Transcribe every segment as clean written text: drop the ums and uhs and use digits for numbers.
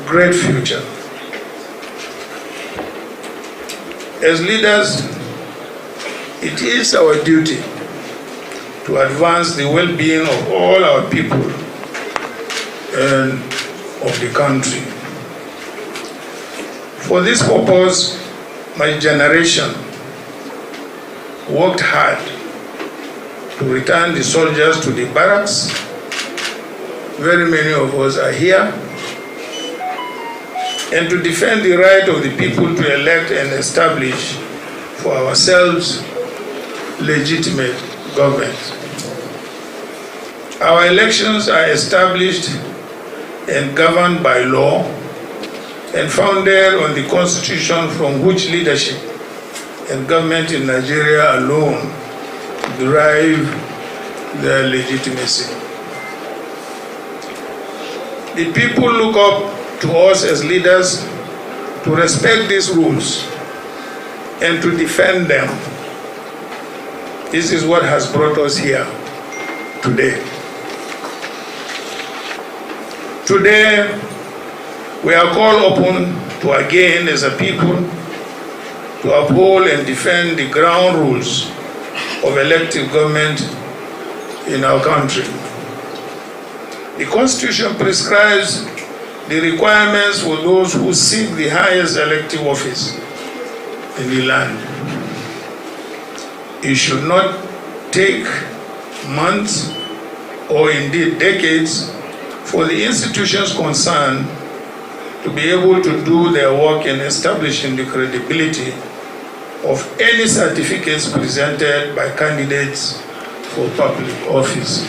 great future. As leaders, it is our duty to advance the well-being of all our people and of the country. For this purpose, my generation worked hard to return the soldiers to the barracks. Very many of us are here. And to defend the right of the people to elect and establish for ourselves legitimate government. Our elections are established and governed by law and founded on the Constitution, from which leadership and government in Nigeria alone derive their legitimacy. The people look up to us as leaders to respect these rules and to defend them. This is what has brought us here today. Today, we are called upon to again, as a people, to uphold and defend the ground rules of elective government in our country. The Constitution prescribes the requirements for those who seek the highest elective office in the land. It should not take months or indeed decades for the institutions concerned to be able to do their work in establishing the credibility of any certificates presented by candidates for public office.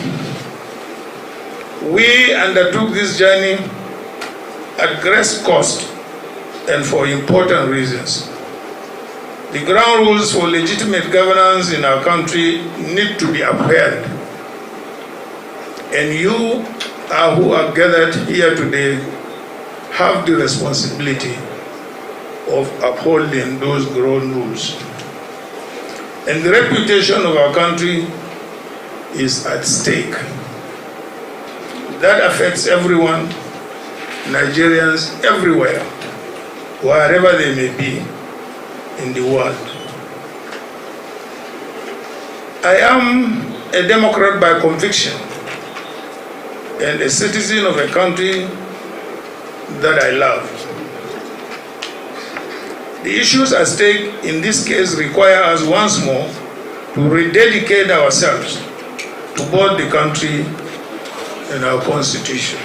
We undertook this journey at great cost and for important reasons. The ground rules for legitimate governance in our country need to be upheld. And you who are gathered here today have the responsibility of upholding those ground rules. And the reputation of our country is at stake. That affects everyone, Nigerians everywhere, wherever they may be in the world. I am a Democrat by conviction and a citizen of a country that I love. The issues at stake in this case require us once more to rededicate ourselves to both the country and our Constitution.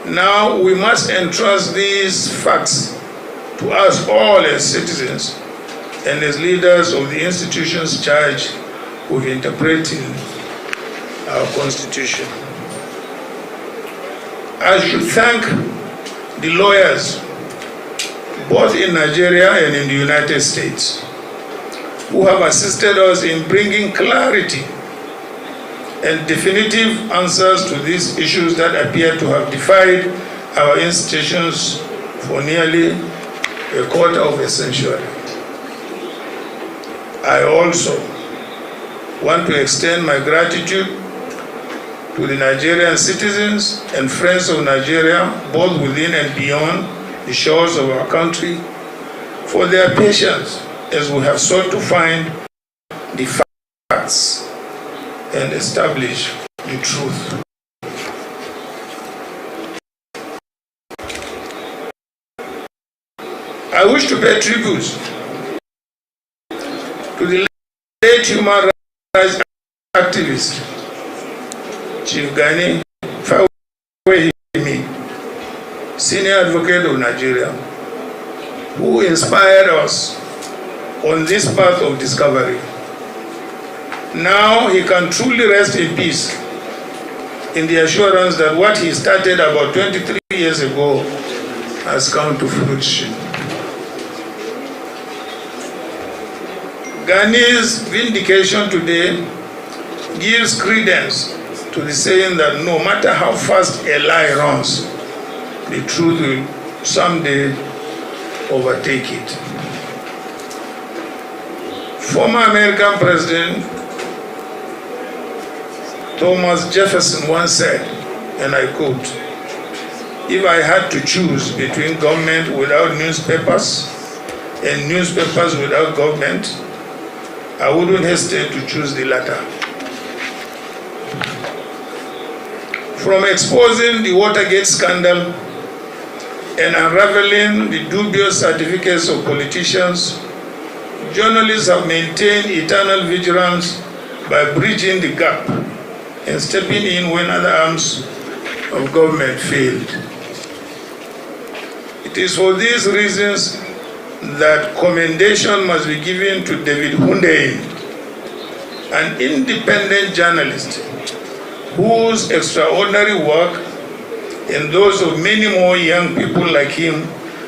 Now we must entrust these facts to us all as citizens and as leaders of the institutions charged with interpreting our Constitution. I should thank the lawyers, both in Nigeria and in the United States, who have assisted us in bringing clarity and definitive answers to these issues that appear to have defied our institutions for nearly a quarter of a century. I also want to extend my gratitude to the Nigerian citizens and friends of Nigeria, both within and beyond the shores of our country, for their patience as we have sought to find the facts and establish the truth. I wish to pay tribute to the late human rights activist, Chief Gani Fawehimi, senior advocate of Nigeria, who inspired us on this path of discovery. Now he can truly rest in peace in the assurance that what he started about 23 years ago has come to fruition. Gani's vindication today gives credence to the saying that no matter how fast a lie runs, the truth will someday overtake it. Former American President Thomas Jefferson once said, and I quote, if I had to choose between government without newspapers and newspapers without government, I wouldn't hesitate to choose the latter. From exposing the Watergate scandal and unraveling the dubious certificates of politicians, journalists have maintained eternal vigilance by bridging the gap and stepping in when other arms of government failed. It is for these reasons that commendation must be given to David Hundeyin, an independent journalist whose extraordinary work and those of many more young people like him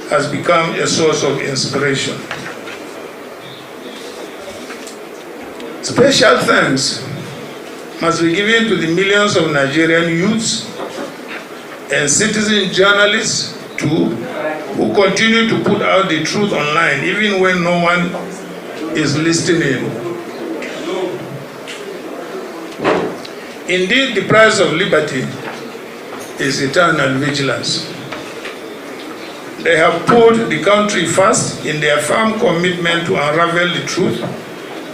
has become a source of inspiration. Special thanks must be given to the millions of Nigerian youths and citizen journalists too, who continue to put out the truth online even when no one is listening. Indeed, the price of liberty is eternal vigilance. They have put the country first in their firm commitment to unravel the truth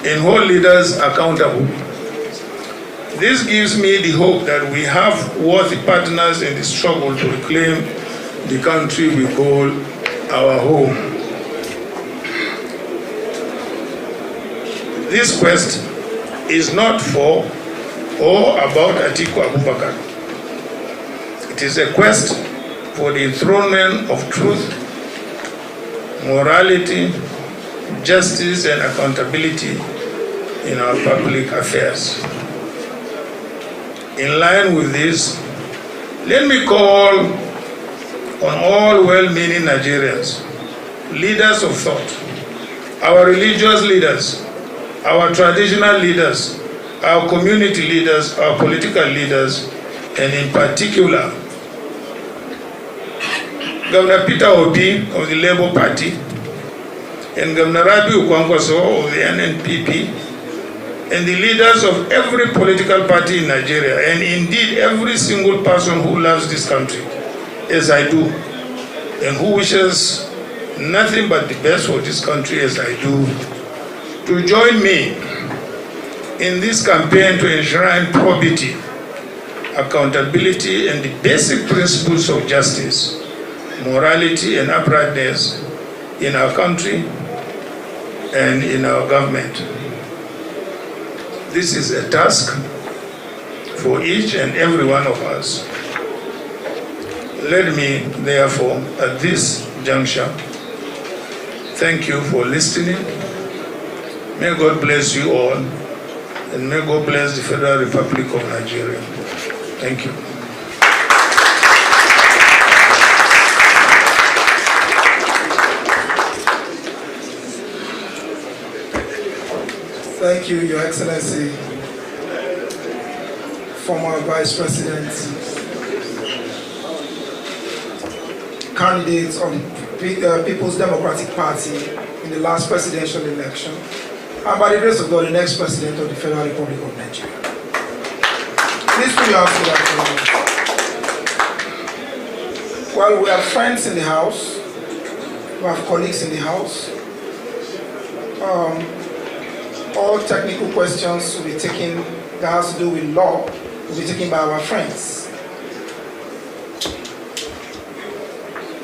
and hold leaders accountable. This gives me the hope that we have worthy partners in the struggle to reclaim the country we call our home. This quest is not for or about Atiku Abubakar. It is a quest for the enthronement of truth, morality, justice, and accountability in our public affairs. In line with this, let me call on all well-meaning Nigerians, leaders of thought, our religious leaders, our traditional leaders, our community leaders, our political leaders, and in particular, Governor Peter Obi of the Labour Party and Governor Rabi Ukwankwaso of the NNPP, and the leaders of every political party in Nigeria, and indeed every single person who loves this country, as I do, and who wishes nothing but the best for this country as I do, to join me in this campaign to enshrine probity, accountability, and the basic principles of justice, morality, and uprightness in our country and in our government. This is a task for each and every one of us. Let me, therefore, at this juncture, thank you for listening. May God bless you all, and may God bless the Federal Republic of Nigeria. Thank you. Thank you, Your Excellency, former Vice President, candidate of the People's Democratic Party in the last presidential election, and by the grace of God, the next President of the Federal Republic of Nigeria. Please put your hands together. Well, we have friends in the house, we have colleagues in the house. All technical questions will be taken that has to do with law will be taken by our friends.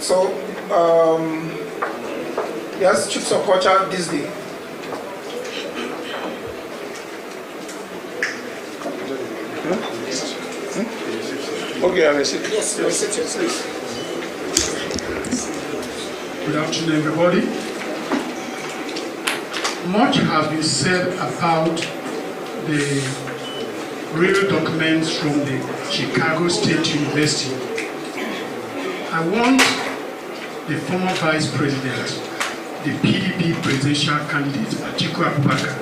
So, yes, Chief Sokocha this day. Okay, I will sit. Yes, you sit here, please. Good afternoon, everybody. Much has been said about the real documents from the Chicago State University. I want the former Vice President, the PDP presidential candidate, Atiku Abubakar,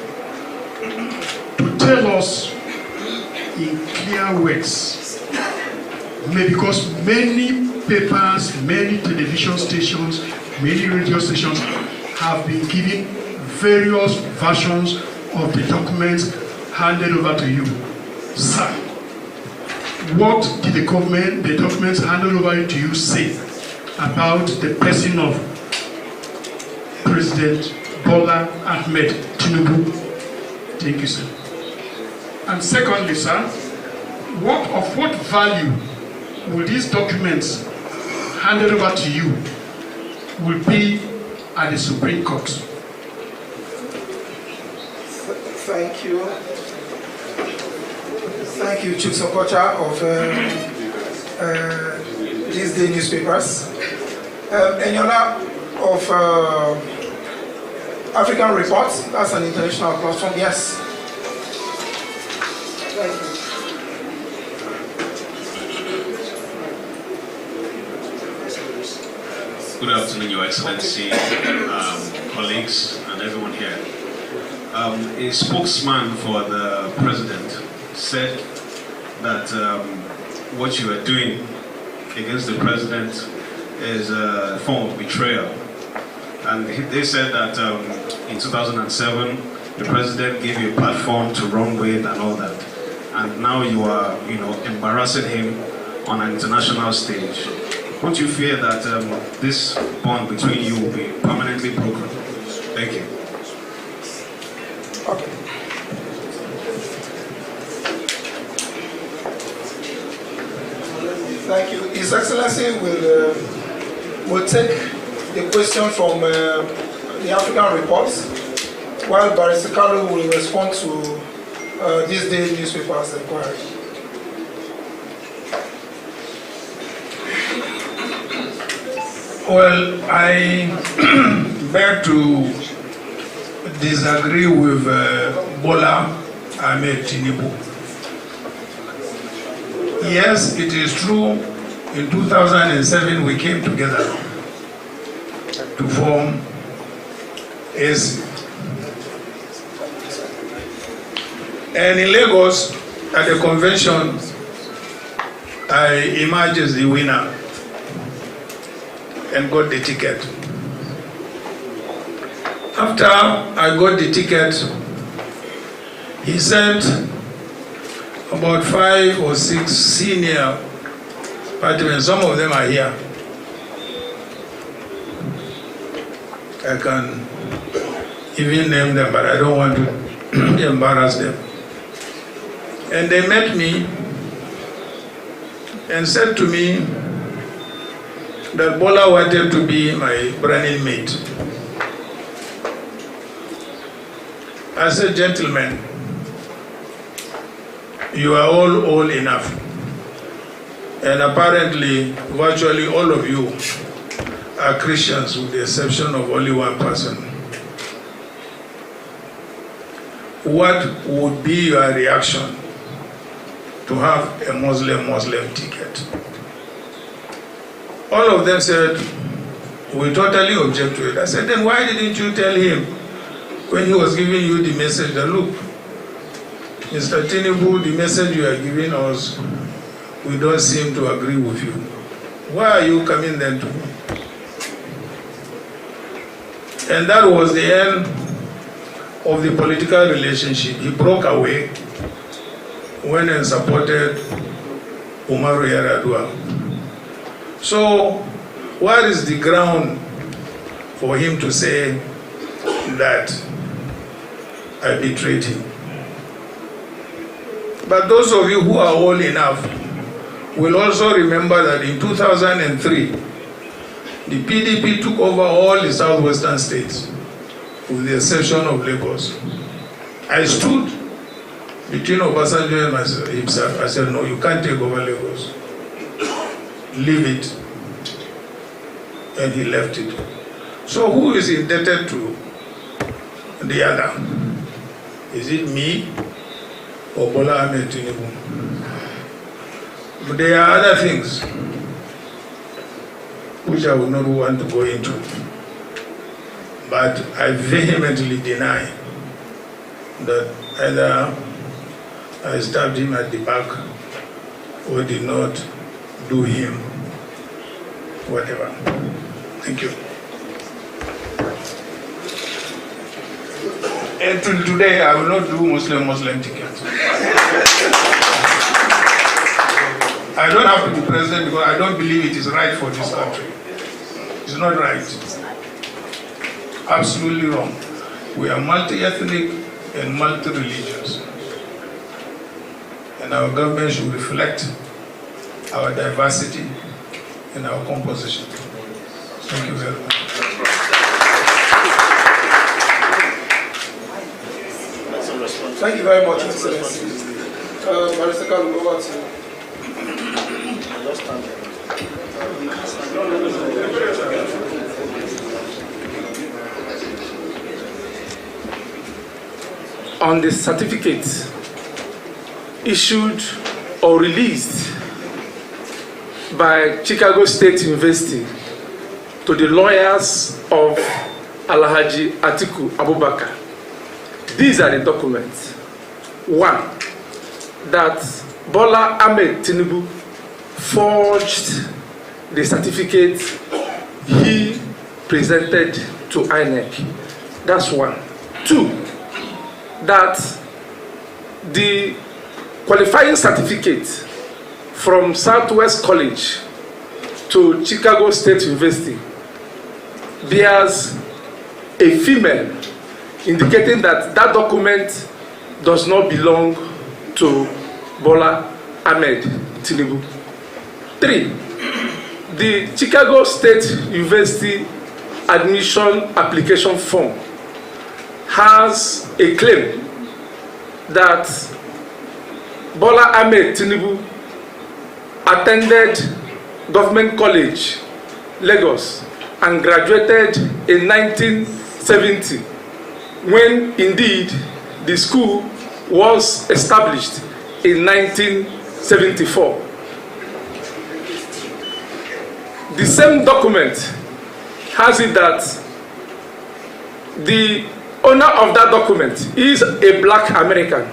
to tell us in clear words, because many papers, many television stations, many radio stations have been giving various versions of the documents handed over to you. Sir, what did the documents handed over to you say about the person of President Bola Ahmed Tinubu? Thank you, sir. And secondly, sir, of what value will these documents handed over to you will be at the Supreme Court? Thank you. Thank you, Chief Sokocha of these day newspapers. Eniola of African Reports, that's an international platform, yes. Thank you. Good afternoon, Your Excellency, colleagues, and everyone here. A spokesman for the president said that what you are doing against the president is a form of betrayal. And they said that in 2007, the president gave you a platform to run with and all that. And now you are, embarrassing him on an international stage. Don't you fear that this bond between you will be permanently broken? Thank you. Okay. Thank you. His Excellency will take the question from the African Reports, while Barrister Kalu will respond to this day's newspaper's inquiry. Well, I beg to disagree with Bola Ahmed Tinubu. Yes, it is true, in 2007 we came together to form AC. And in Lagos, at the convention, I emerged as the winner and got the ticket. After I got the ticket, he sent about 5 or 6 senior partymen. Some of them are here. I can even name them, but I don't want to embarrass them. And they met me and said to me that Bola wanted to be my running mate. I said, gentlemen, you are all old enough. And apparently, virtually all of you are Christians with the exception of only one person. What would be your reaction to have a Muslim ticket? All of them said, we totally object to it. I said, then why didn't you tell him when he was giving you the message that, look, Mr. Tinubu, the message you are giving us, we don't seem to agree with you. Why are you coming then to me? And that was the end of the political relationship. He broke away, went and supported Umaru Yar'Adua. So, what is the ground for him to say that I betrayed him? But those of you who are old enough will also remember that in 2003, the PDP took over all the southwestern states, with the exception of Lagos. I stood between Obasanjo and himself. I said, no, you can't take over Lagos. Leave it. And he left it. So who is indebted to the other? Is it me or Bola Ahmed Tinubu? But there are other things which I would not want to go into. But I vehemently deny that either I stabbed him at the back or did not do him whatever. Thank you. Until today, I will not do Muslim tickets. I don't have to be president because I don't believe it is right for this country. It's not right. Absolutely wrong. We are multi-ethnic and multi-religious. And our government should reflect our diversity and our composition. Thank you very much. Thank you very much, Excellency. Barrister Kalu, over to you. On the certificate issued or released by Chicago State University to the lawyers of Alhaji Atiku Abubakar. These are the documents. One, that Bola Ahmed Tinubu forged the certificate he presented to INEC. That's one. Two, that the qualifying certificate from Southwest College to Chicago State University bears a female, indicating that that document does not belong to Bola Ahmed Tinubu. Three, the Chicago State University admission application form has a claim that Bola Ahmed Tinubu attended Government College, Lagos, and graduated in 1970, when indeed the school was established in 1974. The same document has it that the owner of that document is a black American,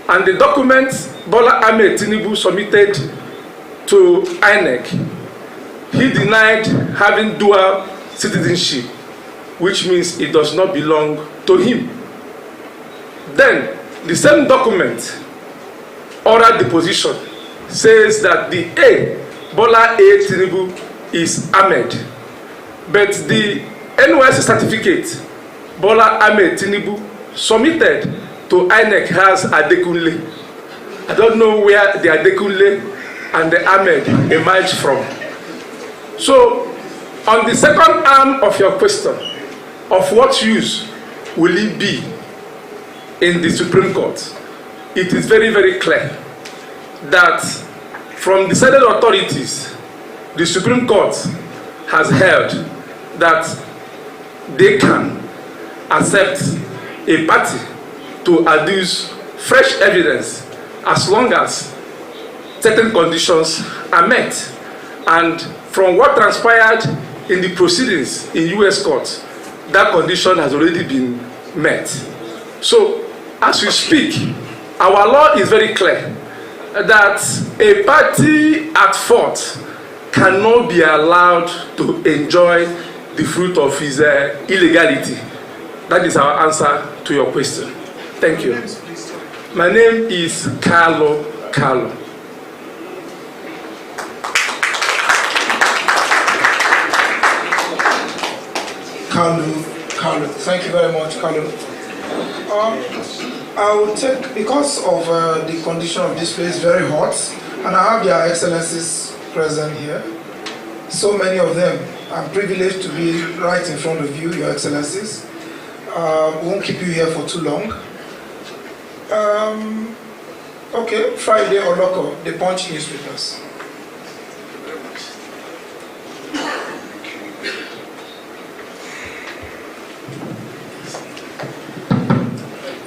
and the document Bola Ahmed Tinubu submitted to INEC, he denied having dual citizenship, which means it does not belong to him. Then the same document, oral deposition, says that the Bola A. Tinubu is Ahmed, but the NYSC certificate Bola Ahmed Tinubu submitted to INEC has Adekunle. I don't know where the Adekunle and the Ahmed emerged from. So, on the second arm of your question, of what use will it be in the Supreme Court, it is very, very clear that from decided authorities, the Supreme Court has held that they can accept a party to adduce fresh evidence as long as certain conditions are met. And from what transpired in the proceedings in U.S. courts, that condition has already been met. So, as we speak, our law is very clear that a party at fault cannot be allowed to enjoy the fruit of his illegality. That is our answer to your question. Thank you. My name is Carlo. Carlo, thank you very much, Carlo. I will take, because of the condition of this place, very hot, and I have their excellencies present here. So many of them. I'm privileged to be right in front of you, your excellencies. We won't keep you here for too long. Okay, Friday or Loco, the Punch newspapers.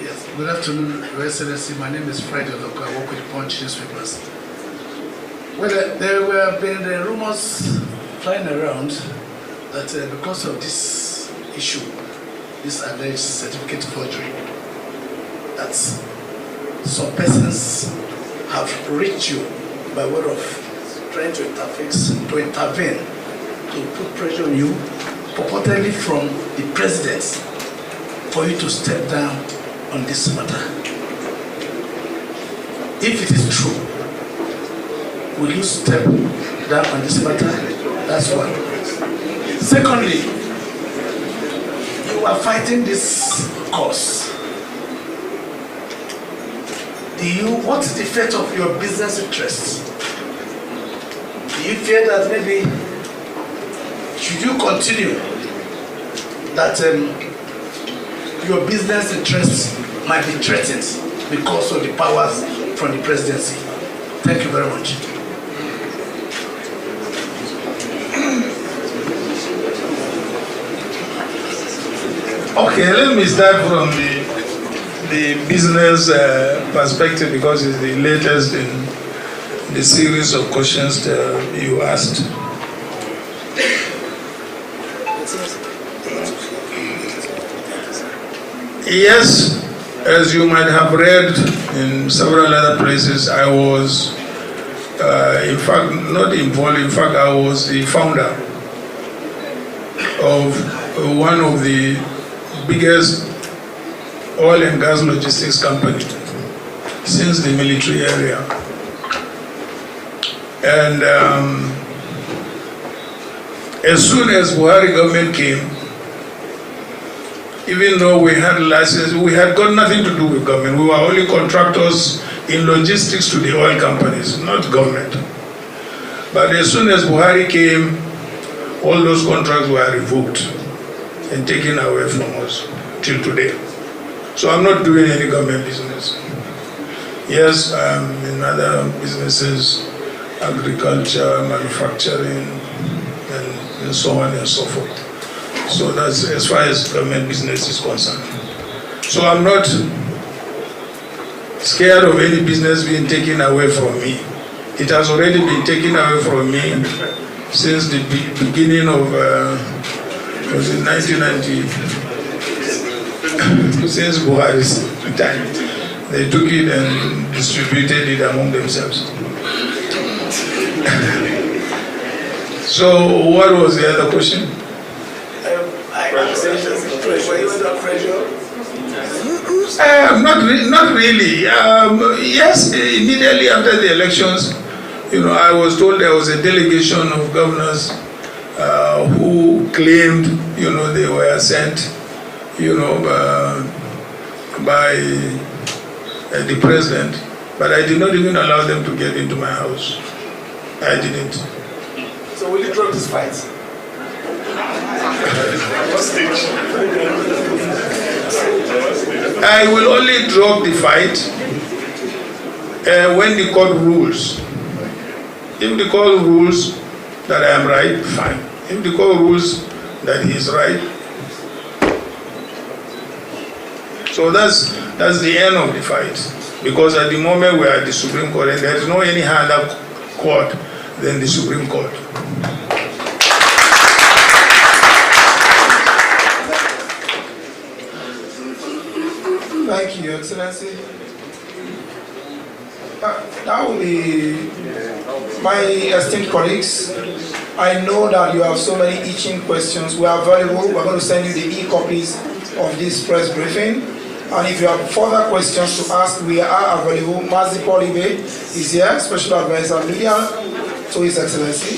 Yes, good afternoon, Your Excellency. My name is Friday Loco. I work with Punch newspapers. Well, there were been rumors flying around that because of this issue, this alleged certificate forgery, that some persons have reached you by way of trying to intervene, to put pressure on you, purportedly from the president, for you to step down on this matter. If it is true, will you step down on this matter? That's one. Secondly, you are fighting this cause. What is the fate of your business interests? Do you fear that maybe, should you continue, that your business interests might be threatened because of the powers from the presidency? Thank you very much. Okay, let me start from the business perspective, because it's the latest in the series of questions that you asked. Yes, as you might have read in several other places, I was, in fact, not involved, in fact, I was the founder of one of the biggest oil and gas logistics company since the military area. And as soon as Buhari government came, even though we had license, we had got nothing to do with government. We were only contractors in logistics to the oil companies, not government. But as soon as Buhari came, all those contracts were revoked and taken away from us till today. So I'm not doing any government business. Yes, I'm in other businesses, agriculture, manufacturing, and so on and so forth. So that's as far as government business is concerned. So I'm not scared of any business being taken away from me. It has already been taken away from me since the beginning of was in 1990, since Buhari's time. They took it and distributed it among themselves. So what was the other question? Not really. Yes, immediately after the elections, I was told there was a delegation of governors who claimed, they were sent, by the president, but I did not even allow them to get into my house. I didn't. So will you drop this fight? I will only drop the fight when the court rules. If the court rules that I am right, fine. If the court rules that he is right, so that's the end of the fight. Because at the moment we are at the Supreme Court, and there is no any other court than the Supreme Court. Thank you, Your Excellency. That will be my esteemed colleagues. I know that you have so many itching questions. We are available. We're going to send you the e-copies of this press briefing. And if you have further questions to ask, we are available. Mazi Polibe is here, Special Advisor Media to His Excellency.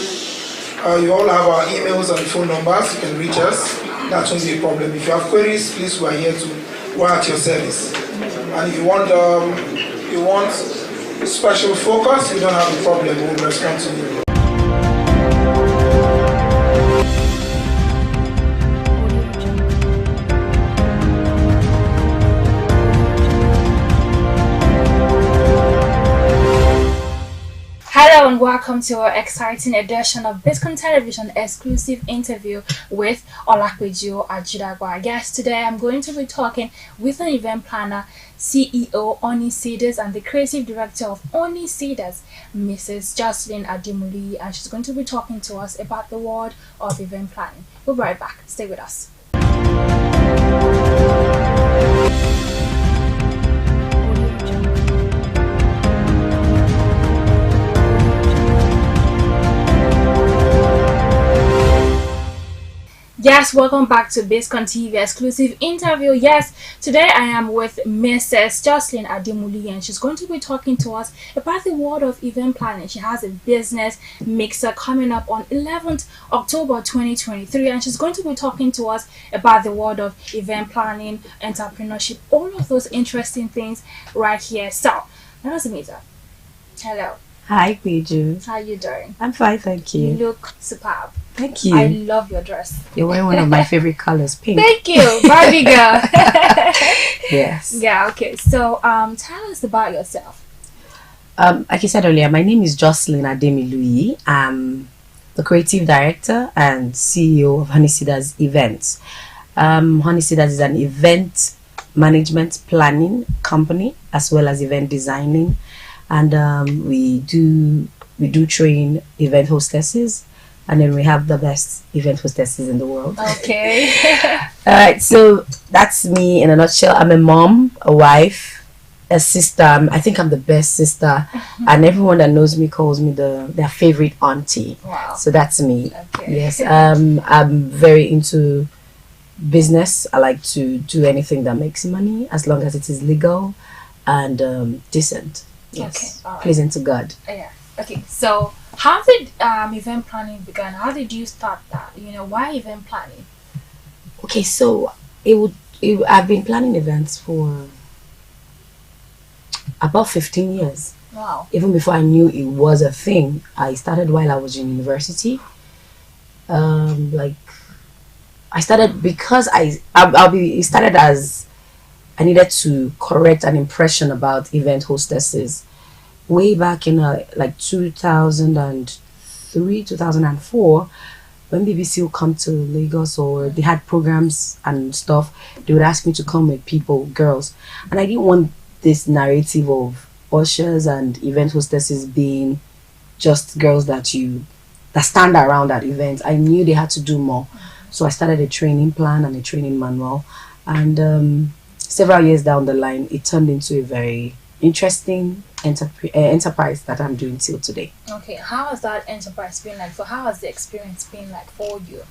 You all have our emails and phone numbers. You can reach us. That won't be a problem. If you have queries, please, we are here to work at your service. And if you want special focus, you don't have a problem. We will respond to you. Hello and welcome to our exciting edition of Biscon Television exclusive interview with Olakweju Ajidagwa. Yes, today I'm going to be talking with an event planner, CEO Oni Cedars, and the creative director of Oni Cedars, Mrs. Jocelyn Adimuli, and she's going to be talking to us about the world of event planning. We'll be right back. Stay with us. Yes, welcome back to Biscon TV exclusive interview. Yes, today I am with Mrs. Jocelyn Ademuli, and she's going to be talking to us about the world of event planning. She has a business mixer coming up on 11th October 2023, and she's going to be talking to us about the world of event planning, entrepreneurship, all of those interesting things right here. So, let us meet her. Hello. Hi, Peju. How are you doing? I'm fine, thank you. You look superb. Thank you. I love your dress. You're wearing one of my favorite colors, pink. Thank you, Barbie girl. Yes. Yeah. Okay. So, tell us about yourself. Like you said earlier, my name is Jocelyn Ademili. I'm the creative director and CEO of Honeyseeders Events. Honeyseeders is an event management planning company as well as event designing, and we do train event hostesses. And then we have the best event hostesses in the world. Okay. All right, so that's me in a nutshell. I'm a mom, a wife, a sister. I think I'm the best sister, and everyone that knows me calls me their favorite auntie. Wow. So that's me. Okay. Yes. I'm very into business. I like to do anything that makes money as long as it is legal and decent. Yes. Okay. All right. Pleasing to God. Yeah. Okay. So, how did event planning begin? How did you start that? Why event planning? Okay, so I've been planning events for about 15 years. Wow. Even before I knew it was a thing. I started while I was in university. I started because it started as I needed to correct an impression about event hostesses way back in 2003, 2004, when BBC would come to Lagos or they had programs and stuff, they would ask me to come with people, girls. And I didn't want this narrative of ushers and event hostesses being just girls that stand around at events. I knew they had to do more. So I started a training plan and a training manual. And several years down the line, it turned into a very interesting enterprise that I'm doing till today. Okay, how has that enterprise been like? How has the experience been like for you?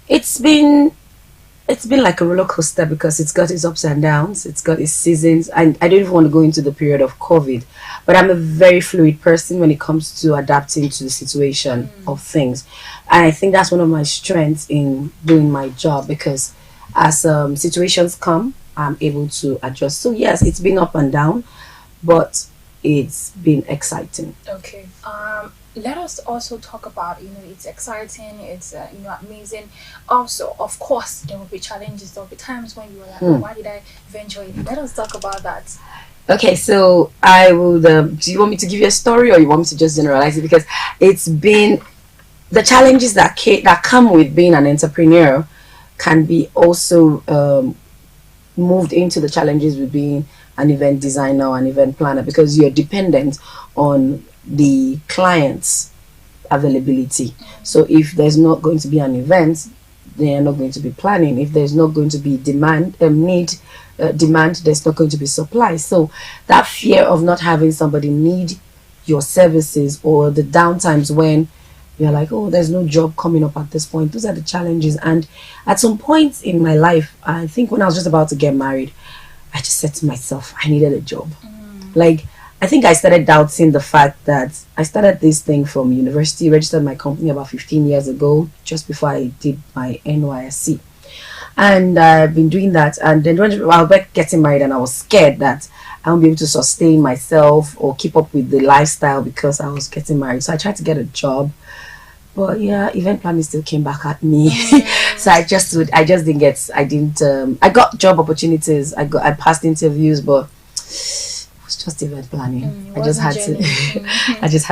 It's been like a roller coaster because it's got its ups and downs. It's got its seasons, and I don't even want to go into the period of COVID. But I'm a very fluid person when it comes to adapting to the situation of things, and I think that's one of my strengths in doing my job because as situations come, I'm able to adjust. So yes, it's been up and down, but it's been exciting. Okay. Let us also talk about, it's exciting, it's, amazing. Also, of course, there will be challenges. There will be times when you were like, why did I venture in? Let us talk about that. Okay, so I would, do you want me to give you a story or you want me to just generalize it? Because it's been, the challenges that come with being an entrepreneur can be also moved into the challenges with being an event designer or an event planner, because you're dependent on the client's availability. So if there's not going to be an event, they are not going to be planning. If there's not going to be demand, there's not going to be supply. So that fear of not having somebody need your services, or the downtimes when you're like, oh, there's no job coming up at this point. Those are the challenges. And at some point in my life, I think when I was just about to get married, I just said to myself, I needed a job. Like, I think I started doubting the fact that I started this thing from university, registered my company about 15 years ago, just before I did my NYSC. And I've been doing that. And then when I was getting married, and I was scared that I won't be able to sustain myself or keep up with the lifestyle because I was getting married. So I tried to get a job. But yeah, event planning still came back at me. So I got job opportunities. I passed interviews, but it was just event planning. I just had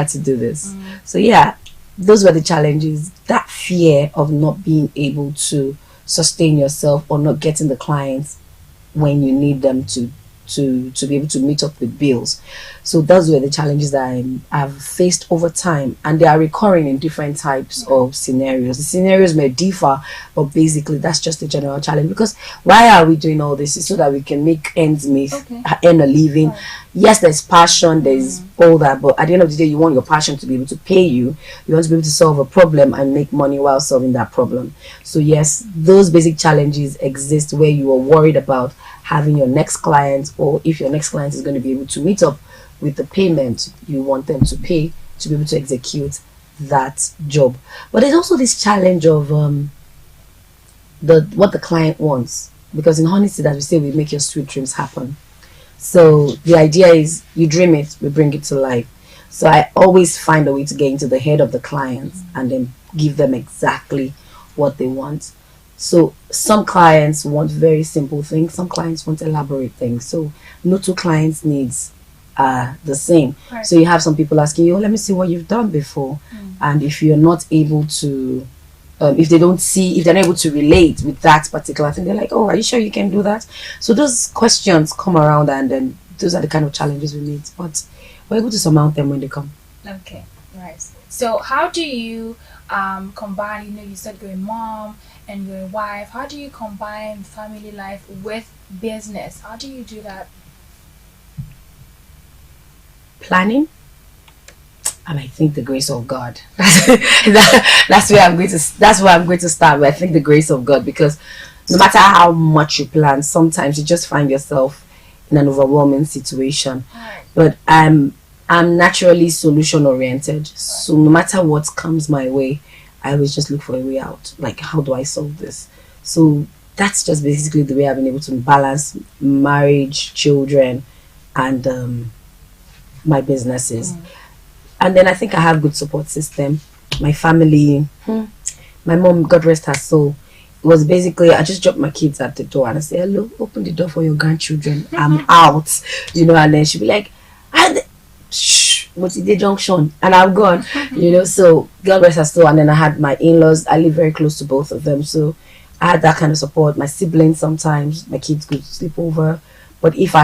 to do this. So yeah, those were the challenges. That fear of not being able to sustain yourself or not getting the clients when you need them to to be able to meet up with bills. So those were the challenges that I've faced over time, and they are recurring in different types of scenarios. The scenarios may differ, but basically that's just a general challenge. Because why are we doing all this? It's so that we can make ends meet, earn a living. Right. Yes, there's passion, there's all that, but at the end of the day, you want your passion to be able to pay you. You want to be able to solve a problem and make money while solving that problem. So yes, those basic challenges exist where you are worried about having your next client, or if your next client is going to be able to meet up with the payment you want them to pay to be able to execute that job. But there's also this challenge of what the client wants, because in honesty, as we say, we make your sweet dreams happen. So the idea is you dream it, we bring it to life. So I always find a way to get into the head of the clients and then give them exactly what they want. So some clients want very simple things, some clients want elaborate things. So no two clients' needs are the same. Right. So you have some people asking you, oh, let me see what you've done before. And if you're not able to, if they're not able to relate with that particular thing, they're like, oh, are you sure you can do that? So those questions come around, and then those are the kind of challenges we meet. But we're able to surmount them when they come. Okay, right. So how do you combine, you said you're a mom and you're a wife. How do you combine family life with business? How do you do that? Planning. And I think the grace of God. That's where I'm going to start with. I think the grace of God, because no matter how much you plan, sometimes you just find yourself in an overwhelming situation. Right. But I'm naturally solution oriented. So no matter what comes my way, I always just look for a way out. Like, how do I solve this? So that's just basically the way I've been able to balance marriage, children, and my businesses. And then I think I have good support system. My family, my mom, God rest her soul, it was basically, I just dropped my kids at the door and I say, hello, open the door for your grandchildren. I'm out, and then she'd be like, shh, what's the junction? And I'm gone, so God rest her soul. And then I had my in-laws. I live very close to both of them. So I had that kind of support. My siblings, sometimes my kids could sleep over. But if I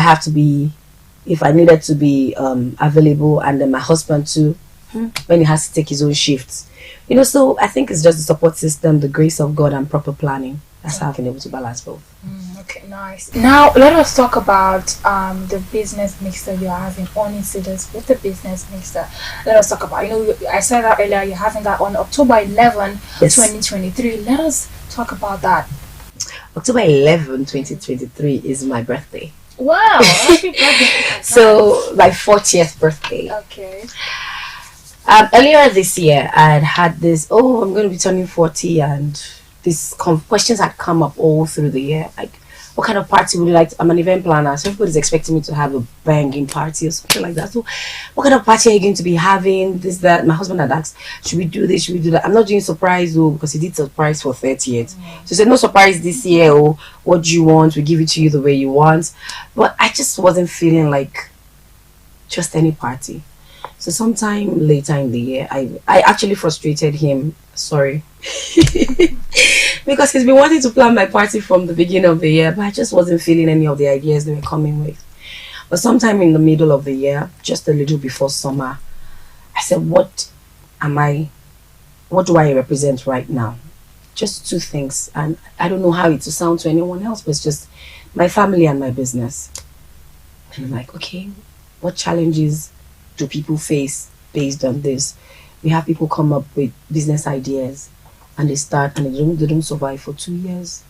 needed to be available, and then my husband too, when he has to take his own shifts, so I think it's just the support system, the grace of God, and proper planning. That's how I've been able to balance both. Okay, nice. Now let us talk about the business mixer you're having on incidents with the business mixer. Let us talk about, I said that earlier, you're having that on October 11, yes. 2023. Let us talk about that. October 11, 2023 is my birthday. Wow, happy birthday. So my 40th birthday. Okay. Earlier this year I had this, I'm going to be turning 40, and these questions had come up all through the year, like, what kind of party would you like? I'm an event planner, so everybody's expecting me to have a banging party or something like that. So what kind of party are you going to be having? This, that. My husband had asked, should we do this, should we do that? I'm not doing surprise though, because he did surprise for 30 years. So he said, no surprise this year. What do you want? We give it to you the way you want. But I just wasn't feeling like just any party. So sometime later in the year, I actually frustrated him. Sorry. Because he's been wanting to plan my party from the beginning of the year, but I just wasn't feeling any of the ideas they were coming with. But sometime in the middle of the year, just a little before summer, I said, what do I represent right now? Just two things. And I don't know how it will sound to anyone else, but it's just my family and my business. And I'm like, okay, what challenges do people face based on this? We have people come up with business ideas, and they start and they don't survive for 2 years,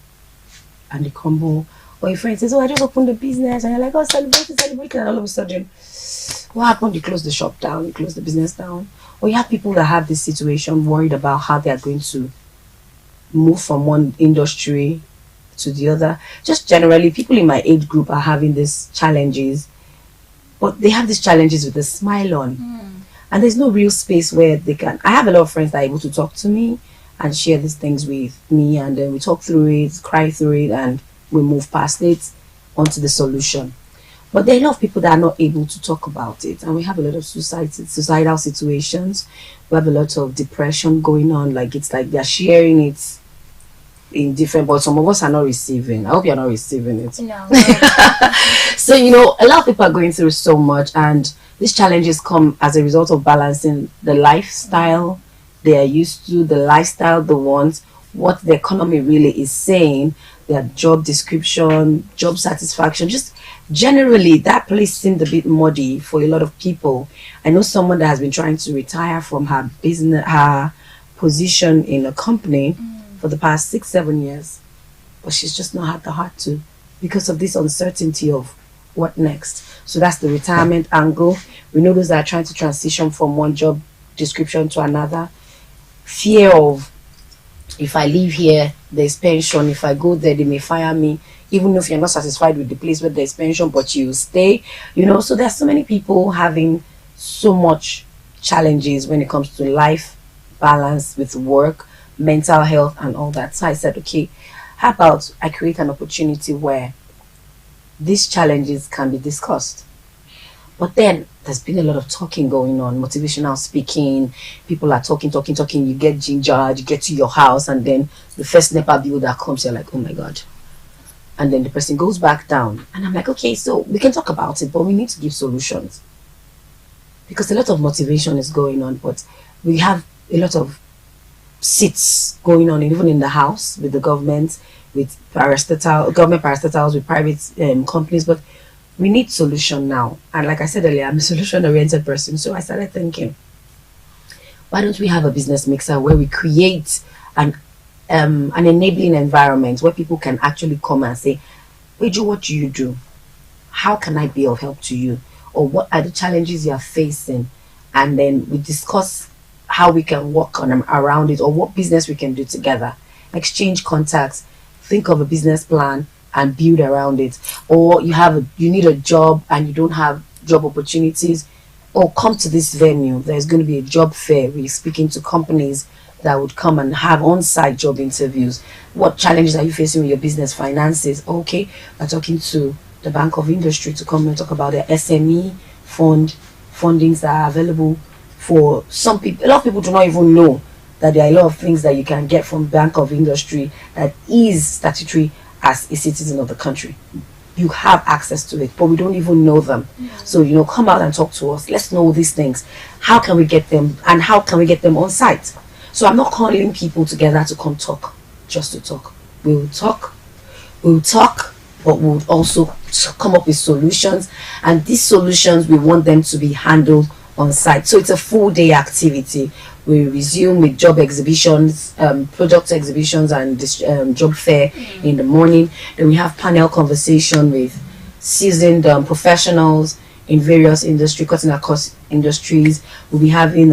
and they crumble. Or your friend says, I just opened a business, and you're like, celebrate, and all of a sudden, what happened? You close the shop down, you close the business down. Or you have people that have this situation, worried about how they are going to move from one industry to the other. Just generally, people in my age group are having these challenges, but they have these challenges with a smile on. And there's no real space where they can. I have a lot of friends that are able to talk to me and share these things with me, and then we talk through it, cry through it, and we move past it onto the solution. But there are a lot of people that are not able to talk about it, and we have a lot of suicidal situations. We have a lot of depression going on. Like, it's like they're sharing it in different, but some of us are not receiving. I hope you're not receiving it. No. So, a lot of people are going through so much, and these challenges come as a result of balancing the lifestyle they are used to, the lifestyle they want, what the economy really is saying, their job description, job satisfaction, just generally that place seemed a bit muddy for a lot of people. I know someone that has been trying to retire from her business, her position in a company for the past 6-7 years, but she's just not had the heart to, because of this uncertainty of what next. So that's the retirement angle. We know those that are trying to transition from one job description to another. Fear of, if I leave here, there's pension. If I go there, they may fire me. Even if you're not satisfied with the place where there's pension, but you stay. So there's so many people having so much challenges when it comes to life balance with work, mental health, and all that. So I said, okay, how about I create an opportunity where these challenges can be discussed? But then there's been a lot of talking going on, motivational speaking. People are talking. You get gingered, you get to your house, and then the first NEPA bill that comes, you're like, oh my God. And then the person goes back down. And I'm like, okay, so we can talk about it, but we need to give solutions. Because a lot of motivation is going on, but we have a lot of seats going on, even in the house, with the government, with government parastatals, with private companies, but we need solution now. And like I said earlier, I'm a solution-oriented person, so I started thinking, why don't we have a business mixer where we create an enabling environment where people can actually come and say, Weju, what do you do? How can I be of help to you? Or what are the challenges you are facing? And then we discuss how we can work on around it, or what business we can do together. Exchange contacts, think of a business plan and build around it. Or you need a job and you don't have job opportunities, or come to this venue. There's going to be a job fair. We're speaking to companies that would come and have on-site job interviews. What challenges are you facing with your business finances? Okay, we're talking to the Bank of Industry to come and talk about their SME fundings that are available for some people. A lot of people do not even know that there are a lot of things that you can get from Bank of Industry that is statutory as a citizen of the country. You have access to it, but we don't even know them. So, come out and talk to us. Let's know these things. How can we get them, and how can we get them on site? So I'm not calling people together to come talk, just to talk. We'll talk, but we'll also come up with solutions. And these solutions, we want them to be handled on site. So it's a full day activity. We resume with job exhibitions, product exhibitions, and this job fair in the morning. Then we have panel conversation with seasoned professionals in various cutting across industries. We'll be having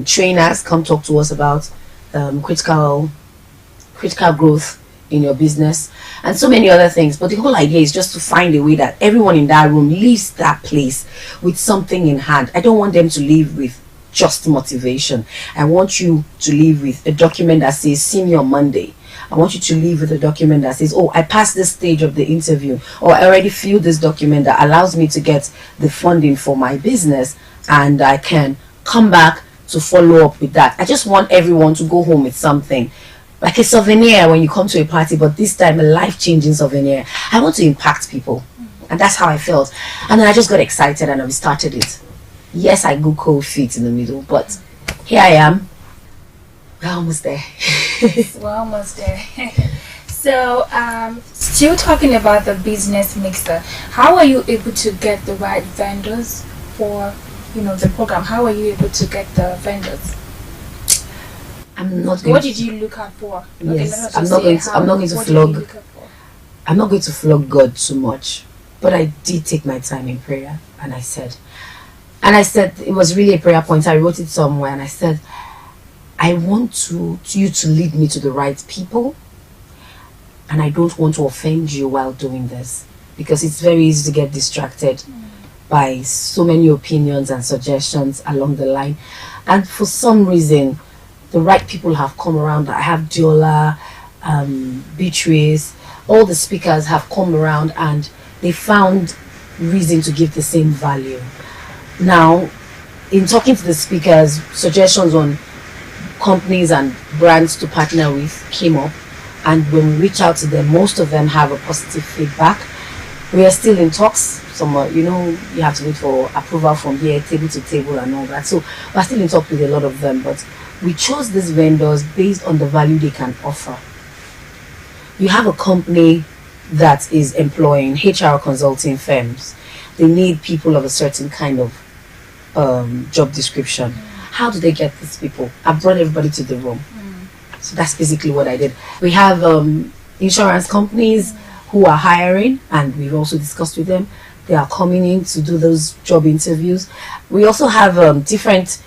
trainers come talk to us about critical growth in your business, and so many other things. But the whole idea is just to find a way that everyone in that room leaves that place with something in hand. I don't want them to leave with just motivation. I want you to leave with a document that says, see me on Monday. I want you to leave with a document that says, oh, I passed this stage of the interview, or I already filled this document that allows me to get the funding for my business, and I can come back to follow up with that. I just want everyone to go home with something, like a souvenir when you come to a party, but this time a life-changing souvenir. I want to impact people, and that's how I felt. And then I just got excited and I started it. Yes, I go cold feet in the middle, but here I am. We're almost there. We're almost there. So, still talking about the business mixer, how are you able to get the right vendors for the program? How are you able to get the vendors? What did you look out for? Yes, I'm not going to flog God too much, but I did take my time in prayer, and I said it was really a prayer point. I wrote it somewhere, and I said, I want you to lead me to the right people, and I don't want to offend you while doing this, because it's very easy to get distracted by so many opinions and suggestions along the line. And for some reason, the right people have come around. I have Diola, Beatrice, all the speakers have come around, and they found reason to give the same value. Now, in talking to the speakers, suggestions on companies and brands to partner with came up, and when we reach out to them, most of them have a positive feedback. We are still in talks. Some, you have to wait for approval from here, table to table and all that. So we're still in talks with a lot of them, but we chose these vendors based on the value they can offer. You have a company that is employing HR consulting firms. They need people of a certain kind of job description. How do they get these people? I brought everybody to the room. So that's basically what I did. We have insurance companies who are hiring, and we've also discussed with them. They are coming in to do those job interviews. We also have different,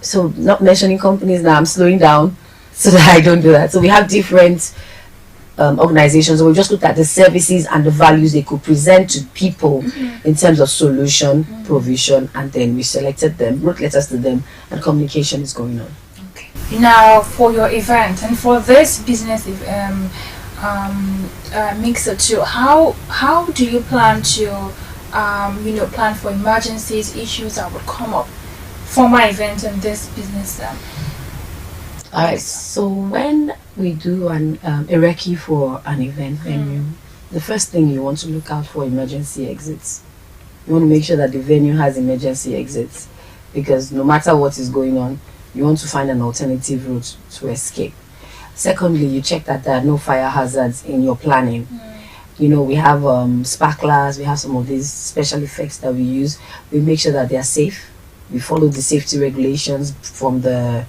so not mentioning companies now, I'm slowing down so that I don't do that. So we have different organizations. We just looked at the services and the values they could present to people in terms of solution, provision, and then we selected them, wrote letters to them, and communication is going on. Okay. Now, for your event and for this business mixer too, how do you plan to plan for emergencies, issues that would come up for my event and this business? Alright, so when we do a recce for an event venue, the first thing you want to look out for emergency exits. You want to make sure that the venue has emergency exits, because no matter what is going on, you want to find an alternative route to escape. Secondly, you check that there are no fire hazards in your planning. We have sparklers, we have some of these special effects that we use. We make sure that they are safe. We follow the safety regulations from the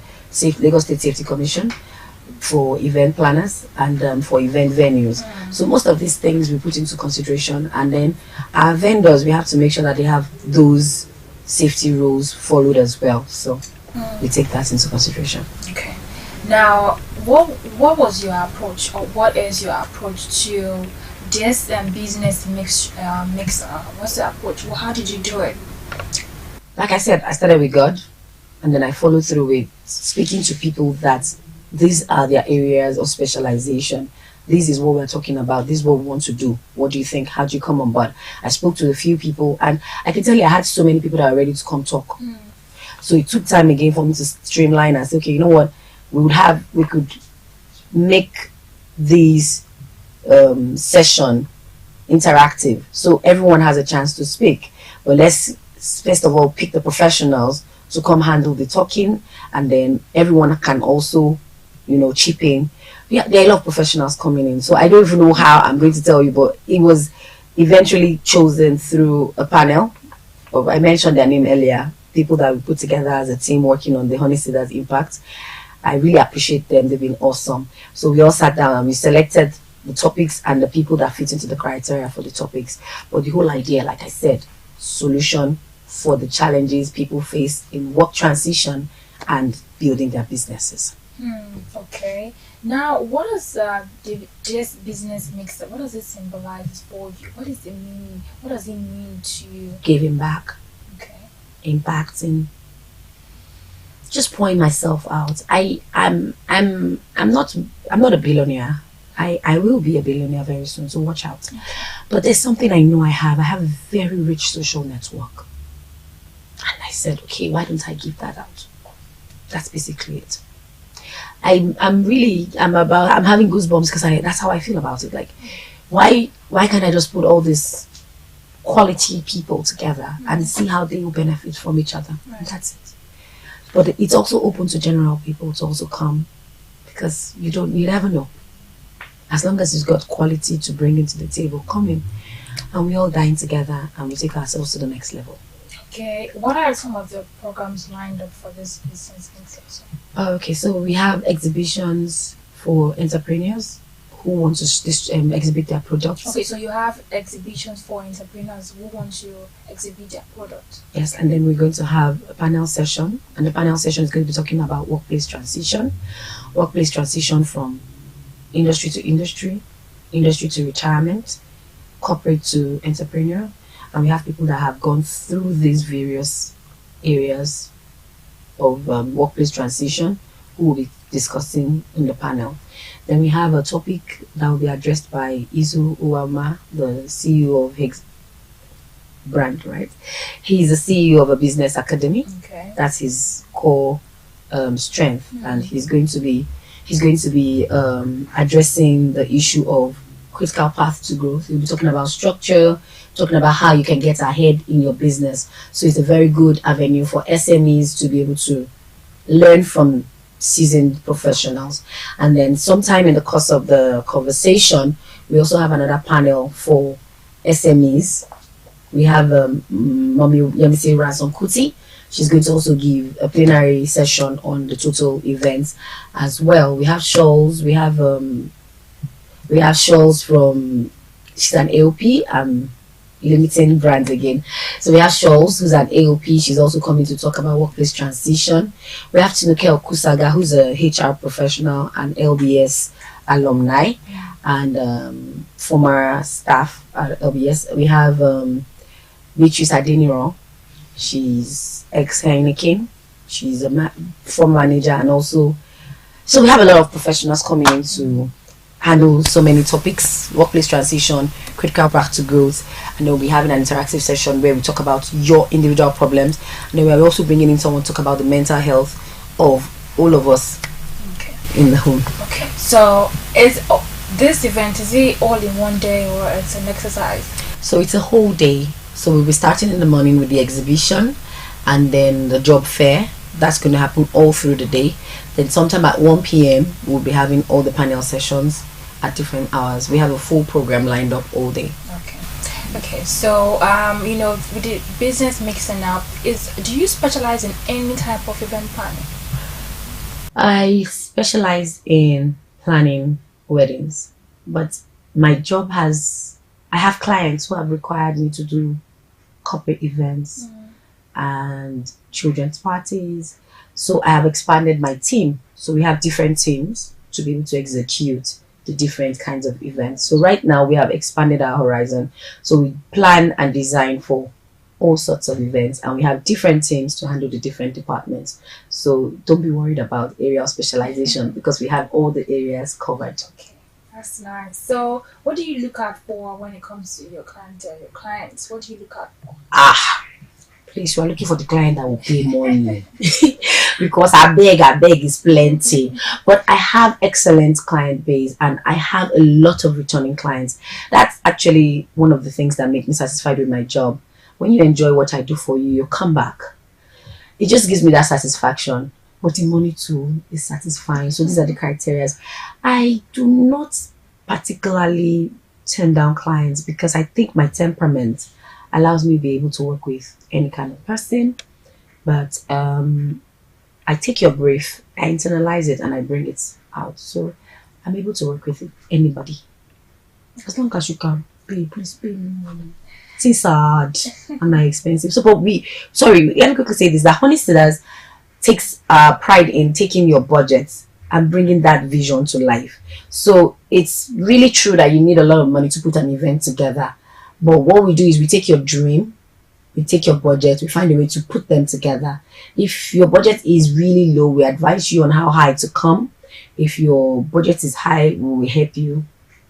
Lagos State Safety Commission for event planners and for event venues. So most of these things we put into consideration, and then our vendors, we have to make sure that they have those safety rules followed as well. So we take that into consideration. Okay. Now, what was your approach, or what is your approach to this business mixer? What's the approach? Well, how did you do it? Like I said, I started with God, and then I followed through with speaking to people that these are their areas of specialization. This is what we're talking about. This is what we want to do. What do you think? How do you come on board? I spoke to a few people, and I can tell you I had so many people that are ready to come talk. So it took time again for me to streamline and say, okay, you know what? We could make these session interactive, so everyone has a chance to speak. But let's first of all pick the professionals to come handle the talking, and then everyone can also, chip in. Yeah, there are a lot of professionals coming in, so I don't even know how I'm going to tell you, but it was eventually chosen through a panel. I mentioned their name earlier, people that we put together as a team working on the Honey Seeders Impact. I really appreciate them. They've been awesome. So we all sat down and we selected the topics and the people that fit into the criteria for the topics. But the whole idea, like I said, solution for the challenges people face in work transition and building their businesses. Okay. Now, what does this business mixer, what does it symbolize for you? What does it mean? What does it mean to you? Giving back. Okay. Impacting. Just pouring myself out. I'm not a billionaire. I will be a billionaire very soon, so watch out. Okay. But there's something I know I have. I have a very rich social network. And I said, okay, why don't I give that out? That's basically it. I'm having goosebumps because that's how I feel about it. Like, why can't I just put all these quality people together and see how they will benefit from each other? Right. And that's it. But it's also open to general people to also come, because you never know. As long as you've got quality to bring into the table, come in, and we all dine together and we take ourselves to the next level. Okay, what are some of the programs lined up for this business mixer? Okay, so we have exhibitions for entrepreneurs who want to exhibit their products. Okay, so you have exhibitions for entrepreneurs who want to exhibit their products. Yes, and then we're going to have a panel session, and the panel session is going to be talking about workplace transition from industry to industry, industry to retirement, corporate to entrepreneur, and we have people that have gone through these various areas of workplace transition who will be discussing in the panel. Then we have a topic that will be addressed by Izu Uwama, the CEO of Higgs brand, right? He's the CEO of a business academy. Okay. That's his core strength, and he's going to be addressing the issue of critical path to growth. He'll be talking about structure, talking about how you can get ahead in your business. So it's a very good avenue for SMEs to be able to learn from seasoned professionals. And then sometime in the course of the conversation, we also have another panel for SMEs. We have Mommy Yemisi Ransom Kuti. She's going to also give a plenary session on the total events as well. We have Shoals. We have Shoals from, she's an AOP. Limiting brands again. So we have Shoals, who's an AOP. She's also coming to talk about workplace transition. We have Tinuke Okusaga, who's a HR professional and LBS alumni and former staff at LBS. We have Beatrice Adeniro. She's ex-Heineken. She's a former manager, and also, so we have a lot of professionals coming in to handle so many topics: workplace transition, critical path to growth, and then we'll be having an interactive session where we talk about your individual problems, and then we're also bringing in someone to talk about the mental health of all of us in the home. Okay, so is this event, is it all in one day or it's an exercise? So it's a whole day. So we'll be starting in the morning with the exhibition and then the job fair. That's going to happen all through the day. Then sometime at 1 p.m. we'll be having all the panel sessions at different hours. We have a full program lined up all day. Okay, so you know, with the business mixing up, do you specialize in any type of event planning? I specialize in planning weddings, but my job I have clients who have required me to do corporate events and children's parties. So I have expanded my team. So we have different teams to be able to execute the different kinds of events. So right now we have expanded our horizon. So we plan and design for all sorts of events, and we have different teams to handle the different departments. So don't be worried about area of specialization because we have all the areas covered. Okay, that's nice. So what do you look out for when it comes to your clients? What do you look out for? Please, you are looking for the client that will pay money because I beg is plenty. But I have excellent client base and I have a lot of returning clients. That's actually one of the things that make me satisfied with my job. When you enjoy what I do for you, you come back. It just gives me that satisfaction. But the money too is satisfying. So these are the criteria. I do not particularly turn down clients because I think my temperament allows me to be able to work with any kind of person. But I take your brief, I internalize it, and I bring it out. So I'm able to work with anybody. As long as you can pay, please pay me money. It's hard and not expensive. So, but let me quickly say this: that Honey Cedars takes pride in taking your budget and bringing that vision to life. So it's really true that you need a lot of money to put an event together. But what we do is we take your dream, we take your budget, we find a way to put them together. If your budget is really low, we advise you on how high to come. If your budget is high, we will help you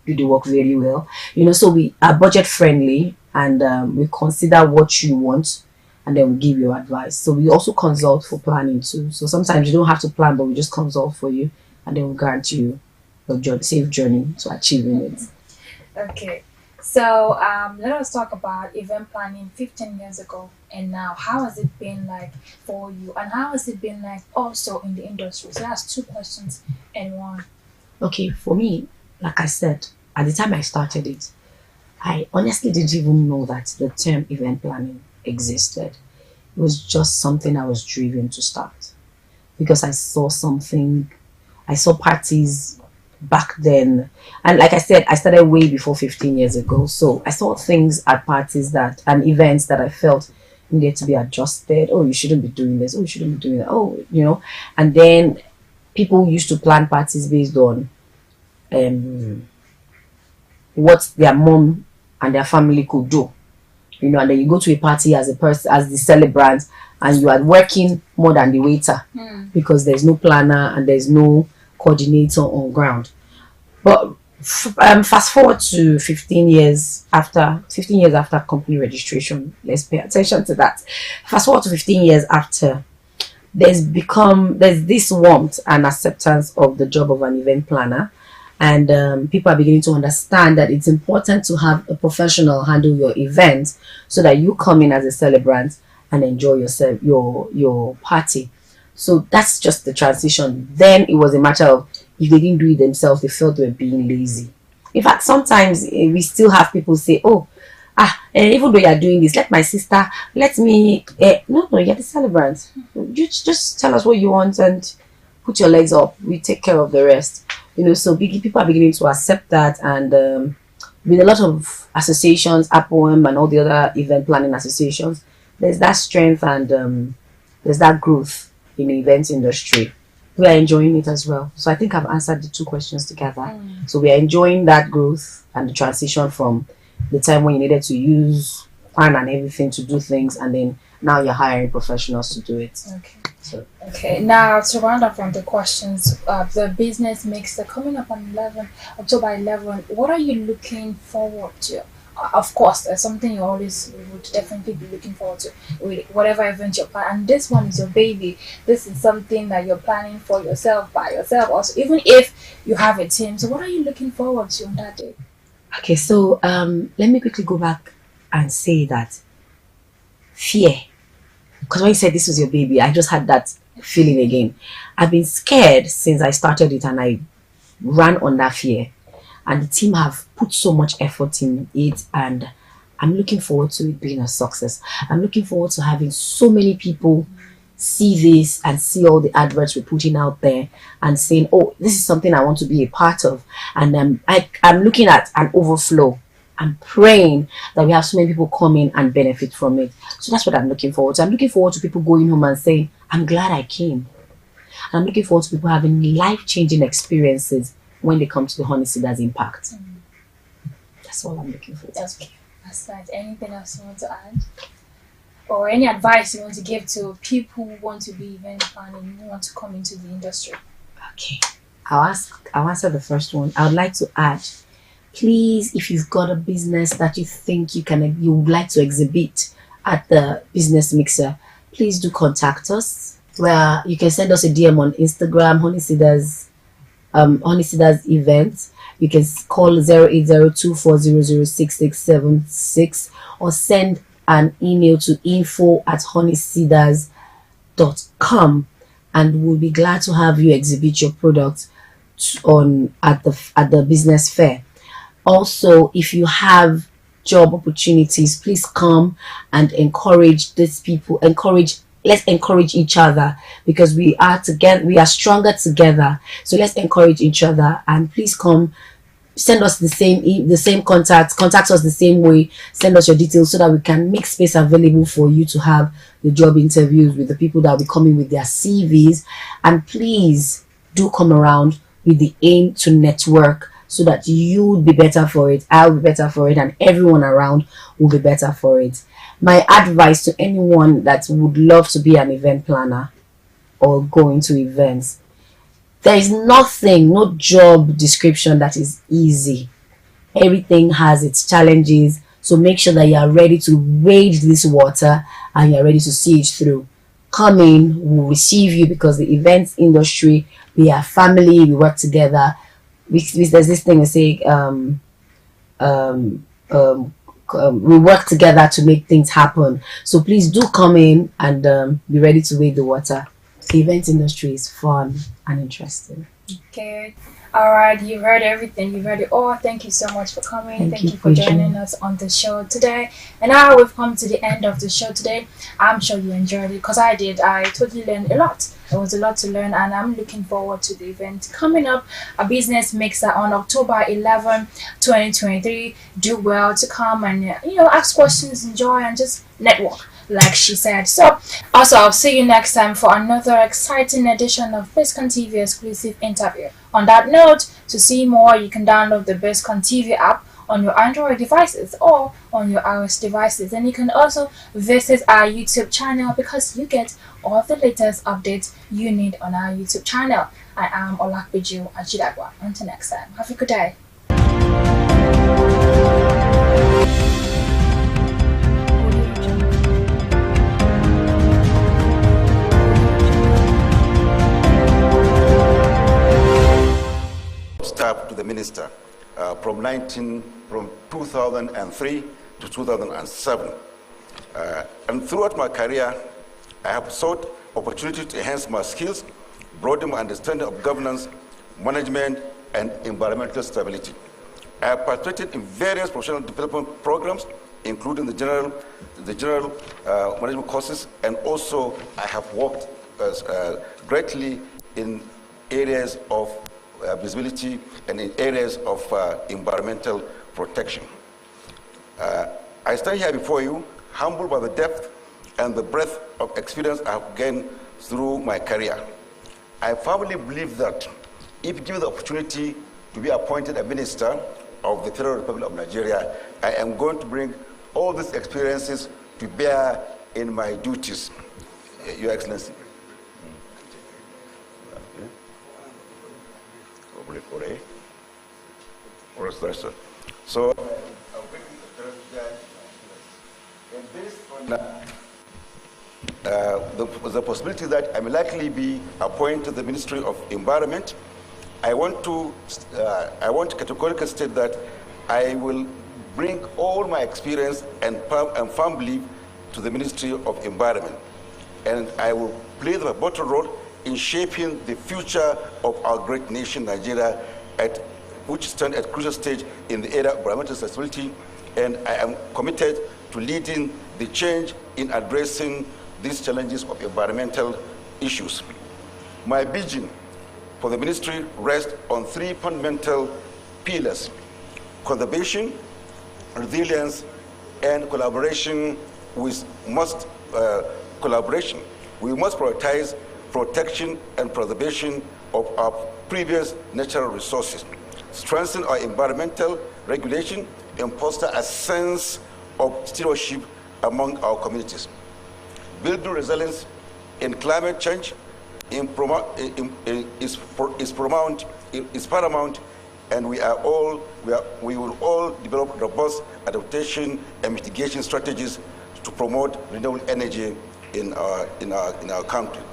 do the work very well. So we are budget friendly, and we consider what you want, and then we give you advice. So we also consult for planning too. So sometimes you don't have to plan, but we just consult for you, and then we grant you a safe journey to achieving it. Okay. So let us talk about event planning 15 years ago and now. How has it been like for you, and how has it been like also in the industry? So that's two questions in one. Okay, for me, like I said, at the time I started it, I honestly didn't even know that the term event planning existed. It was just something I was driven to start because I saw parties back then, and like I said, I started way before 15 years ago. So I saw things at parties and events that I felt needed to be adjusted. Oh, you shouldn't be doing this. Oh, you shouldn't be doing that. Oh, and then people used to plan parties based on what their mom and their family could do, and then you go to a party as the celebrant, and you are working more than the waiter because there's no planner and there's no coordinator on ground. But fast forward to 15 years after company registration. Let's pay attention to that. Fast forward to 15 years after, there's this warmth and acceptance of the job of an event planner, and people are beginning to understand that it's important to have a professional handle your event so that you come in as a celebrant and enjoy yourself, your party. So that's just the transition. Then it was a matter of, if they didn't do it themselves, they felt they were being lazy. In fact, sometimes we still have people say, oh, even though you're doing this, let my sister, let me, no, you're the celebrant. You just tell us what you want and put your legs up. We take care of the rest. So people are beginning to accept that, and with a lot of associations, APOM and all the other event planning associations, there's that strength and there's that growth in the event industry. We are enjoying it as well. So I think I've answered the two questions together. So we are enjoying that growth and the transition from the time when you needed to use plan and everything to do things, and then now you're hiring professionals to do it. Okay, now to round up on the questions, the business mixer coming up on October 11, what are you looking forward to? Of course, there's something you always would definitely be looking forward to with whatever event you're planning. And this one is your baby. This is something that you're planning for yourself, by yourself, also, even if you have a team. So what are you looking forward to on that day? Okay, so let me quickly go back and say that fear. Because when you said this was your baby, I just had that feeling again. I've been scared since I started it, and I ran on that fear. And the team have put so much effort in it, and I'm looking forward to it being a success. I'm looking forward to having so many people see this and see all the adverts we're putting out there and saying, oh, this is something I want to be a part of. And I'm looking at an overflow. I'm praying that we have so many people come in and benefit from it. So that's what I'm looking forward to. I'm looking forward to people going home and saying, I'm glad I came. And I'm looking forward to people having life-changing experiences when they come to the Honey Seeders Impact. That's all I'm looking for. That's nice. Anything else you want to add? Or any advice you want to give to people who want to be event planning, who want to come into the industry? Okay. I'll answer the first one. I would like to add, please, if you've got a business that you think you would like to exhibit at the business mixer, please do contact us. Where you can send us a DM on Instagram, Honey Seeders events. You can call 0802400666 or send an email to info@honeyseeders.com, and we'll be glad to have you exhibit your product at the business fair. Also, if you have job opportunities, please come and encourage these people. Let's encourage each other, because we are together. We are stronger together. So let's encourage each other, and please come. Send us the same contact us the same way. Send us your details so that we can make space available for you to have the job interviews with the people that will be coming with their CVs. And please do come around with the aim to network, so that you will be better for it, I'll be better for it, and everyone around will be better for it. My advice to anyone that would love to be an event planner or go into events, there is no job description that is easy. Everything has its challenges. So make sure that you are ready to wade this water and you are ready to see it through. Come in, we'll receive you, because the events industry, we are family, we work together. There's this thing we say, we work together to make things happen. So please do come in and be ready to wade the water. The event industry is fun and interesting. Okay. All right, you heard everything. You heard it all. Thank you so much for coming. Thank you for joining us on the show today. And now we've come to the end of the show today. I'm sure you enjoyed it, because I did. I totally learned a lot. There was a lot to learn, and I'm looking forward to the event coming up, a business mixer on October 11, 2023. Do well to come and ask questions, enjoy, and just network, like she said. So also, I'll see you next time for another exciting edition of Biscon TV exclusive interview. On that note, to see more, you can download the Biscon TV app on your Android devices or on your iOS devices, and you can also visit our YouTube channel, because you get all the latest updates you need on our YouTube channel. I am Olakpeju Ajidagwa. Until next time, have a good day. staff to the minister from 2003 to 2007. And throughout my career, I have sought opportunity to enhance my skills, broaden my understanding of governance, management, and environmental stability. I have participated in various professional development programs, including the general management courses, and also I have worked greatly in areas of visibility and in areas of environmental protection. I stand here before you, humbled by the depth and the breadth of experience I have gained through my career. I firmly believe that if given the opportunity to be appointed a minister of the Federal Republic of Nigeria, I am going to bring all these experiences to bear in my duties. Your Excellency. So, the possibility that I may likely be appointed to the Ministry of Environment, I want to categorically state that I will bring all my experience and firm belief to the Ministry of Environment, and I will play the vital role in shaping the future of our great nation, Nigeria, which stands at a crucial stage in the area of environmental sustainability, and I am committed to leading the change in addressing these challenges of environmental issues. My vision for the ministry rests on three fundamental pillars: conservation, resilience, and collaboration. We must prioritize protection and preservation of our previous natural resources, strengthen our environmental regulation, and foster a sense of stewardship among our communities. Building resilience in climate change is paramount, and we will all develop robust adaptation and mitigation strategies to promote renewable energy in our country,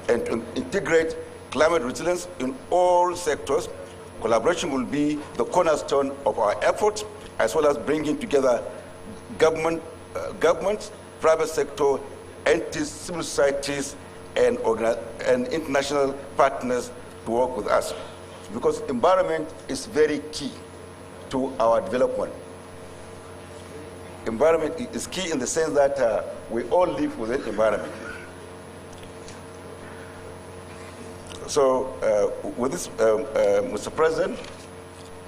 and to integrate climate resilience in all sectors. Collaboration will be the cornerstone of our efforts, as well as bringing together governments, private sector, entities, civil societies, and international partners to work with us. Because environment is very key to our development. Environment is key in the sense that we all live within environment. So with this, Mr. President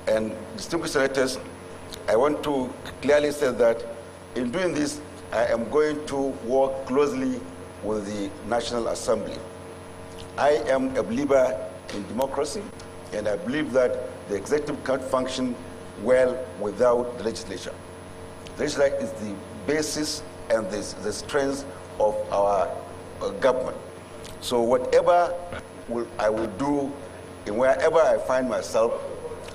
and distinguished senators, I want to clearly say that in doing this, I am going to work closely with the National Assembly. I am a believer in democracy, and I believe that the executive can't function well without the legislature. The legislature is the basis and the strength of our government. So whatever I will do, and wherever I find myself,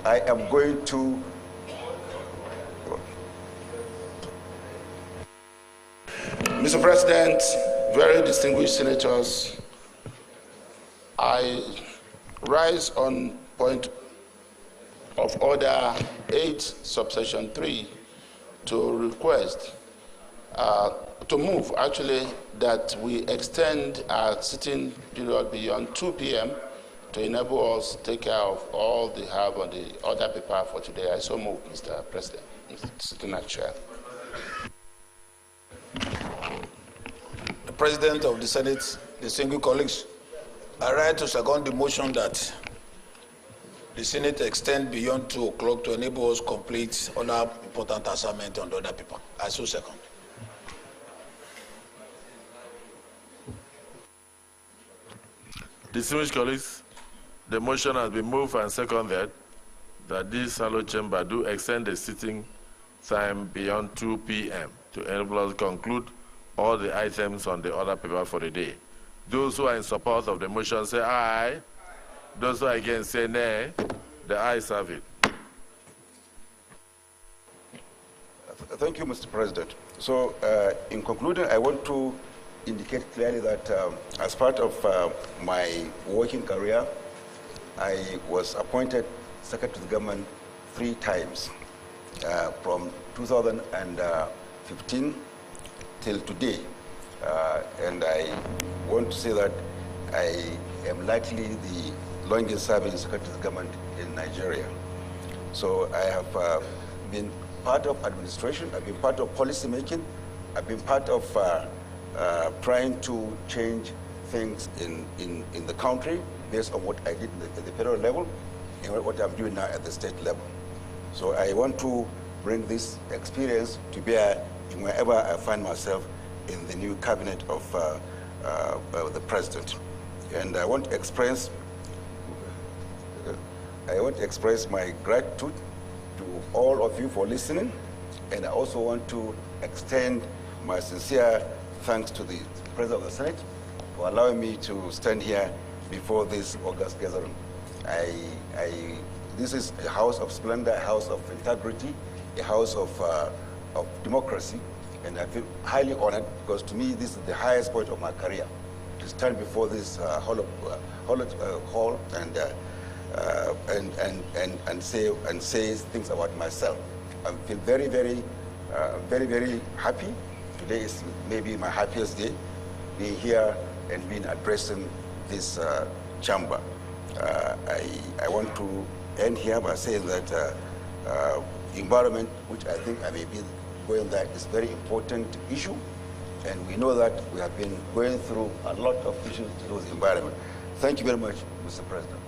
I am going to Mr. President, very distinguished senators, I rise on point of order 8, subsection 3, to request, to move actually, that we extend our sitting period beyond 2 p.m. to enable us to take care of all they have on the order paper for today. I so move, Mr. President, Mr. Sitting Chair. The President of the Senate, distinguished colleagues, I rise to second the motion that the Senate extend beyond 2 o'clock to enable us complete other important assignment on the other paper. I so second. Distinguished colleagues, the motion has been moved and seconded that this hallowed chamber do extend the sitting time beyond 2 p.m. to enable us to conclude all the items on the order paper for the day. Those who are in support of the motion say aye. Those who are against say nay. The ayes have it. Thank you, Mr. President. So, in concluding, I want to indicate clearly that as part of my working career, I was appointed Secretary of the Government 3 times, from 2015 till today. And I want to say that I am likely the longest serving Secretary of the Government in Nigeria. So I have been part of administration, I've been part of policy making, I've been part of trying to change things in the country based on what I did at the federal level and what I'm doing now at the state level. So I want to bring this experience to bear in wherever I find myself in the new cabinet of the president. And I want to express my gratitude to all of you for listening, and I also want to extend my sincere thanks to the President of the Senate for allowing me to stand here before this august gathering. This is a house of splendor, a house of integrity, a house of democracy, and I feel highly honored because to me this is the highest point of my career, to stand before this hall and say things about myself. I feel very, very happy. Today is maybe my happiest day, being here and being addressing this chamber. I want to end here by saying that environment, which I think I may be going there, is a very important issue, and we know that we have been going through a lot of issues to do with the environment. Thank you very much, Mr. President.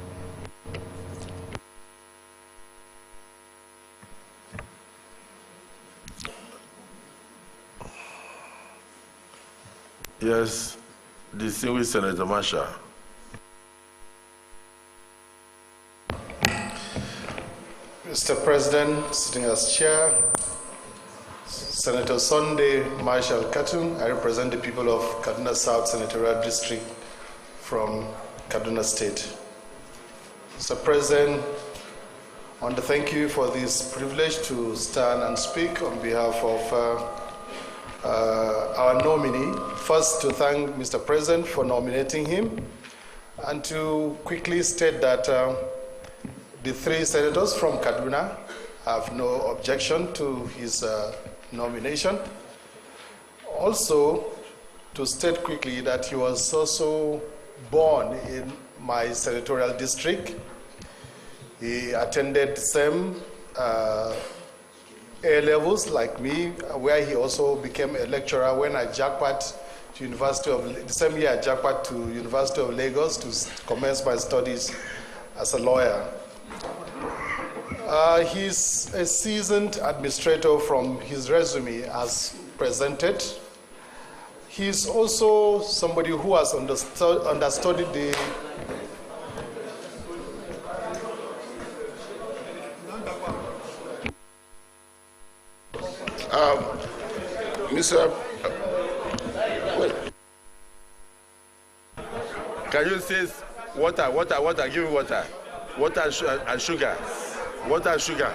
Yes, distinguished Senator Marshall. Mr. President, sitting as chair, Senator Sunday Marshall Katun, I represent the people of Kaduna South Senatorial District from Kaduna State. Mr. President, I want to thank you for this privilege to stand and speak on behalf of our nominee. First, to thank Mr. President for nominating him, and to quickly state that the 3 senators from Kaduna have no objection to his nomination. Also, to state quickly that he was also born in my senatorial district. He attended the same A levels like me, where he also became a lecturer when I jackpot to University of, the same year I jackpot to University of Lagos to commence my studies as a lawyer. He's a seasoned administrator from his resume as presented. He's also somebody who has understood the Mr. Can you say water, give me water. Water and sugar. Water and sugar.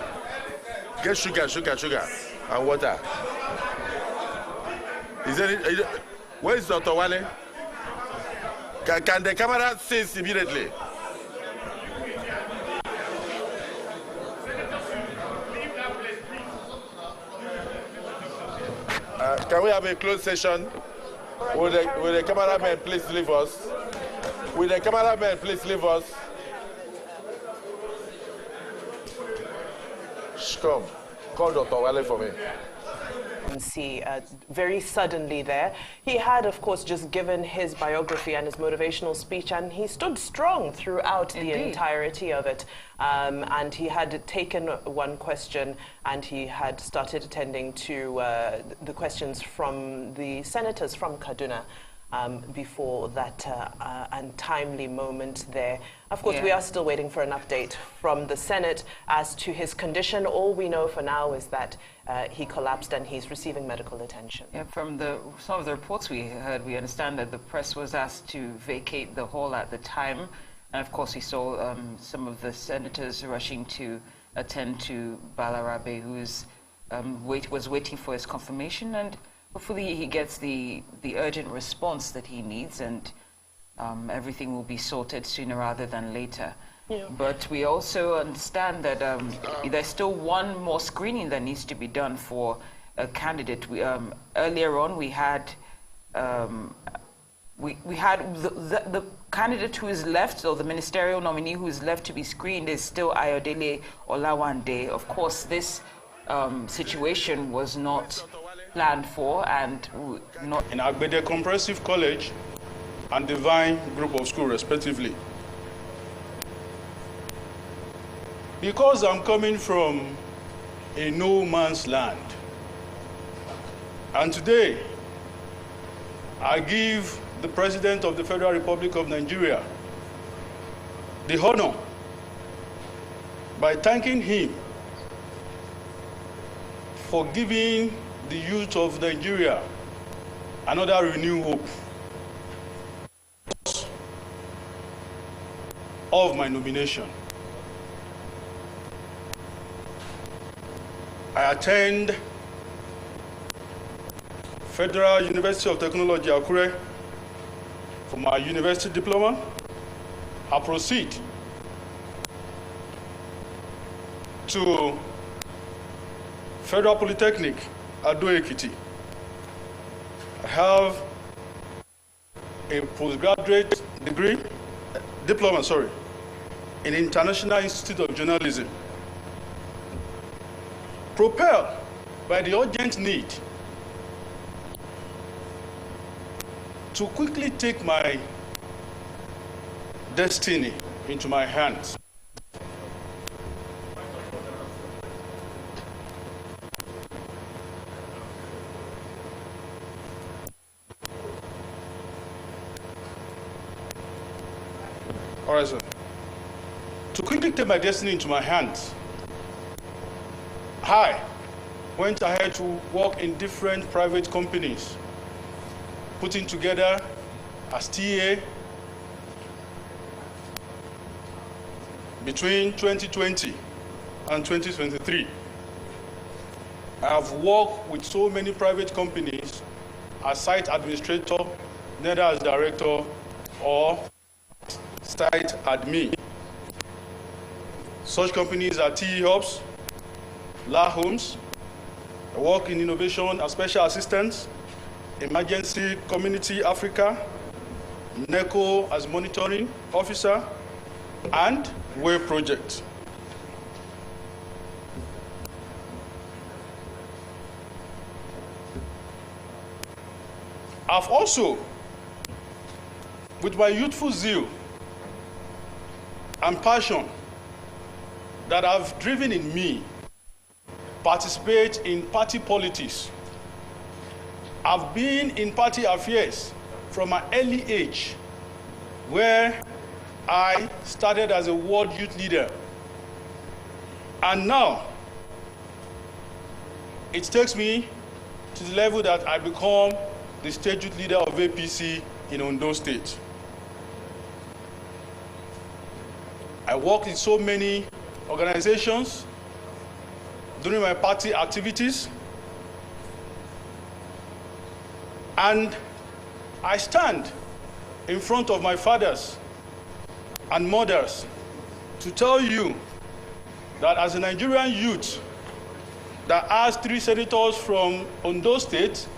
Get sugar, and water. Where is Dr. Wale? Can the camera say immediately? Can we have a closed session? Will the cameraman please leave us? Will the cameraman please leave us? Call Dr. Wale for me. See, very suddenly there. He had, of course, just given his biography and his motivational speech, and he stood strong throughout the entirety of it. And he had taken one question, and he had started attending to the questions from the senators from Kaduna. Before that untimely moment there. Of course, we are still waiting for an update from the Senate as to his condition. All we know for now is that he collapsed and he's receiving medical attention. Yeah, from some of the reports we heard, we understand that the press was asked to vacate the hall at the time. And of course, we saw some of the senators rushing to attend to Balarabe, who's was waiting for his confirmation, and hopefully he gets the urgent response that he needs, and everything will be sorted sooner rather than later. But we also understand that there's still one more screening that needs to be done for a candidate. Earlier on, we had the candidate who is left, or the ministerial nominee who is left to be screened, is still Ayodele Olawande. Of course, this situation was not planned for and not in Agbede Comprehensive College and Divine Group of School, respectively. Because I'm coming from a no man's land, and today I give the President of the Federal Republic of Nigeria the honor by thanking him for giving the youth of Nigeria another renewed hope of my nomination. I attend Federal University of Technology, Akure, for my university diploma. I proceed to Federal Polytechnic, Ado-Ekiti. I have a postgraduate diploma, in International Institute of Journalism. Propelled by the urgent need to quickly take my destiny into my hands. All right, sir. To quickly take my destiny into my hands, I went ahead to work in different private companies, putting together as TA between 2020 and 2023. I have worked with so many private companies as site administrator, neither as director or site admin. Such companies are TE Hubs, La Homes. I work in innovation as special assistant, Emergency Community Africa, NECO as monitoring officer, and WAVE project. I've also, with my youthful zeal and passion that have driven in me, participate in party politics. I've been in party affairs from an early age, where I started as a world youth leader. And now, it takes me to the level that I become the state youth leader of APC in Ondo State. I work in so many organizations during my party activities, and I stand in front of my fathers and mothers to tell you that as a Nigerian youth that has 3 senators from Ondo State,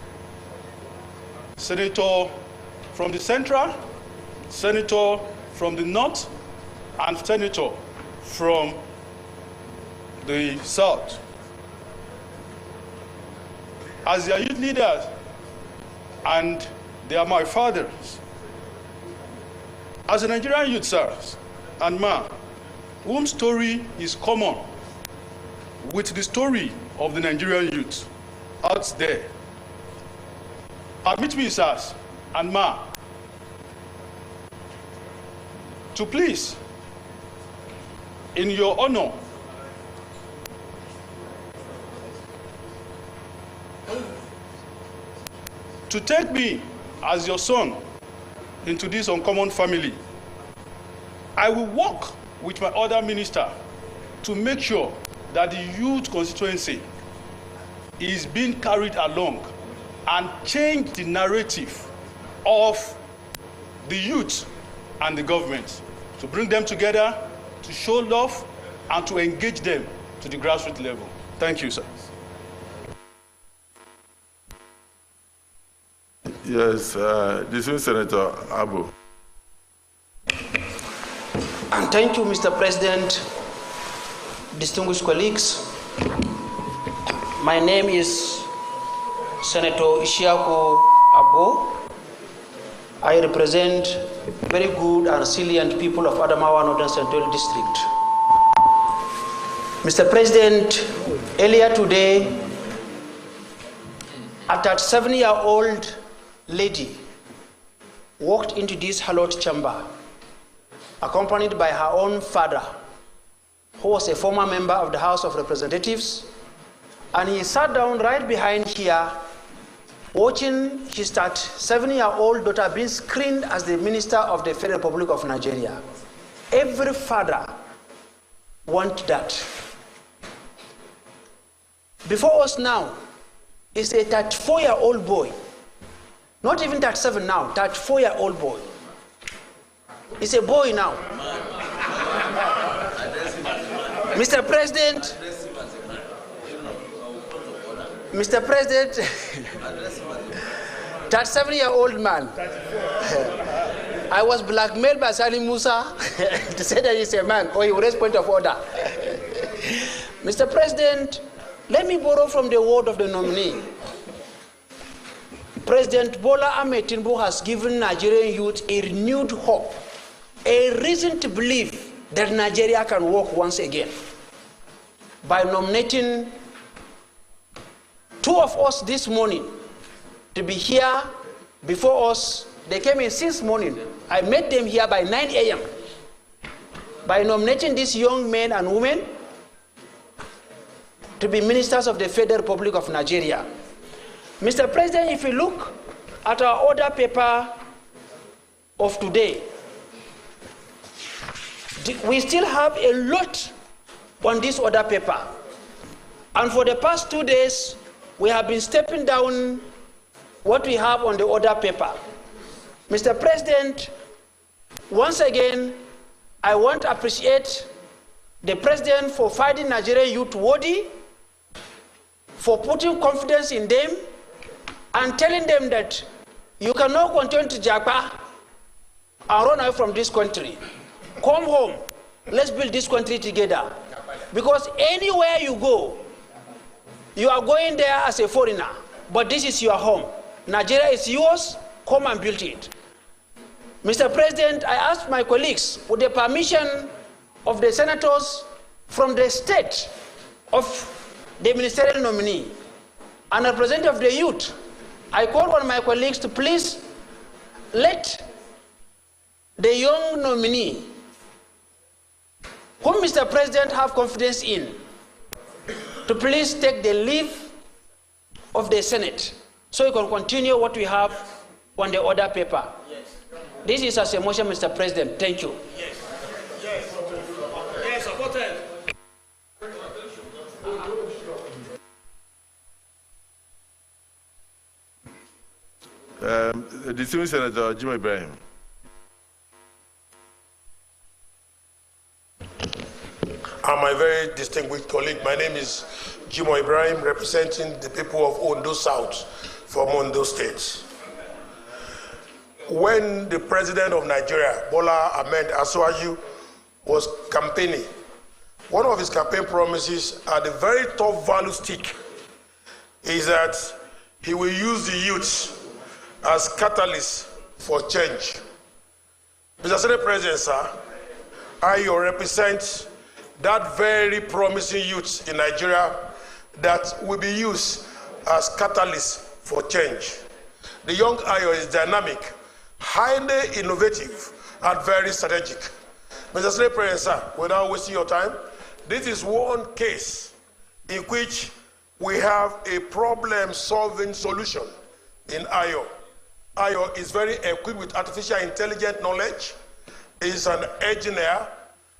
senator from the Central, senator from the North, and senator from the South. As their youth leaders, and they are my fathers, as a Nigerian youth, sirs and ma, whose story is common with the story of the Nigerian youth out there, permit me, sirs and ma, to please, in your honor, to take me as your son into this uncommon family. I will work with my other minister to make sure that the youth constituency is being carried along and change the narrative of the youth and the government, to bring them together to show love and to engage them to the grassroots level. Thank you, sir. Yes, distinguished Senator Abu. And thank you, Mr. President, distinguished colleagues. My name is Senator Ishiaku Abo. I represent very good and resilient people of Adamawa Northern Central District. Mr. President, earlier today, a 37-year-old lady walked into this hallowed chamber, accompanied by her own father, who was a former member of the House of Representatives, and he sat down right behind here, watching his 37-year-old daughter being screened as the Minister of the Federal Republic of Nigeria. Every father wants that. Before us now is a 34-year-old boy, not even 37 now, 34-year-old boy. He's a boy now. Mr. President, 37-year-old man. I was blackmailed by Salim Musa to say that he's a man, or he will raise point of order. Mr. President, let me borrow from the word of the nominee. President Bola Ahmed Tinubu has given Nigerian youth a renewed hope, a reason to believe that Nigeria can walk once again by nominating two of us this morning to be here before us. They came in since morning. I met them here by 9 a.m. by nominating these young men and women to be ministers of the Federal Republic of Nigeria. Mr. President, if you look at our order paper of today, we still have a lot on this order paper. And for the past 2 days, we have been stepping down what we have on the order paper. Mr. President, once again, I want to appreciate the President for finding Nigerian youth worthy, for putting confidence in them, and telling them that you cannot continue to japa and run away from this country. Come home. Let's build this country together. Because anywhere you go, you are going there as a foreigner, but this is your home. Nigeria is yours. Come and build it. Mr. President, I ask my colleagues, with the permission of the senators from the state of the ministerial nominee and a representative of the youth, I call on my colleagues to please let the young nominee, whom Mr. President have confidence in, to please take the leave of the Senate so we can continue what we have on the order paper. Yes. This is as a motion, Mr. President. Thank you. Yes. Yes. Yes, supported. Distinguished Senator Jimoh Ibrahim. And my very distinguished colleague, my name is Jimoh Ibrahim, representing the people of Ondo South from Ondo State. When the president of Nigeria, Bola Ahmed Asuwaju, was campaigning, one of his campaign promises at the very top value stick is that he will use the youth as catalyst for change. Mr. Senate President, sir, I represent that very promising youth in Nigeria that will be used as catalyst for change. The young Ayo is dynamic, highly innovative, and very strategic. Mr. Senate President, sir, without wasting your time, this is one case in which we have a problem-solving solution in Ayo. Ayo is very equipped with artificial intelligence knowledge. He is an engineer,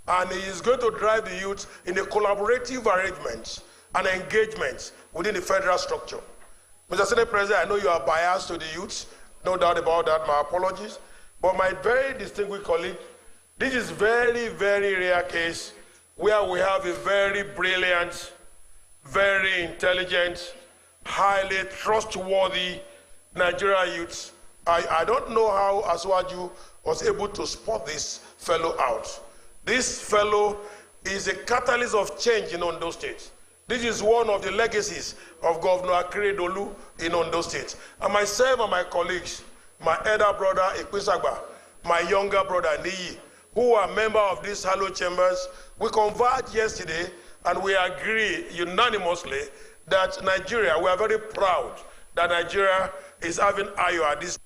and he is going to drive the youth in a collaborative arrangement and engagement within the federal structure. Mr. Senate President, I know you are biased to the youth, no doubt about that, my apologies. But my very distinguished colleague, This is very, very rare case where we have a very brilliant, very intelligent, highly trustworthy Nigerian youth. I don't know how Asiwaju was able to spot this fellow out. This fellow is a catalyst of change in Ondo State. This is one of the legacies of Governor Akeredolu in Ondo State. And myself and my colleagues, my elder brother Ekwisagba, my younger brother Niyi, who are members of these Halo Chambers, we converged yesterday and we agree unanimously that Nigeria, we are very proud that Nigeria is having Ayo at this.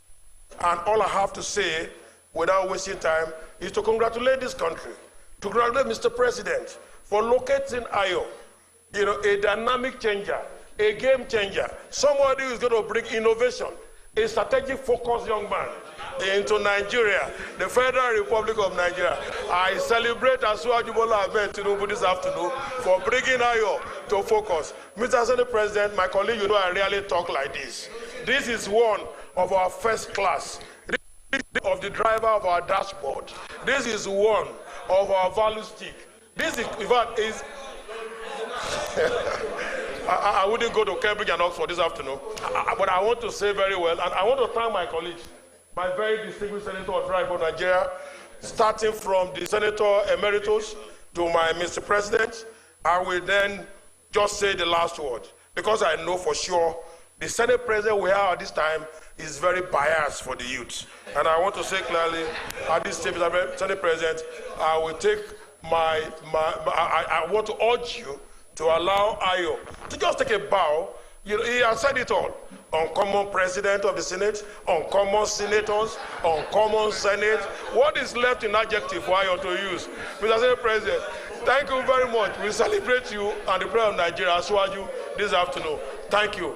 And all I have to say, without wasting time, is to congratulate this country, to congratulate Mr. President for locating Ayo, a dynamic changer, a game changer, somebody who is going to bring innovation, a strategic focused young man into Nigeria, the Federal Republic of Nigeria. I celebrate Asiwaju Bola Ahmed Tinubu this afternoon for bringing Ayo to focus. Mr. Senate President, my colleague, I rarely talk like this. This is one of our first class, of the driver of our dashboard. This is one of our value stick. This is, in fact, is I wouldn't go to Cambridge and Oxford this afternoon, but I want to say very well, and I want to thank my colleagues, my very distinguished Senator of Tribe of Nigeria, starting from the Senator Emeritus to my Mr. President. I will then just say the last word, because I know for sure the Senate President we have at this time is very biased for the youth. And I want to say clearly, at this stage, Mr. Senate President, I will take I want to urge you to allow Ayo to just take a bow. He has said it all. Uncommon President of the Senate, uncommon senators, uncommon Senate. What is left in adjective for Ayo to use? Mr. Senate President, thank you very much. We celebrate you and the President of Nigeria, Asiwaju, this afternoon. Thank you.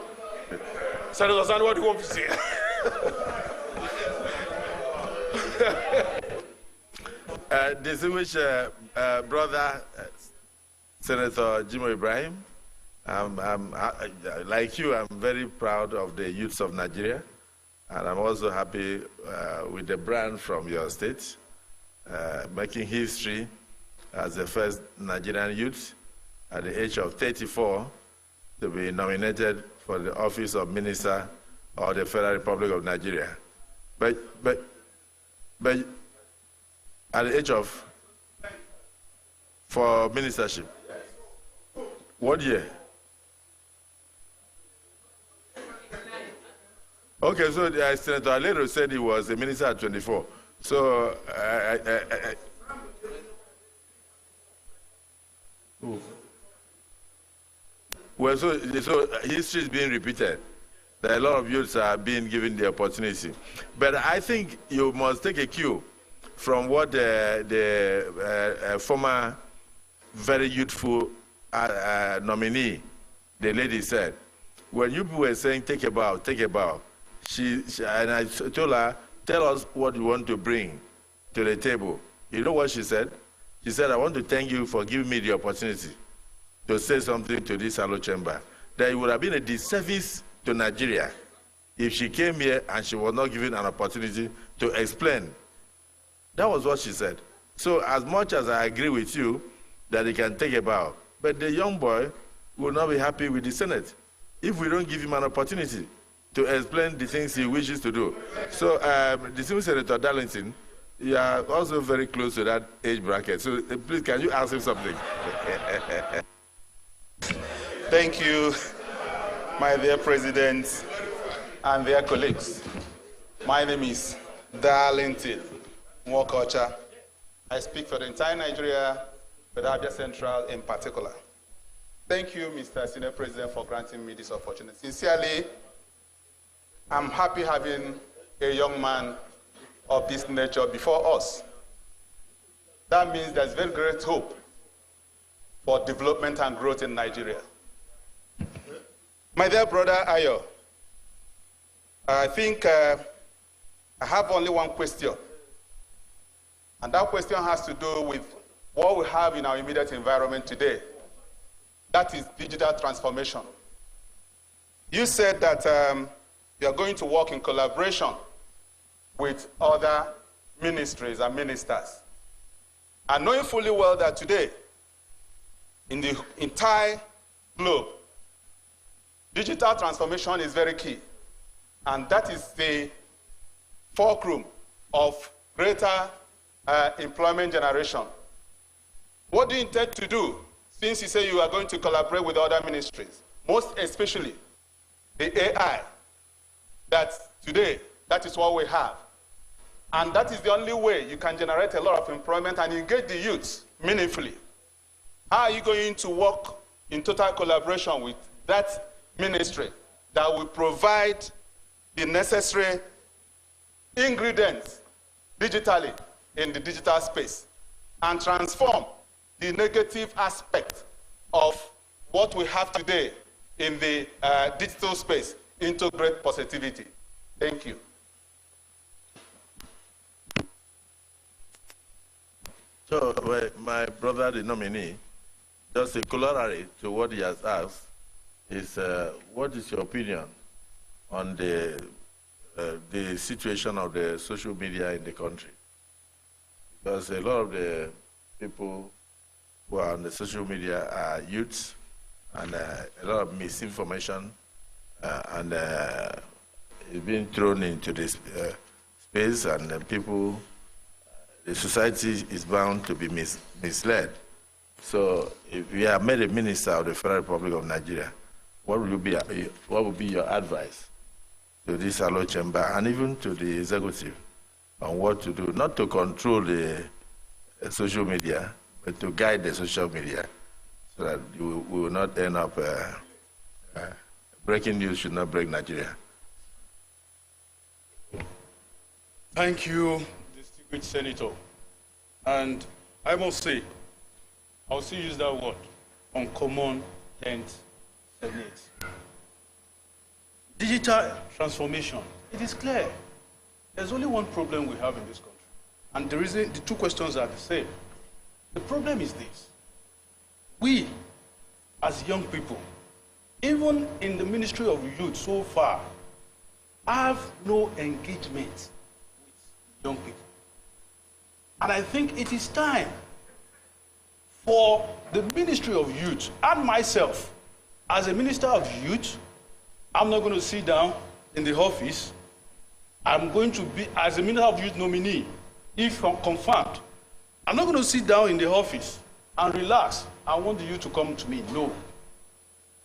Senator Sani, what do you want to say? Distinguished brother, Senator Jimo Ibrahim, like you, I'm very proud of the youths of Nigeria, and I'm also happy with the brand from your state, making history as the first Nigerian youth at the age of 34 to be nominated for the office of Minister of the Federal Republic of Nigeria. But at the age of, for ministership, what year? Okay, so Senator Alero said he was a minister at 24. So, well, so history is being repeated. That a lot of youths are being given the opportunity. But I think you must take a cue from what the former very youthful nominee, the lady said. When you were saying, take a bow, she and I told her, tell us what you want to bring to the table. You know what she said? She said, I want to thank you for giving me the opportunity to say something to this Halo Chamber. That it would have been a disservice to Nigeria if she came here and she was not given an opportunity to explain. That was what she said. So as much as I agree with you that he can take a bow, but the young boy will not be happy with the Senate if we don't give him an opportunity to explain the things he wishes to do. So distinguished Senator Darlington, you are also very close to that age bracket. So please, can you ask him something? Thank you, my dear President and dear colleagues. My name is Darlington Nwokocha. I speak for the entire Nigeria, but Abia Central in particular. Thank you, Mr. Senior President, for granting me this opportunity. Sincerely, I'm happy having a young man of this nature before us. That means there's very great hope for development and growth in Nigeria. My dear brother Ayo, I think I have only one question. And that question has to do with what we have in our immediate environment today. That is digital transformation. You said that you are going to work in collaboration with other ministries and ministers And knowing fully well that today, in the entire globe, digital transformation is very key. And that is the fulcrum of greater employment generation. What do you intend to do, since you say you are going to collaborate with other ministries, most especially the AI, that today, that is what we have. And that is the only way you can generate a lot of employment and engage the youth meaningfully. How are you going to work in total collaboration with that ministry that will provide the necessary ingredients digitally in the digital space and transform the negative aspect of what we have today in the digital space into great positivity? Thank you. So, my brother, the nominee, just a corollary to what he has asked is, what is your opinion on the situation of the social media in the country? Because a lot of the people who are on the social media are youths, and a lot of misinformation and is being thrown into this space, and people, the society is bound to be misled. So, if you are made a minister of the Federal Republic of Nigeria, what would be your advice to this Hello Chamber and even to the executive on what to do, not to control the social media, but to guide the social media, so that we will not end up breaking news should not break Nigeria? Thank you, distinguished Senator. And I must say, I'll still use that word, uncommon tense Senate. Digital transformation, it is clear. There's only one problem we have in this country. And the two questions are the same. The problem is this. We, as young people, even in the Ministry of Youth so far, have no engagement with young people. And I think it is time for the Ministry of Youth and myself, as a Minister of Youth, I'm not going to sit down in the office. I'm going to be, as a Minister of Youth nominee, if I'm confirmed, I'm not going to sit down in the office and relax. I want the youth to come to me. No.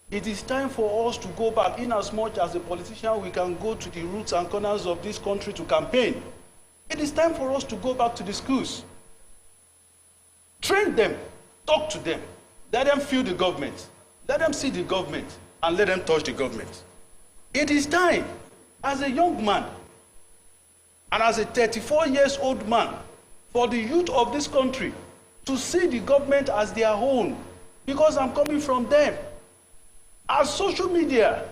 It is time for us to go back. In as much as a politician, we can go to the roots and corners of this country to campaign. It is time for us to go back to the schools. Train them. Talk to them. Let them feel the government. Let them see the government. And let them touch the government. It is time, as a young man and as a 34-year-old man, for the youth of this country to see the government as their own, because I'm coming from them. As social media,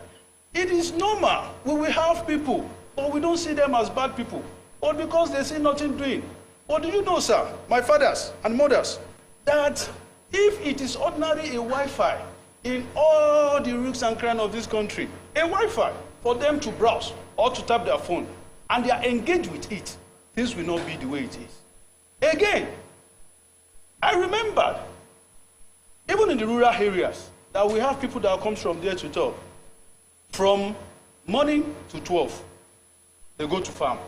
it is normal. We will have people, but we don't see them as bad people, or because they see nothing doing. But do you know, sir, my fathers and mothers, that if it is ordinary a Wi-Fi in all the nooks and crannies of this country, a Wi-Fi for them to browse or to tap their phone, and they are engaged with it, things will not be the way it is. Again, I remember, even in the rural areas, that we have people that come from there to talk. From morning to 12, they go to farm,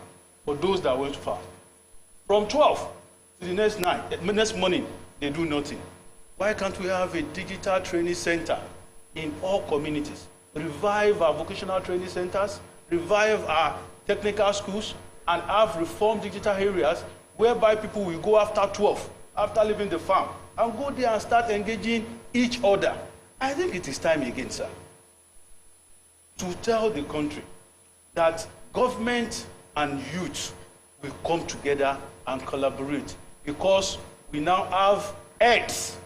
for those that went to farm. From 12 to the next morning, they do nothing. Why can't we have a digital training center in all communities? Revive our vocational training centers, revive our technical schools, and have reformed digital areas whereby people will go after 12, after leaving the farm, and go there and start engaging each other. I think it is time again, sir, to tell the country that government and youth will come together and collaborate, because we now have heads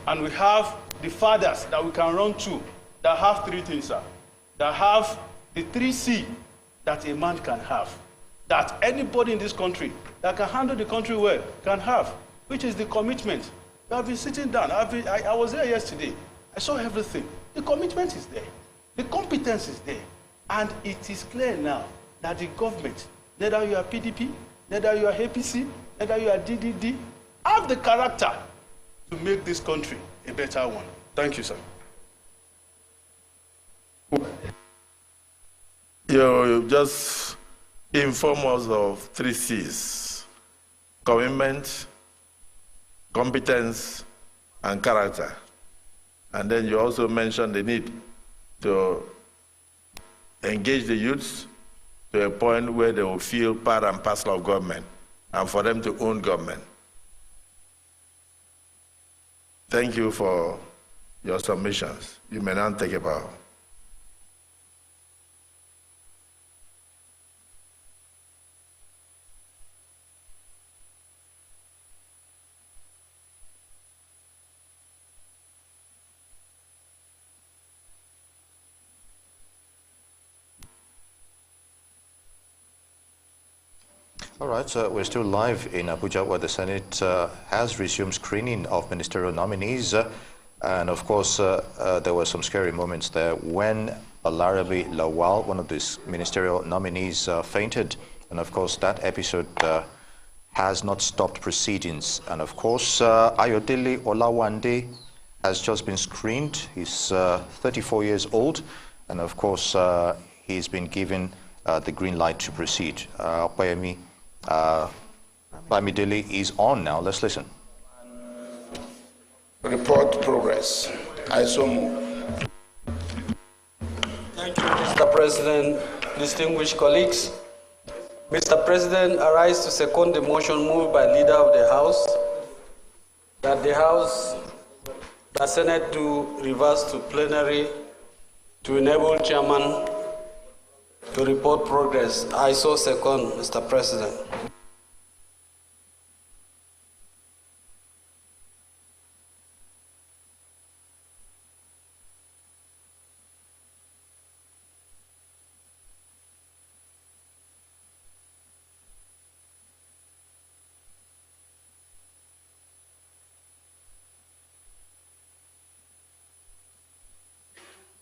and we have the fathers that we can run to that have three things, sir, that have the 3C that a man can have, that anybody in this country that can handle the country well can have, which is the commitment. We have been sitting down. I was there yesterday. I saw everything. The commitment is there. The competence is there. And it is clear now that the government, neither you are PDP, neither you are APC, neither you are DDD, have the character to make this country a better one. Thank you, sir. You just inform us of 3 C's: commitment, competence, and character. And then you also mentioned the need to engage the youths to a point where they will feel part and parcel of government and for them to own government. Thank you for your submissions. You may now take a bow. All right, so we're still live in Abuja, where the Senate has resumed screening of ministerial nominees. And of course, there were some scary moments there when Olarabi Lawal, one of these ministerial nominees, fainted. And of course, that episode has not stopped proceedings. And of course, Ayodele Olawande has just been screened. He's 34 years old. And of course, he's been given the green light to proceed. Bamidele is on now. Let's listen. Report progress. I so move. Thank you, Mr. President, distinguished colleagues. Mr. President, I rise to second the motion moved by Leader of the House that the Senate do reverse to plenary to enable Chairman to report progress. I so second, Mr. President.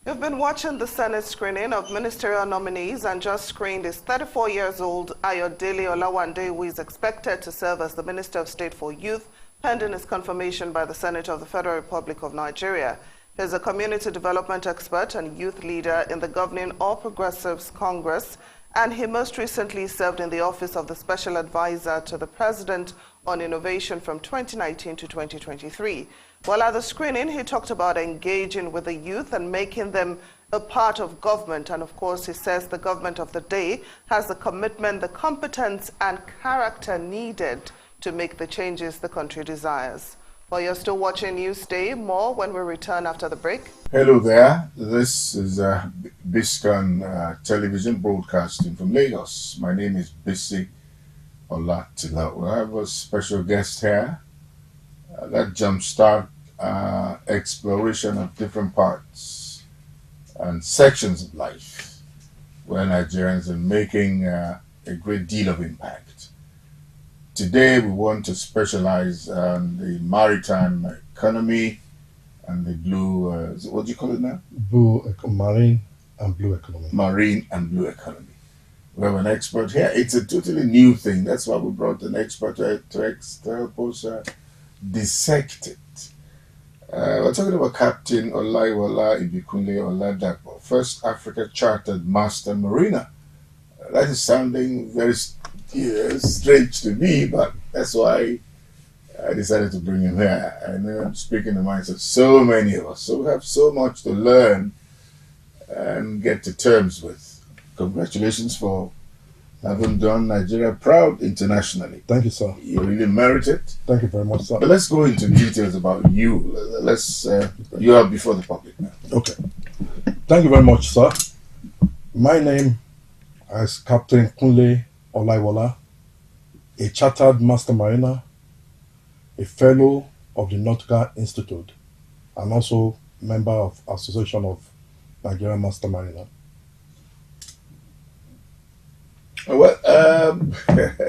You've been watching the Senate screening of ministerial nominees, and just screened is 34 years old Ayodele Olawande, who is expected to serve as the Minister of State for Youth, pending his confirmation by the Senate of the Federal Republic of Nigeria. He is a community development expert and youth leader in the governing All Progressives Congress, and he most recently served in the office of the Special Advisor to the President on Innovation from 2019 to 2023. While at the screening, he talked about engaging with the youth and making them a part of government. And of course, he says the government of the day has the commitment, the competence, and character needed to make the changes the country desires. While you're still watching Newsday, more when we return after the break. Hello there. This is Biscon television broadcasting from Lagos. My name is Bisi Olatila. We have a special guest here that jumpstart exploration of different parts and sections of life where Nigerians are making a great deal of impact. Today we want to specialize on the maritime economy and the blue, what do you call it now? Marine and blue economy. Marine and blue economy. We have an expert here. It's a totally new thing. That's why we brought an expert to help us dissect it. We're talking about Captain Olaiwola Ibikunle Oladapo, first Africa Chartered Master Mariner. That is sounding very strange to me, but that's why I decided to bring him here. I know I'm speaking the minds of so many of us, so we have so much to learn and get to terms with. Congratulations for having done Nigeria proud internationally. Thank you, sir. You really merit it. Thank you very much, sir. But let's go into details about you. You are before the public now. Okay. Thank you very much, sir. My name is Captain Kunle Olaiwola, a chartered master mariner, a fellow of the Nautical Institute, and also member of Association of Nigerian Master Mariner. Well,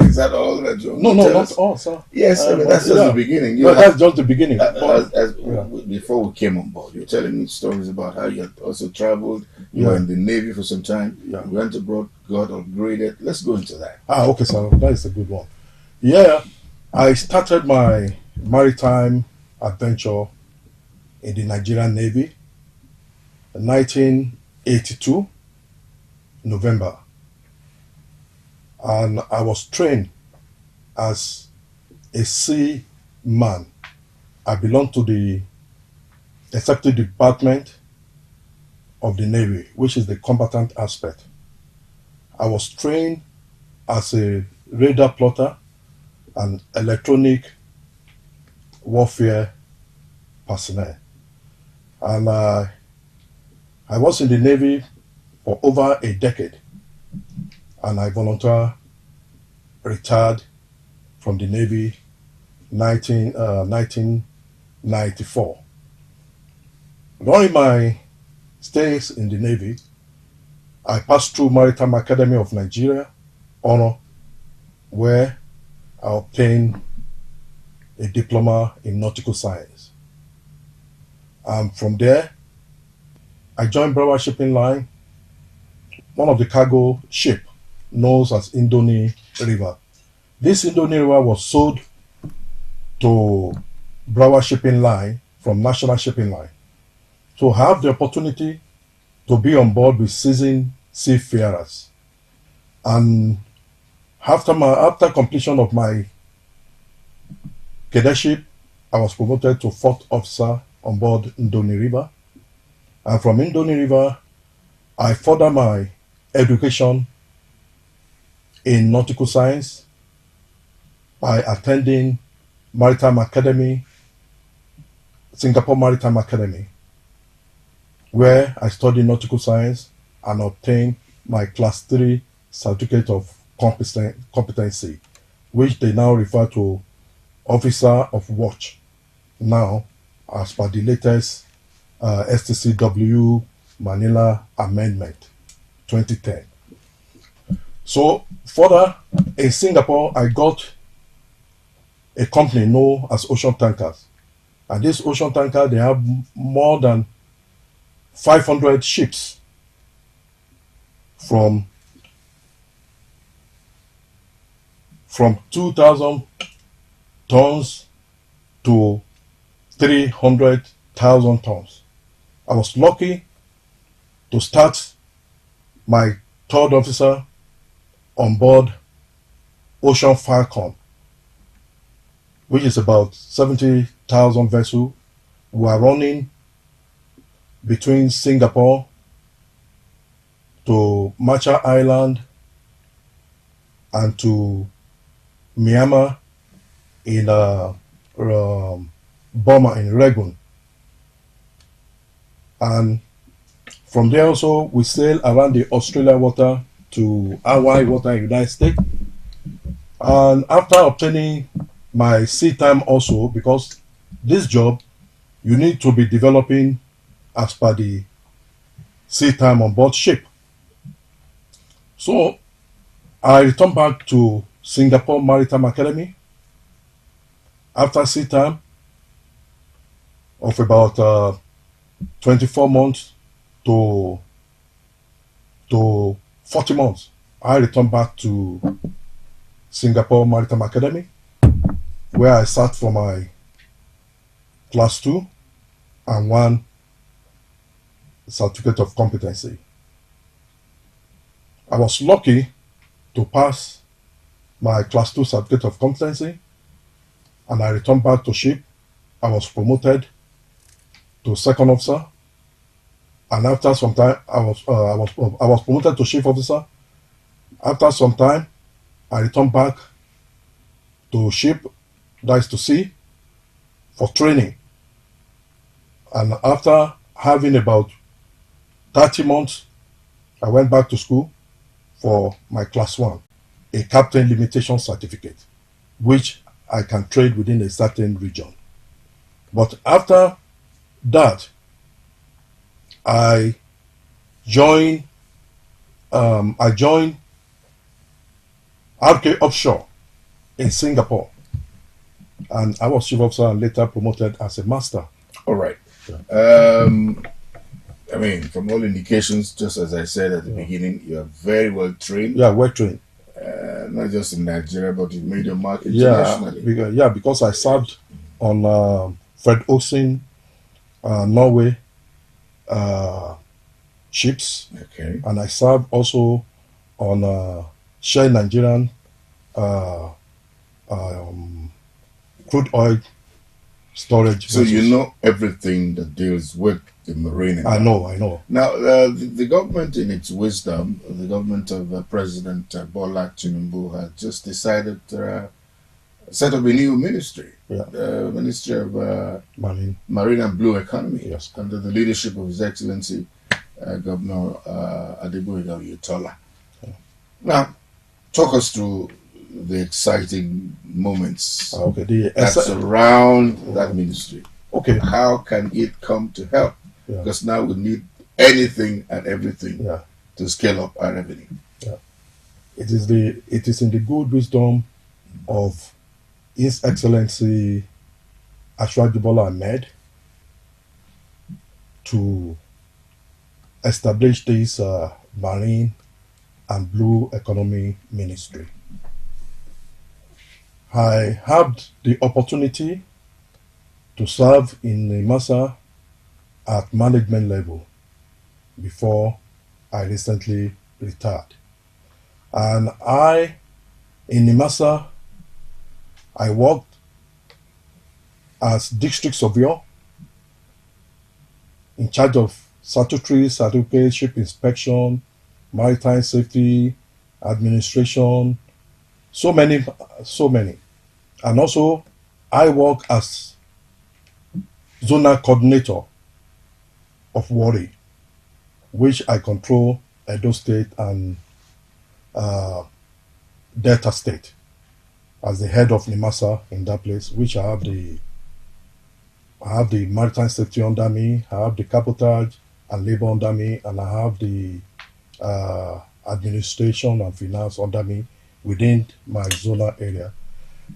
is that all that you No, not all, sir. Yes, that's just the beginning. That's just the beginning. Before we came on board, you were telling me stories about how you had also traveled. You were in the Navy for some time. You went abroad, got upgraded. Let's go into that. Okay, sir. That is a good one. Yeah, I started my maritime adventure in the Nigerian Navy in 1982, November. And I was trained as a seaman. I belong to the executive department of the Navy, which is the combatant aspect. I was trained as a radar plotter and electronic warfare personnel. And I was in the Navy for over a decade, and I voluntarily retired from the Navy 1994. During my stays in the Navy, I passed through Maritime Academy of Nigeria, Honor, where I obtained a diploma in nautical science. And from there, I joined Broward Shipping Line, one of the cargo ship known as Indoni River. This Indoni River was sold to Broward Shipping Line from National Shipping Line. So I have the opportunity to be on board with seasoned seafarers. And after completion of my cadetship, I was promoted to 4th officer on board Indoni River. And from Indoni River, I furthered my education in nautical science by attending Maritime Academy, Singapore Maritime Academy, where I studied nautical science and obtained my Class 3 certificate of competency, which they now refer to Officer of Watch, now as per the latest STCW Manila Amendment 2010. So further, in Singapore, I got a company known as Ocean Tankers. And this Ocean Tanker, they have more than 500 ships from 2,000 tons to 300,000 tons. I was lucky to start my 3rd officer on board Ocean Falcon, which is about 70,000 vessels. We are running between Singapore to Marshall Island and to Myanmar in Burma in Rangoon. And from there also we sail around the Australia water to Hawaii water in the United States. And after obtaining my sea time also, because this job you need to be developing as per the sea time on board ship. So I returned back to Singapore Maritime Academy after sea time of about 24 months to 40 months. I returned back to Singapore Maritime Academy, where I sat for my Class 2 and 1 certificate of competency. I was lucky to pass my Class 2 certificate of competency, and I returned back to ship. I was promoted to 2nd officer, and after some time I was promoted to chief officer. After some time I returned back to ship, that is to sea, for training. And after having about 30 months, I went back to school for my Class 1, a captain limitation certificate, which I can trade within a certain region. But after that, I joined RK Offshore in Singapore, and I was chief officer and later promoted as a master. All right. I mean, from all indications, just as I said at the beginning, you are very well trained. Yeah, well trained. Not just in Nigeria, but in major markets Yeah, internationally. because I served on Fred Olsen, Norway ships. Okay. And I served also on Shell Nigerian crude oil storage. So vessels. you know everything that deals with the marine. I know. Now, the government, in its wisdom, the government of President Bola Tinubu has just decided to set up a new ministry, Ministry of Marine and Blue Economy, under the leadership of His Excellency Governor Adeboyega Oyetola. Now, talk us through the exciting moments that surround that ministry. Okay. How can it come to help? Yeah. Because now we need anything and everything to scale up our revenue. Yeah. It is in the good wisdom of His Excellency Ashwaji Bola Ahmed to establish this Marine and Blue Economy Ministry. I had the opportunity to serve in NIMASA at management level before I recently retired. And in NIMASA, I worked as district surveyor in charge of statutory certificate, ship inspection, maritime safety, administration, so many. And also, I work as zonal coordinator of Warri, which I control Edo State and Delta State, as the head of NIMASA in that place, which I have the maritime safety under me, I have the cabotage and labor under me, and I have the administration and finance under me within my zonal area.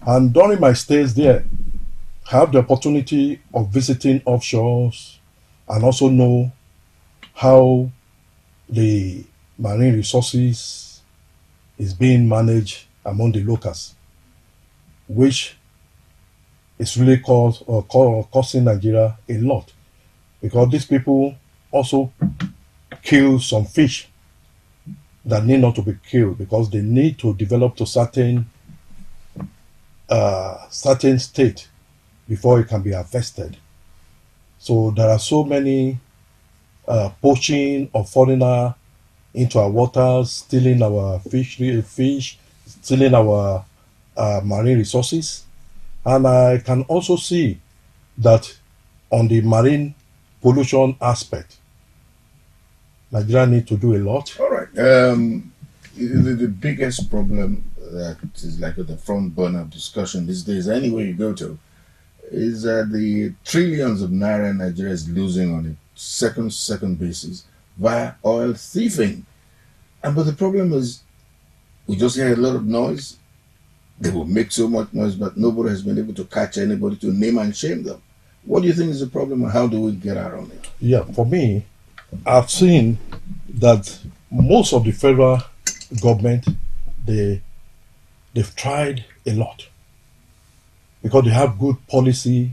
And during my stays there, I have the opportunity of visiting offshores and also know how the marine resources is being managed among the locals, which is really costing Nigeria a lot, because these people also kill some fish that need not to be killed because they need to develop to certain state before it can be harvested. So there are so many poaching of foreigner into our waters, stealing our fish, stealing our marine resources. And I can also see that on the marine pollution aspect, Nigeria needs to do a lot. All right. The biggest problem that is like at the front burner of discussion these days, anywhere you go to, is the trillions of naira Nigeria is losing on a second basis via oil thieving. But the problem is, we just hear a lot of noise. They will make so much noise, but nobody has been able to catch anybody to name and shame them. What do you think is the problem, and how do we get around it? Yeah, for me, I've seen that most of the federal government, they've tried a lot because they have good policy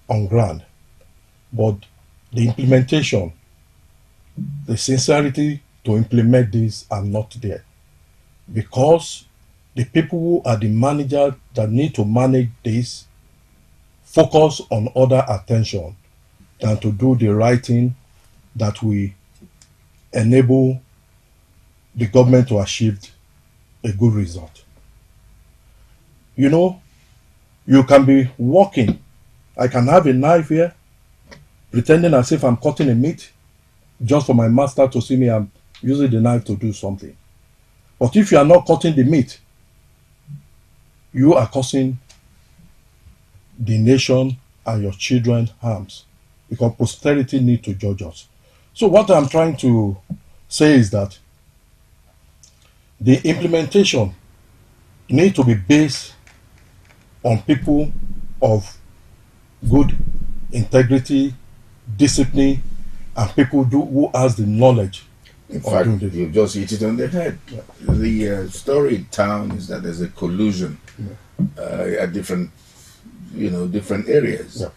on ground, but the implementation, the sincerity to implement this are not there, because the people who are the manager that need to manage this focus on other attention than to do the right thing that will enable the government to achieve a good result. You know, you can be walking. I can have a knife here, pretending as if I'm cutting a meat, just for my master to see me. I'm using the knife to do something. But if you are not cutting the meat, you are causing the nation and your children harms, because posterity need to judge us. So what I'm trying to say is that the implementation need to be based on people of good integrity, discipline, and people who has the knowledge. In fact, you've just hit it on the head. Yeah. The story in town is that there's a collusion at different different areas. Yeah.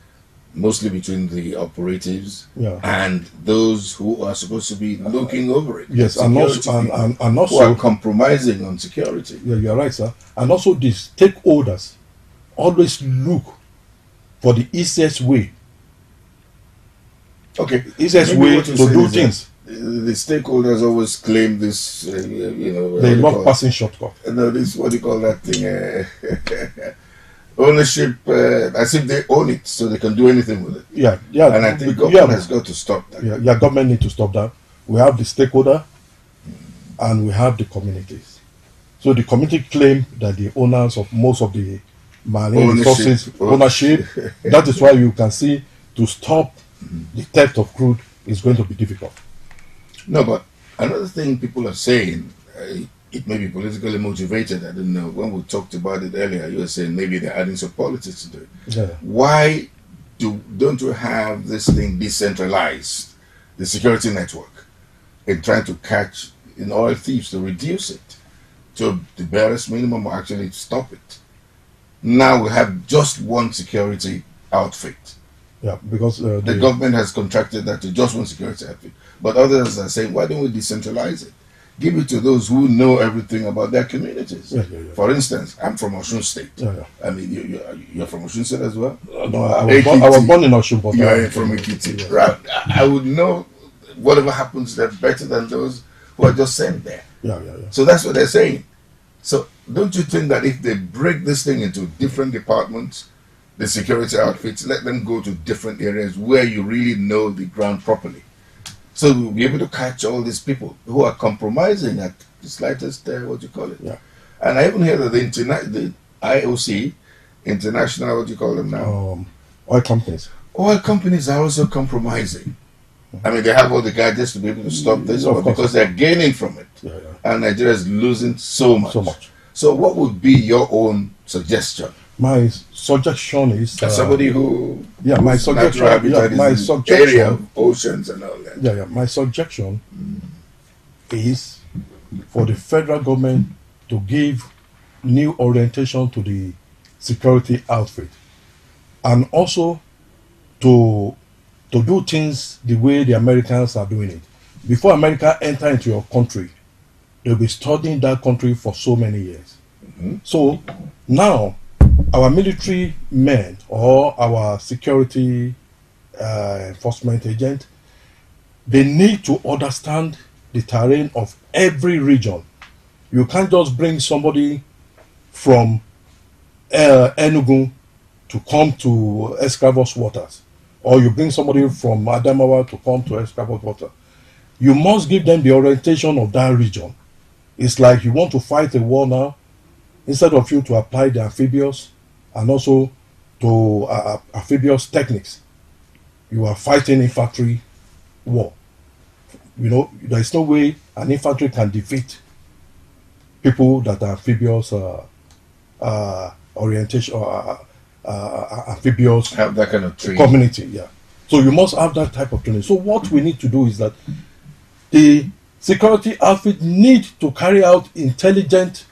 Mostly between the operatives Yeah. and those who are supposed to be looking over it. Yes, and also, and also who are compromising on security. Yeah, you're right, sir. And also the stakeholders always look for the easiest way. Okay, easiest way to do things. The stakeholders always claim this, They love passing shortcut. No, this what do you call that thing? Ownership, as if they own it, so they can do anything with it. Yeah, yeah. And I think government has got to stop that. Yeah, government need to stop that. We have the stakeholder, and we have the communities. So the community claim that the owners of most of the marine resources, ownership. That is why you can see to stop the theft of crude is going to be difficult. No, but another thing people are saying, it may be politically motivated. I don't know. When we talked about it earlier, you were saying maybe they're adding some politics to it. Yeah. Why don't you have this thing decentralized, the security network, in trying to catch oil thieves, to reduce it to the barest minimum, or actually to stop it? Now we have just one security outfit. Yeah, because the government has contracted that to just one security outfit. But others are saying, why don't we decentralize it? Give it to those who know everything about their communities. Yeah. For instance, I'm from Osun State. Yeah. I mean, you're from Osun State as well? No, I was born in Osun, but you're from Ekiti. Yeah. Right. I would know whatever happens there better than those who are just sent there. Yeah. So that's what they're saying. So don't you think that if they break this thing into different departments, the security outfits, let them go to different areas where you really know the ground properly? So we'll be able to catch all these people who are compromising at the slightest, Yeah. And I even hear that the IOC, international, what do you call them now? Oil companies. Oil companies are also compromising. I mean, they have all the gadgets to be able to stop this, but because they're gaining from it. Yeah. And Nigeria is losing so much. So what would be your own suggestion? My suggestion is as somebody who my suggestion area of oceans and all that. Yeah. My suggestion is for the federal government to give new orientation to the security outfit, and also to do things the way the Americans are doing it. Before America enter into your country, they'll be studying that country for so many years. So now our military men or our security enforcement agent, they need to understand the terrain of every region. You can't just bring somebody from Enugu to come to Escravos waters, or you bring somebody from Adamawa to come to Escravos water. You must give them the orientation of that region. It's like you want to fight a war now, instead of you to apply the amphibious and also to amphibious techniques, you are fighting infantry war. There is no way an infantry can defeat people that are amphibious orientation or amphibious have that kind of training. Community. Yeah. So you must have that type of training. So what we need to do is that the security outfit need to carry out intelligent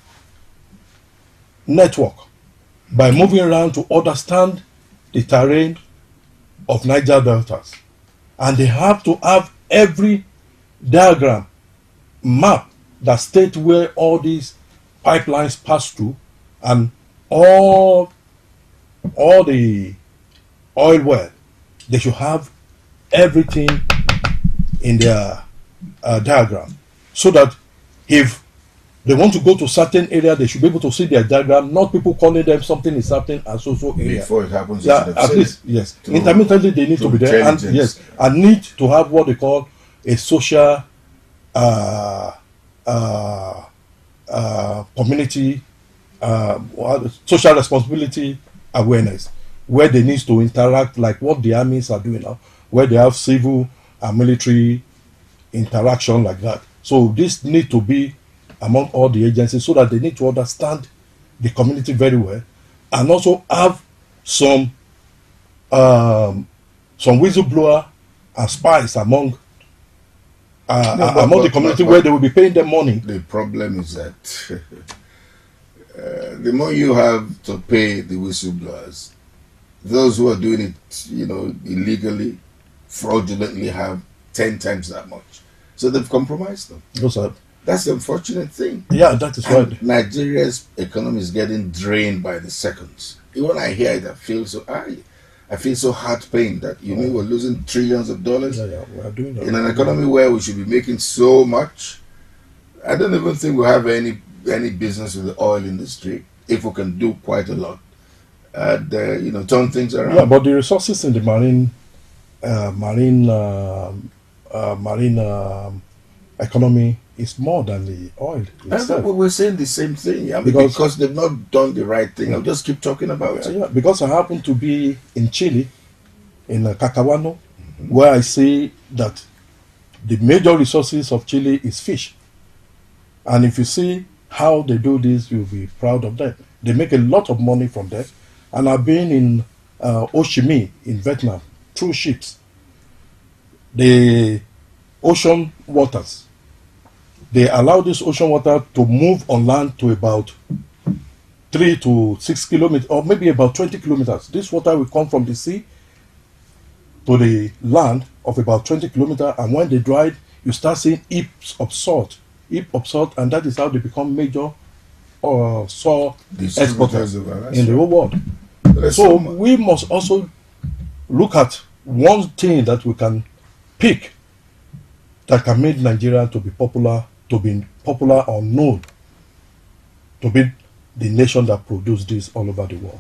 network by moving around to understand the terrain of Niger deltas, and they have to have every diagram map that state where all these pipelines pass through, and all the oil well. They should have everything in their diagram, so that if they want to go to certain area, they should be able to see their diagram, not people calling them something is happening and so area. Before it happens, at least, yes. Intermittently, they need to be there, and yes, and need to have what they call a social community social responsibility awareness, where they need to interact like what the armies are doing now, where they have civil and military interaction like that. So this need to be among all the agencies, so that they need to understand the community very well, and also have some whistleblower and spies among the community, where they will be paying them money. The problem is that the more you have to pay the whistleblowers, those who are doing it, illegally, fraudulently have 10 times that much. So they've compromised them. Yes, sir. That's the unfortunate thing. Yeah, that is And right. Nigeria's economy is getting drained by the seconds. When I hear it, I feel so heart pain that we're losing trillions of dollars Yeah, we are doing that. in an economy where we should be making so much. I don't even think we have any business with the oil industry if we can do quite a lot and turn things around. Yeah, but the resources in the marine economy is more than the oil itself. We're saying the same thing. Because they've not done the right thing. I'll just keep talking about it. Yeah, because I happen to be in Chile, in Cacahuano, where I see that the major resources of Chile is fish. And if you see how they do this, you'll be proud of them. They make a lot of money from that. And I've been in Ho Chi Minh in Vietnam through ships. The ocean waters, they allow this ocean water to move on land to about 3 to 6 kilometers, or maybe about 20 kilometers. This water will come from the sea to the land of about 20 kilometers, and when they dry it, you start seeing heaps of salt, and that is how they become major salt exporters in the whole world. So we must also look at one thing that we can pick that can make Nigeria to be popular or known, to be the nation that produces this all over the world.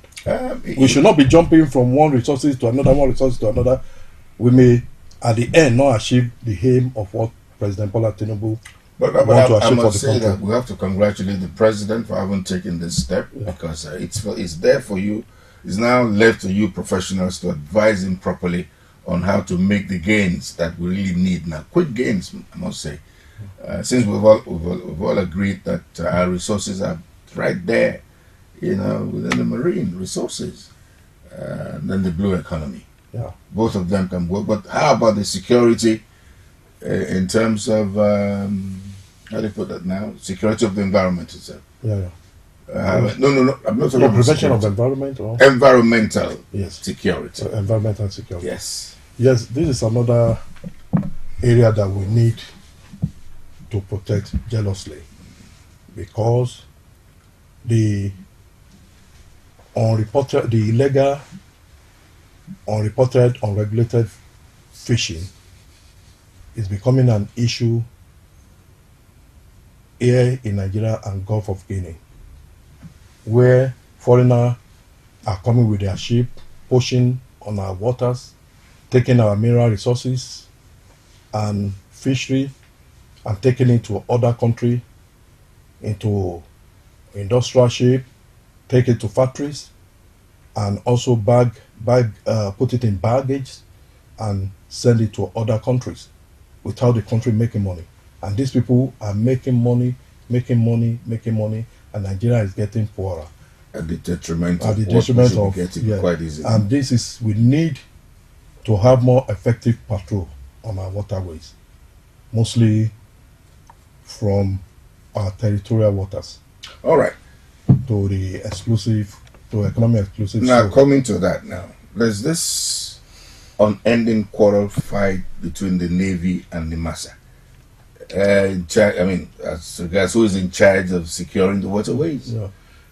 We should not be jumping from one resources to another. We may, at the end, not achieve the aim of what President Bola Tinubu But I must say that we have to congratulate the president for having taken this step, because it's there for you. It's now left to you professionals to advise him properly on how to make the gains that we really need now. Quick gains, I must say. Since we've all agreed that our resources are right there, within the marine resources, and then the blue economy. Yeah. Both of them can work. But how about the security in terms of, how do you put that now? Security of the environment itself. Yeah. No, I'm not talking about prevention of security. environment or Environmental yes. security. Environmental security. Yes. Yes, this is another area that we need to protect jealously, because the illegal, unreported, unregulated fishing is becoming an issue here in Nigeria and Gulf of Guinea, where foreigners are coming with their ship, poaching on our waters, taking our mineral resources and fishery and taking it to other country, into industrial ship, take it to factories, and also put it in baggage and send it to other countries without the country making money. And these people are making money, and Nigeria is getting poorer. At the detriment of yeah. quite easily. And we need to have more effective patrol on our waterways, mostly from our territorial waters. All right. To the economic exclusive. Now, coming to that now, there's this unending quarrel fight between the Navy and NIMASA. As regards who is in charge of securing the waterways.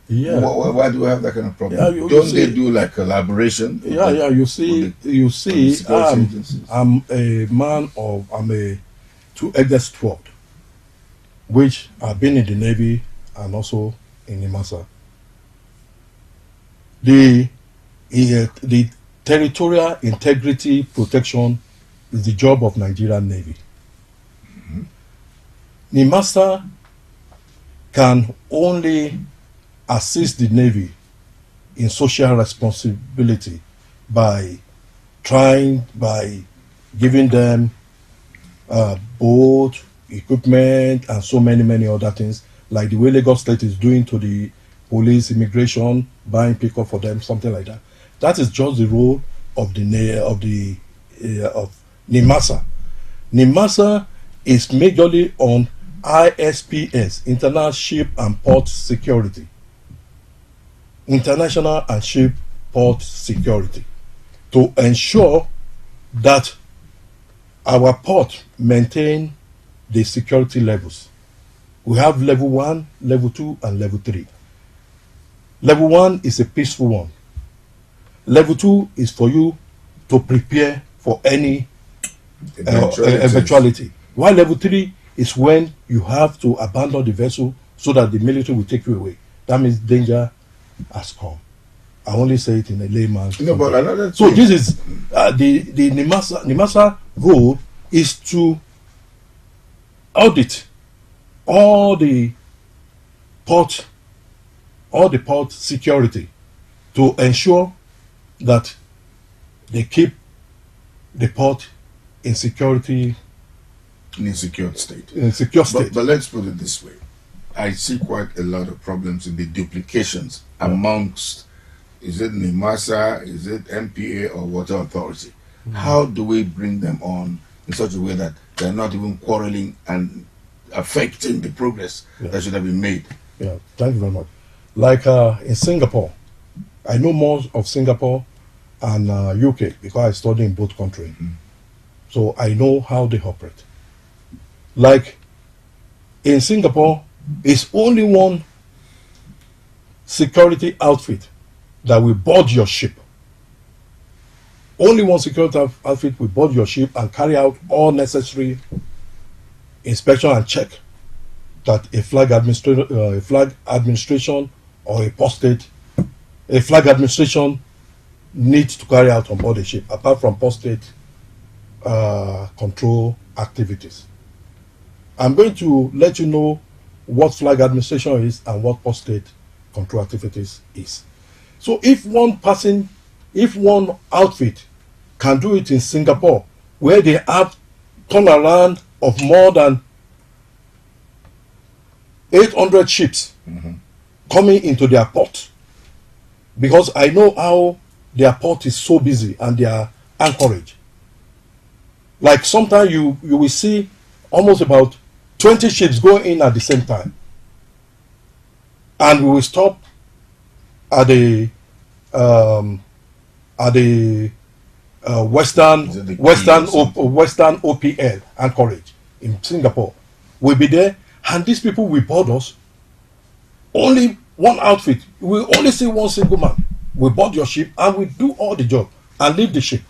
Yeah. Why do we have that kind of problem? Yeah, Don't they do like collaboration? You see, I'm a two-edged sword, which I've been in the Navy and also in NIMASA. The territorial integrity protection is the job of Nigerian Navy. NIMASA can only assist the Navy in social responsibility by giving them boat, equipment, and so many other things, like the way Lagos State is doing to the police, immigration, buying pickup for them, something like that. That is just the role of NIMASA. NIMASA is majorly on ISPS, International Ship and Port Security. International and Ship port security to ensure that our port maintain the security levels. We have level 1, level 2, and level 3. Level 1 is a peaceful one. Level 2 is for you to prepare for any eventuality. While level 3 is when you have to abandon the vessel so that the military will take you away. That means danger has come. I only say it in a layman's. No, but another so thing. this is the NIMASA role is to audit all the port security to ensure that they keep the port in security. In a secure state. In a secure state. But let's put it this way. I see quite a lot of problems in the duplications amongst, is it NIMASA, is it MPA or Water Authority? How do we bring them on in such a way that they're not even quarreling and affecting the progress that should have been made? Yeah, thank you very much. Like in Singapore, I know more of Singapore and UK because I studied in both countries. So I know how they operate. Like in Singapore, it's only one security outfit that will board your ship. Only one security outfit will board your ship and carry out all necessary inspection and check that a flag administration or a flag administration needs to carry out on board the ship, apart from post-state control activities. I'm going to let you know what flag administration is and what post-state control activities is. So if one outfit can do it in Singapore, where they have turnaround of more than 800 ships coming into their port, because I know how their port is so busy and their anchorage. Like sometimes you will see almost about 20 ships go in at the same time, and we will stop at the Western OPL anchorage in Singapore. We'll be there, and these people will board us. Only one outfit. We only see one single man. We board your ship and we do all the job and leave the ship.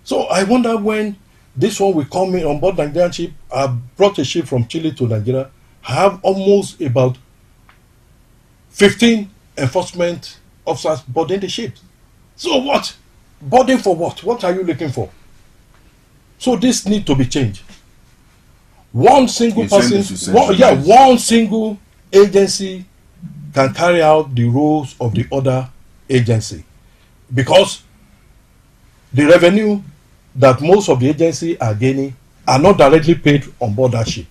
So I wonder when this one will come in on board Nigerian ship. I brought a ship from Chile to Nigeria. I have almost about 15 enforcement officers boarding the ship. So what? Boarding for what? What are you looking for? So this needs to be changed. One single person, one single agency can carry out the roles of the other agency, because the revenue that most of the agency are gaining are not directly paid on board that ship.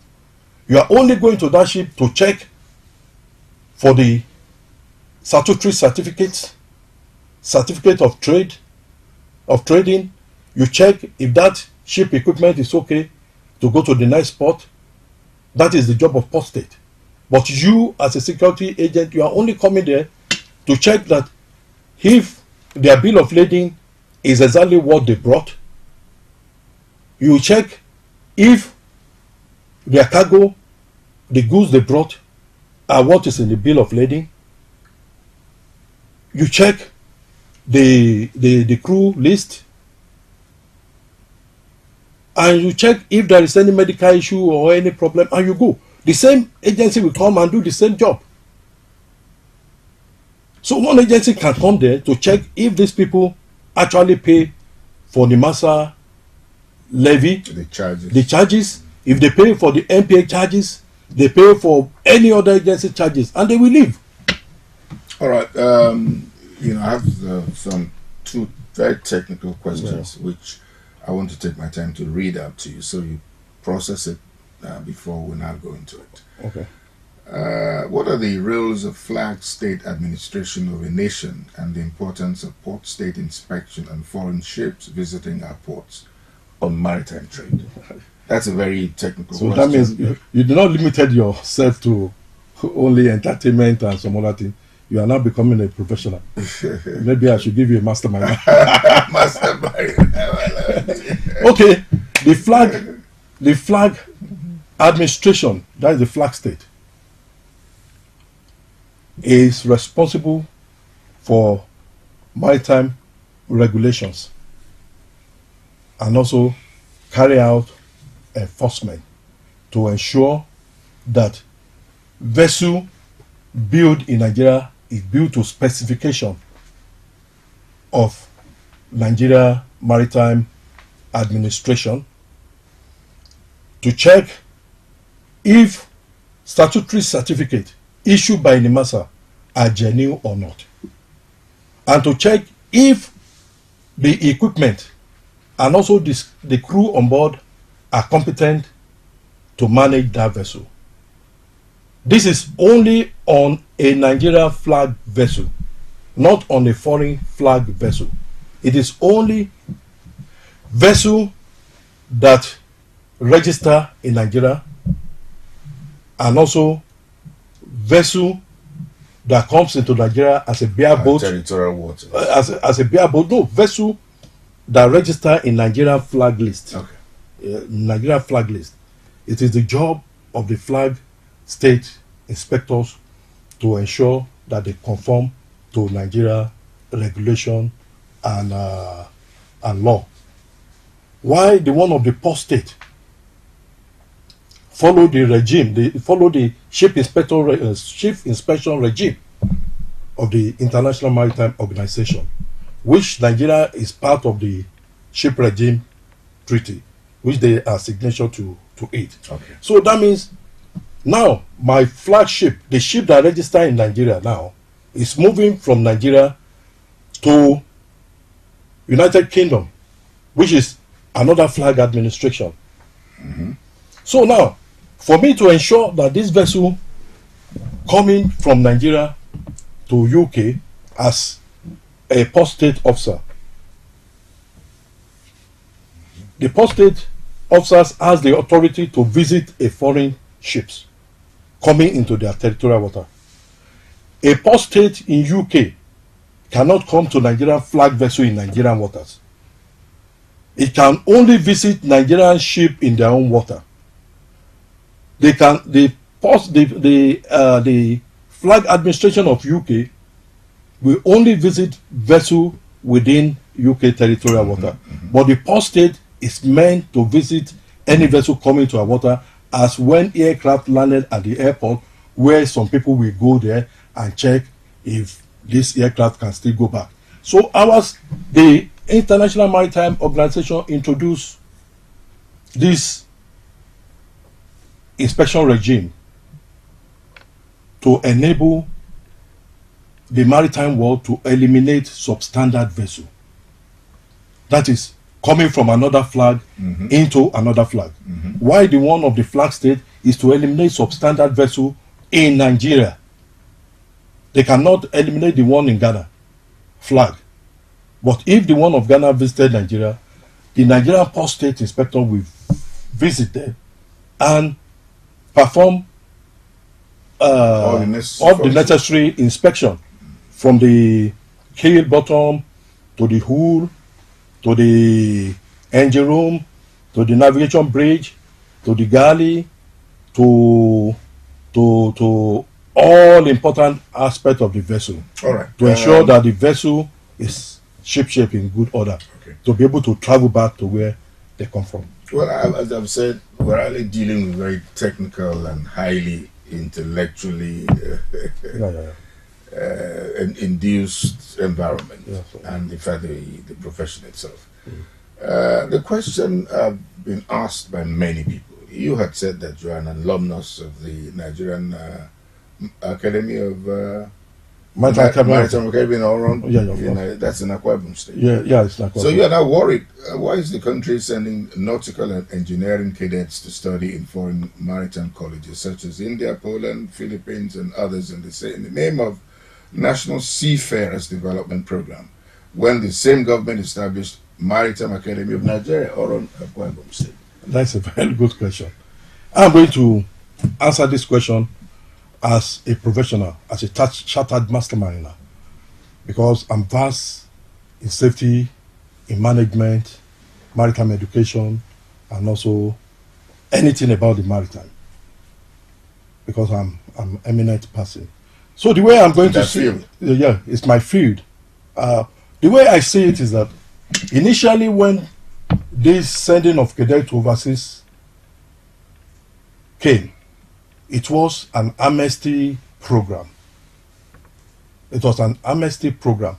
You are only going to that ship to check for the statutory certificate of trading. You check if that ship equipment is okay to go to the next port. That is the job of port state. But you as a security agent, you are only coming there to check that if their bill of lading is exactly what they brought. You check if their cargo, the goods they brought, are what is in the bill of lading. You check the crew list, and you check if there is any medical issue or any problem, and you go. The same agency will come and do the same job. So one agency can come there to check if these people actually pay for the NIMASA levy, the charges. If they pay for the MPA charges, they pay for any other agency charges, and they will leave. All right. I have some two very technical questions which I want to take my time to read out to you, so you process it before we now go into it. Okay. What are the roles of flag state administration of a nation and the importance of port state inspection and foreign ships visiting our ports on maritime trade? That's a very technical question. So that means you do not limit yourself to only entertainment and some other thing. You are now becoming a professional. Maybe I should give you a mastermind. Mastermind. Okay, the flag administration, that is the flag state, is responsible for maritime regulations and also carry out enforcement to ensure that vessel built in Nigeria is built to specification of Nigeria Maritime Administration, to check if statutory certificate issued by NIMASA are genuine or not, and to check if the equipment and also the crew on board are competent to manage that vessel. This is only on a Nigeria flag vessel, not on a foreign flag vessel. It is only vessel that register in Nigeria, and also vessel that comes into Nigeria as a bareboat, territorial waters. As a bareboat. No, vessel that register in Nigeria flag list. Okay. Nigeria flag list. It is the job of the flag state inspectors to ensure that they conform to Nigeria regulation and law. Why the one of the port state follow the regime? They follow the ship inspection regime of the International Maritime Organization, which Nigeria is part of the ship regime treaty, which they are signature to it. Okay. So that means now my flagship, the ship that registered in Nigeria now, is moving from Nigeria to United Kingdom, which is another flag administration. Mm-hmm. So now, for me to ensure that this vessel coming from Nigeria to UK as a port state officer, the port state officers has the authority to visit a foreign ships coming into their territorial water. A port state in UK cannot come to Nigerian flag vessel in Nigerian waters. It can only visit Nigerian ship in their own water. They can the flag administration of UK will only visit vessel within UK territorial water. Mm-hmm. But the port state is meant to visit any vessel coming to our water, as when aircraft landed at the airport, where some people will go there and check if this aircraft can still go back. So ours, the International Maritime Organization introduced this inspection regime to enable the maritime world to eliminate substandard vessel. That is coming from another flag Mm-hmm. into another flag. Mm-hmm. Why the one of the flag state is to eliminate substandard vessel in Nigeria. They cannot eliminate the one in Ghana flag. But if the one of Ghana visited Nigeria, the Nigerian port state inspector will visit there and perform All the necessary necessary inspection, from the keel bottom to the hull, to the engine room, to the navigation bridge, to the galley, to all important aspects of the vessel. All right. To ensure that the vessel is ship-shape in good order, Okay. to be able to travel back to where they come from. Well, as I've said, we're only dealing with very technical and highly intellectually induced environment, and in fact the profession itself. The question I've been asked by many people. You had said that you are an alumnus of the Nigerian Academy of Maritime Academy in Oron. That's in Akwa Ibom State. It's Akwa Ibom. So you are not worried. Why is the country sending nautical and engineering cadets to study in foreign maritime colleges such as India, Poland, Philippines, and others in the name of National Seafarers Development Program, when the same government established Maritime Academy of Nigeria or on Akwa Ibom State? That's a very good question. I'm going to answer this question as a professional, as a chartered master mariner, because I'm vast in safety, in management, maritime education, and also anything about the maritime, because I'm eminent person. So the way I'm going to see it, yeah, it's my field. The way I see it is that initially when this sending of cadets to overseas came, it was an amnesty program. It was an amnesty program.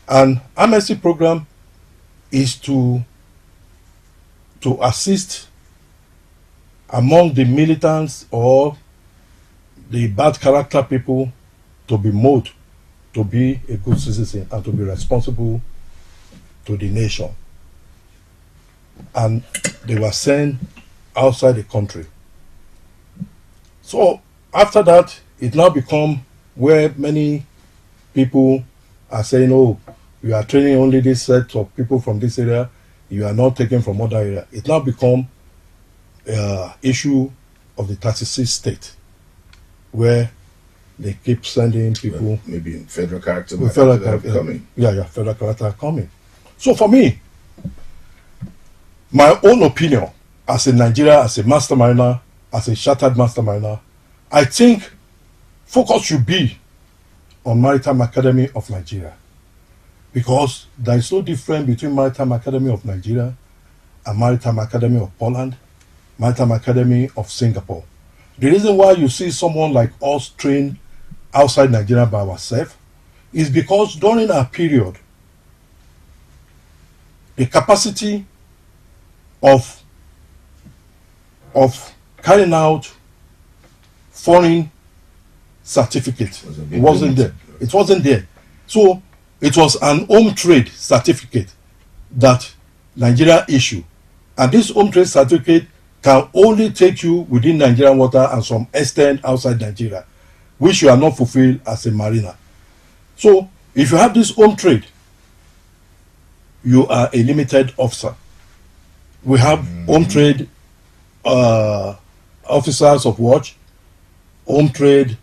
An amnesty program is to assist among the militants or the bad character people to be molded to be a good citizen and to be responsible to the nation. And they were sent outside the country. So after that, it now become where many people are saying, oh, you are training only this set of people from this area, you are not taken from other area. It now become issue of the 36 state, where they keep sending people. Well, maybe in federal character, with federal character coming. Yeah, federal character coming. So for me, my own opinion, as a Nigeria, as a master mariner, as a chartered master mariner, I think focus should be on Maritime Academy of Nigeria, because there is no difference between Maritime Academy of Nigeria and Maritime Academy of Poland, Maritime Academy of Singapore. The reason why you see someone like us trained outside Nigeria by ourselves is because during our period, the capacity of carrying out foreign certificate wasn't there. It wasn't there. So it was an home trade certificate that Nigeria issued. And this home trade certificate can only take you within Nigerian water and some extent outside Nigeria, which you are not fulfilled as a mariner. So if you have this home trade, you are a limited officer. We have home trade officers of watch, home trade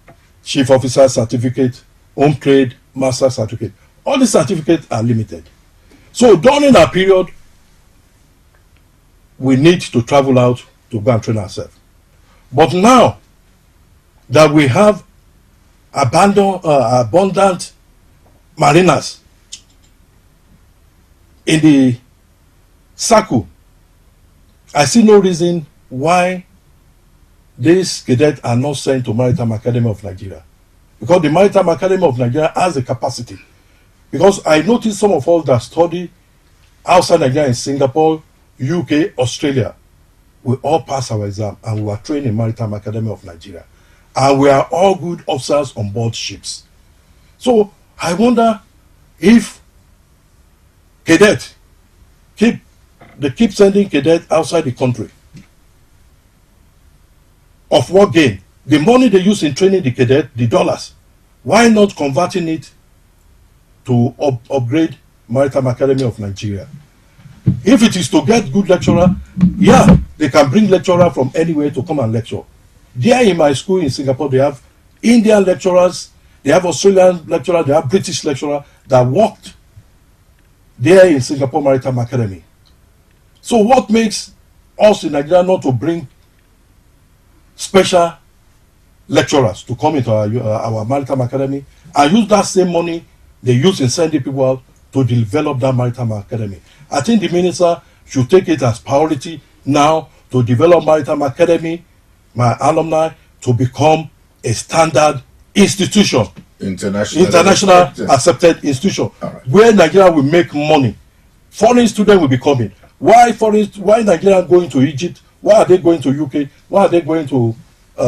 chief officer certificate, home trade master certificate. All these certificates are limited. So during our period, we need to travel out to go and train ourselves. But now that we have abundant mariners in the circle, I see no reason why these cadets are not sent to Maritime Academy of Nigeria. Because the Maritime Academy of Nigeria has the capacity. Because I noticed some of us that study outside Nigeria in Singapore, UK, Australia, we all pass our exam and we are trained in Maritime Academy of Nigeria. And we are all good officers on board ships. So I wonder if cadets keep sending cadets outside the country. Of what gain? The money they use in training the cadet, the dollars, why not converting it to upgrade Maritime Academy of Nigeria? If it is to get good lecturer, yeah, they can bring lecturer from anywhere to come and lecture. There in my school in Singapore, they have Indian lecturers, they have Australian lecturers, they have British lecturers that worked there in Singapore Maritime Academy. So what makes us in Nigeria not to bring special lecturers to come into our Maritime Academy and use that same money they use in sending people out to develop that Maritime Academy? I think the minister should take it as priority now to develop Maritime Academy, my alumni, to become a standard institution, international accepted institution, where Nigeria will make money. Foreign students will be coming. Why Nigeria going to Egypt? Why are they going to UK? Why are they going to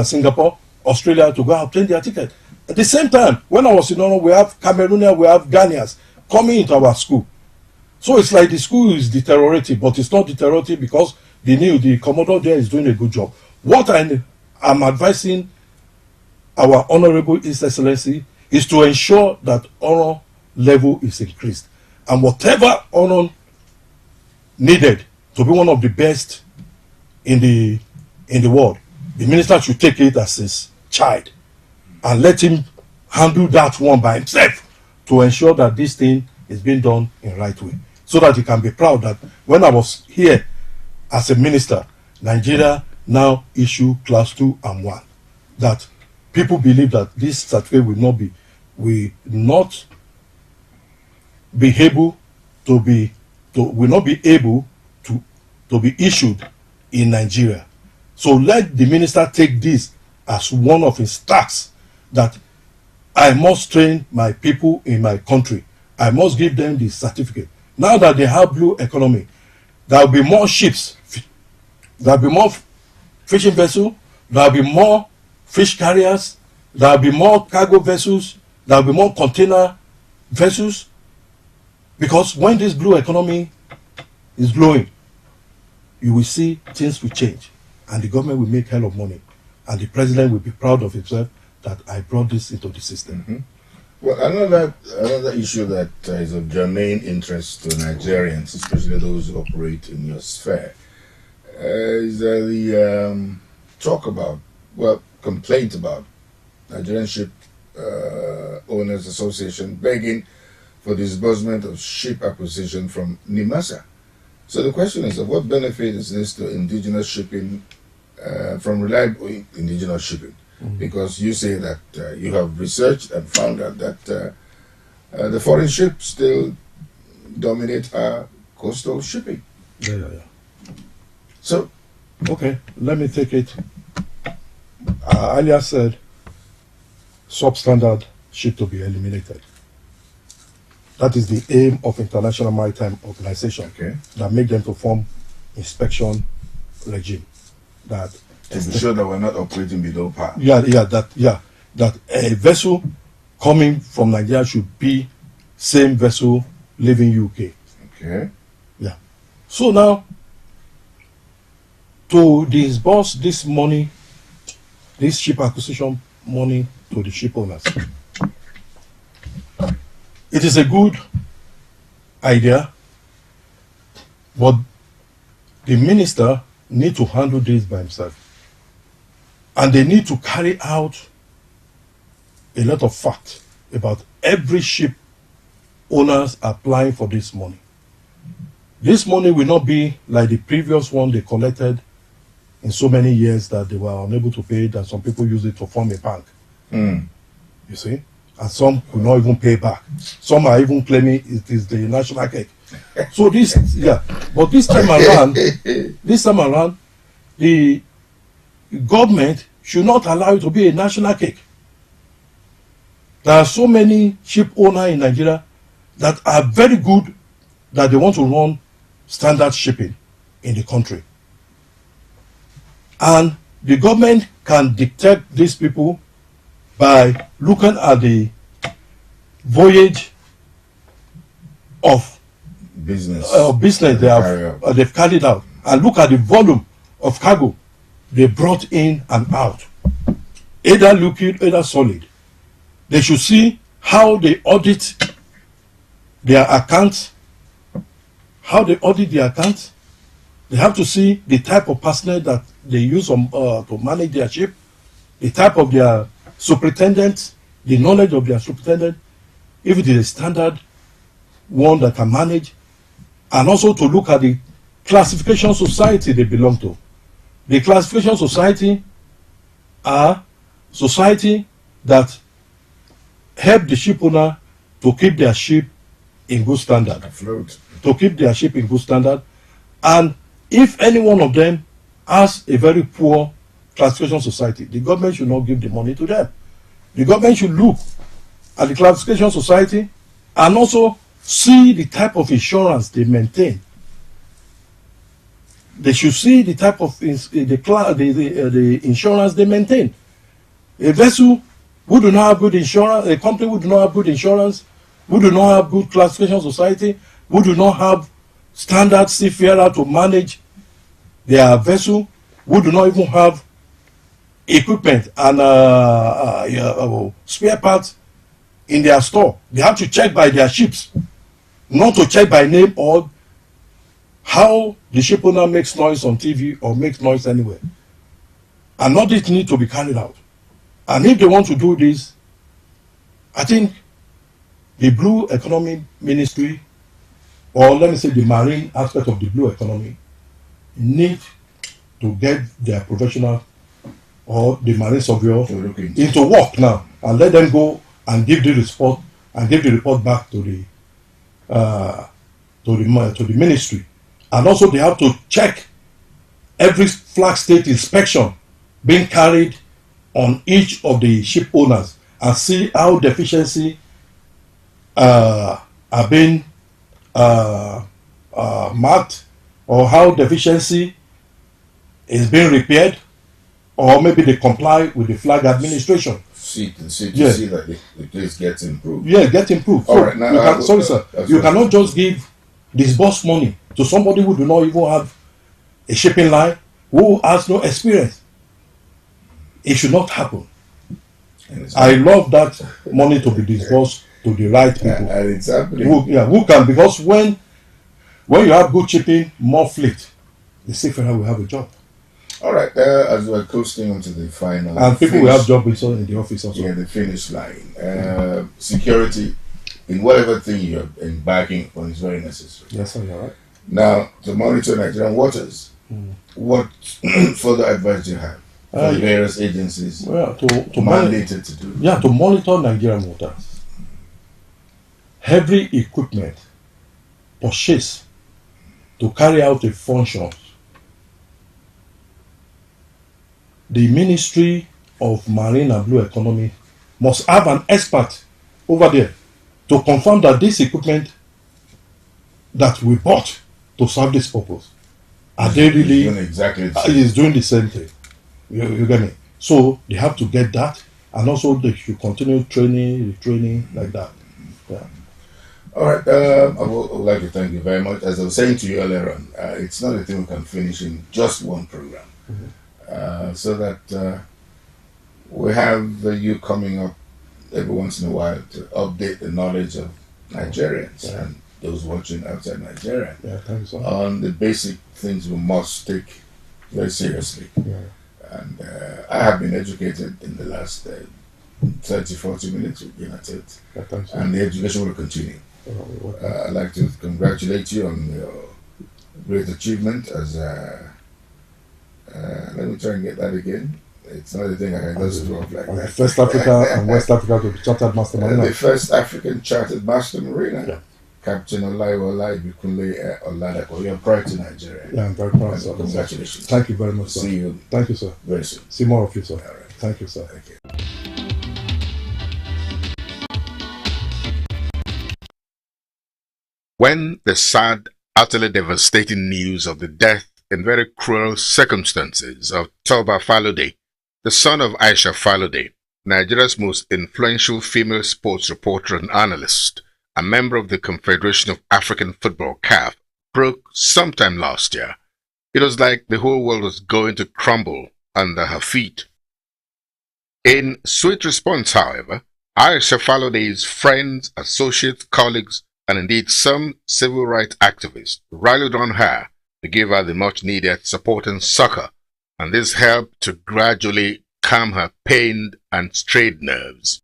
Singapore, Australia to go and obtain their ticket? At the same time, when I was in London, we have Cameroonians, we have Ghanaians coming into our school. So it's like the school is deteriorating, but it's not deteriorating because the Commodore there is doing a good job. What I'm advising our Honorable His Excellency is to ensure that honor level is increased. And whatever honor needed to be one of the best in the world, the minister should take it as his child and let him handle that one by himself to ensure that this thing is being done in right way, so that he can be proud that when I was here as a minister, Nigeria now issue class 2 and 1. That people believe that this certificate will not be able to be issued in Nigeria. So let the minister take this as one of his tasks, that I must train my people in my country. I must give them the certificate. Now that they have blue economy, there will be more ships, there will be more fishing vessels, there will be more fish carriers, there will be more cargo vessels, there will be more container vessels. Because when this blue economy is blowing, you will see things will change, and the government will make hell of money, and the president will be proud of himself that I brought this into the system. Mm-hmm. Well, another issue that is of germane interest to Nigerians, especially those who operate in your sphere, is the complaint about Nigerian Ship Owners Association begging for disbursement of ship acquisition from NIMASA. So the question is, of what benefit is this to indigenous shipping, from reliable indigenous shipping? Mm-hmm. Because you say that you have researched and found out that the foreign ships still dominate our coastal shipping. Yeah. So, okay, let me take it. I earlier said substandard ship to be eliminated. That is the aim of International Maritime Organization, that make them to form inspection regime. That to be sure that we're not operating below par. That a vessel coming from Nigeria should be same vessel leaving UK. Okay. Yeah. So now, to disburse this money, this ship acquisition money to the ship owners, it is a good idea, but the minister need to handle this by himself. And they need to carry out a lot of facts about every ship owners applying for this money. This money will not be like the previous one they collected in so many years that they were unable to pay, that some people use it to form a bank. You see? And some could not even pay back. Some are even claiming it is the national cake. So this, but this time around, the government should not allow it to be a national cake. There are so many ship owners in Nigeria that are very good, that they want to run standard shipping in the country. And the government can detect these people by looking at the voyage of business they've carried out, and look at the volume of cargo they brought in and out, either liquid, either solid. They should see how they audit their accounts. They have to see the type of personnel that they use to manage their ship, the type of their superintendent, the knowledge of their superintendent, if it is a standard one that can manage, and also to look at the classification society they belong to. The classification society are society that help the ship owner to keep their ship in good standard. To keep their ship in good standard. And if any one of them has a very poor classification society, the government should not give the money to them. The government should look at the classification society and also see the type of insurance they maintain. They should see the type of the insurance they maintain. A vessel who do not have good insurance, a company who do not have good insurance, who do not have good classification society, who do not have standard seafarer to manage their vessel, who do not even have equipment and spare parts in their store. They have to check by their ships, not to check by name or how the ship owner makes noise on TV or makes noise anywhere. And audit need to be carried out. And if they want to do this, I think the Blue Economy Ministry, or let me say the marine aspect of the blue economy, need to get their professional or the marine surveyor into work now and let them go and give the report back to the ministry. And also they have to check every flag state inspection being carried on each of the ship owners and see how deficiency are being marked, or how deficiency is being repaired, or maybe they comply with the flag administration. See that the place gets improved. Yeah, get improved. All So right, now, sorry, sir. You cannot just give disburse money to somebody who do not even have a shipping line, who has no experience. It should not happen. I love that money to be disbursed to the right people. And it's happening. Who can, because when you have good shipping, more fleet, the seafarer will have a job. All right, as we're coasting onto the final, and people will have jobs in the office also. Yeah, the finish line. Security in whatever thing you're embarking on is very necessary. Yes, sir, you're right. Now, to monitor Nigerian waters, what further advice do you have for the various agencies mandated to do? Yeah, to monitor Nigerian waters. Heavy equipment purchased to carry out a function. The Ministry of Marine and Blue Economy must have an expert over there to confirm that this equipment that we bought to serve this purpose, are they really doing exactly the same? Is doing the same thing? You get me? So they have to get that, and also they should continue retraining like that. Yeah. All right. I would like to thank you very much. As I was saying to you earlier on, it's not a thing we can finish in just one program. So that we have you coming up every once in a while to update the knowledge of Nigerians and those watching outside Nigeria on the basic things we must take very seriously. And I have been educated in the last 30-40 minutes with United, and the education will continue. I'd like to congratulate you on your great achievement as let me try and get that again. It's not a thing I can just throw off like that. First Africa and West Africa to be chartered master mariner. The first African chartered master mariner. Yeah. Captain Olaiwola Ibikunle Oladako. You're proud to Nigeria. Yeah, I'm very proud, sir. Congratulations. Thank you very much, sir. See you. Thank you, sir. Very soon. See more of you, sir. All right. Thank you, sir. Thank you. When the sad, utterly devastating news of the death in very cruel circumstances of Toba Falode, the son of Aisha Falode, Nigeria's most influential female sports reporter and analyst, a member of the Confederation of African Football (CAF), broke sometime last year, it was like the whole world was going to crumble under her feet. In sweet response, however, Aisha Falode's friends, associates, colleagues, and indeed some civil rights activists rallied on her to give her the much-needed support and succor, and this helped to gradually calm her pained and strayed nerves.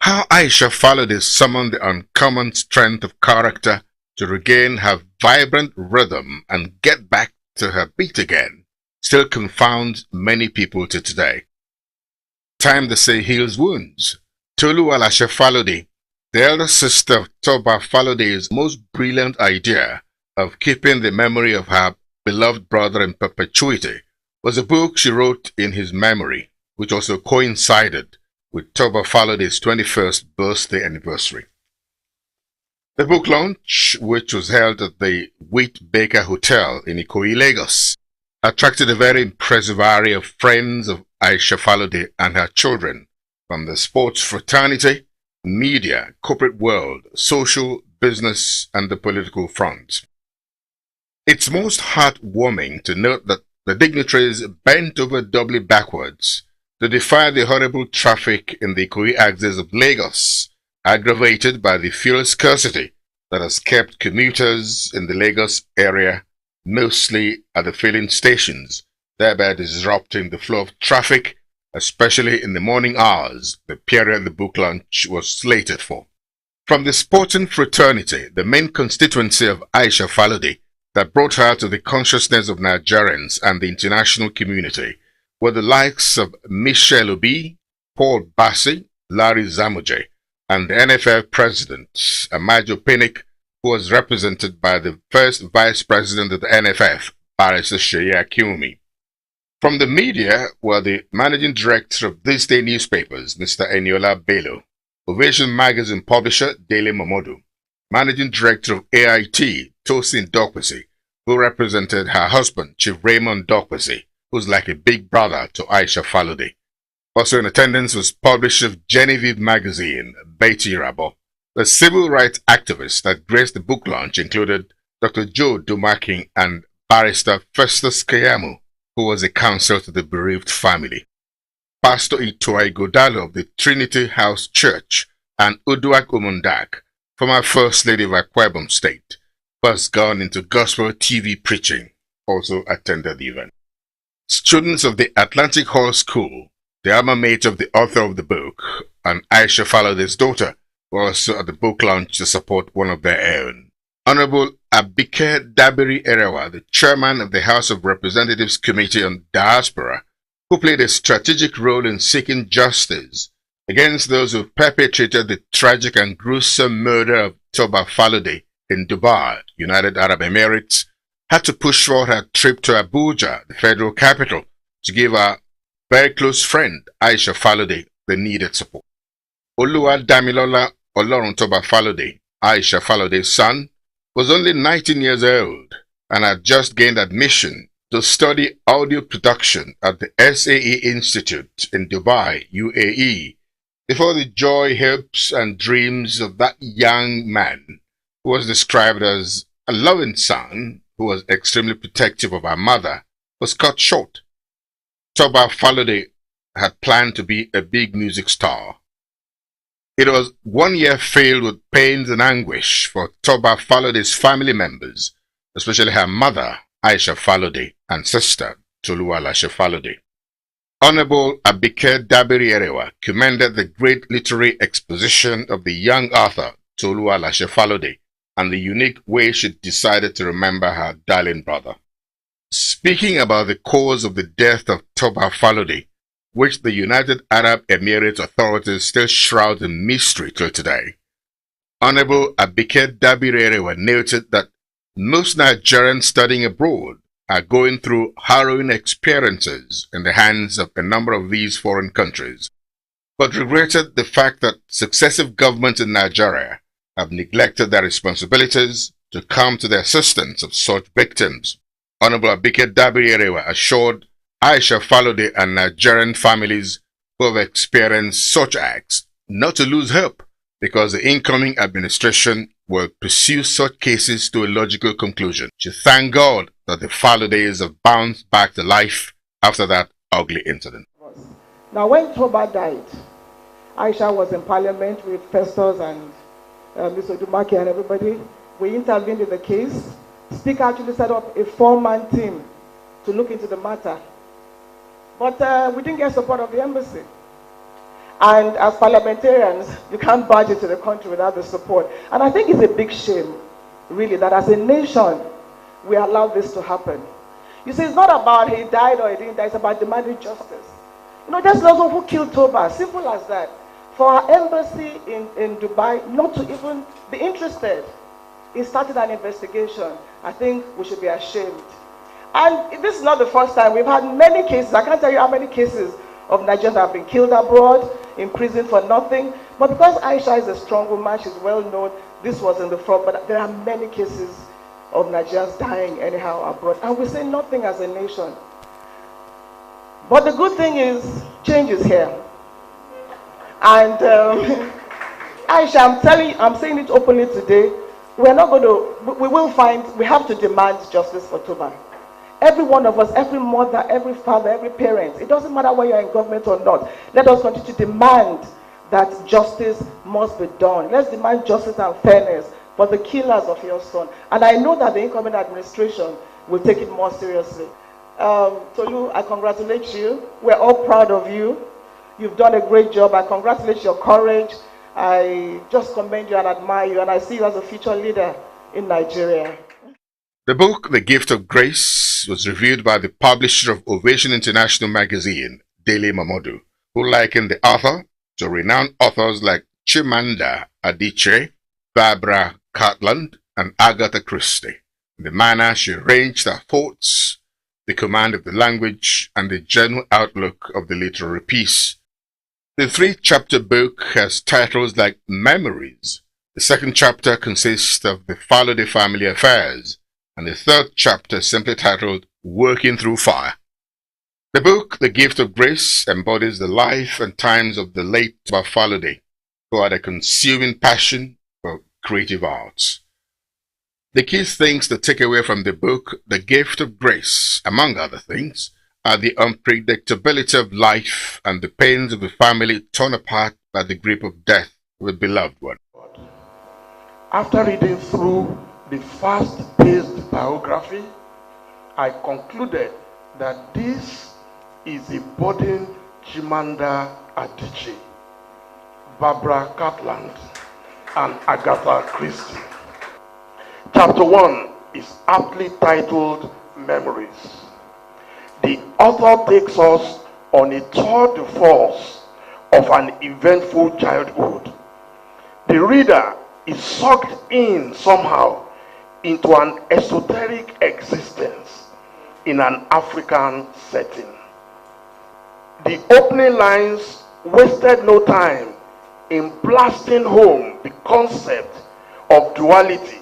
How Aisha Falode summoned the uncommon strength of character to regain her vibrant rhythm and get back to her beat again still confounds many people to today. Time, they say, heals wounds. Tolu Alashe Falode, the elder sister of Toba Falode's most brilliant idea of keeping the memory of her beloved brother in perpetuity, was a book she wrote in his memory, which also coincided with Toba Falode's 21st birthday anniversary. The book launch, which was held at the Wheat Baker Hotel in Ikoyi, Lagos, attracted a very impressive array of friends of Aisha Falode and her children from the sports fraternity, media, corporate world, social, business, and the political front. It's most heartwarming to note that the dignitaries bent over doubly backwards to defy the horrible traffic in the Ikoyi axis of Lagos, aggravated by the fuel scarcity that has kept commuters in the Lagos area, mostly at the filling stations, thereby disrupting the flow of traffic, especially in the morning hours, the period the book launch was slated for. From the sporting fraternity, the main constituency of Aisha Falode, that brought her to the consciousness of Nigerians and the international community were the likes of Michelle Obi, Paul Bassi, Larry Zamoje, and the NFF president, Amajo Pinnick, who was represented by the first vice president of the NFF, Barrister Sheyi Akiwumi. From the media were the managing director of This Day newspapers, Mr. Eniola Bello, Ovation magazine publisher, Dele Momodu, managing director of AIT, Tosin Dokwesi, who represented her husband, Chief Raymond Dokwesi, who's like a big brother to Aisha Falode. Also in attendance was publisher of Genevieve magazine, Betty Rabo. The civil rights activists that graced the book launch included Dr. Joe Dumaking and Barrister Festus Keyamo, who was a counsel to the bereaved family. Pastor Itoai Godalo of the Trinity House Church and Uduak Umundak, former First Lady of Akwa Ibom State, first gone into gospel TV preaching, also attended the event. Students of the Atlantic Hall School, the alma mater of the author of the book, and Aisha Falode's daughter, were also at the book launch to support one of their own. Honorable Abike Dabiri Erewa, the chairman of the House of Representatives Committee on Diaspora, who played a strategic role in seeking justice against those who perpetrated the tragic and gruesome murder of Toba Falode in Dubai, United Arab Emirates, had to push forward her trip to Abuja, the federal capital, to give her very close friend, Aisha Falode, the needed support. Oluwa Damilola Olorun Toba Falode, Aisha Falode's son, was only 19 years old and had just gained admission to study audio production at the SAE Institute in Dubai, UAE, before the joy, hopes, and dreams of that young man, who was described as a loving son who was extremely protective of her mother, was cut short. Toba Falode had planned to be a big music star. It was 1 year filled with pains and anguish for Toba Falode's family members, especially her mother, Aisha Falode, and sister, Toluwalashe Falode. Honorable Abike Dabiri Erewa commended the great literary exposition of the young author, Toluwalashe Falode, and the unique way she decided to remember her darling brother. Speaking about the cause of the death of Toba Falode, which the United Arab Emirates authorities still shroud in mystery till today, Honorable Abike Dabiri Erewa noted that most Nigerians studying abroad are going through harrowing experiences in the hands of a number of these foreign countries, but regretted the fact that successive governments in Nigeria have neglected their responsibilities to come to the assistance of such victims. Honorable Abike Dabiri Erewa assured Aisha Falode and Nigerian families who have experienced such acts not to lose hope, because the incoming administration will pursue such cases to a logical conclusion. She thanked God that the Falodes have bounced back to life after that ugly incident. Now, when Toba died, Aisha was in parliament with Festus and Mr. Dumaki and everybody. We intervened in the case. Speaker actually set up a 4-man team to look into the matter. But we didn't get support of the embassy. And as parliamentarians, you can't barge into the country without the support. And I think it's a big shame, really, that as a nation, we allowed this to happen. You see, it's not about he died or he didn't die, it's about demanding justice. You know, just those who killed Toba, simple as that. For our embassy in Dubai not to even be interested in starting an investigation, I think we should be ashamed. And this is not the first time. We've had many cases. I can't tell you how many cases of Nigerians that have been killed abroad, in prison for nothing. But because Aisha is a strong woman, she's well known, this was in the front. But there are many cases of Nigerians dying anyhow abroad. And we say nothing as a nation. But the good thing is, change is here. And Aisha, I'm saying it openly today, we have to demand justice for Toba. Every one of us, every mother, every father, every parent, it doesn't matter whether you're in government or not, let us continue to demand that justice must be done. Let's demand justice and fairness for the killers of your son. And I know that the incoming administration will take it more seriously. Tolu, I congratulate you. We're all proud of you. You've done a great job. I congratulate your courage. I just commend you and admire you, and I see you as a future leader in Nigeria. The book, The Gift of Grace, was reviewed by the publisher of Ovation International magazine, Dele Momodu, who likened the author to renowned authors like Chimamanda Adichie, Barbara Cartland, and Agatha Christie. In the manner she arranged her thoughts, the command of the language, and the general outlook of the literary piece. The 3-chapter book has titles like Memories. The second chapter consists of the Fallowday family affairs, and the third chapter simply titled Working Through Fire. The book, The Gift of Grace, embodies the life and times of the late Toba Fallowday, who had a consuming passion for creative arts. The key things to take away from the book, The Gift of Grace, among other things, are the unpredictability of life and the pains of a family torn apart by the grip of death of a beloved one. After reading through the fast-paced biography, I concluded that this is a budding Chimamanda Adichie, Barbara Cartland, and Agatha Christie. Chapter 1 is aptly titled Memories. The author takes us on a tour de force of an eventful childhood. The reader is sucked in somehow into an esoteric existence in an African setting. The opening lines wasted no time in blasting home the concept of duality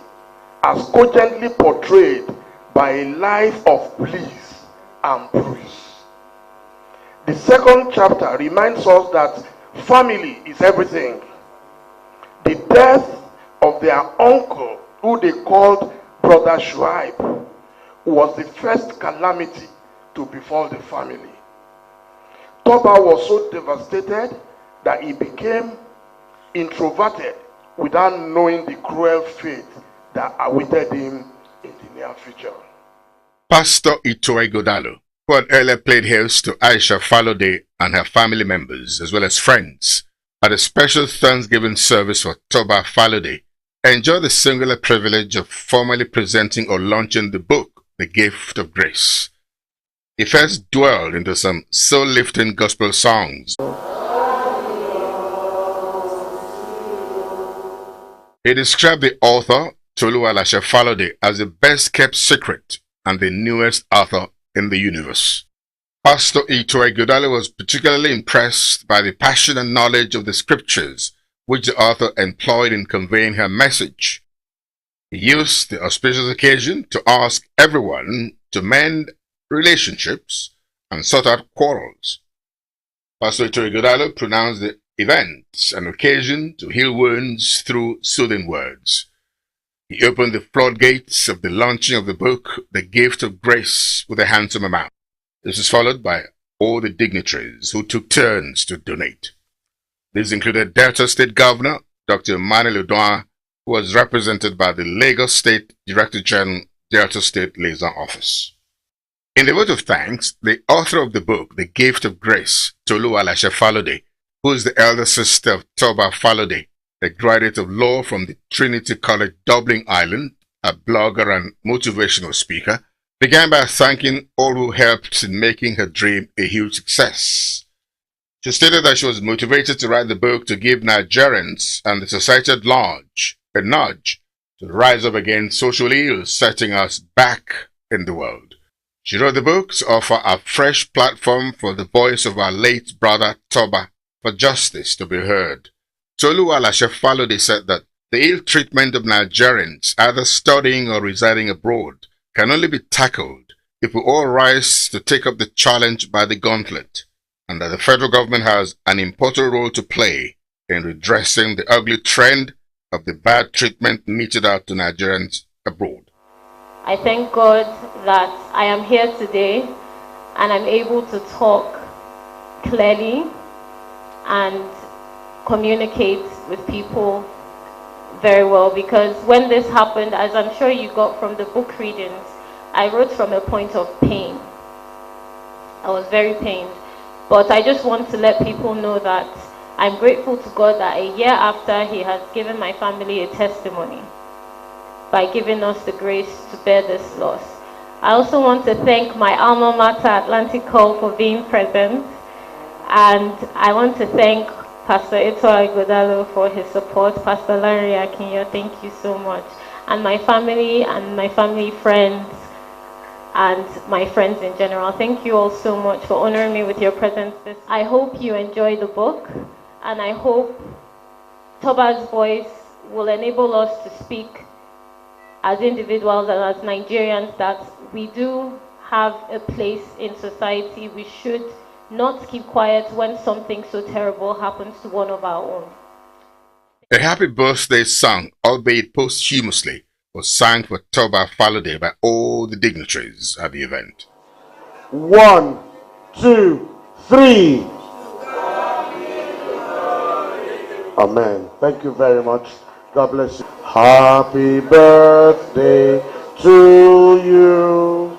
as cogently portrayed by a life of bliss and bruise. The second chapter reminds us that family is everything. The death of their uncle, who they called Brother Shuaib, was the first calamity to befall the family. Toba was so devastated that he became introverted without knowing the cruel fate that awaited him in the near future. Pastor Itoe Godalo, who had earlier played host to Aisha Fallowday and her family members as well as friends at a special Thanksgiving service for Toba Fallowday, enjoyed the singular privilege of formally presenting or launching the book, The Gift of Grace. He first dwelled into some soul-lifting gospel songs. He described the author, Tolu Alashe Fallowday, as the best-kept secret and the newest author in the universe. Pastor Itoe Godalo was particularly impressed by the passion and knowledge of the scriptures which the author employed in conveying her message. He used the auspicious occasion to ask everyone to mend relationships and sort out quarrels. Pastor Itoe Godalo pronounced the events an occasion to heal wounds through soothing words. He opened the floodgates of the launching of the book, The Gift of Grace, with a handsome amount. This was followed by all the dignitaries who took turns to donate. These included Delta State Governor Dr. Emmanuel Udoma, who was represented by the Lagos State Director General, Delta State Liaison Office. In the vote of thanks, the author of the book, The Gift of Grace, Tolu Alashe Fallowday, who is the elder sister of Toba Fallowday, a graduate of law from the Trinity College, Dublin, Ireland, a blogger and motivational speaker, began by thanking all who helped in making her dream a huge success. She stated that she was motivated to write the book to give Nigerians and the society at large a nudge to rise up against social ills setting us back in the world. She wrote the book to offer a fresh platform for the voice of our late brother Toba for justice to be heard. Tolu Alashe Fallowday said that the ill treatment of Nigerians, either studying or residing abroad, can only be tackled if we all rise to take up the challenge by the gauntlet, and that the federal government has an important role to play in redressing the ugly trend of the bad treatment meted out to Nigerians abroad. I thank God that I am here today and I'm able to talk clearly and communicate with people very well, because when this happened, as I'm sure you got from the book readings, I wrote from a point of pain. I was very pained. But I just want to let people know that I'm grateful to God that a year after, He has given my family a testimony by giving us the grace to bear this loss. I also want to thank my alma mater, Atlantic Call, for being present. And I want to thank Pastor Ito Igodalo for his support. Pastor Larry Akinyo, thank you so much. And my family friends, and my friends in general. Thank you all so much for honoring me with your presence. I hope you enjoy the book, and I hope Toba's voice will enable us to speak as individuals and as Nigerians that we do have a place in society. We should not keep quiet when something so terrible happens to one of our own. A happy birthday song, albeit posthumously, was sung for Toba Falode by all the dignitaries at the event. 1, 2, 3. Amen. Thank you very much. God bless you. Happy birthday to you.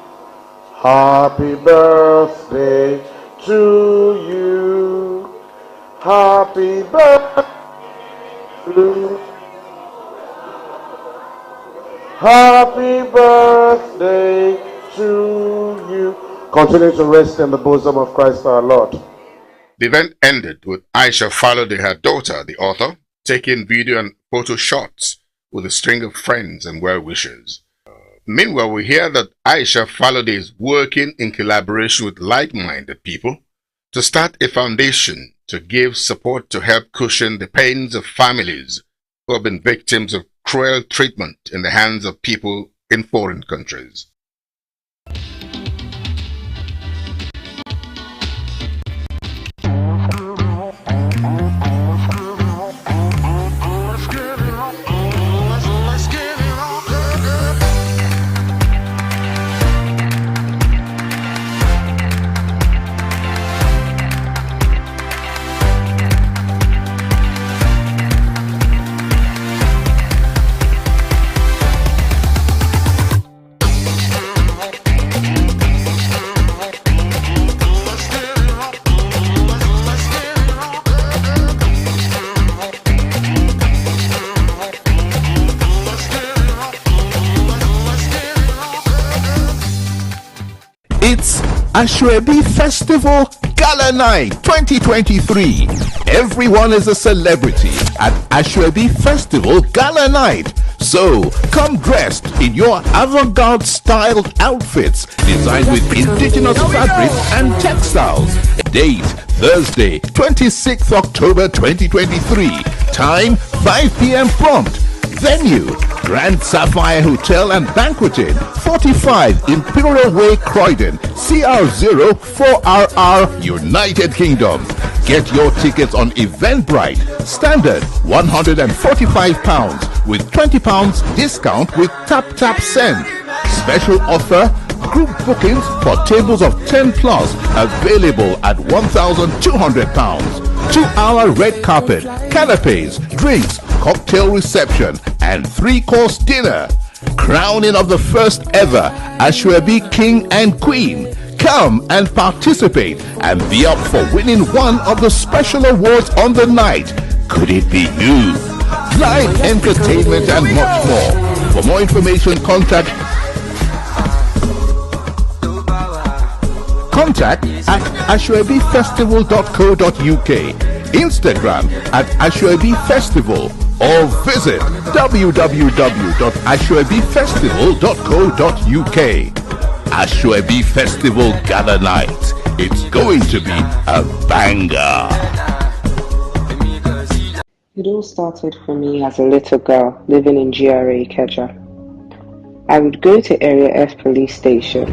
Happy birthday to you. Happy birthday. Happy birthday to you. Continue to rest in the bosom of Christ our Lord. The event ended with Aisha Falode, her daughter, the author, taking video and photo shots with a string of friends and well-wishers. Meanwhile, we hear that Aisha Falode is working in collaboration with like-minded people to start a foundation to give support to help cushion the pains of families who have been victims of cruel treatment in the hands of people in foreign countries. It's Ashwebi Festival Gala Night 2023. Everyone is a celebrity at Ashwebi Festival Gala Night. So come dressed in your avant-garde styled outfits designed with indigenous fabrics and textiles. Date Thursday 26th October 2023. Time 5 p.m. prompt. Venue Grand Sapphire Hotel and Banqueting, 45 Imperial Way, Croydon, CR0 4RR, United Kingdom. Get your tickets on Eventbrite. Standard £145 with £20 discount with Tap Send. Special offer, group bookings for tables of 10 plus available at £1,200. 2-hour red carpet, canapes, drinks, cocktail reception, and 3-course dinner. Crowning of the first ever Ashwebi King and Queen. Come and participate and be up for winning one of the special awards on the night. Could it be you? Live entertainment and much more. For more information, contact at ashwebifestival.co.uk, Instagram at Ashwebi Festival, or visit www.ashwebifestival.co.uk. Ashwebi Festival Gala Night. It's going to be a banger. It all started for me as a little girl living in GRA Ikeja. I would go to Area F police station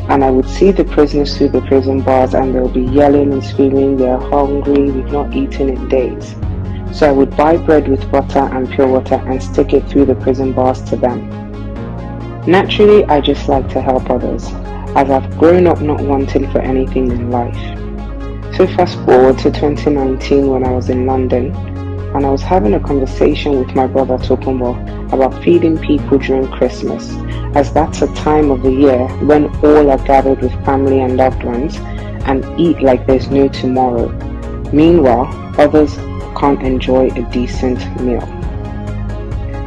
and I would see the prisoners through the prison bars and they'll be yelling and screaming they're hungry, we've not eaten in days. So I would buy bread with butter and pure water and stick it through the prison bars to them. Naturally, I just like to help others, as I've grown up not wanting for anything in life. So fast forward to 2019 when I was in London and I was having a conversation with my brother Tokumbo about feeding people during Christmas, as that's a time of the year when all are gathered with family and loved ones and eat like there's no tomorrow. Meanwhile, others can't enjoy a decent meal.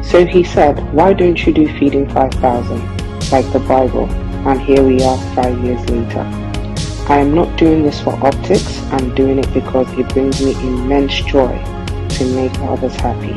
So he said, why don't you do feeding 5,000, like the Bible? And here we are 5 years later. I am not doing this for optics, I'm doing it because it brings me immense joy to make others happy.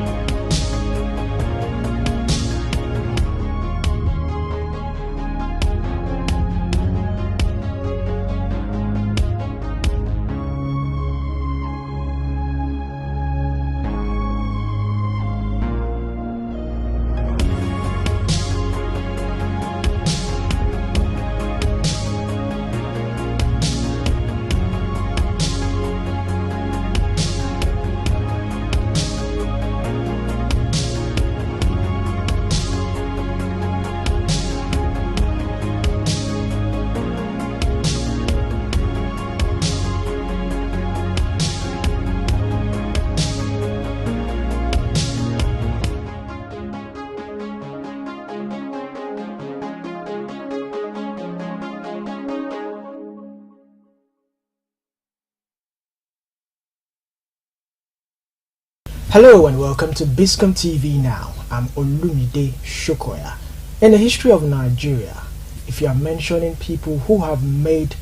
Hello and welcome to Biscon TV now. I'm Olumide Shokoya. In the history of Nigeria, if you are mentioning people who have made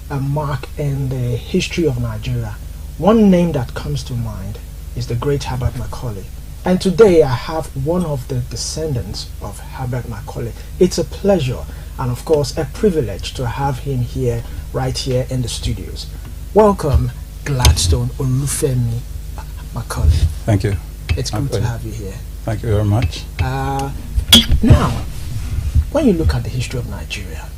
a mark in the history of Nigeria, one name that comes to mind is the great Herbert Macaulay. And today I have one of the descendants of Herbert Macaulay. It's a pleasure and of course a privilege to have him here, right here in the studios. Welcome, Gladstone Olufemi Macaulay. Thank you. It's good to have you here. Thank you very much. Now, when you look at the history of Nigeria,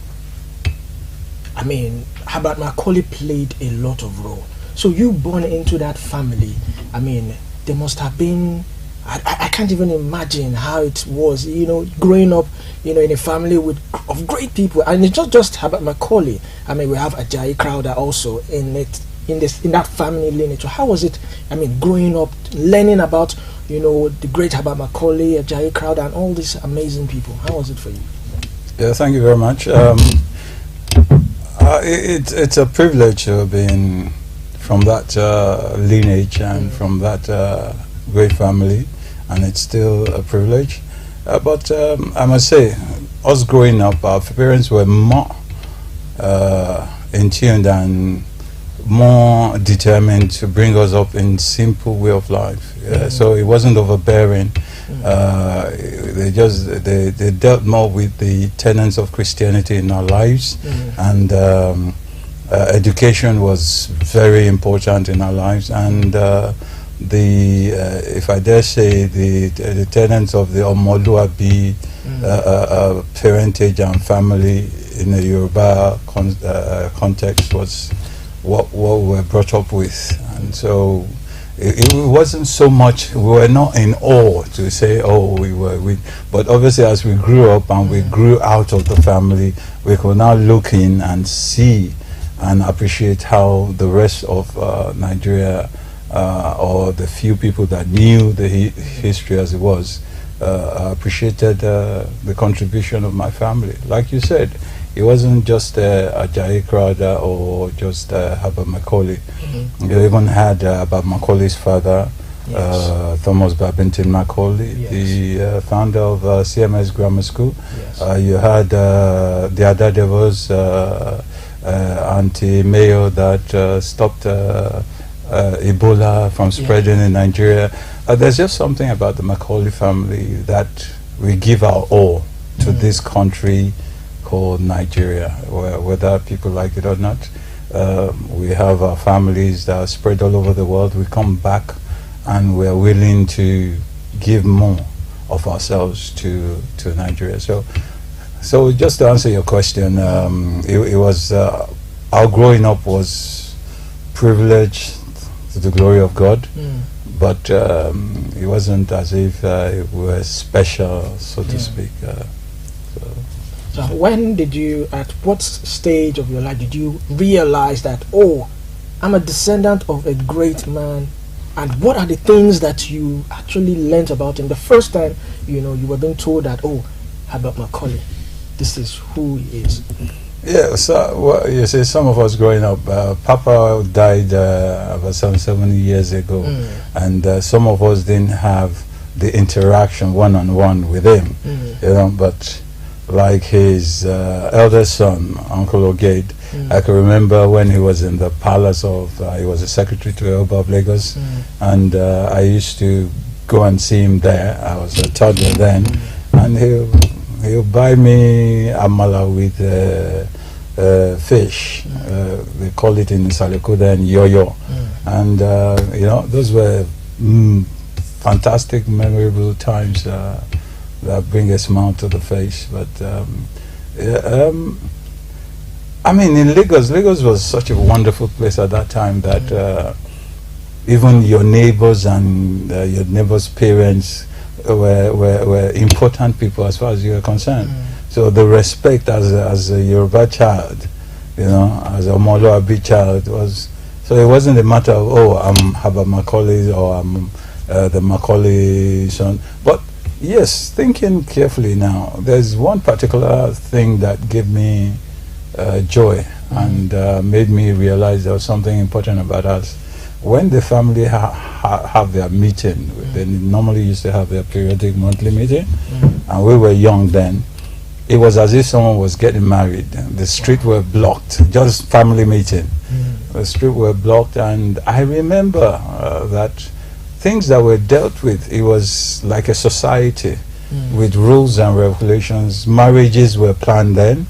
I mean, Herbert Macaulay played a lot of role. So you born into that family, I mean, there must have been, I can't even imagine how it was, you know, growing up, you know, in a family of great people. And it's not just Herbert Macaulay. I mean, we have Ajayi Crowther also in it. In that family lineage. So how was it, I mean, growing up, learning about, you know, the great Herbert Macaulay, Ajayi Crowther, and all these amazing people? How was it for you? Yeah, thank you very much. It's a privilege to be from that lineage and from that great family, and it's still a privilege. But I must say, us growing up, our parents were more in tune than more determined to bring us up in simple way of life. So it wasn't overbearing. They dealt more with the tenets of Christianity in our lives, and education was very important in our lives. And if I dare say, the tenets of the Omoluabi parentage and family in the Yoruba context was what we were brought up with. And so it wasn't so much, we were not in awe to say, oh, we were with, but obviously as we grew up and we grew out of the family, we could now look in and see and appreciate how the rest of Nigeria, or the few people that knew the history as it was, appreciated the contribution of my family. Like you said, it wasn't just Ajayi Crowther or just Herbert Macaulay. You even had Herbert Macaulay's father, Thomas Babington Macaulay, the founder of CMS Grammar School. You had the Adadevos, anti-mayor that stopped Ebola from spreading in Nigeria. There's just something about the Macaulay family that we give our all to this country called Nigeria, whether people like it or not. We have our families that are spread all over the world. We come back and we're willing to give more of ourselves to Nigeria. So just to answer your question, it was our growing up was privilege to the glory of God, but it wasn't as if we were special, so to speak. So when did you, at what stage of your life did you realize that, oh, I'm a descendant of a great man And what are the things that you actually learnt about him the first time, you know, you were being told that, oh, Herbert Macaulay, this is who he is? Yeah, so well, you see, some of us growing up, Papa died about 70 years ago, and some of us didn't have the interaction one-on-one with him, you know, but like his eldest son, Uncle Ogade, I can remember when he was in the palace of, he was a secretary to the Oba of Lagos, and I used to go and see him there. I was a toddler then, and he'll buy me amala with fish. They call it in Salikuda and yo-yo. And, you know, those were fantastic, memorable times that bring a smile to the face. But, I mean, in Lagos was such a wonderful place at that time that even your neighbors and your neighbors' parents were important people as far as you were concerned. So the respect as a Yoruba child, you know, as a Molo Abi child was, so it wasn't a matter of, oh, I'm Herbert Macaulay or I'm the Macaulay son. But yes, thinking carefully now, there's one particular thing that gave me joy and made me realize there was something important about us. When the family have their meeting, they normally used to have their periodic monthly meeting, and we were young then. It was as if someone was getting married. The street were blocked, just family meeting. The street were blocked, and I remember that things that were dealt with, it was like a society with rules and regulations. Marriages were planned then.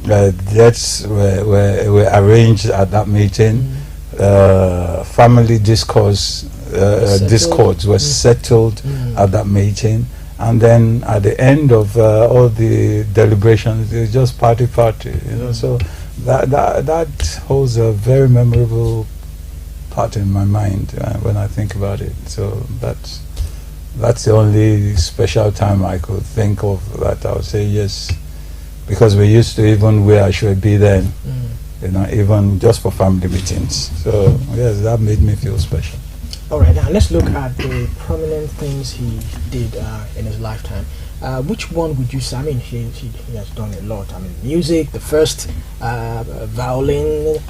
Deaths were arranged at that meeting. Family discords were settled at that meeting, and then at the end of all the deliberations, it was just party, you know. So that holds a very memorable part in my mind when I think about it. So that's the only special time I could think of that I would say yes, because we used to even wear Ashwebi then. You know, even just for family meetings. So, yes, that made me feel special. All right, now let's look at the prominent things he did in his lifetime. Which one would you say? I mean, he has done a lot. I mean, music, the first violin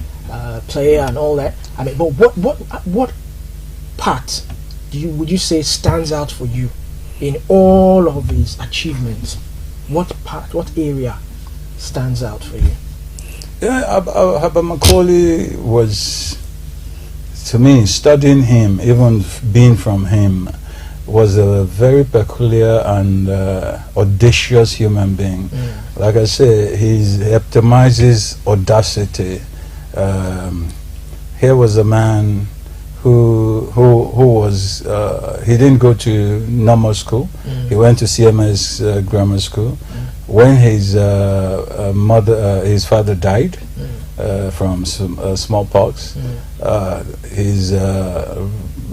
player and all that. I mean, but what part would you say stands out for you in all of his achievements? What area stands out for you? Yeah, Herbert Macaulay was, to me, studying him, even being from him, was a very peculiar and audacious human being. Like I say, he epitomizes audacity. Here was a man who was, he didn't go to normal school. He went to CMS grammar school. When his his father died from smallpox, the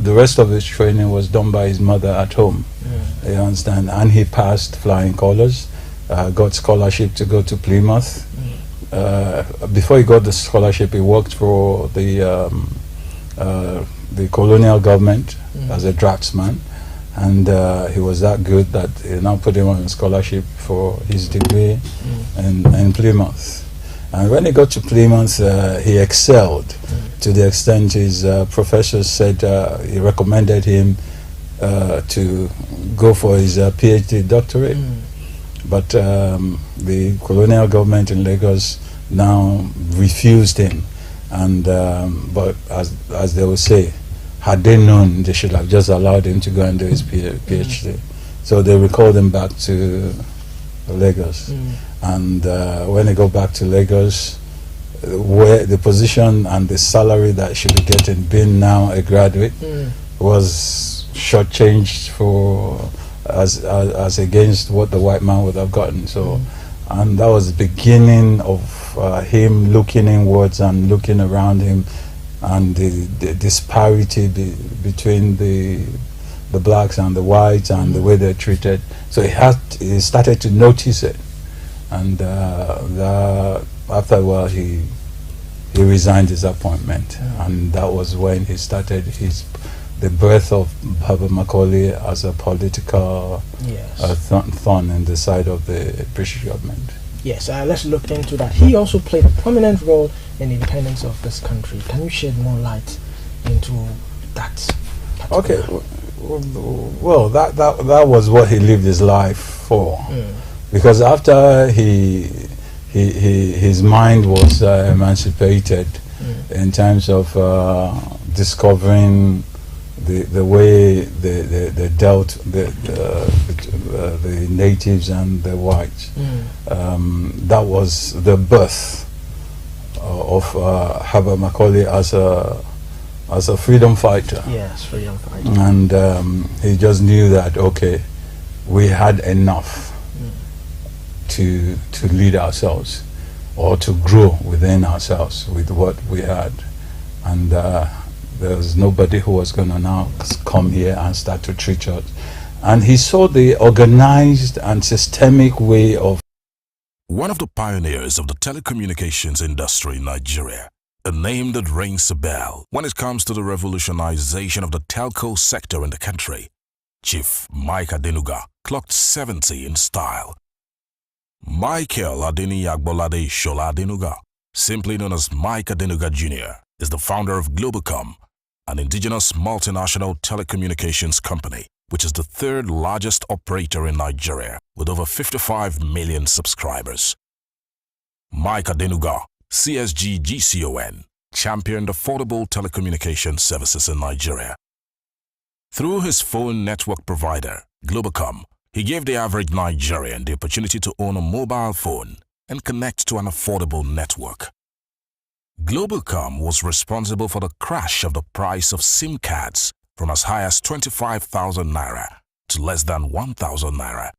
rest of his training was done by his mother at home. You understand? And he passed flying colors, got scholarship to go to Plymouth. Before he got the scholarship, he worked for the colonial government as a draftsman. And he was that good that he now put him on a scholarship for his degree in Plymouth. And when he got to Plymouth, he excelled to the extent his professors said he recommended him to go for his PhD doctorate. But the colonial government in Lagos now refused him. And but as they will say, had they known, they should have just allowed him to go and do his PhD. So they recalled him back to Lagos. And when he got back to Lagos, where the position and the salary that he should be getting, being now a graduate, was shortchanged for as against what the white man would have gotten. So, and that was the beginning of him looking inwards and looking around him, and the disparity between the blacks and the whites and the way they're treated. So he started to notice it, and after a while he resigned his appointment, and that was when he started the birth of Herbert Macaulay as a political thorn in the side of the British government. Yes, let's look into that. He also played a prominent role in the independence of this country. Can you shed more light into that? Okay, well, that was what he lived his life for, because after his mind was emancipated in terms of discovering the way they dealt the natives and the whites. That was the birth of Herbert Macaulay as a freedom fighter. Yes, freedom fighter. And he just knew that, okay, we had enough to lead ourselves, or to grow within ourselves with what we had. And there was nobody who was going to now come here and start to treat us. And he saw the organized and systemic way of... One of the pioneers of the telecommunications industry in Nigeria, a name that rings a bell when it comes to the revolutionization of the telco sector in the country, Chief Mike Adenuga clocked 70 in style. Michael Adeni Agbolade Shola Adenuga, simply known as Mike Adenuga Jr., is the founder of Globalcom, an indigenous multinational telecommunications company, which is the third largest operator in Nigeria with over 55 million subscribers. Mike Adenuga, CSG GCON, championed affordable telecommunications services in Nigeria. Through his phone network provider, Globalcom, he gave the average Nigerian the opportunity to own a mobile phone and connect to an affordable network. Globalcom was responsible for the crash of the price of SIM cards from as high as 25,000 naira to less than 1,000 naira.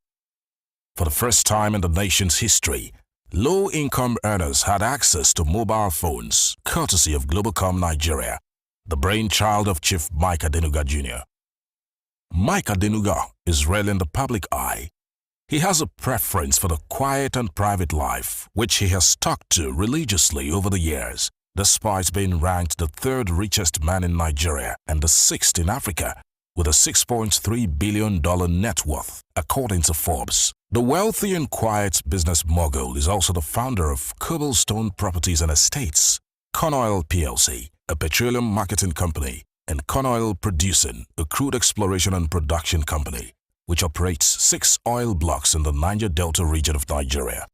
For the first time in the nation's history, low-income earners had access to mobile phones, courtesy of Globalcom Nigeria, the brainchild of Chief Mike Adenuga Jr. Mike Adenuga is rarely in the public eye. He has a preference for the quiet and private life, which he has stuck to religiously over the years, despite being ranked the third richest man in Nigeria and the sixth in Africa, with a $6.3 billion net worth, according to Forbes. The wealthy and quiet business mogul is also the founder of Cobblestone Properties and Estates, Conoil PLC, a petroleum marketing company, and Conoil Producing, a crude exploration and production company, which operates 6 oil blocks in the Niger Delta region of Nigeria.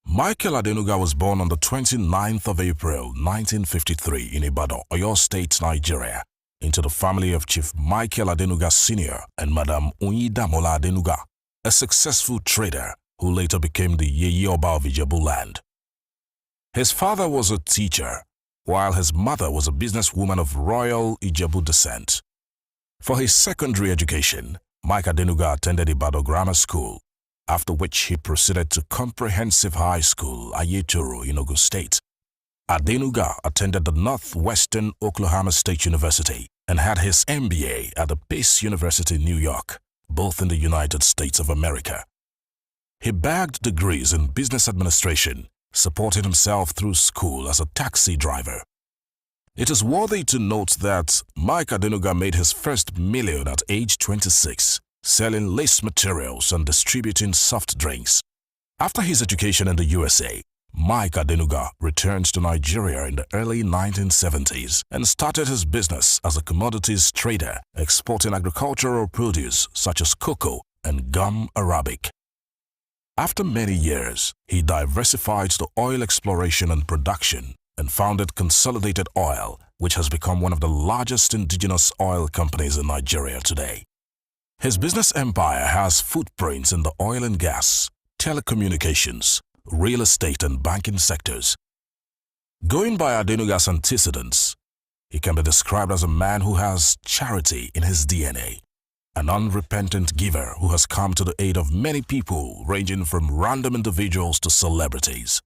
Michael Adenuga was born on the 29th of April 1953 in Ibadan, Oyo State, Nigeria, into the family of Chief Michael Adenuga Sr. and Madam Oyidamola Adenuga, a successful trader who later became the Yeye Oba of Ijebu land. His father was a teacher, while his mother was a businesswoman of royal Ijebu descent. For his secondary education, Mike Adenuga attended Ibadan Grammar School, after which he proceeded to Comprehensive High School, Ayetoro, in Ogun State. Adenuga attended the Northwestern Oklahoma State University and had his MBA at the Pace University, New York, both in the United States of America. He bagged degrees in business administration, supporting himself through school as a taxi driver. It is worthy to note that Mike Adenuga made his first million at age 26, selling lace materials and distributing soft drinks. After his education in the USA, Mike Adenuga returned to Nigeria in the early 1970s and started his business as a commodities trader, exporting agricultural produce such as cocoa and gum arabic. After many years, he diversified to oil exploration and production and founded Consolidated Oil, which has become one of the largest indigenous oil companies in Nigeria today. His business empire has footprints in the oil and gas, telecommunications, real estate and banking sectors. Going by Adenuga's antecedents, he can be described as a man who has charity in his DNA, an unrepentant giver who has come to the aid of many people ranging from random individuals to celebrities.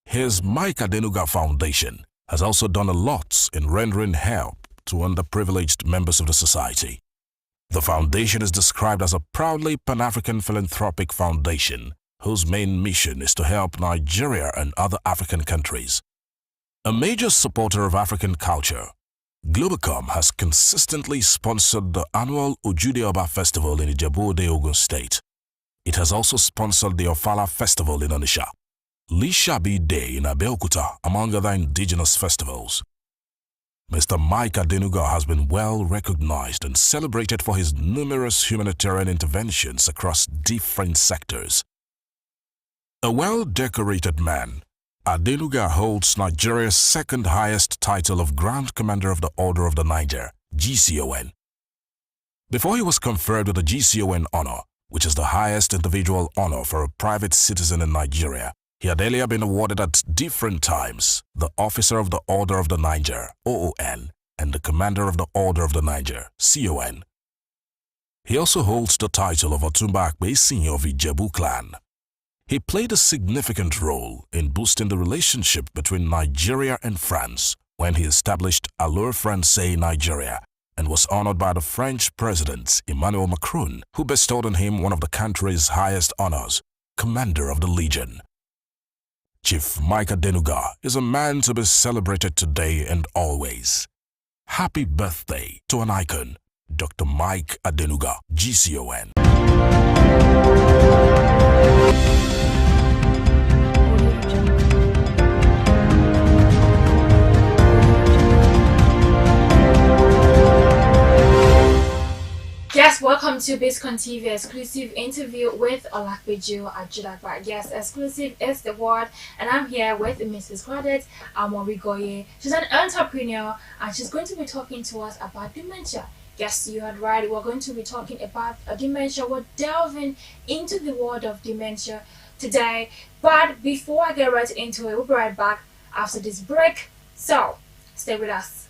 His Mike Adenuga Foundation has also done a lot in rendering help to underprivileged members of the society. The foundation is described as a proudly Pan-African philanthropic foundation whose main mission is to help Nigeria and other African countries. A major supporter of African culture, Globacom has consistently sponsored the annual Ojude Oba Festival in Ijebu-Ode, Ogun State. It has also sponsored the Ofala Festival in Onitsha, Lishabi Day in Abeokuta, among other indigenous festivals. Mr. Mike Adenuga has been well recognized and celebrated for his numerous humanitarian interventions across different sectors. A well-decorated man, Adenuga holds Nigeria's second highest title of Grand Commander of the Order of the Niger, GCON. Before he was conferred with the GCON honor, which is the highest individual honor for a private citizen in Nigeria, he had earlier been awarded at different times the Officer of the Order of the Niger, OON, and the Commander of the Order of the Niger, CON. He also holds the title of Otumba Akbesin of Ijebu clan. He played a significant role in boosting the relationship between Nigeria and France when he established Allure Francais Nigeria and was honored by the French President Emmanuel Macron, who bestowed on him one of the country's highest honors, Commander of the Legion. Chief Mike Adenuga is a man to be celebrated today and always. Happy birthday to an icon, Dr. Mike Adenuga, GCON. Yes, welcome to Biscon TV exclusive interview with Olakpeju Ajulagba. Yes, exclusive is the word, and I'm here with Mrs. Claudette Amorigoye. She's an entrepreneur, and she's going to be talking to us about dementia. Yes, you heard right. We're going to be talking about dementia. We're delving into the world of dementia today. But before I get right into it, we'll be right back after this break. So, stay with us.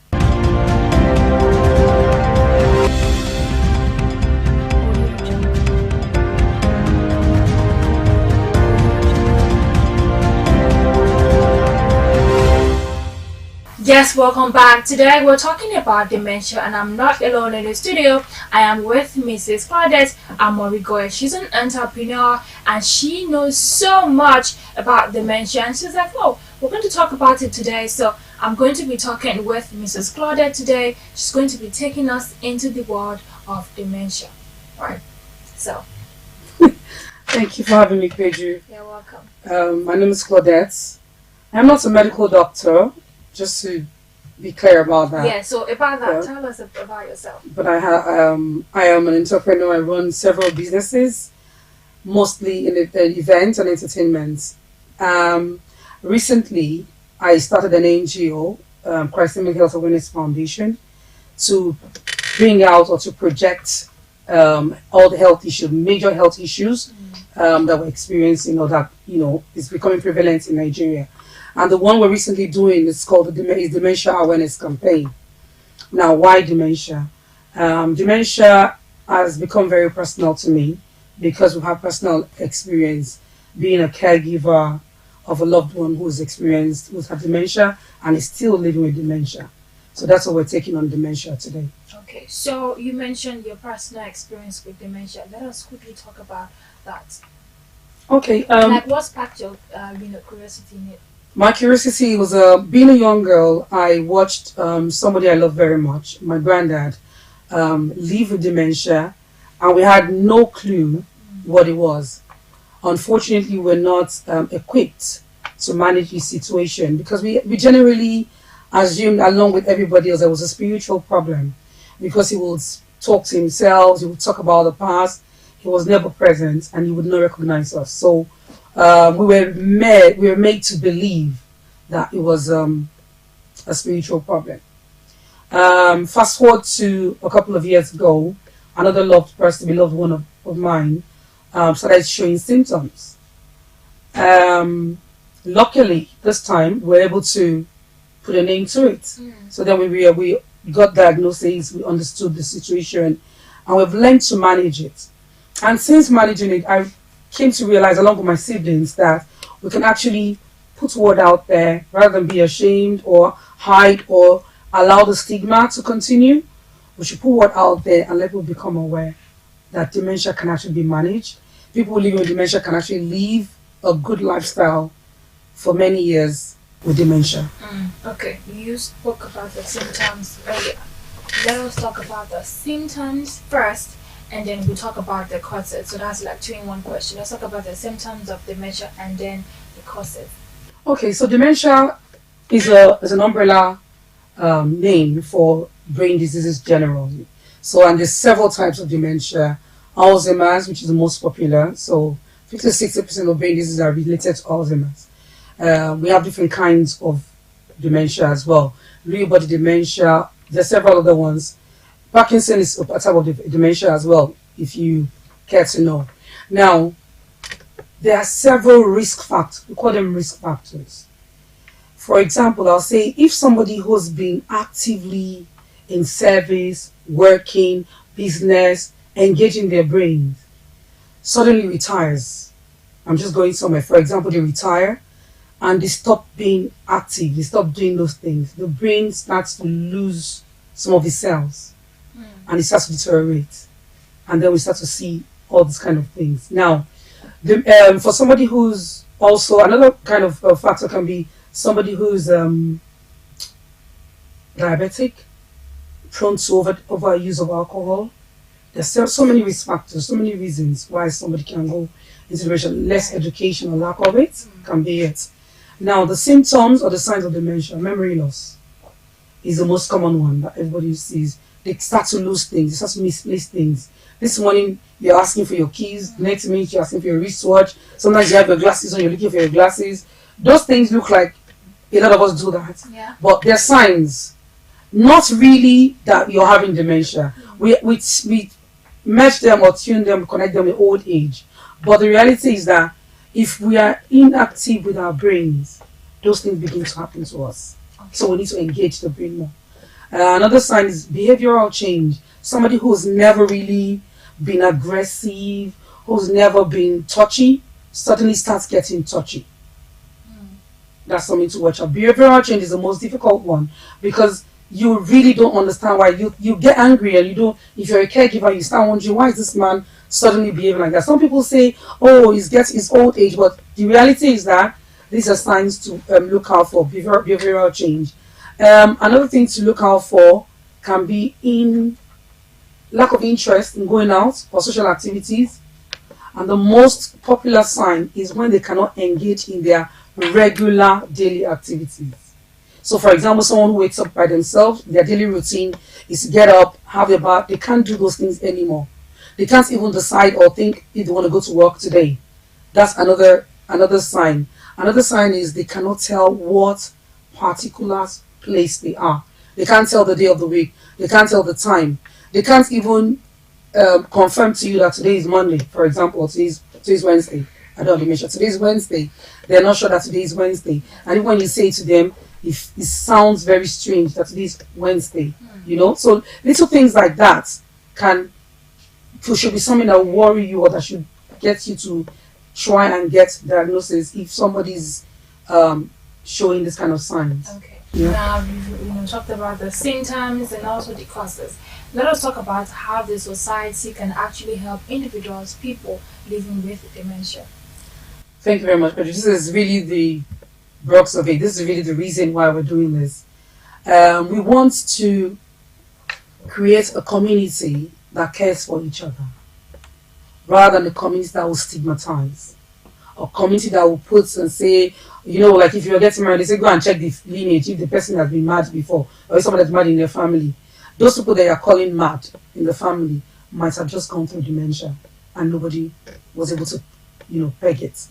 Yes, welcome back. Today we're talking about dementia, and I'm not alone in the studio. I am with Mrs. Claudette Amorigoye. She's an entrepreneur and she knows so much about dementia, and she's like, oh, we're going to talk about it today. So I'm going to be talking with Mrs. Claudette today. She's going to be taking us into the world of dementia. Right. So thank you for having me, Peju. You're welcome. My name is Claudette. I'm not a medical doctor, just to be clear about that. Yeah, so about that, tell us about yourself. But I am an entrepreneur. I run several businesses, mostly in events and entertainment. Recently, I started an NGO, Christ Emily Health Awareness Foundation, to bring out or to project all the health issues, major health issues that we're experiencing, or that is becoming prevalent in Nigeria. And the one we're recently doing is called the Dementia Awareness Campaign. Now, why dementia? Dementia has become very personal to me because we have personal experience being a caregiver of a loved one who's had dementia and is still living with dementia. So that's what we're taking on dementia today. Okay, so you mentioned your personal experience with dementia. Let us quickly talk about that. Okay. Like what sparked your curiosity in it? My curiosity was being a young girl. I watched somebody I love very much, my granddad, live with dementia, and we had no clue what it was. Unfortunately, we're not equipped to manage the situation because we generally assumed, along with everybody else, there was a spiritual problem because he would talk to himself, he would talk about the past, he was never present, and he would not recognize us. So we were made to believe that it was a spiritual problem. Fast forward to a couple of years ago, another beloved one of mine, started showing symptoms. Luckily, this time, we were able to put a name to it. So then we got diagnosis, we understood the situation, and we've learned to manage it. And since managing it, I came to realize, along with my siblings, that we can actually put word out there rather than be ashamed or hide or allow the stigma to continue. We should put word out there and let people become aware that dementia can actually be managed. People living with dementia can actually live a good lifestyle for many years with dementia. Okay, you spoke about the symptoms earlier. Let us talk about the symptoms first, and then we'll talk about the causes. So that's like 2-in-1 question. Let's talk about the symptoms of dementia and then the causes. Okay, so dementia is an umbrella name for brain diseases generally. So, and there's several types of dementia. Alzheimer's, which is the most popular. So 50-60% of brain diseases are related to Alzheimer's. We have different kinds of dementia as well. Lewy body dementia, there's several other ones. Parkinson is a type of dementia as well, if you care to know. Now, there are several risk factors. We call them risk factors. For example, I'll say if somebody who's been actively in service, working, business, engaging their brains, suddenly retires. I'm just going somewhere. For example, they retire and they stop being active. They stop doing those things. The brain starts to lose some of the cells and it starts to deteriorate. And then we start to see all these kind of things. Now, for somebody who's also, another kind of factor can be somebody who's diabetic, prone to overuse of alcohol. There's so many risk factors, so many reasons why somebody can go into dementia. Less education or lack of it can be it. Now, the symptoms or the signs of dementia, memory loss is the most common one that everybody sees. They start to lose things, they start to misplace things. This morning, you're asking for your keys. Next minute, you're asking for your wristwatch. Sometimes you have your glasses on, you're looking for your glasses. Those things look like a lot of us do that. Yeah. But they're signs. Not really that you're having dementia. We match them or tune them, connect them with old age. But the reality is that if we are inactive with our brains, those things begin to happen to us. Okay. So we need to engage the brain more. Another sign is behavioral change. Somebody who's never really been aggressive, who's never been touchy, suddenly starts getting touchy. That's something to watch out. Behavioral change is the most difficult one because you really don't understand why. You get angry and you don't, if you're a caregiver, you start wondering, why is this man suddenly behaving like that? Some people say, oh, it's old age, but the reality is that these are signs to look out for, behavioral change. Another thing to look out for can be in lack of interest in going out or social activities. And the most popular sign is when they cannot engage in their regular daily activities. So for example, someone who wakes up by themselves, their daily routine is to get up, have a bath. They can't do those things anymore. They can't even decide or think if they want to go to work today. That's another sign. Another sign is they cannot tell what particular place they are. They can't tell the day of the week. They can't tell the time. They can't even confirm to you that today is Monday, for example, or today's Wednesday. I don't have dementia. Today's Wednesday. They're not sure that today is Wednesday. And when you say to them, it sounds very strange that today is Wednesday. You know? So little things like that should be something that will worry you or that should get you to try and get diagnosis if somebody's showing this kind of signs. Okay. Yeah. Now we've talked about the symptoms and also the causes. Let us talk about how the society can actually help individuals, people living with dementia. Thank you very much, Pedro. This is really the crux of it. This is really the reason why we're doing this. We want to create a community that cares for each other, rather than a community that will stigmatize. A community that will put and say, you know, like if you're getting married, they say go and check the lineage if the person has been mad before, or if someone that's mad in their family. Those people that you're calling mad in the family might have just gone through dementia and nobody was able to, peg it.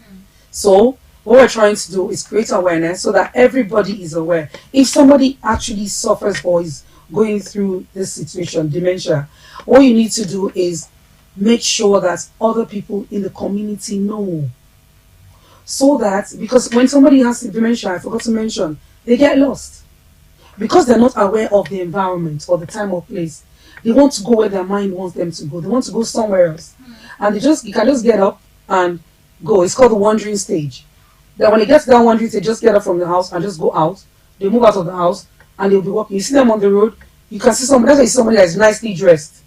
So what we're trying to do is create awareness so that everybody is aware. If somebody actually suffers or is going through this situation, dementia, what you need to do is make sure that other people in the community know. So that, because when somebody has dementia, I forgot to mention, they get lost. Because they're not aware of the environment or the time or place, they want to go where their mind wants them to go. They want to go somewhere else. And you can just get up and go. It's called the wandering stage. Then when they get to that wandering stage, just get up from the house and just go out. They move out of the house and they'll be walking. You see them on the road, you can see somebody that is nicely dressed,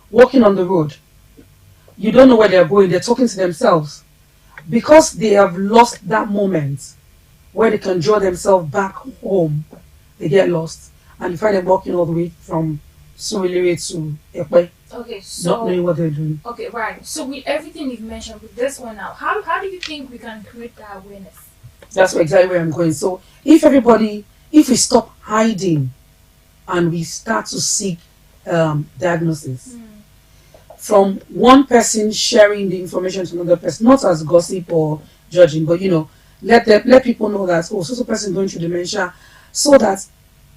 walking on the road. You don't know where they're going. They're talking to themselves. Because they have lost that moment where they can draw themselves back home, they get lost. And you find them walking all the way from Surulere to Ekpe, Okay, so not knowing what they're doing. Okay, right. So with everything you've mentioned with this one now, how do you think we can create that awareness? That's exactly where I'm going. So if we stop hiding and we start to seek diagnosis from one person sharing the information to another person, not as gossip or judging, but let people know that so person going through dementia, so that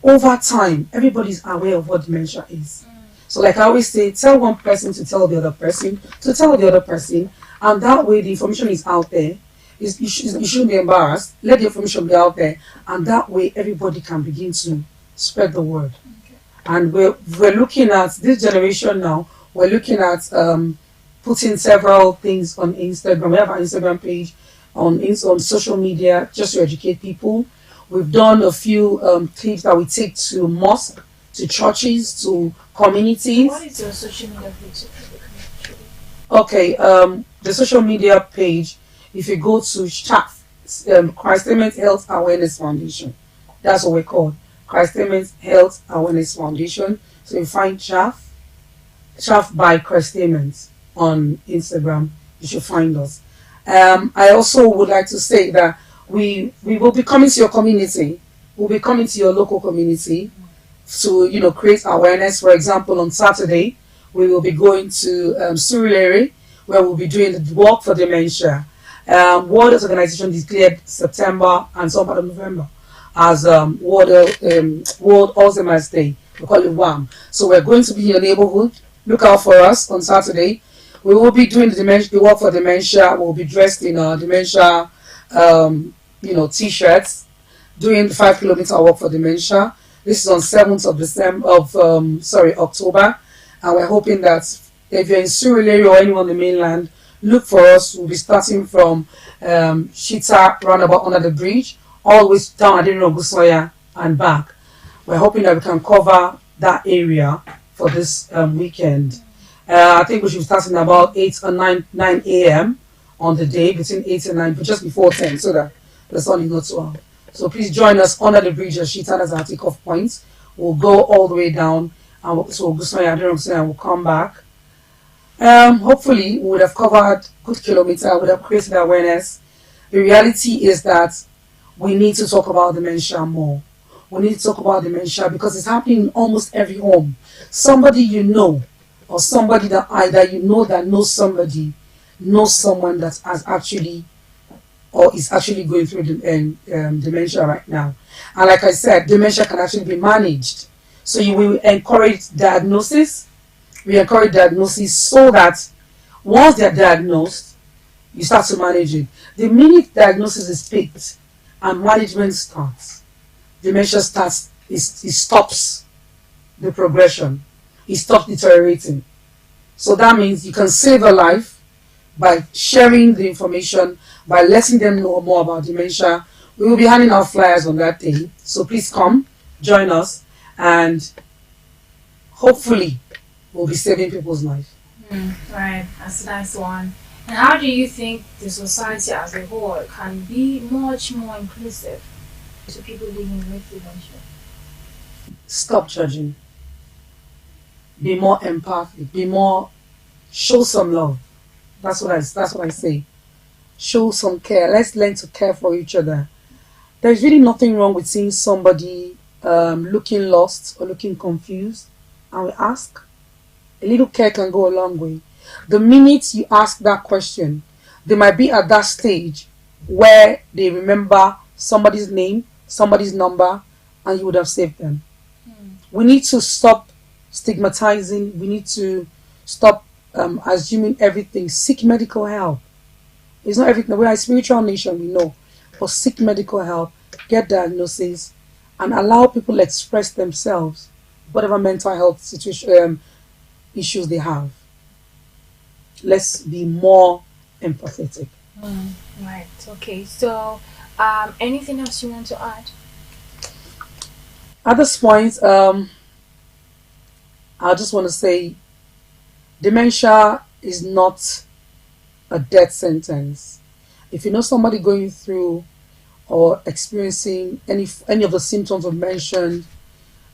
over time everybody's aware of what dementia is. So like I always say, tell one person to tell the other person to tell the other person, and that way the information is out there. You shouldn't be embarrassed. Let the information be out there, and that way everybody can begin to spread the word. And we're looking at this generation now. We're looking at putting several things on Instagram. We have our Instagram page on social media just to educate people. We've done a few clips that we take to mosques, to churches, to communities. What is your social media page? Okay, the social media page, if you go to CHAF, Christ Health Awareness Foundation, that's what we're called, Christ Health Awareness Foundation. So you find CHAF by Christ on Instagram, you should find us. I also would like to say that we will be coming to your community, we'll be coming to your local community to create awareness. For example, on Saturday we will be going to Surulere, where we'll be doing the walk for dementia. World Health Organization declared September and some part of November as World Alzheimer's Day. We call it WAM. So we're going to be in your neighborhood. Look out for us on Saturday. We will be doing the walk for dementia. We'll be dressed in dementia t-shirts, doing the 5 kilometer walk for dementia. This is on 7th of October, and we're hoping that if you're in Surulere or anyone on the mainland, look for us. We'll be starting from Shita roundabout under the bridge, all the way down Adeniro Gusoya and back. We're hoping that we can cover that area for this weekend. I think we should be starting about 8 or 9 a.m. on the day, between 8 and 9, but just before 10, so that the sun is not so hot. So please join us under the bridge at Shita. That's our takeoff point. We'll go all the way down, and so we'll come back. Hopefully we would have covered good kilometer, would have created awareness. The reality is that we need to talk about dementia more. We need to talk about dementia because it's happening in almost every home. Somebody you know, or somebody that either you know that knows somebody, knows someone that has actually or is actually going through dementia right now. And like I said, dementia can actually be managed. So you will encourage diagnosis. We encourage diagnosis so that once they're diagnosed, you start to manage it. The minute diagnosis is picked and management starts, dementia starts, it stops the progression. It stops deteriorating. So that means you can save a life by sharing the information, by letting them know more about dementia. We will be handing out flyers on that day. So please come, join us, and hopefully we'll be saving people's lives. Right, that's a nice one. And how do you think the society as a whole can be much more inclusive to people living with dementia? Stop judging. Be more empathic. Show some love. That's what I say. Show some care. Let's learn to care for each other. There's really nothing wrong with seeing somebody looking lost or looking confused, and we ask. A little care can go a long way. The minute you ask that question, they might be at that stage where they remember somebody's name, somebody's number, and you would have saved them. We need to stop stigmatizing. We need to stop assuming everything. Seek medical help. It's not everything. We are a spiritual nation, we know. But seek medical help, get diagnosis, and allow people to express themselves, whatever mental health situation issues they have. Let's be more empathetic. Right. Okay. So, anything else you want to add? At this point, I just want to say, dementia is not a death sentence. If you know somebody going through or experiencing any of the symptoms of mentioned,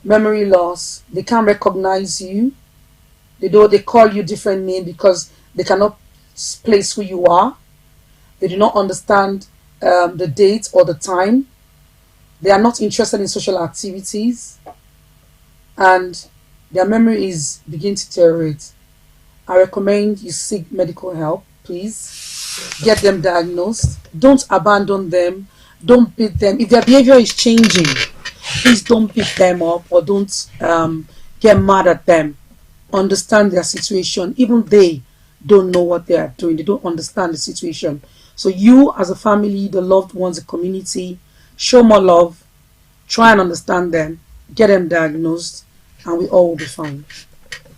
memory loss, they can't recognize you. They call you different names because they cannot place who you are. They do not understand the date or the time. They are not interested in social activities, and their memory is beginning to deteriorate. I recommend you seek medical help, please. Get them diagnosed. Don't abandon them. Don't beat them. If their behavior is changing, please don't beat them up or don't get mad at them. Understand their situation. Even they don't know what they are doing. They don't understand the situation. So you as a family, the loved ones, the community, show more love. Try and understand them. Get them diagnosed, and we all will be fine.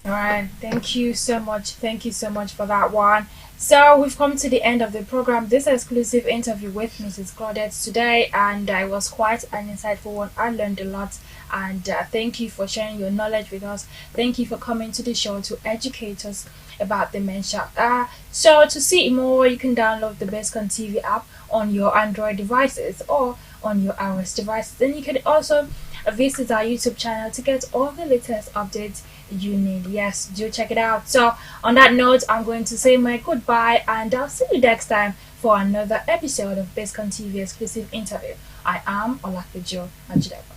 All right, thank you so much. Thank you so much for that one. So we've come to the end of the program. This exclusive interview with Mrs. Claudette today, and it was quite an insightful one. I learned a lot, and thank you for sharing your knowledge with us. Thank you for coming to the show to educate us about dementia. So to see more, you can download the Biscon TV app on your Android devices or on your iOS devices. Then you can also visit our YouTube channel to get all the latest updates you need. Yes, do check it out. So on that note, I'm going to say my goodbye, and I'll see you next time for another episode of Biscon TV exclusive interview. I am Olakpeju Ajidagba.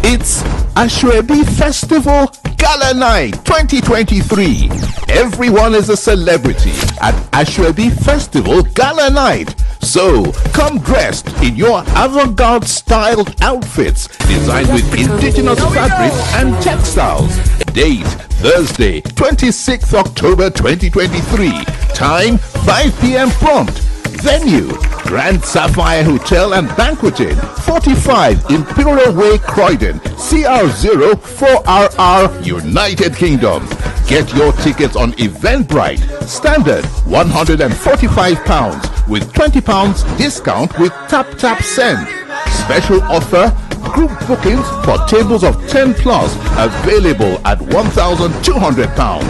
It's Ashwebi Festival Gala Night 2023. Everyone is a celebrity at Ashwebi Festival Gala Night. So come dressed in your avant-garde styled outfits designed with indigenous fabrics and textiles. Date Thursday, 26th October 2023. Time 5 p.m. prompt. Venue Grand Sapphire Hotel and Banqueting, 45 Imperial Way, Croydon, CR0 4RR, United Kingdom. Get your tickets on Eventbrite. Standard £145 with £20 discount with Tap Send. Special offer, group bookings for tables of 10 plus available at £1,200.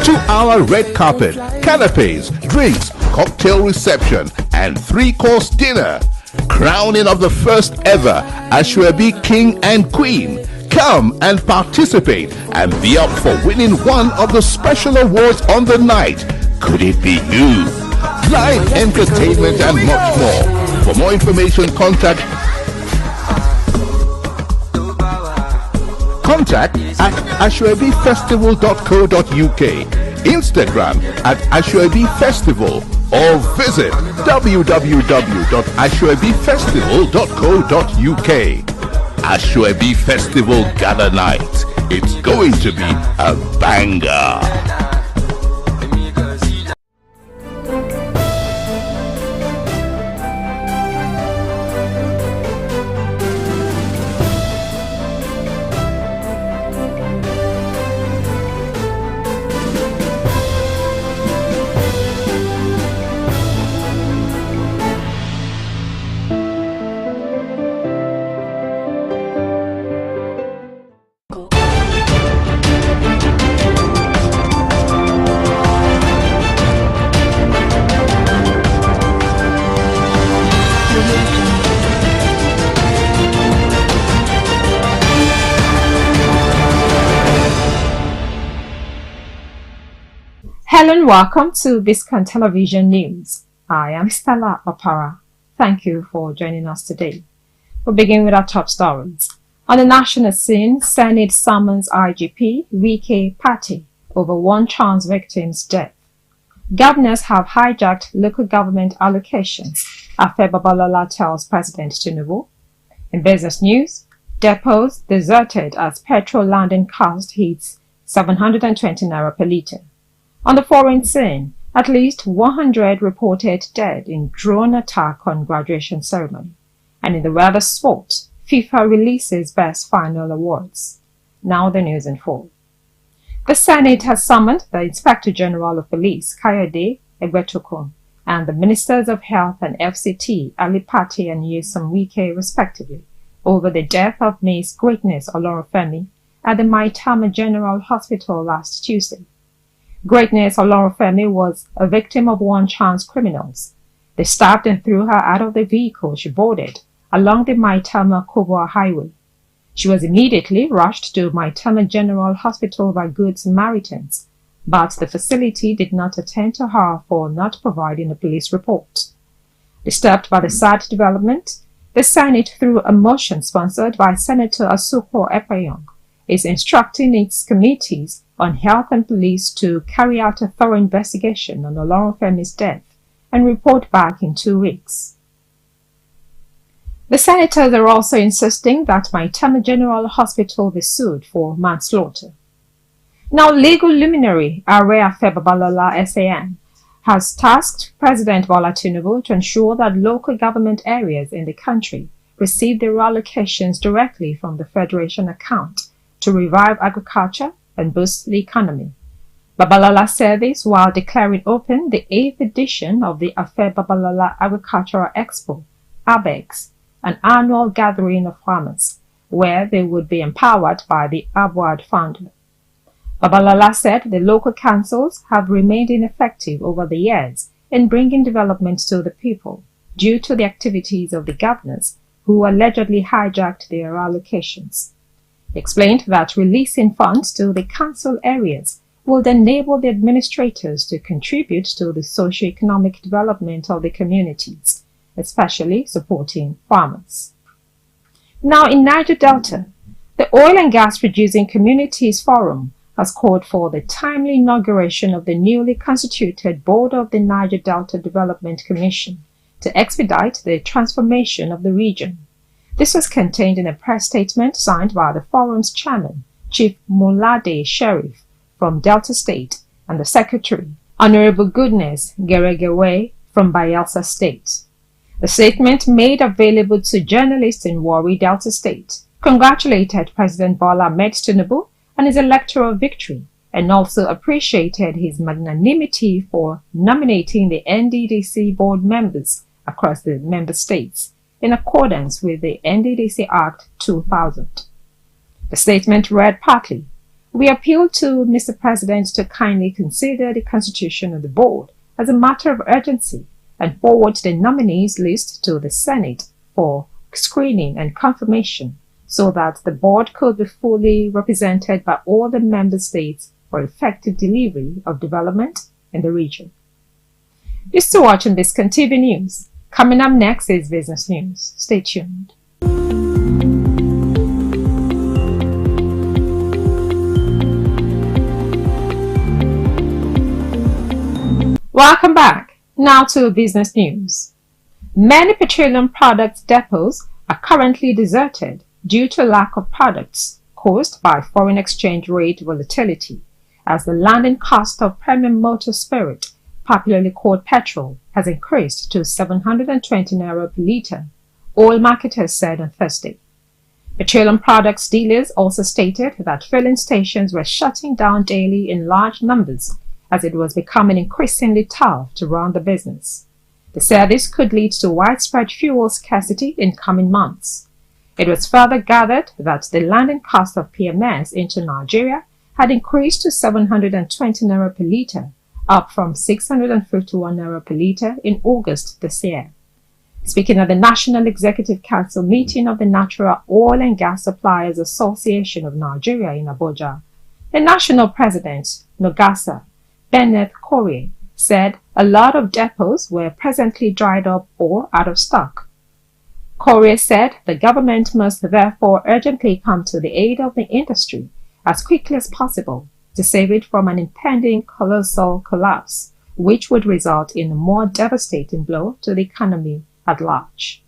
2-hour red carpet, canapes, drinks, cocktail reception, and 3-course dinner. Crowning of the first ever Ashwebi King and Queen. Come and participate and be up for winning one of the special awards on the night. Could it be you? Live entertainment and much more. For more information, contact at ashwebifestival.co.uk, Instagram at Ashwebi Festival, or visit www.ashwebifestival.co.uk. Ashwebi Festival Gala Night. It's going to be a banger. Hello and welcome to Biscon Television News. I am Stella Opara. Thank you for joining us today. We'll begin with our top stories. On the national scene, Senate summons IGP Wike Party over one trans victim's death. Governors have hijacked local government allocations, Afe Babalola tells President Tinubu. In business news, depots deserted as petrol landing cost hits 720 naira per litre. On the foreign scene, at least 100 reported dead in drone attack on graduation ceremony. And in the weather sport, FIFA releases best final awards. Now the news in full. The Senate has summoned the Inspector General of Police, Kayode Egbetokun, and the Ministers of Health and FCT, Ali Pate and Nyesom Wike, respectively, over the death of Miss Greatness Olorunfemi at the Maitama General Hospital last Tuesday. Greatness Olorunfemi was a victim of one-chance criminals. They stabbed and threw her out of the vehicle she boarded along the Maitama-Kubwa Highway. She was immediately rushed to Maitama General Hospital by Good Samaritans, but the facility did not attend to her for not providing a police report. Disturbed by the sad development, the Senate, through a motion sponsored by Senator Asuko Epayong, is instructing its committees on health and police to carry out a thorough investigation on Olorunfemi's death and report back in 2 weeks. The senators are also insisting that Maitama General Hospital be sued for manslaughter. Now, legal luminary Are Afe Babalola SAN has tasked President Bola Tinubu to ensure that local government areas in the country receive their allocations directly from the Federation account to revive agriculture and boost the economy. Babalola said this while declaring open the 8th edition of the Afe Babalola Agricultural Expo, ABEX, an annual gathering of farmers, where they would be empowered by the ABWAD founder. Babalola said the local councils have remained ineffective over the years in bringing development to the people due to the activities of the governors who allegedly hijacked their allocations. He explained that releasing funds to the council areas would enable the administrators to contribute to the socio-economic development of the communities, especially supporting farmers. Now, in Niger Delta, the Oil and Gas Producing Communities Forum has called for the timely inauguration of the newly constituted Board of the Niger Delta Development Commission to expedite the transformation of the region. This was contained in a press statement signed by the forum's chairman, Chief Mulade Sheriff from Delta State, and the secretary, Honorable Goodness Geregewe from Bayelsa State. The statement, made available to journalists in Warri, Delta State, congratulated President Bola Ahmed Tinubu on his electoral victory and also appreciated his magnanimity for nominating the NDDC board members across the member states in accordance with the NDDC Act 2000. The statement read partly, "We appeal to Mr. President to kindly consider the constitution of the board as a matter of urgency and forward the nominees list to the Senate for screening and confirmation so that the board could be fully represented by all the member states for effective delivery of development in the region." You're still watching Biscon TV News. Coming up next is business news. Stay tuned. Welcome back. Now to business news. Many petroleum products depots are currently deserted due to lack of products caused by foreign exchange rate volatility, as the landing cost of premium motor spirit, popularly called petrol, has increased to 720 naira per litre, oil marketers said on Thursday. Petroleum products dealers also stated that filling stations were shutting down daily in large numbers as it was becoming increasingly tough to run the business. They said this could lead to widespread fuel scarcity in coming months. It was further gathered that the landing cost of PMS into Nigeria had increased to 720 naira per litre, up from 651 naira per litre in August this year. Speaking at the National Executive Council meeting of the Natural Oil and Gas Suppliers Association of Nigeria in Abuja, the national president, Nogasa Bennett Corey, said a lot of depots were presently dried up or out of stock. Corey said the government must therefore urgently come to the aid of the industry as quickly as possible to save it from an impending colossal collapse, which would result in a more devastating blow to the economy at large.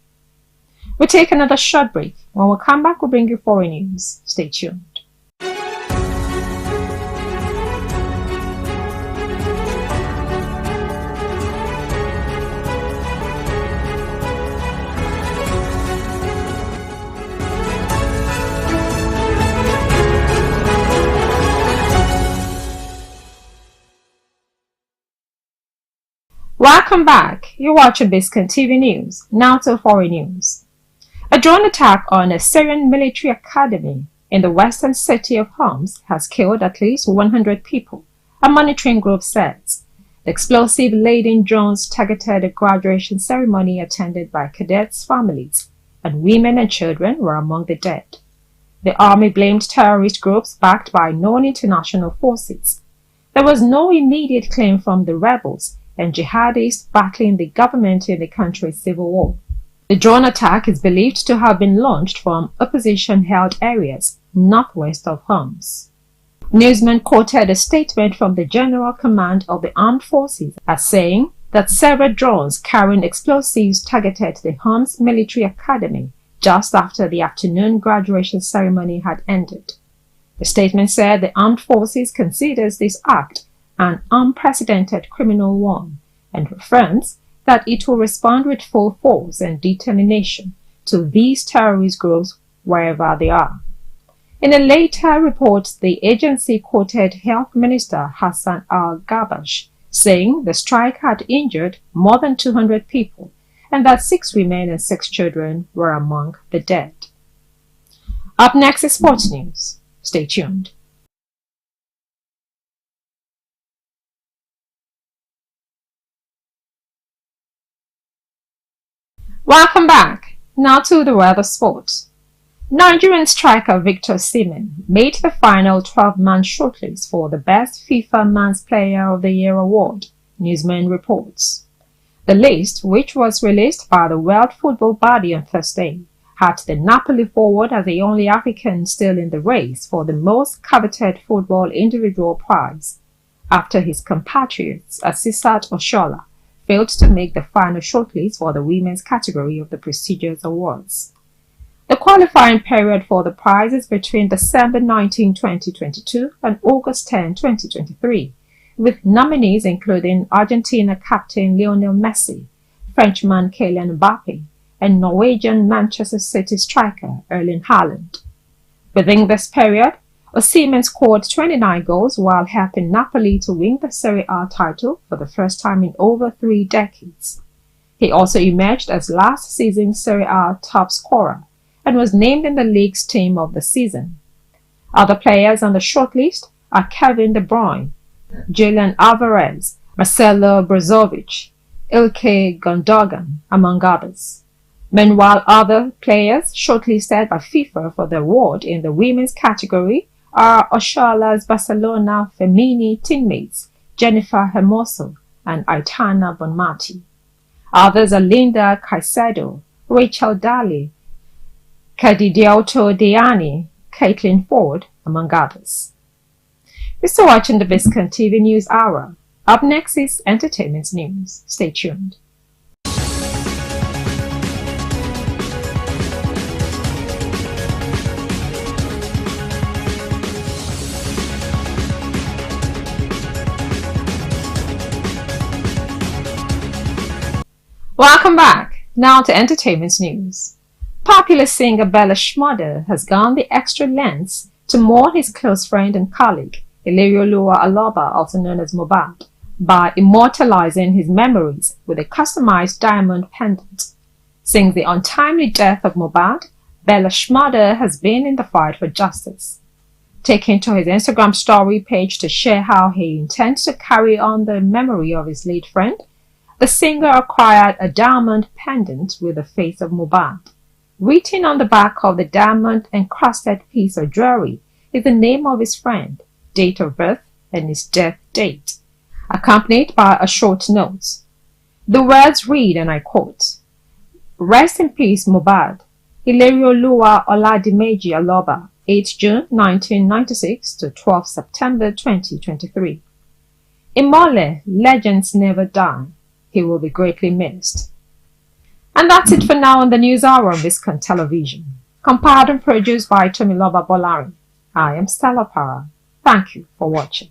We'll take another short break. When we come back, we'll bring you foreign news. Stay tuned. Welcome back. You're watching Biscon TV News. Now to foreign news. A drone attack on a Syrian military academy in the western city of Homs has killed at least 100 people, a monitoring group says. The explosive-laden drones targeted a graduation ceremony attended by cadets' families, and women and children were among the dead. The army blamed terrorist groups backed by known international forces. There was no immediate claim from the rebels and jihadists battling the government in the country's civil war. The drone attack is believed to have been launched from opposition-held areas northwest of Homs. Newsmen quoted a statement from the General Command of the Armed Forces as saying that several drones carrying explosives targeted the Homs Military Academy just after the afternoon graduation ceremony had ended. The statement said the Armed Forces considers this act an unprecedented criminal one and affirms that it will respond with full force and determination to these terrorist groups wherever they are. In a later report, the agency quoted Health Minister Hassan Al-Gabash saying the strike had injured more than 200 people and that 6 women and 6 children were among the dead. Up next is sports news. Stay tuned. Welcome back. Now to the weather sports. Nigerian striker Victor Osimhen made the final 12-man shortlist for the Best FIFA Men's Player of the Year award, Newsman reports. The list, which was released by the World Football Body on Thursday, had the Napoli forward as the only African still in the race for the most coveted football individual prize, after his compatriots Asisat Oshola failed to make the final shortlist for the women's category of the prestigious awards. The qualifying period for the prize is between December 19, 2022 and August 10, 2023, with nominees including Argentina captain Lionel Messi, Frenchman Kylian Mbappe, and Norwegian Manchester City striker Erling Haaland. Within this period, Osimhen scored 29 goals while helping Napoli to win the Serie A title for the first time in over 3 decades. He also emerged as last season's Serie A top scorer and was named in the league's team of the season. Other players on the shortlist are Kevin De Bruyne, Julian Alvarez, Marcelo Brozovic, Ilkay Gundogan, among others. Meanwhile, other players shortlisted by FIFA for the award in the women's category are Oshola's Barcelona Femini teammates Jennifer Hermoso and Aitana Bonmati. Others are Linda Caicedo, Rachel Daly, Kadidiauto Diani, Caitlin Ford, among others. You're still watching the Biscon TV News Hour. Up next is entertainment news. Stay tuned. Welcome back. Now to entertainment news. Popular singer Bella Shmurda has gone the extra lengths to mourn his close friend and colleague, Ilerioluwa Aloba, also known as Mohbad, by immortalizing his memories with a customized diamond pendant. Since the untimely death of Mohbad, Bella Shmurda has been in the fight for justice. Taking to his Instagram story page to share how he intends to carry on the memory of his late friend, the singer acquired a diamond pendant with the face of Mohbad. Written on the back of the diamond-encrusted piece of jewelry is the name of his friend, date of birth, and his death date, accompanied by a short note. The words read, and I quote, "Rest in peace, Mohbad. Ilerioluwa Oladimeji Aloba, 8 June 1996 to 12 September 2023. Imole, legends never die. He will be greatly missed." And that's it for now on the News Hour on Biscon Television. Compiled and produced by Tomiloba Bolari. I am Stella Para. Thank you for watching.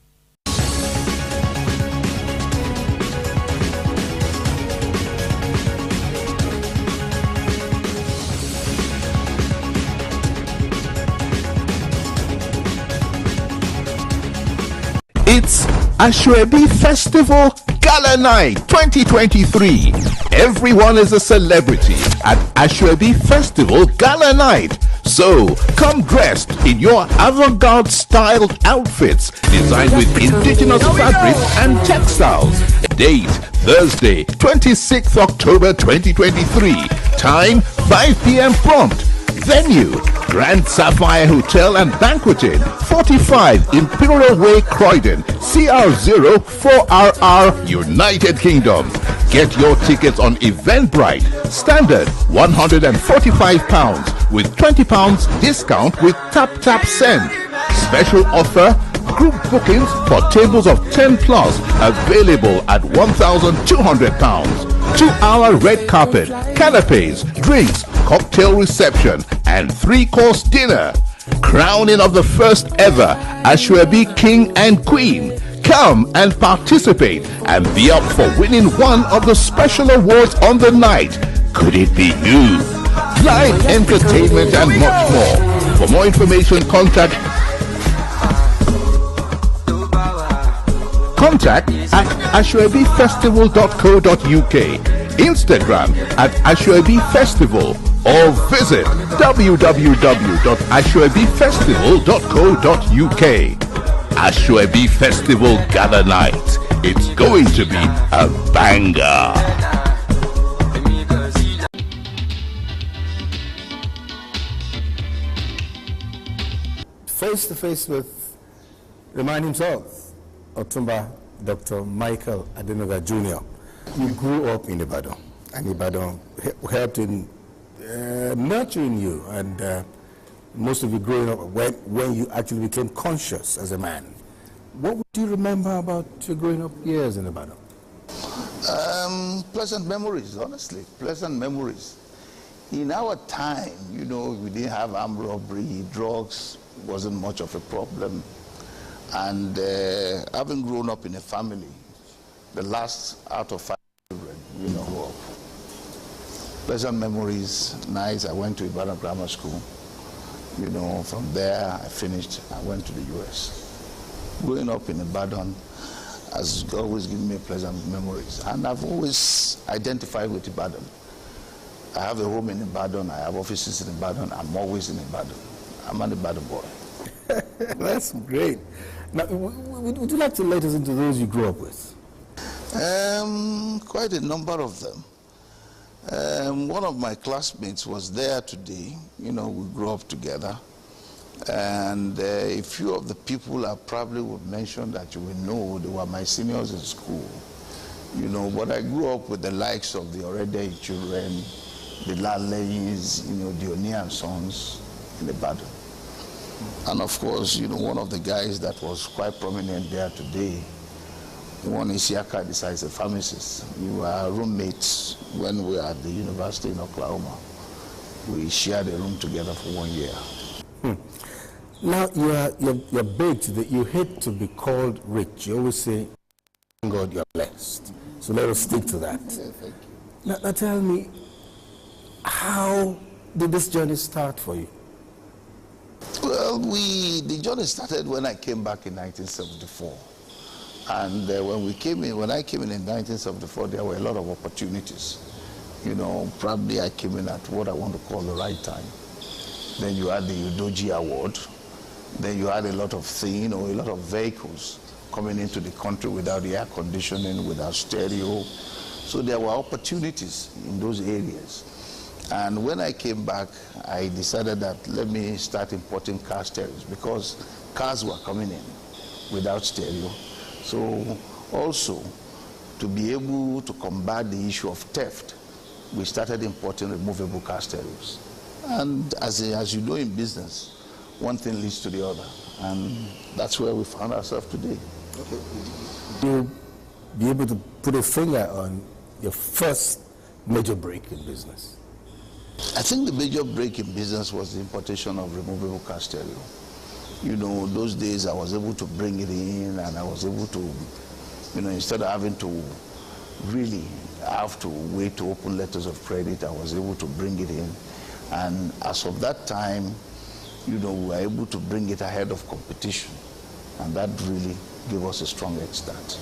It's Ashwebi Festival Gala Night 2023. Everyone is a celebrity at Ashwebi Festival Gala Night. So come dressed in your avant-garde styled outfits designed with indigenous fabrics and textiles. Date Thursday 26th October 2023. Time 5 p.m. prompt. Venue Grand Sapphire Hotel and Banqueting, 45 Imperial Way, Croydon, CR0 4RR, United Kingdom. Get your tickets on Eventbrite. Standard £145 with £20 discount with Tap Send. Special offer group bookings for tables of 10 plus available at £1,200. 2-hour red carpet, canapes, drinks, cocktail reception and 3-course dinner. Crowning of the first ever Ashwebi King and Queen. Come and participate and be up for winning one of the special awards on the night. Could it be you? Live entertainment and much more. For more information, contact at ashwebifestival.co.uk, Instagram at ashwebifestival, or visit www.ashwebifestival.co.uk. Ashwebi Festival Gala Night. It's going to be a banger. Face to face with the man himself, Otumba Dr. Michael Adenoga Jr. You grew up in Ibadan, and Ibadan helped in nurturing you, and most of you growing up when you actually became conscious as a man. What do you remember about your growing up years in Ibadan? Pleasant memories, honestly, pleasant memories. In our time, you know, we didn't have armed robbery, drugs wasn't much of a problem. And having grown up in a family, the last out of 5 children, you know, grew up. Pleasant memories, nice. I went to Ibadan Grammar School. You know, from there I finished, I went to the US. Growing up in Ibadan has always given me pleasant memories. And I've always identified with Ibadan. I have a home in Ibadan, I have offices in Ibadan, I'm always in Ibadan. I'm an Ibadan boy. That's great. Now, would you like to let us into those you grew up with? Quite a number of them. One of my classmates was there today. You know, we grew up together. And a few of the people I probably would mention that you will know, they were my seniors in school. You know, but I grew up with the likes of the Orede children, the Laleys, you know, the Oni and Sons in Ibadan. And of course, you know, one of the guys that was quite prominent there today, one is Yaka, decides a pharmacist. We were roommates when we were at the university in Oklahoma. We shared a room together for 1 year. Now, you're big that you hate to be called rich. You always say, thank God you're blessed. So let us stick to that. Yeah, thank you. Now tell me, how did this journey start for you? Well, the journey started when I came back in 1974. And when I came in 1974, there were a lot of opportunities. You know, probably I came in at what I want to call the right time. Then you had the Udoji Award. Then you had a lot of things, or a lot of vehicles coming into the country without the air conditioning, without stereo. So there were opportunities in those areas. And when I came back, I decided that let me start importing car stereos because cars were coming in without stereo. So also, to be able to combat the issue of theft, we started importing removable car stereos. And as you know in business, one thing leads to the other. And that's where we found ourselves today. You'll be able to put a finger on your first major break in business? I think the major break in business was the importation of removable cast stereo. You know, those days I was able to bring it in, and I was able to, you know, instead of having to really have to wait to open letters of credit, I was able to bring it in. And as of that time, you know, we were able to bring it ahead of competition. And that really gave us a strong head start.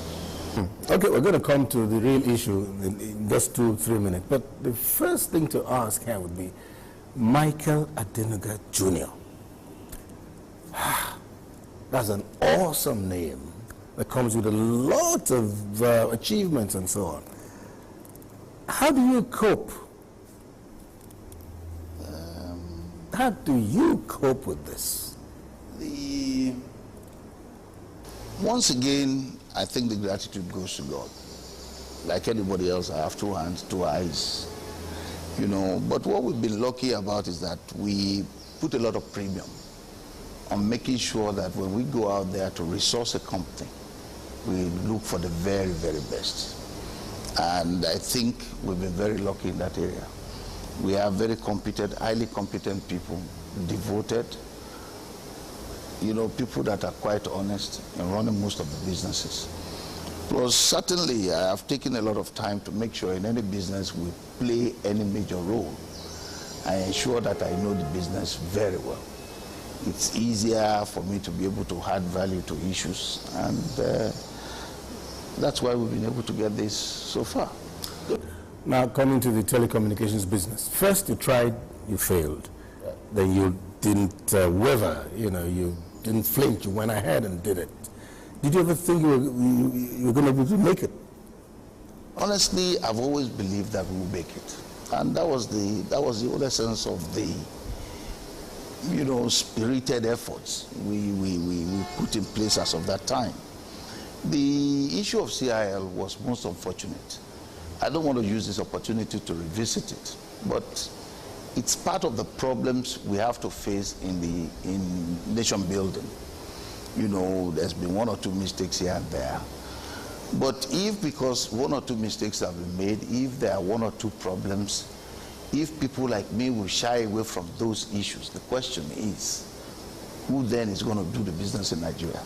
Okay, we're going to come to the real issue in just 2-3 minutes. But the first thing to ask here would be Michael Adenuga Jr. That's an awesome name that comes with a lot of achievements and so on. How do you cope? How do you cope with this? Once again, I think the gratitude goes to God. Like anybody else, I have 2 hands, 2 eyes, you know. But what we've been lucky about is that we put a lot of premium on making sure that when we go out there to resource a company, we look for the very, very best. And I think we've been very lucky in that area. We have very competent, highly competent people, devoted, you know, people that are quite honest in running most of the businesses. Plus, certainly, I have taken a lot of time to make sure in any business we play any major role. I ensure that I know the business very well. It's easier for me to be able to add value to issues, and that's why we've been able to get this so far. Now, coming to the telecommunications business. First, you tried, you failed. Then you didn't waver, you know, you didn't flinch, you went ahead and did it. Did you ever think you were going to be able to make it? Honestly, I've always believed that we would make it. And that was the whole essence of the, you know, spirited efforts we put in place as of that time. The issue of CIL was most unfortunate. I don't want to use this opportunity to revisit it, but it's part of the problems we have to face in nation building. You know, there's been 1 or 2 mistakes here and there. But if, because 1 or 2 mistakes have been made, if there are 1 or 2 problems, if people like me will shy away from those issues, the question is, who then is going to do the business in Nigeria?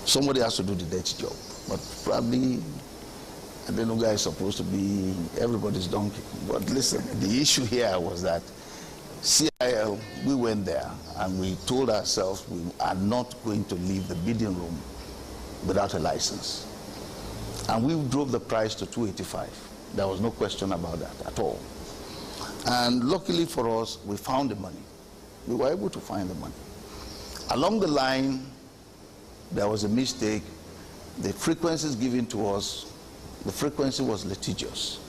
Somebody has to do the dirty job, but probably Adenuga is supposed to be everybody's donkey. But listen, the issue here was that CIL, we went there and we told ourselves we are not going to leave the bidding room without a license. And we drove the price to 285. There was no question about that at all. And luckily for us, we found the money. We were able to find the money. Along the line, there was a mistake. The frequencies given to us, the frequency was litigious.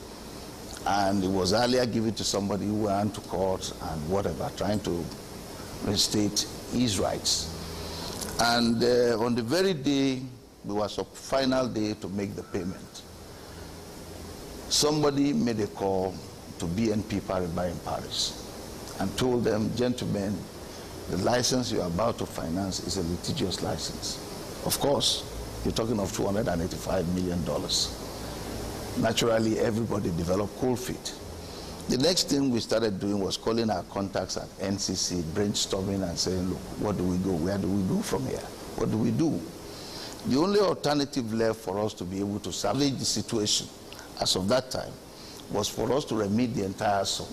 And it was earlier given to somebody who went to court and whatever, trying to reinstate his rights. And on the very day, it was a final day to make the payment. Somebody made a call to BNP Paribas in Paris and told them, gentlemen, the license you're about to finance is a litigious license. Of course, you're talking of $285 million. Naturally, everybody developed cold feet. The next thing we started doing was calling our contacts at NCC, brainstorming and saying, look, what do we go? Where do we go from here? What do we do? The only alternative left for us to be able to salvage the situation as of that time was for us to remit the entire sum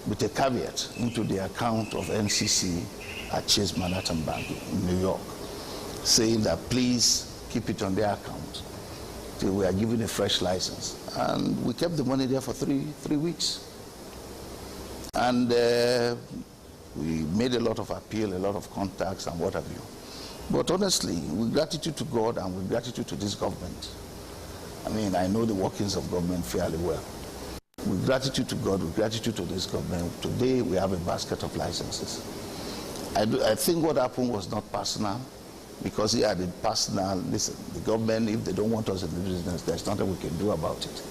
with a caveat into the account of NCC at Chase Manhattan Bank in New York, saying that please keep it on their account till we are given a fresh license. And we kept the money there for three weeks. And we made a lot of appeal, a lot of contacts and what have you. But honestly, with gratitude to God and with gratitude to this government, I mean, I know the workings of government fairly well. With gratitude to God, with gratitude to this government, today we have a basket of licenses. I think what happened was not personal, because he had a personal, listen, the government, if they don't want us in the business, there's nothing we can do about it.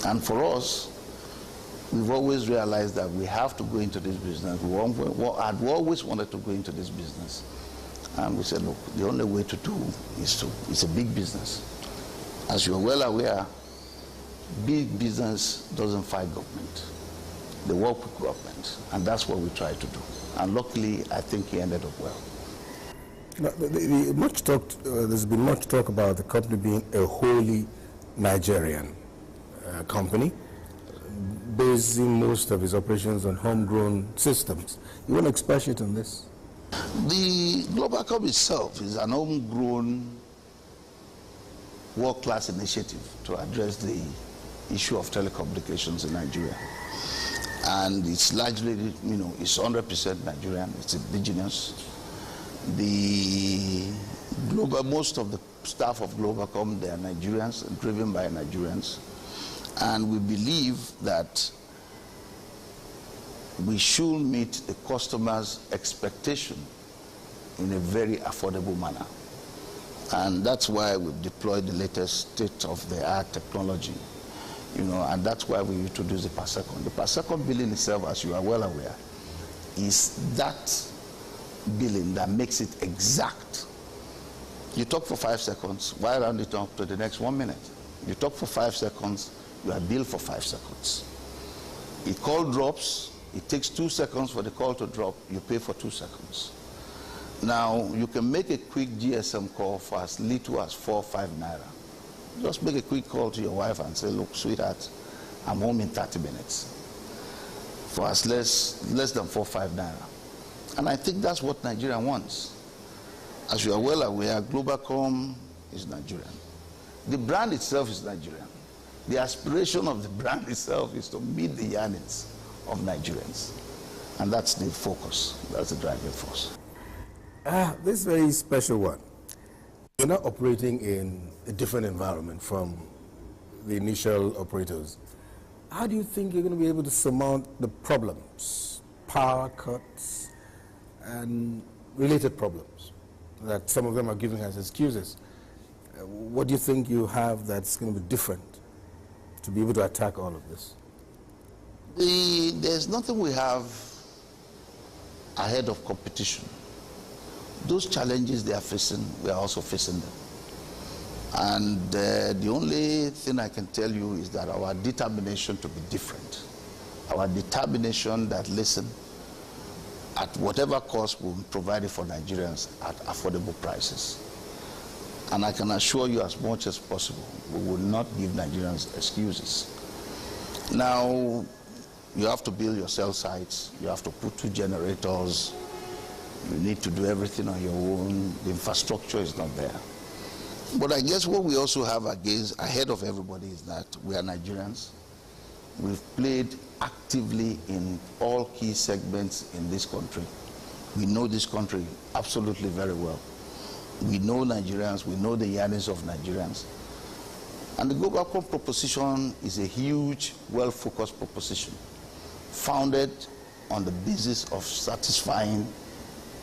And for us, we've always realized that we have to go into this business. I'd always wanted to go into this business. And we said, look, the only way to do is it's a big business. As you're well aware, big business doesn't fight government. They work with government, and that's what we try to do. And luckily, I think he ended up well. Now, there's been much talk about the company being a wholly Nigerian company, basing most of its operations on homegrown systems. You want to expatiate on this? The Globalcom itself is an homegrown world-class initiative to address the issue of telecommunications in Nigeria. And it's largely, it's 100% Nigerian, it's indigenous. Most of the staff of Globalcom, they are Nigerians and driven by Nigerians. And we believe that we should meet the customer's expectation in a very affordable manner. And that's why we've deployed the latest state-of-the-art technology, and that's why we introduced the per second. The per second billing itself, as you are well aware, is that billing that makes it exact. You talk for 5 seconds, why round it up to the next 1 minute? You talk for 5 seconds, you are billed for 5 seconds. A call drops, it takes 2 seconds for the call to drop, you pay for 2 seconds. Now, you can make a quick GSM call for as little as 4 or 5 naira. Just make a quick call to your wife and say, look, sweetheart, I'm home in 30 minutes. For as less than 4 or 5 naira. And I think that's what Nigeria wants. As you are well aware, Globalcom is Nigerian. The brand itself is Nigerian. The aspiration of the brand itself is to meet the yearnings of Nigerians. And that's the focus, that's the driving force. This very special one. You're not operating in a different environment from the initial operators. How do you think you're going to be able to surmount the problems, power cuts, and related problems that some of them are giving as excuses? What do you think you have that's going to be different to be able to attack all of this? There's nothing we have ahead of competition. Those challenges they are facing, we are also facing them. And the only thing I can tell you is that our determination to be different, our determination that, listen, at whatever cost, we'll provide it for Nigerians at affordable prices. And I can assure you as much as possible, we will not give Nigerians excuses. Now, you have to build your cell sites, you have to put 2 generators, you need to do everything on your own, the infrastructure is not there. But I guess what we also have ahead of everybody is that we are Nigerians. We've played actively in all key segments in this country. We know this country absolutely very well. We know Nigerians, we know the yearnings of Nigerians. And the Globalcom proposition is a huge, well-focused proposition, founded on the basis of satisfying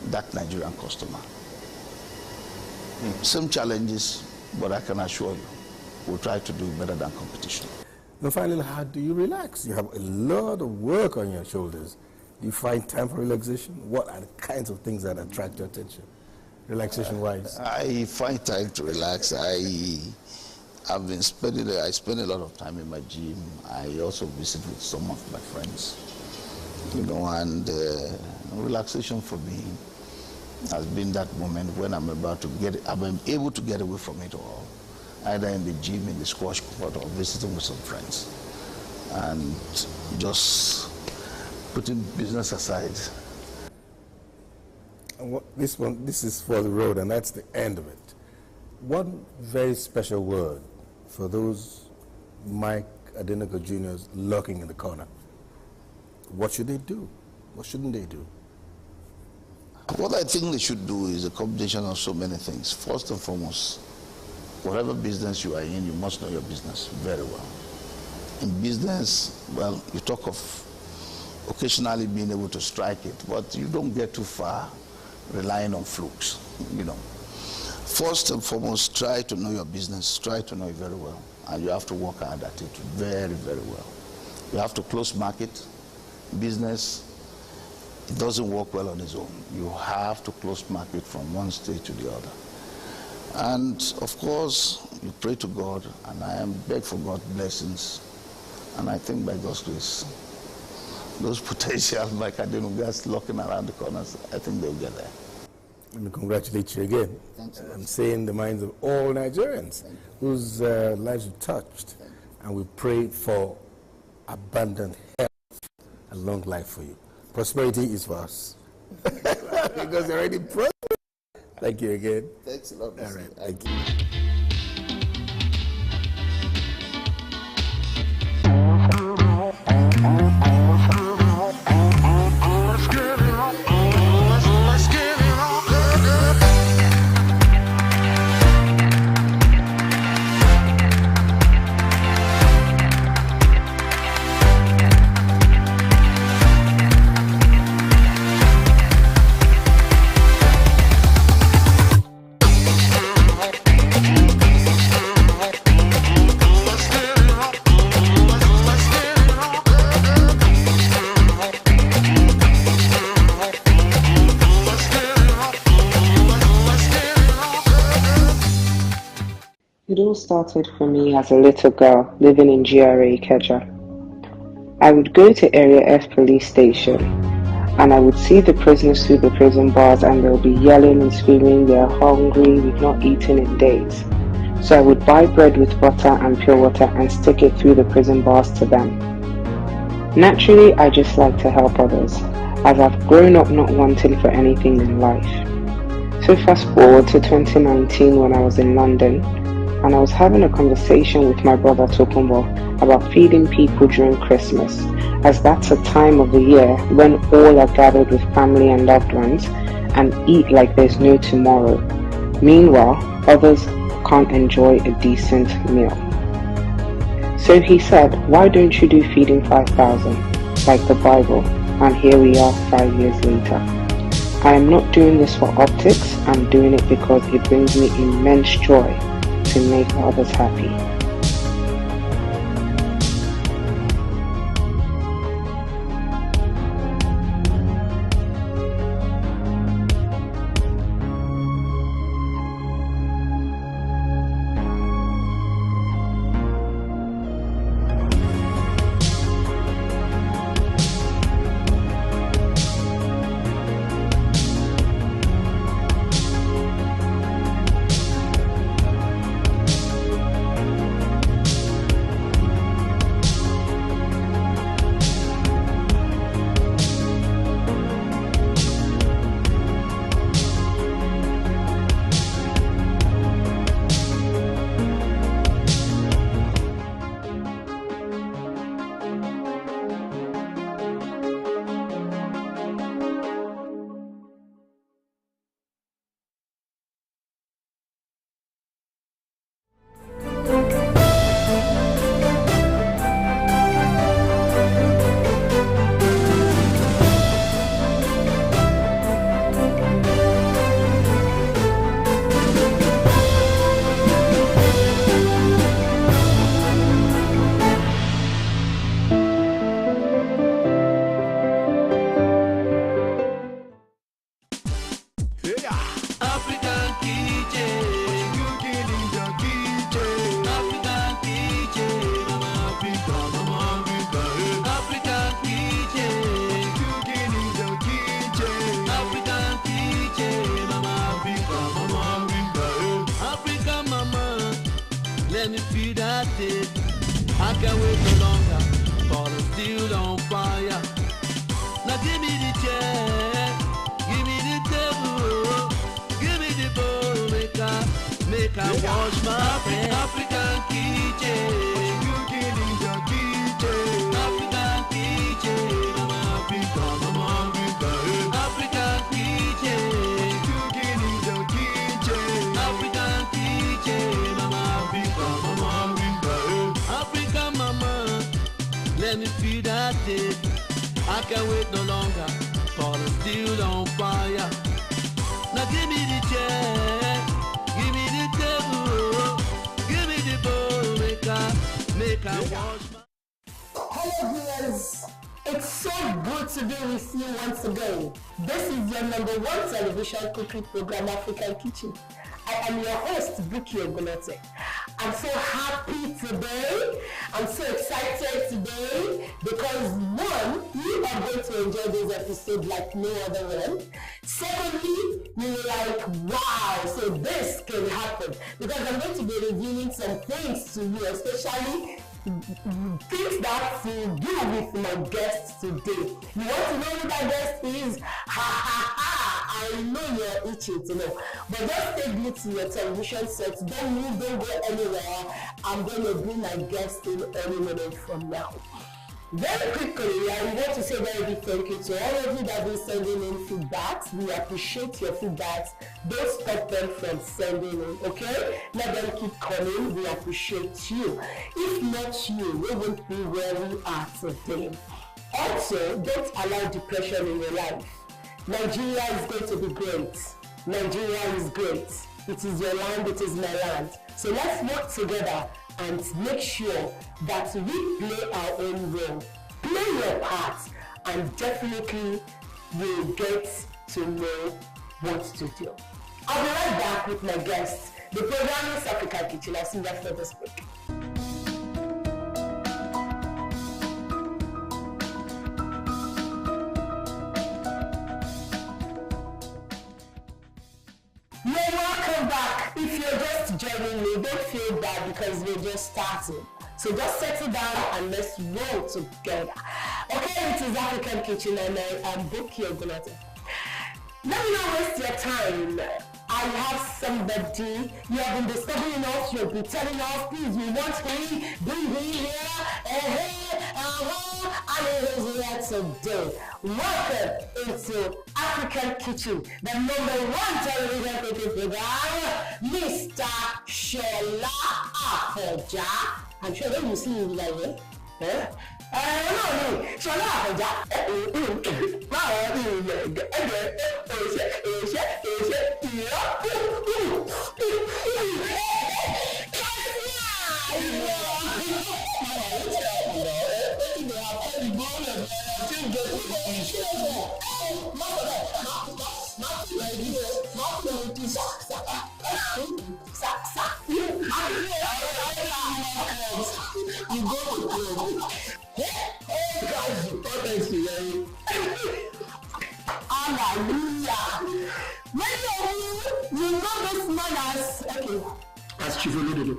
that Nigerian customer. Some challenges, but I can assure you, we'll try to do better than competition. And finally, how do you relax? You have a lot of work on your shoulders. Do you find time for relaxation? What are the kinds of things that attract your attention, relaxation-wise? I find time to relax. I spend a lot of time in my gym. I also visit with some of my friends, and relaxation for me has been that moment when I'm able to get away from it all, either in the gym, in the squash court, or visiting with some friends, and just putting business aside. And this is for the road, and that's the end of it. One very special word for those Mike Adenuga Juniors lurking in the corner. What should they do? What shouldn't they do? What I think they should do is a combination of so many things. First and foremost, whatever business you are in, you must know your business very well. In business, well, you talk of occasionally being able to strike it, but you don't get too far relying on flukes, First and foremost, try to know your business, try to know it very well, and you have to work hard at it very, very well. You have to close market. Business, it doesn't work well on its own. You have to close market from one stage to the other. And of course, you pray to God, and I beg for God's blessings. And I think by God's grace, those potential Makadenugas looking around the corners, I think they'll get there. Let me congratulate you again. I'm saying the minds of all Nigerians whose lives you touched. And we pray for abundant health and long life for you. Prosperity is for us. Because you're already prosperous. Thank you again. Thanks a lot. All right. Thank you. It all started for me as a little girl living in GRA Ikeja. I would go to Area F police station and I would see the prisoners through the prison bars and they'll be yelling and screaming they're hungry, we've not eaten in days. So I would buy bread with butter and pure water and stick it through the prison bars to them. Naturally, I just like to help others, as I've grown up not wanting for anything in life. So fast forward to 2019 when I was in London, and I was having a conversation with my brother Tokumbo about feeding people during Christmas, as that's a time of the year when all are gathered with family and loved ones and eat like there's no tomorrow. Meanwhile, others can't enjoy a decent meal. So he said, why don't you do feeding 5,000 like the Bible? And here we are 5 years later. I am not doing this for optics, I'm doing it because it brings me immense joy to make others happy. Let me feel that it. I can't wait no longer for the steel on fire. Now give me the chair, give me the table, give me the bowl, make I wash my face. African kitchen, cooking in the kitchen. African kitchen, Mama Africa. African kitchen, cooking in the kitchen. African kitchen, Mama African mama, let me feel that it. I can't wait no longer for the steel on fire. Now give me the chair, give me the table, give me the bowl, make I wash my... Hello viewers, it's so good to be with you once again. This is your #1 television cooking program, African Kitchen. I I am your host, Buki Ogolote. I'm so happy today. I'm so excited today because one, you are going to enjoy this episode like no other one. Secondly, you were like, wow, so this can happen because I'm going to be revealing some things to you, especially things that to do with my guest today. You want to know who that guest is? I know you're itching to know. But just stay glued to your television set. Don't move, don't go anywhere. I'm going to bring my guest in any minute from now. Very quickly, I want to say a very big thank you to all of you that have been sending in feedbacks. We appreciate your feedbacks. Don't stop them from sending in, okay? Let them keep coming. We appreciate you. If not you, we won't be where we are today. Also, don't allow depression in your life. Nigeria is going to be great. Nigeria is great. It is your land, it is my land. So let's work together and make sure that we play our own role. Play your part and definitely you'll get to know what to do. I'll be right back with my guest. The program is African Kitchen. I'll see you after this break. Welcome back. If you're just joining me, don't feel bad because we're just starting. So just settle down and let's roll together. Okay, it is African Kitchen and I am Buki Ogolote. Let me not waste your time. I have somebody, you have been disturbing us, you've been telling us, please, we want him, bring him here, and it is here today. Welcome into African Kitchen, the #1 television cooking program, Mr. Shola Afoja. I'm sure when you see him like that, no, Shola Afoja. You go to club. Hallelujah. Many of you know this man as Chief Olododo.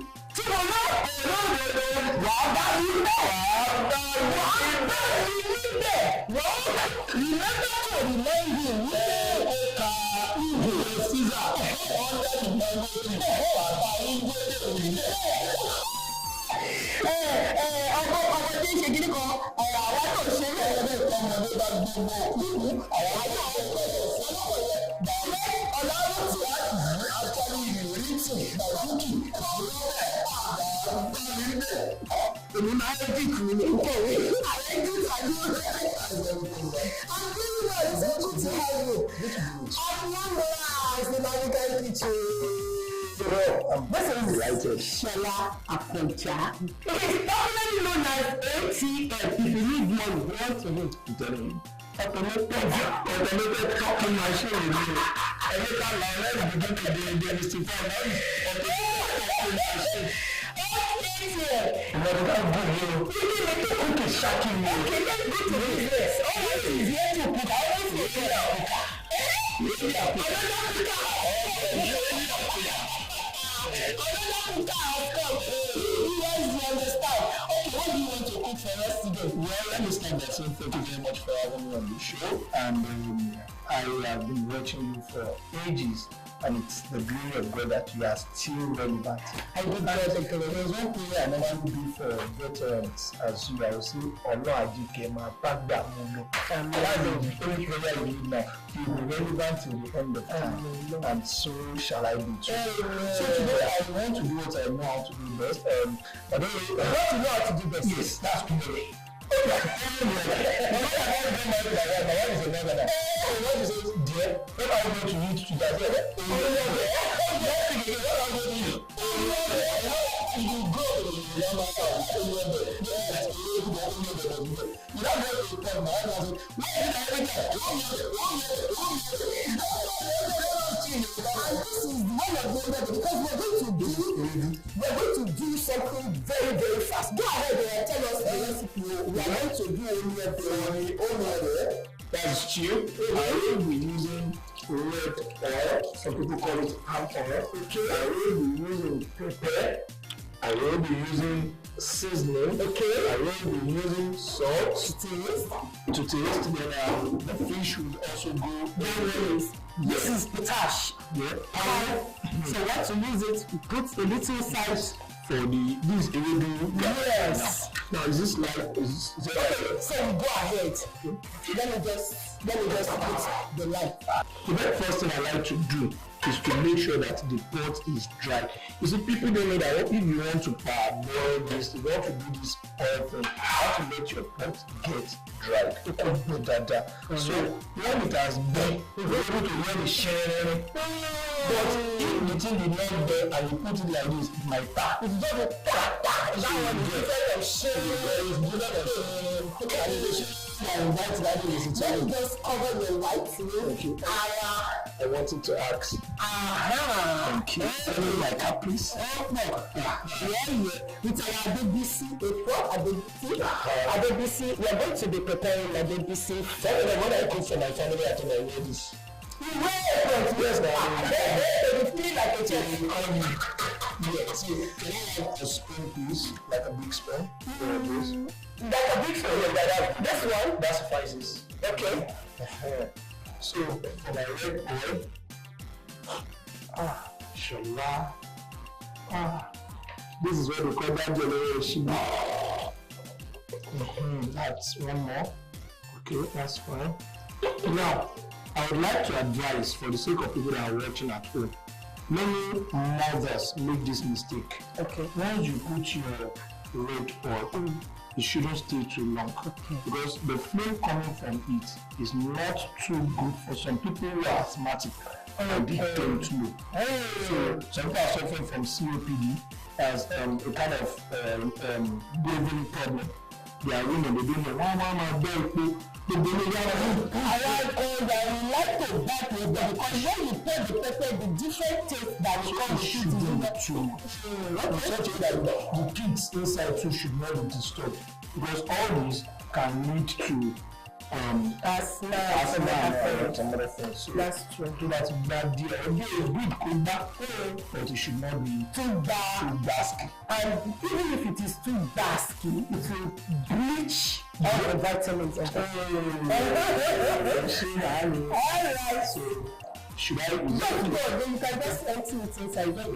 This is Shola Afoja. It is popularly known as ATM. If you need money, what to do? Automated talking machine. Every time I begin to do this, what do you want to cook for us today? Well, let me start by saying thank you very much for having me on the show. And I have been watching you for ages. And it's the glory of God that you are still relevant. I did that. There's one thing I never do for veterans as you are saying, Allah Ajikema, Pagda Mundo. And that's the only prayer we need now. You will be relevant till the end of time. And so shall I be too. So today I want to do what I know how to do best. But what you know how to do best? Yes, that's today. This is kind of number because we're going to do something very, very fast. Go ahead and tell us the recipe. We are going to do only that's stew. I will be using red oil. Some people call it palm oil. Okay. I will be using pepper. I will be using seasoning. Okay. I will be using salt to taste. Then the fish will also go. This is potash. Yeah. So what to use it? Put a little size for this ewedu. Yes. Now is this like okay, so we go ahead. Let me just put the light. The very first thing I like to do is to make sure that the pot is dry. You see, people don't know that if you want to boil this, you want to do this oil thing, you have to let your pot get dry. So when it has been, you're able to run the share. But if the thing did not there and you put it like this, it might tap. It's just a tap. That one is different of shame. Let me just cover the light. I wanted to ask. Thank you. My cap, please. With our ABC, we are going to be preparing the ABC. When I cook for my family, I think I wear this. Yes, you feel like a chef. Yes. Can I have a spoon, please? Like a big spoon? Like a big spoon? This one? That suffices. Okay. So, for my red oil, inshallah. This is what we call that generation. That's one more. Okay, that's fine. Now, I would like to advise, for the sake of people that are watching at home, many mothers make this mistake. Okay. Once you put your red oil, it shouldn't stay too long. Because the flame coming from it is not too good for some people who are asthmatic and they tend to know. So some people are suffering from COPD as a kind of breathing problem. They are women, they don't know why my bell. I like to back with them because when you put the pepper, the different taste that will come with it too much. Such that the kids inside too should not be disturbed because all these can lead to asthma and some other things. So that's true. So that's bad deal. It is good, but it should not be too basky. And even if it is too basky, it will bleach all the vitamins. Alright. So should I? Then you can just empty it inside. That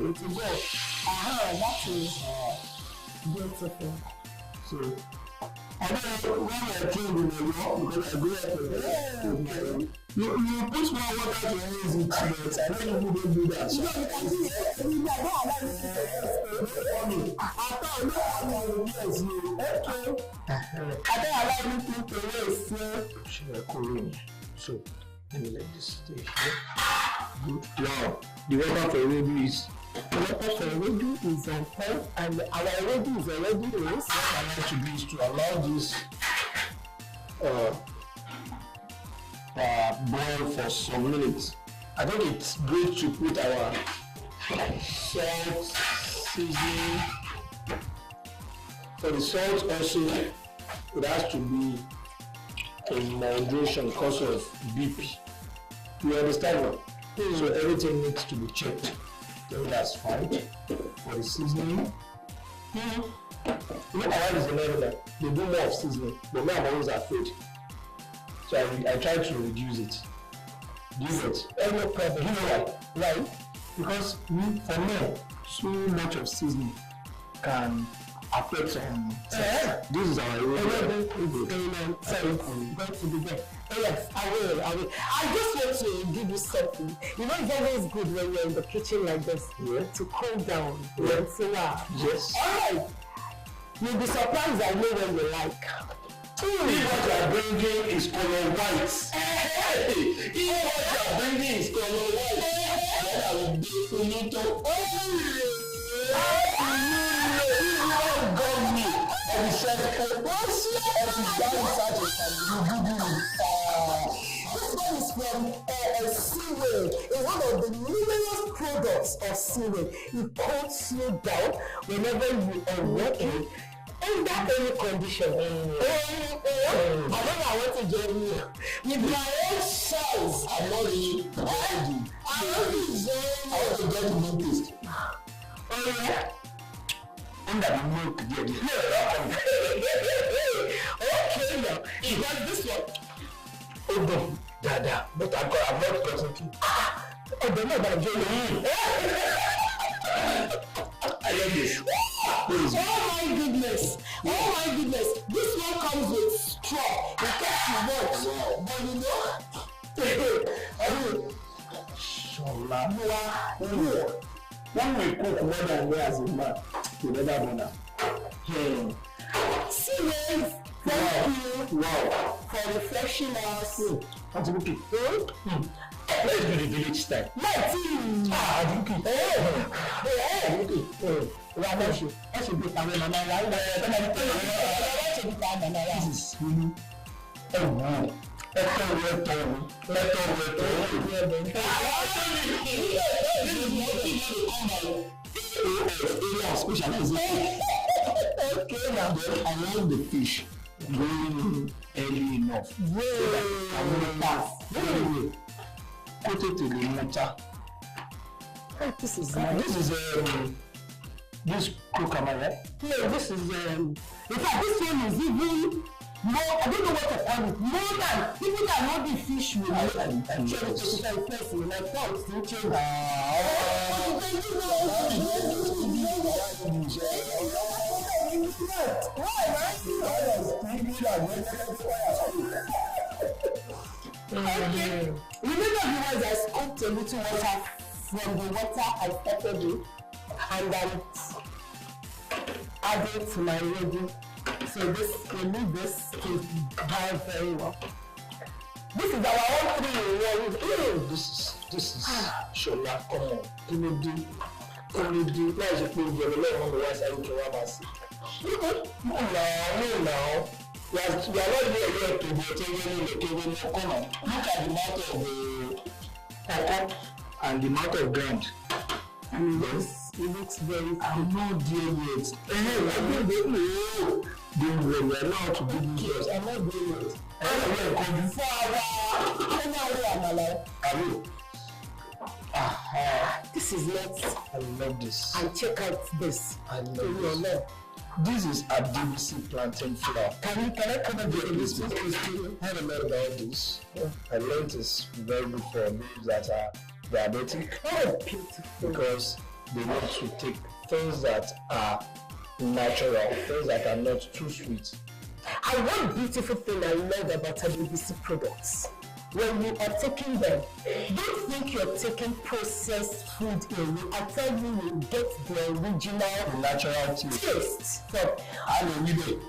is beautiful. So. I don't know when I came in the law because I grew up you put more water to use it, but I know you don't do that. You can do it. I don't allow you to waste. So let me let this stay here. Good. Now the water for Ewedu is. The water for Ewedu is on top, and our Ewedu is already raised. What I like to do is to allow this boil for some minutes. I think it's great to put our salt, seasoning. For the salt also, it has to be in moderation because of BP. You understand what? So everything needs to be checked. So that's fine. For the seasoning, you know, our wife is a American. They do more of seasoning, but me, I'm always afraid. So I try to reduce it. Do you get? No problem. You know why? Right? Because for me, so much of seasoning can affect this is our Yes, I will. I just want to give you something. You know, it's always good when you're in the kitchen like this to cool down. Yes. Alright. You'll be surprised I know when you like. If what you are bringing is color white. If what you are bringing is color white, then I will be finito. This one is from Seaway. It's one of the numerous products of sewage, it cools you down whenever you are working under any condition. I don't know what to do with my own cells. I'm not really ready. I want to get noticed. Oh yeah? Under the milk, Okay now, it was this one. Oh no, Dada, but I'm not consenting. Oh, no, but I'm joking. I love this. Oh my goodness. This one comes with straw. In case you want. But you know, Shola, when we cook more than we as a man, you never know now. Siemens, thank you for refreshing us. Let's do the village style. Okay, now I want the fish going early enough. Put it in the mortar. This is this cucumber, right? No, this is in fact this one is even more, I don't know what to call it, more than people that know the fish will make Okay. Remember viewers, I scooped a little water from the water I started with and then added to my ready. So this will leave this to dry very well. This is our own 3-in-1. This is Shola, come on. Can you do? Let's just put your leg on the right side of the Wabas. No. We are not here to be taking the corner. Look at the amount of and the amount of ground. And it looks very I'm not there yet. Don't worry, we are allowed to do this. I'm not there yet. This is not. I love this. And check out this. I love this. This is Adibisi plantain flour. Can I come and do this? I haven't learned about this. I learned this very good for those that are diabetic. Oh, beautiful. Because they want to take things that are natural, things that are not too sweet. And one beautiful thing I love about Adibisi products, when you are taking them, don't think you're taking processed food in. I tell you, you get the original natural taste. So, I'm sure you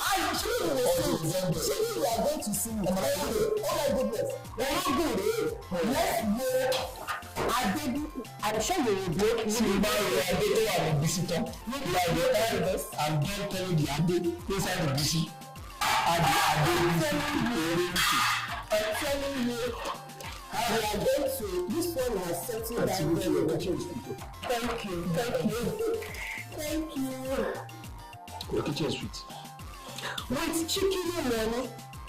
are going to see it. Oh my goodness. Very good. Let's go. I'm sure you will go. I'm visitor. I'm going to tell you the Ade inside the BC. I'm telling you, we are going to, this one has settled down very well. Thank you. Your kitchen is sweet. With chicken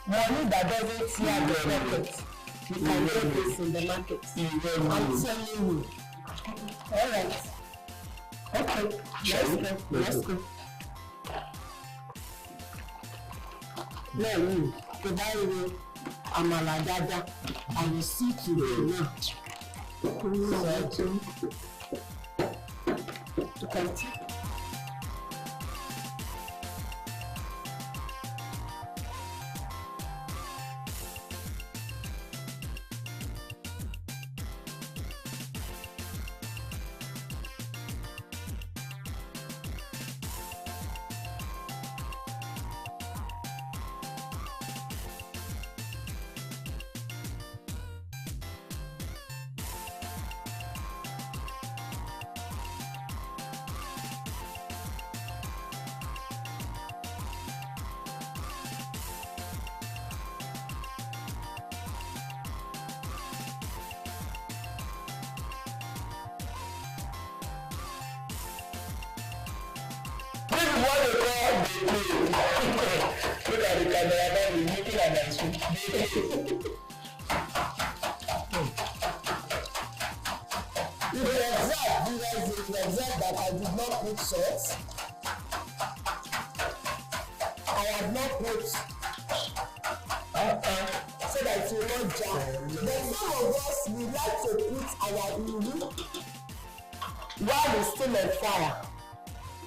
money that doesn't tear the market. You can get this in the market. I'm telling you. Alright. Okay, let's go. Now, the Bible. Amala dada, I will see to the now. what they call look at the cameraman making an announcement. You observe that I did not put salt. I have not put so that it will not jam. But some of us we like to put our iru while it's still on fire.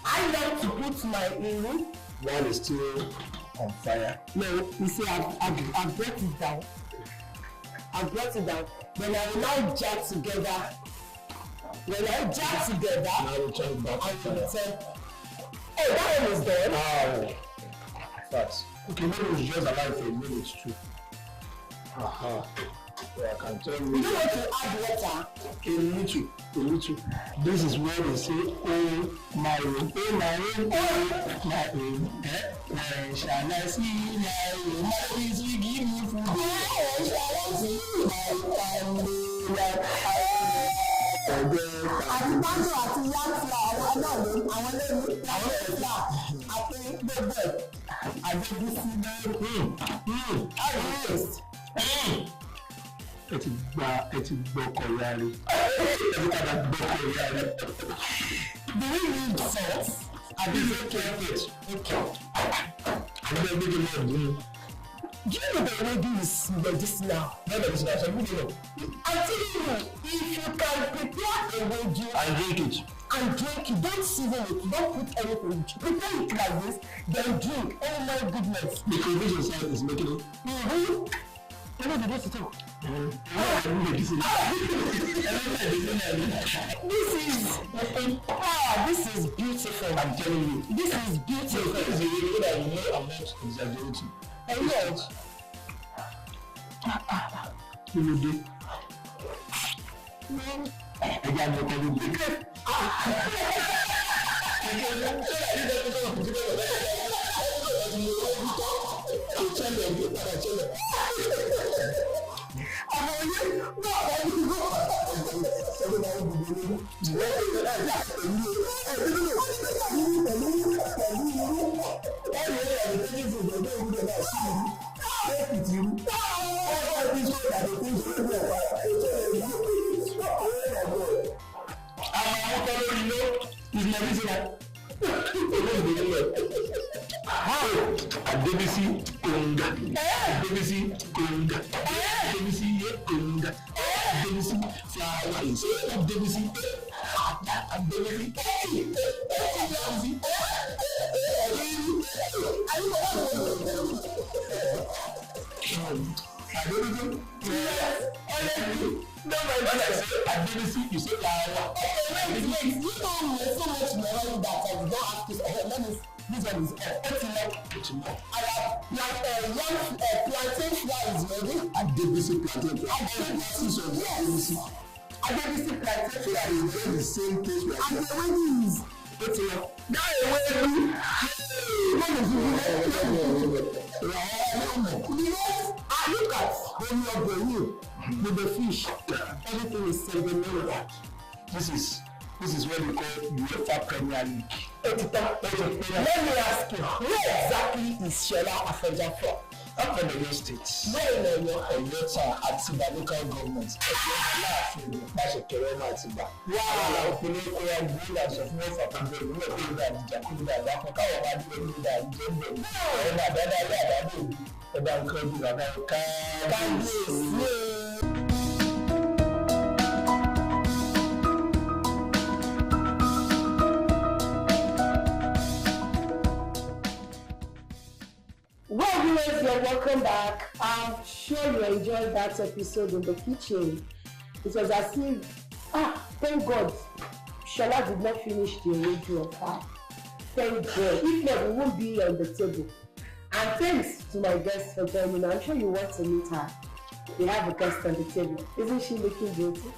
I like to put my iru while it's still on fire. No, you see, I've brought it down. Then I will now jar together. When I jar together, now we turn back to fire. Oh, that one is done. Fast. Okay, maybe it's just alive for a minute too. Yeah, I can tell you. You don't want to add water? A little. This is where they say, oh my own, when shall I see my own? Please we give me food. When shall I see my àtìbájọ àti yáfíà àwọn náà ló àwọn lẹ́nu àwọn ẹ̀fà àti gbogbo àjẹbísí ẹ ti gbọ́ kọ̀ọ̀yà rẹ̀ do we need salt? Okay. I'm going to make it more blue. Do you know the way this medicinal? Not medicinal, so you know. I'm telling you, if you can prepare a wedu and drink it, don't season it, don't put anything. Prepare it like this, then drink. Oh my goodness. The condition side is making it. You know the rest of it. This is beautiful. I'm telling you. This is beautiful. This is the way that you know I'm not exaggerating. I know. You know this. Again, you're coming back. The same place where and the wedding is look at when you are going with the fish, everything is ceremonial. This is what we call UEFA Premier League. Let me ask you, where exactly is Shola Afeja from? I'm from the State. Where in your Atiba local government? Well, viewers, you're welcome back. I'm sure you enjoyed that episode in the kitchen. It was as if, thank God, Shola did not finish the radio of her. Thank God. If not, we won't be on the table. And thanks to my guest for joining. I'm sure you want to meet her. We have a guest on the table. Isn't she looking beautiful?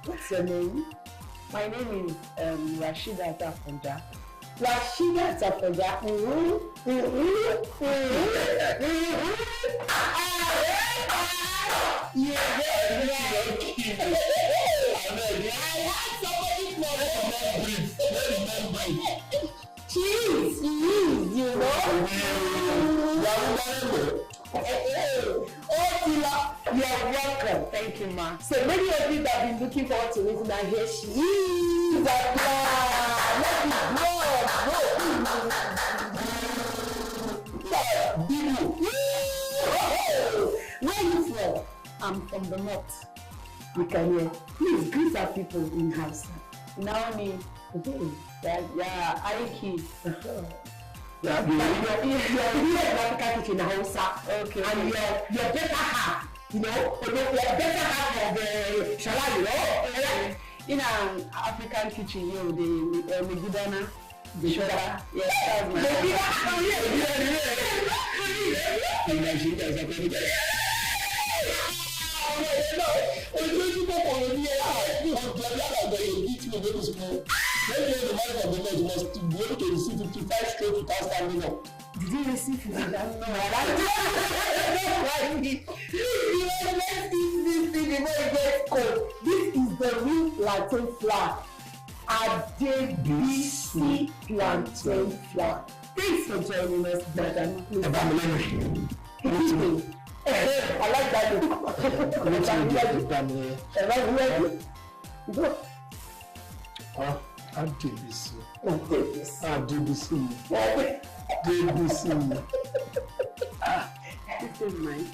What's your name? My name is Rashida Tafonja. Rashida Tafonja. looking, man. So many of you that have been looking forward to it, now here she is. Let it grow. Where are you from? I'm from the north. You can hear. Please greet our people in house. Naomi. Yeah, Aiki. You're African kitchen in Hausa. Okay. And you're better half. You know, you're better half of the Shala, you know? In an African kitchen, you know, the Megidana, the sugar. Yes, that's my Did you receive 50? No, let's eat this thing before it gets cold. This is the real plantain flour. ADBC plantain flour. Thanks for joining us, brother. I like that. DBC. This is mine.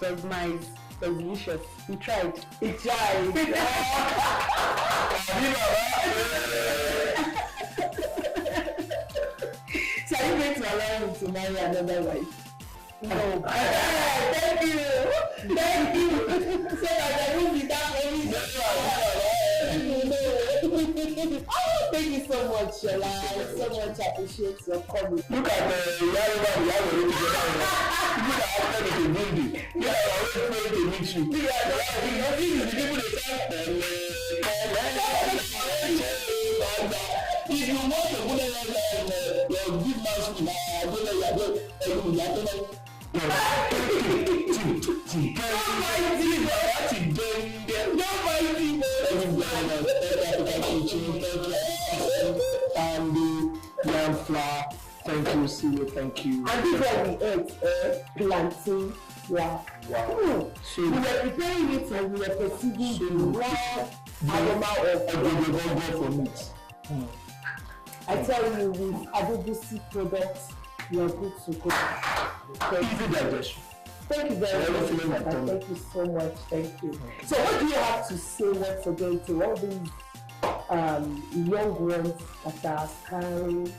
It was nice. It was delicious. We tried. We tried. So are you going to allow me to marry another wife? No. Thank you. Thank you. So that I won't be that very Oh, thank you so much, Shola. I so much appreciate your coming. Look at the Yoruba, we have already people that are after the building. They are already going to meet you. These are the people that say, if you want to put your big man school, I don't know, you are going Thank you, see thank you. And this one we ate plantain flour. Wow. So we were preparing it and we were perceiving the raw aroma of from it. I tell you, with Adobisi products, you are good to go. Easy digestion. Thank you very much. Thank you so much. Thank you. So what do you have to say once again to all these young ones that are aspiring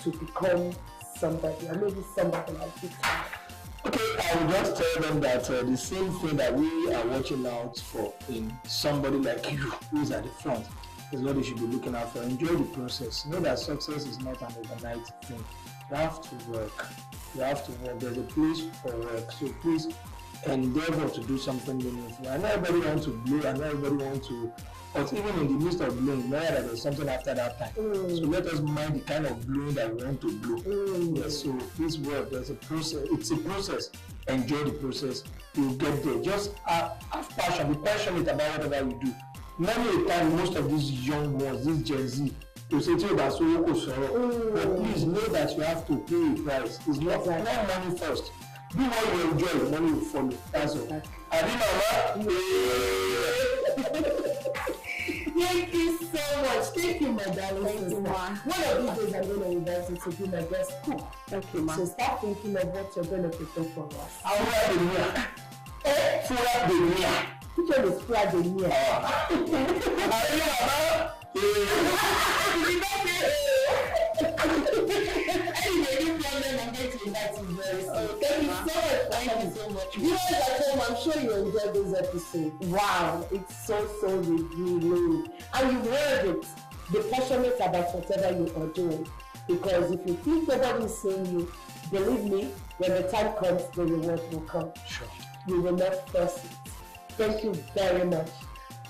to become somebody, or maybe somebody like you? Okay, I will just tell them that the same thing that we are watching out for in somebody like you who is at the front is what you should be looking out for. Enjoy the process. Know that success is not an overnight thing. You have to work. You have to work. There's a place for work. So please endeavor to do something meaningful. I know everybody wants to blow, I know everybody wants to, but even in the midst of blowing, know that there's something after that time. So let us mind the kind of blowing that we want to blow. Yes, so please work. There's a process. It's a process. Enjoy the process. You'll get there. Just have passion. Be passionate about whatever you do. Many a time, most of these young ones, this Gen Z, you say to you that so but please know that you have to pay a price. It's not money first. Do what you enjoy, money will follow. That's all. Thank you so much. Thank you, my darling sister. One of these days I'm going to invite you to be my guest cook. Thank you, ma. So start thinking of what you're going to prepare for us. I'll wear the mirror. Fura the mirror. Which one is Fura the mirror? Anyway, no problem. I'm going to invite you very soon. Thank you so much. Thank you so much. You guys at home, I'm sure you enjoyed this episode. Wow, it's so revealing. And you've heard it. Be passionate about whatever you are doing. Because if you think nobody is seeing you, believe me, when the time comes, the reward will come. Sure. You will not force it. Thank you very much.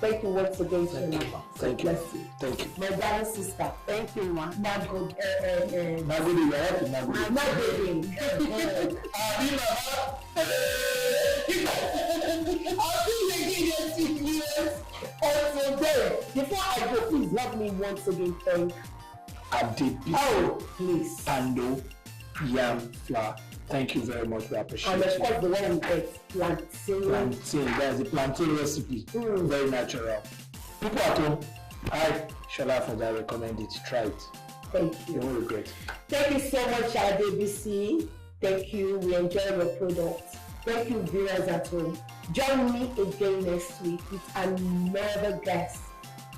Thank you once again, Shana. Thank you. Thank you. My darling sister. Thank you, ma. Nagode. Nagode, you are happy, Nagode. Nagode. I'll see you again in 6 years. Until then, before I go, please let me once again thank Biscon please. Pando Yam Flour. Thank you very much. We appreciate it. And of course, the one we get plantain. That's the plantain recipe. Very natural. People at home, I Shola for that recommend it. Try it. Thank you. You won't regret. Thank you so much, ABC. Thank you. We enjoy your product. Thank you, viewers at home. Join me again next week with another guest.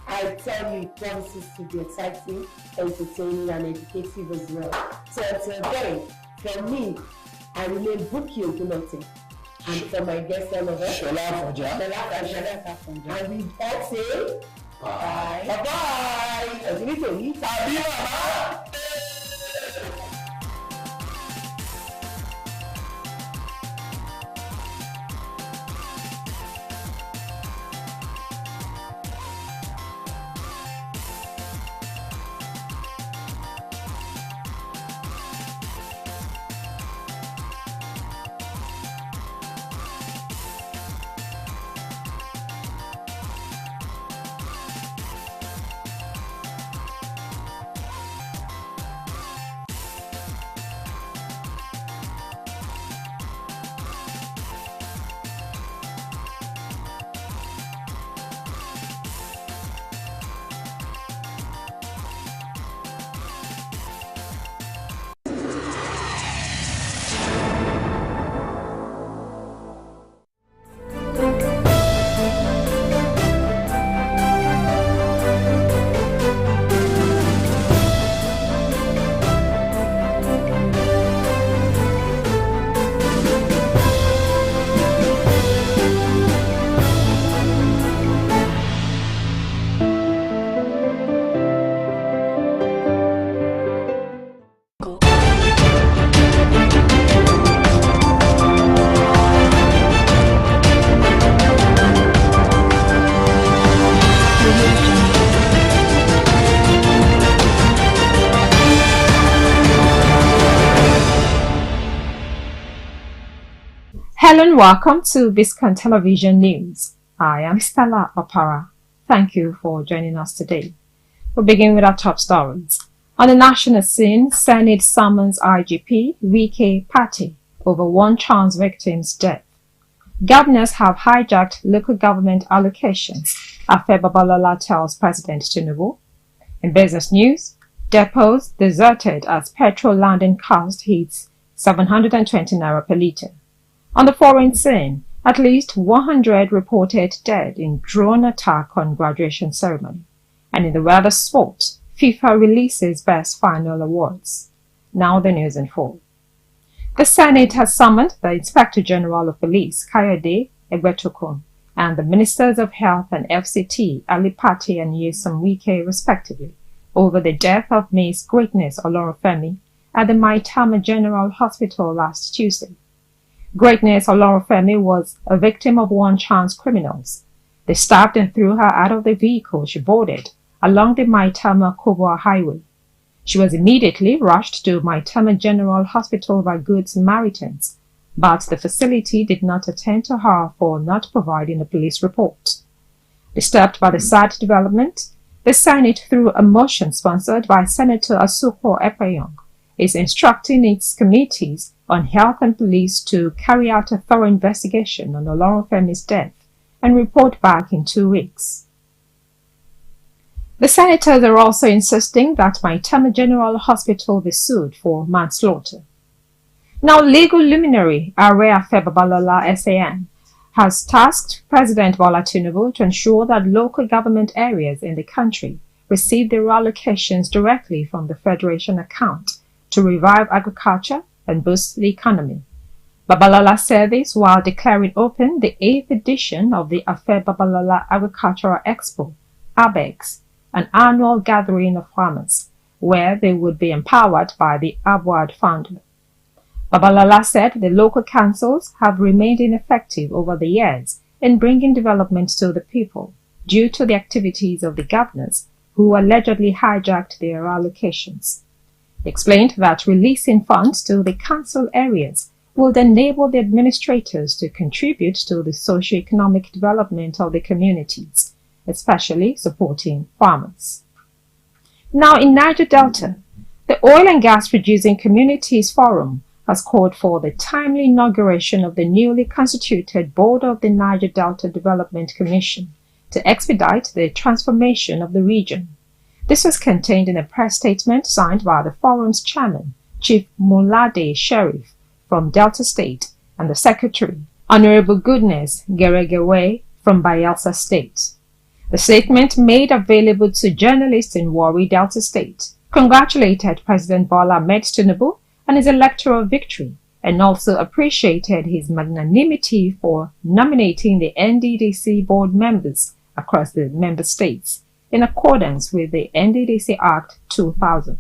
I tell you, it promises to be exciting, entertaining, and educative as well. So until then, from me, I remain Buki Ogunote. And for my guest all over, Shola Fonja. And we all say bye. Bye-bye. And we need to eat. Hello and welcome to Biscon Television News. I am Stella Opara. Thank you for joining us today. We'll begin with our top stories. On the national scene, Senate summons IGP Wike Party over one trans victim's death. Governors have hijacked local government allocations, Afe Babalola tells President Tinubu. In business news, depots deserted as petrol landing cost hits 720 naira per litre. On the foreign scene, at least 100 reported dead in drone attack on graduation ceremony. And in the weather sport, FIFA releases best final awards. Now the news in full. The Senate has summoned the Inspector General of Police, Kayode Egbetokun, and the Ministers of Health and FCT, Ali Pate and Nyesom Wike, respectively, over the death of Miss Greatness Olorunfemi at the Maitama General Hospital last Tuesday. Greatness Olorunfemi was a victim of one-chance criminals. They stabbed and threw her out of the vehicle she boarded along the Maitama-Kubwa Highway. She was immediately rushed to Maitama General Hospital by Good Samaritans, but the facility did not attend to her for not providing a police report. Disturbed by the sad development, the Senate, through a motion sponsored by Senator Asuko Epayong, is instructing its committees on health and police to carry out a thorough investigation on Olorunfemi's death and report back in 2 weeks. The senators are also insisting that Maitama General Hospital be sued for manslaughter. Now, legal luminary Areafe Babalola SAN has tasked President Bola Tinubu to ensure that local government areas in the country receive their allocations directly from the Federation account to revive agriculture and boost the economy. Babalola said this while declaring open the 8th edition of the Afe Babalola Agricultural Expo, ABEX, an annual gathering of farmers, where they would be empowered by the Abwad founder. Babalola said the local councils have remained ineffective over the years in bringing development to the people due to the activities of the governors who allegedly hijacked their allocations. He explained that releasing funds to the council areas would enable the administrators to contribute to the socio-economic development of the communities, especially supporting farmers. Now, in Niger Delta, the Oil and Gas Producing Communities Forum has called for the timely inauguration of the newly constituted Board of the Niger Delta Development Commission to expedite the transformation of the region. This was contained in a press statement signed by the forum's chairman, Chief Molade Sheriff from Delta State, and the secretary, Honorable Goodness Geregewe from Bayelsa State. The statement, made available to journalists in Warri, Delta State, congratulated President Bola Ahmed Tinubu on his electoral victory and also appreciated his magnanimity for nominating the NDDC board members across the member states in accordance with the NDDC Act 2000.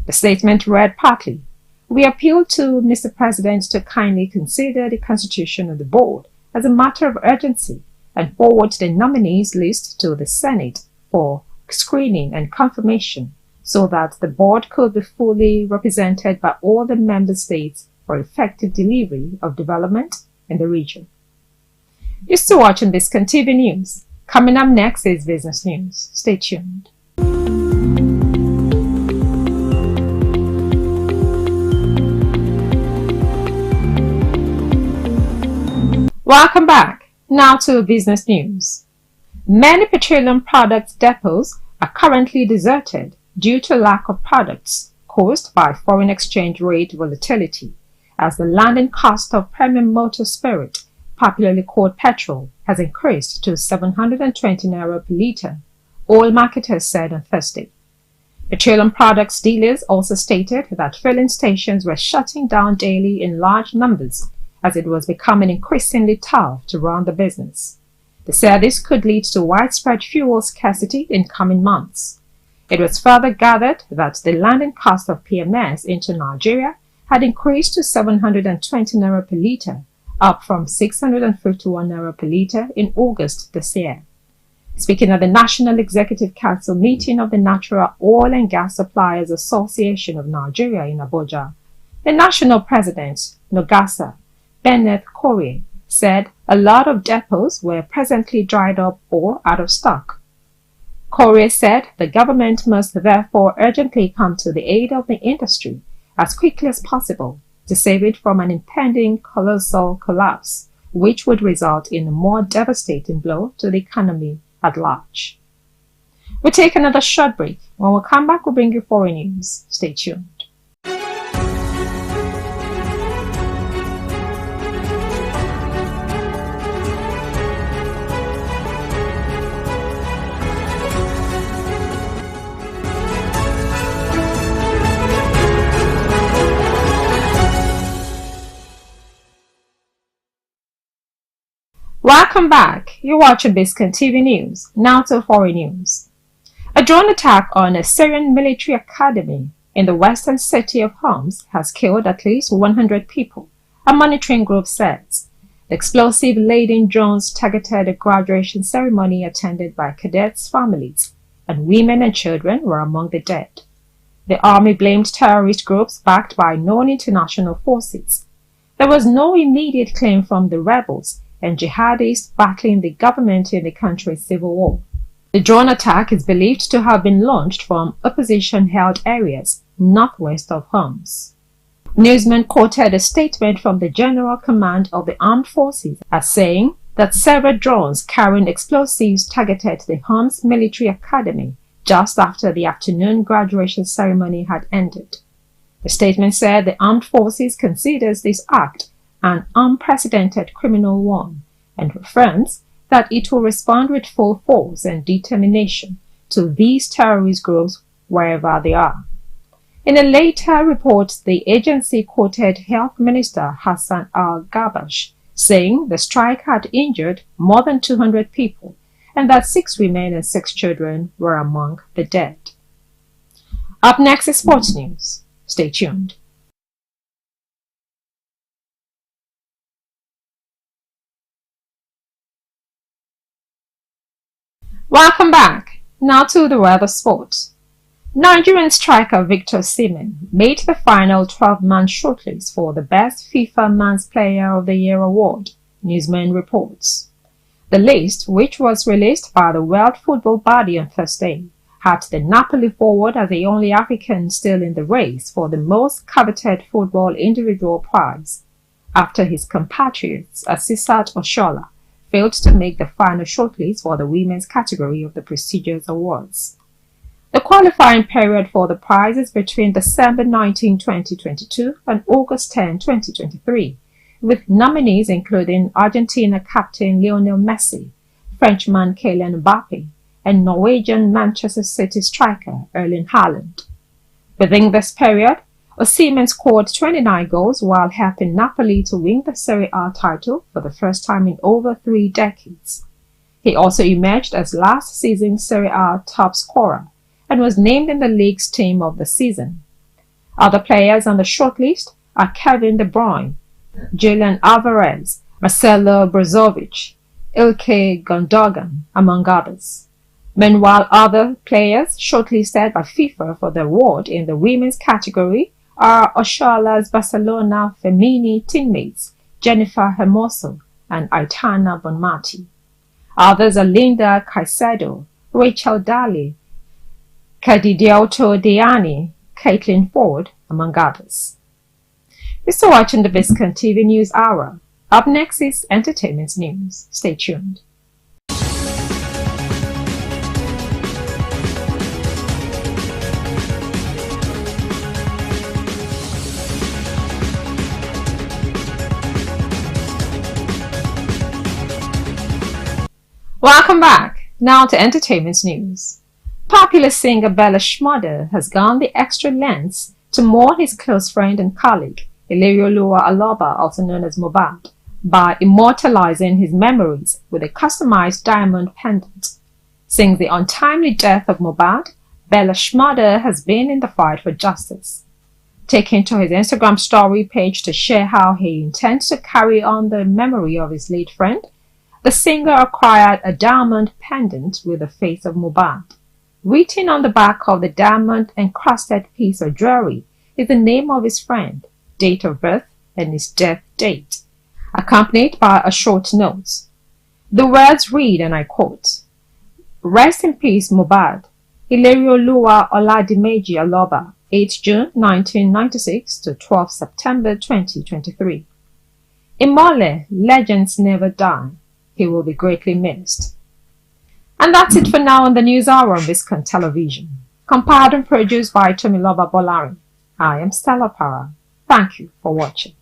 The statement read partly, "We appeal to Mr. President to kindly consider the constitution of the board as a matter of urgency and forward the nominees list to the Senate for screening and confirmation so that the board could be fully represented by all the member states for effective delivery of development in the region." You're still watching Biscon TV News. Coming up next is business news. Stay tuned. Welcome back. Now to business news. Many petroleum products depots are currently deserted due to lack of products caused by foreign exchange rate volatility, as the landing cost of premium motor spirit, popularly called petrol, has increased to 720 naira per litre, oil marketers said on Thursday. Petroleum products dealers also stated that filling stations were shutting down daily in large numbers as it was becoming increasingly tough to run the business. They said this could lead to widespread fuel scarcity in coming months. It was further gathered that the landing cost of PMS into Nigeria had increased to 720 naira per litre, up from 651 naira per litre in August this year. Speaking at the National Executive Council meeting of the Natural Oil and Gas Suppliers Association of Nigeria in Abuja, the national president, Nogasa Bennett Corey, said a lot of depots were presently dried up or out of stock. Corey said the government must therefore urgently come to the aid of the industry as quickly as possible to save it from an impending colossal collapse, which would result in a more devastating blow to the economy at large. We'll take another short break. When we come back, we'll bring you foreign news. Stay tuned. Welcome back. You're watching Biscon TV News. Now to foreign news. A drone attack on a Syrian military academy in the western city of Homs has killed at least 100 people, a monitoring group says. The explosive-laden drones targeted a graduation ceremony attended by cadets' families, and women and children were among the dead. The army blamed terrorist groups backed by known international forces. There was no immediate claim from the rebels and jihadists battling the government in the country's civil war. The drone attack is believed to have been launched from opposition-held areas northwest of Homs. Newsmen quoted a statement from the General Command of the Armed Forces as saying that several drones carrying explosives targeted the Homs Military Academy just after the afternoon graduation ceremony had ended. The statement said the Armed Forces considers this act an unprecedented criminal one and affirms that it will respond with full force and determination to these terrorist groups wherever they are. In a later report, the agency quoted Health Minister Hassan al-Gabash saying the strike had injured more than 200 people and that 6 women and 6 children were among the dead. Up next is sports news. Stay tuned. Welcome back. Now to the weather sports. Nigerian striker Victor Osimhen made the final 12-man shortlist for the Best FIFA Men's Player of the Year award, Newsman reports. The list, which was released by the World Football Body on Thursday, had the Napoli forward as the only African still in the race for the most coveted football individual prize, after his compatriots Asisat Oshola failed to make the final shortlist for the women's category of the prestigious awards. The qualifying period for the prize is between December 19, 2022 and August 10, 2023, with nominees including Argentina captain Lionel Messi, Frenchman Kylian Mbappe, and Norwegian Manchester City striker Erling Haaland. Within this period, Osimhen scored 29 goals while helping Napoli to win the Serie A title for the first time in over 3 decades. He also emerged as last season's Serie A top scorer and was named in the league's team of the season. Other players on the shortlist are Kevin De Bruyne, Julian Alvarez, Marcelo Brozovic, Ilkay Gundogan, among others. Meanwhile, other players shortlisted by FIFA for the award in the women's category are Oshola's Barcelona Femini teammates Jennifer Hermoso and Aitana Bonmati. Others are Linda Caicedo, Rachel Daly, Kadidioto Diani, Caitlin Ford, among others. You're still watching the Biscon TV News Hour. Up next is entertainment news. Stay tuned. Welcome back. Now to entertainment news. Popular singer Bella Shmurda has gone the extra lengths to mourn his close friend and colleague, Ilerioluwa Aloba, also known as Mohbad, by immortalizing his memories with a customized diamond pendant. Since the untimely death of Mohbad, Bella Shmurda has been in the fight for justice. Taking to his Instagram story page to share how he intends to carry on the memory of his late friend, the singer acquired a diamond pendant with the face of Mohbad. Written on the back of the diamond-encrusted piece of jewelry is the name of his friend, date of birth, and his death date, accompanied by a short note. The words read, and I quote, "Rest in peace, Mohbad. Ilerioluwa Oladimeji Aloba, 8 June 1996 to 12 September 2023. Imole, legends never die. He will be greatly missed." And that's it for now on the News Hour on Biscon Television. Compiled and produced by Tomiloba Bolari. I am Stella Para. Thank you for watching.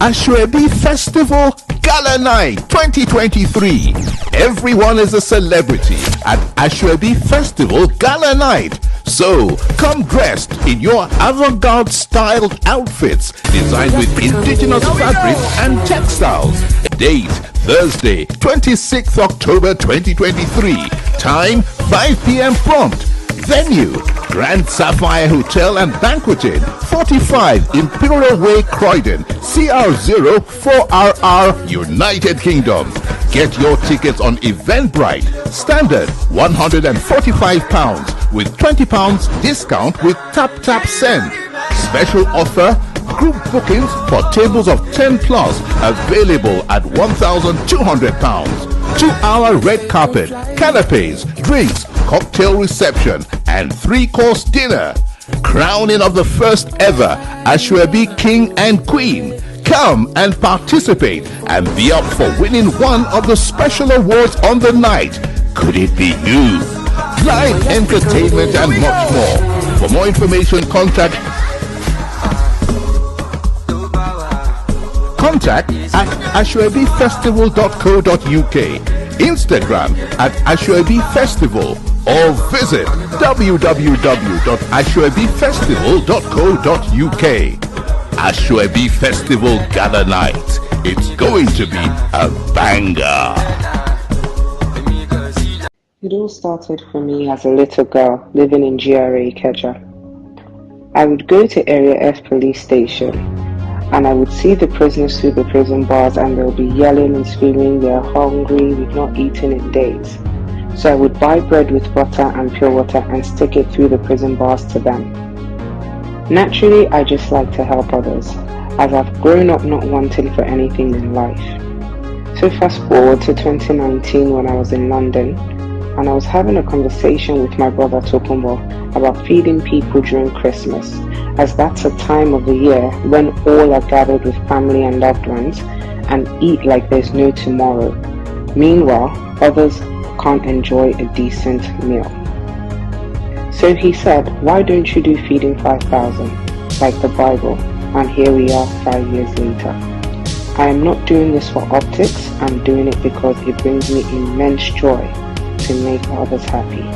Ashwebi Festival Gala Night 2023. Everyone is a celebrity at Ashwebi Festival Gala Night. So, come dressed in your avant-garde styled outfits designed with indigenous fabrics and textiles. Date, Thursday, 26th October 2023. Time, 5 p.m. prompt. Venue, Grand Sapphire Hotel and Banqueting, 45 Imperial Way, Croydon, CR0 4RR, United Kingdom. Get your tickets on Eventbrite. Standard £145 with £20 discount with Tap Send. Special offer, group bookings for tables of 10 plus available at £1,200. 2-hour red carpet, canapes, drinks, cocktail reception, and 3-course dinner. Crowning of the first ever Ashwebi King and Queen. Come and participate and be up for winning one of the special awards on the night. Could it be you? Live entertainment and much more. For more information, contact at ashwebifestival.co.uk, Instagram at Ashwebi Festival, or visit www.ashwebifestival.co.uk. Ashwebi Festival Gala Night. It's going to be a banger. It all started for me as a little girl living in GRA Ikeja. I would go to Area F police station and I would see the prisoners through the prison bars and they'll be yelling and screaming they're hungry, we've not eaten in days. So I would buy bread with butter and pure water and stick it through the prison bars to them. Naturally, I just like to help others, as I've grown up not wanting for anything in life. So fast forward to 2019 when I was in London, and I was having a conversation with my brother Tokumbo about feeding people during Christmas, as that's a time of the year when all are gathered with family and loved ones and eat like there's no tomorrow. Meanwhile, others can't enjoy a decent meal. So he said, why don't you do feeding 5,000 like the Bible? And here we are 5 years later. I am not doing this for optics, I'm doing it because it brings me immense joy to make others happy.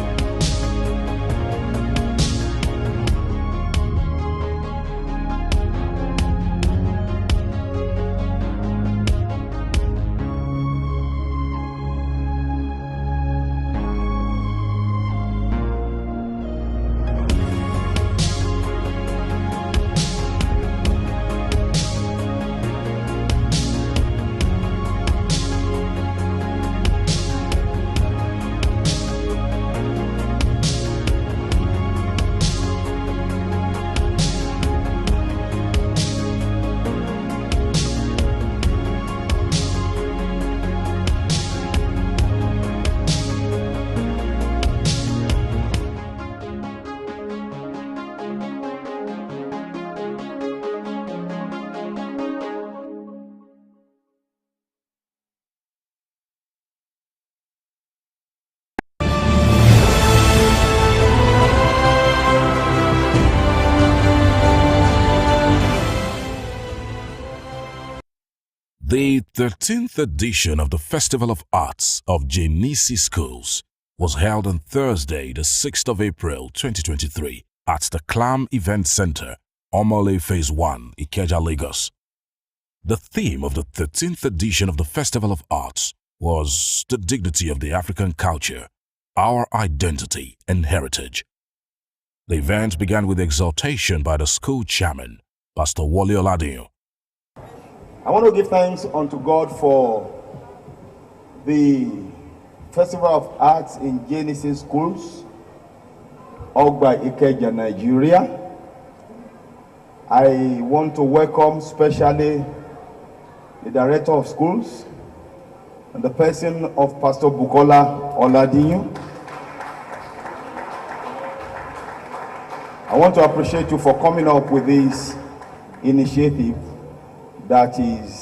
The 13th edition of the Festival of Arts of Genesi Schools was held on Thursday, the 6th of April 2023 at the Clam Event Center, Omole Phase 1, Ikeja, Lagos. The theme of the 13th edition of the Festival of Arts was the dignity of the African culture, our identity and heritage. The event began with exhortation by the school chairman, Pastor Wole Oladinyo. I want to give thanks unto God for the Festival of Arts in Genesi Schools, Ogba, Ikeja, Nigeria. I want to welcome specially the Director of Schools and the person of Pastor Bukola Oladinyo. I want to appreciate you for coming up with this initiative that is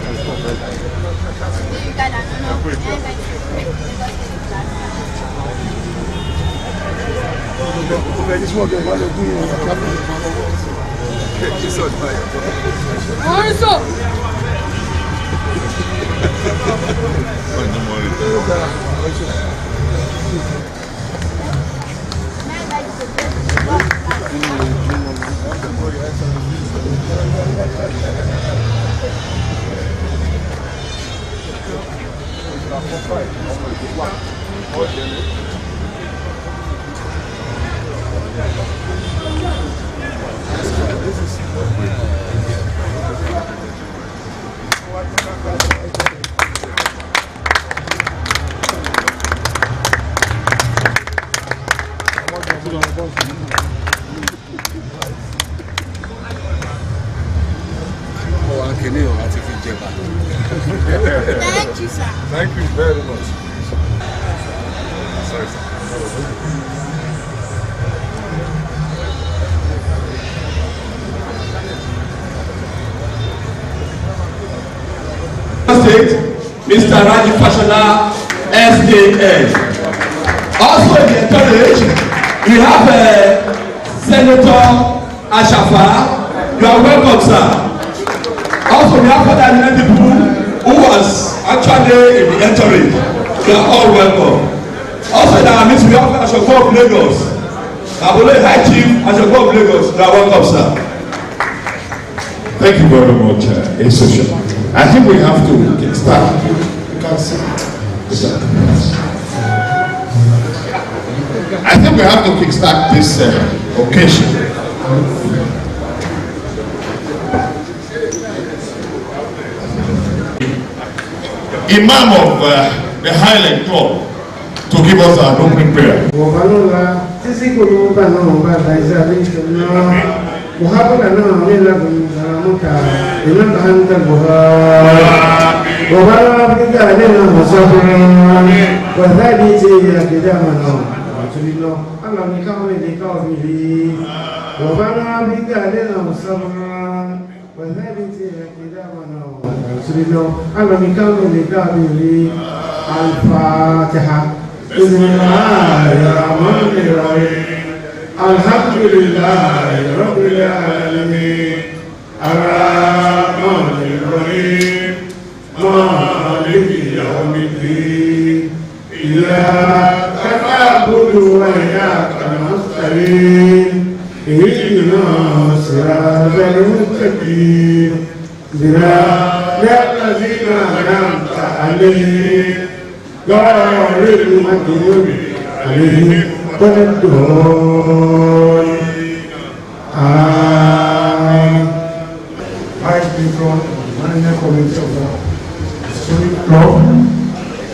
Thank you, sir. Thank you very much. Sorry, sir. State, Mr. Raji Fashola, SAN. Also in the entourage, we have Senator Ashafa. You are welcome, sir. Also, we have other many people who was actually in the entourage. You are all welcome. Also, in our midst, we have Ashoko of Lagos. Abule High Chief Ashoko of Lagos. You are welcome, sir. Thank you very much, Association. I think we have to kickstart. I think we have to kickstart this occasion. Imam of the Highland Club to give us our opening prayer. وهذا أنا أعمل لكم سلامك إن أنت البهار وبلا بك علينا مصبرا وثابت قدامنا الله نكمل لكافره وبلا بك علينا مصبرا وثابت قدامنا الله نكمل لكافره الفاتحة بسم الله الرحمن الرحيم الحمد لله رب العالمين الرحمن الرحيم مالك يوم الدين إياك نعبد وإياك نستعين اهدنا الصراط المستقيم صراط الذين أنعمت عليهم غير المغضوب عليهم Vice Patron, Managing Committee of the Historic Club,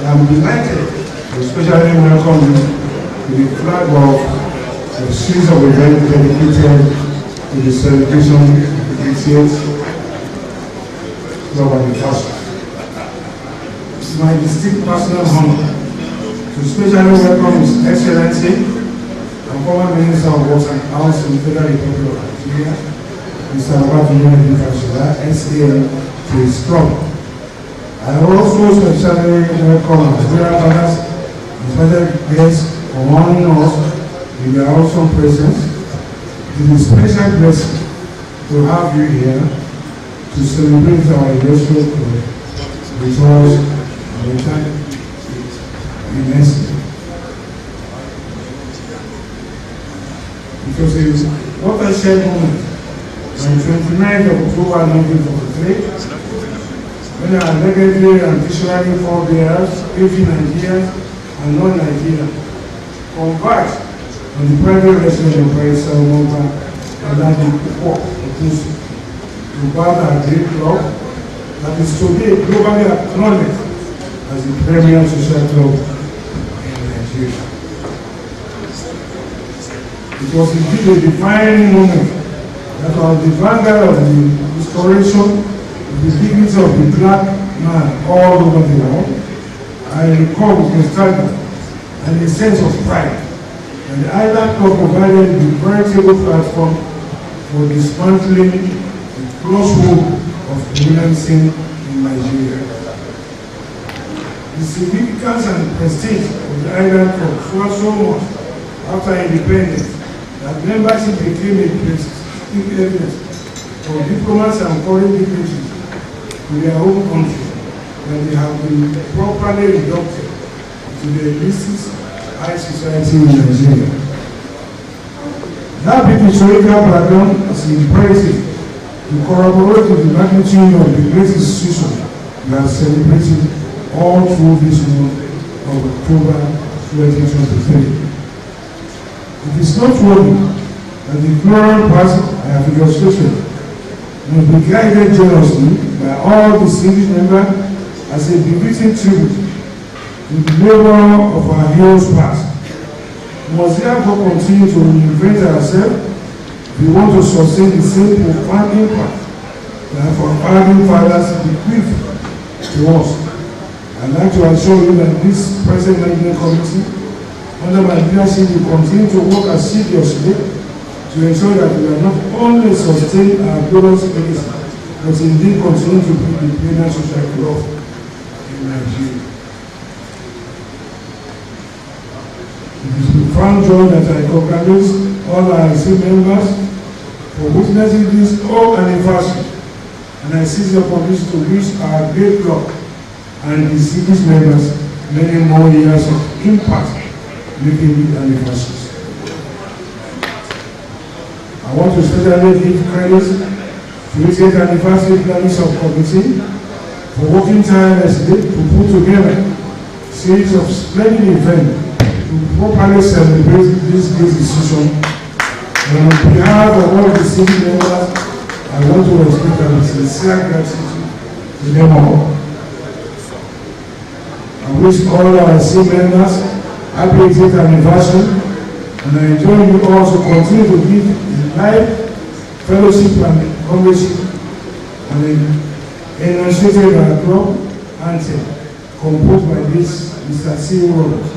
I'm delighted to especially welcome you to the flag of the series of events dedicated to the celebration of the 80th Club anniversary. It's my distinct personal honor to especially welcome His Excellency and former Minister of Works and House in the Federal Republic of Nigeria, Mr. Raji Fashola, SAN, to his club. I also especially welcome our royal fathers and special guests for honoring us with their awesome presence. It is a special blessing to have you here to celebrate our anniversary with us and the time immensely. Because it is what I said moment on 29th of October 1943, when our legendary and visionary forebears, Asian Nigerians and non-Nigerians, converged on the private residence of Vice Salmonba and the Pupok to build our great club that is today globally acknowledged as the premier social club in Nigeria. It was indeed a defining moment that was the vanguard of the restoration of the dignity of the black man all over the world. I recall with nostalgia and a sense of pride that the Island Club provided the veritable platform for dismantling the crossroad of criminalism in Nigeria. The significance and prestige of the Island Club soared so much after independence that membership became a prestige evidence for diplomats and foreign dignitaries to their home country, that they have been properly inducted to the illicit high society in Nigeria. That big historical background is impressive to corroborate with the magnitude of the great institution we are celebrating all through this month of October 2023. It is noteworthy that the floral path I have illustrated must be guided generously by all the civic members as a befitting tribute to the labor of our heroes past. We must therefore continue to reinvent ourselves if we want to sustain the same profound impact that our founding fathers bequeathed to us. I'd like to assure you that this present management committee, under my leadership, will continue to work assiduously to ensure that we are not only sustain our glorious legacy, but indeed continue to build the greater social growth in Nigeria. It is with profound joy that I congratulate all our IC members for witnessing this whole anniversary, and I seize the opportunity to wish our great Lord and the city's members many more years of impact making the anniversaries. I want to especially give credit to the 8th anniversary planning subcommittee for working tirelessly to put together a series of splendid events to properly celebrate this great decision. And on behalf of all the city members, I want to express our sincere gratitude to them all. I wish all our city members happy 8th anniversary, and I enjoy you all to continue to give a live fellowship and comradeship and enunciated our club anthem composed by this Mr. C. Roberts,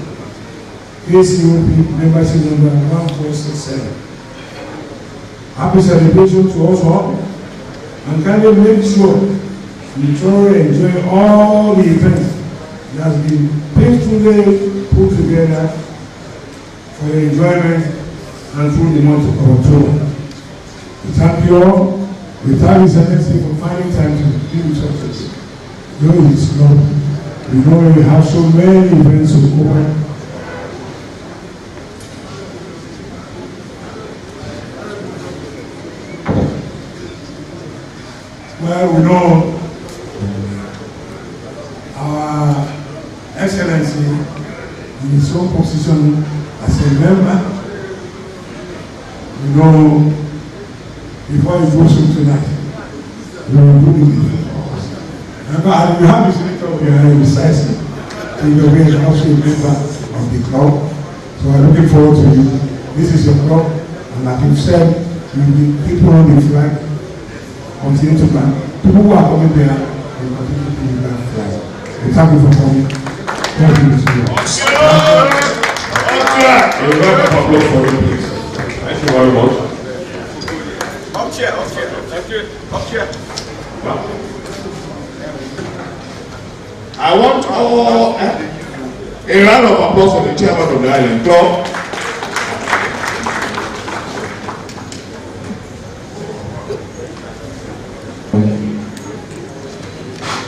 KCOP membership number 1467. Happy celebration to us all, and kindly make sure you thoroughly enjoy all the events that has been painfully put together for your enjoyment and through the month of October. We thank you all. We thank His Excellency for finding time to be with us. During this club, we know we have so many events to open. Well, we know our Excellency in his own position as a member. We know before he goes home tonight, we will do it for us. And we have the senator here beside him. He is also a member of the club. So I'm looking forward to you. This is your club, and like you've said, you will be people on the flag. Continue to plan. People who are coming there will continue to be that flag. We thank you for coming. Thank you, Mr. A round of applause for you, please. Thank you very much. Up chair, up chair. Thank you. Up chair. I want all a round of applause for the chairman of the Island Club.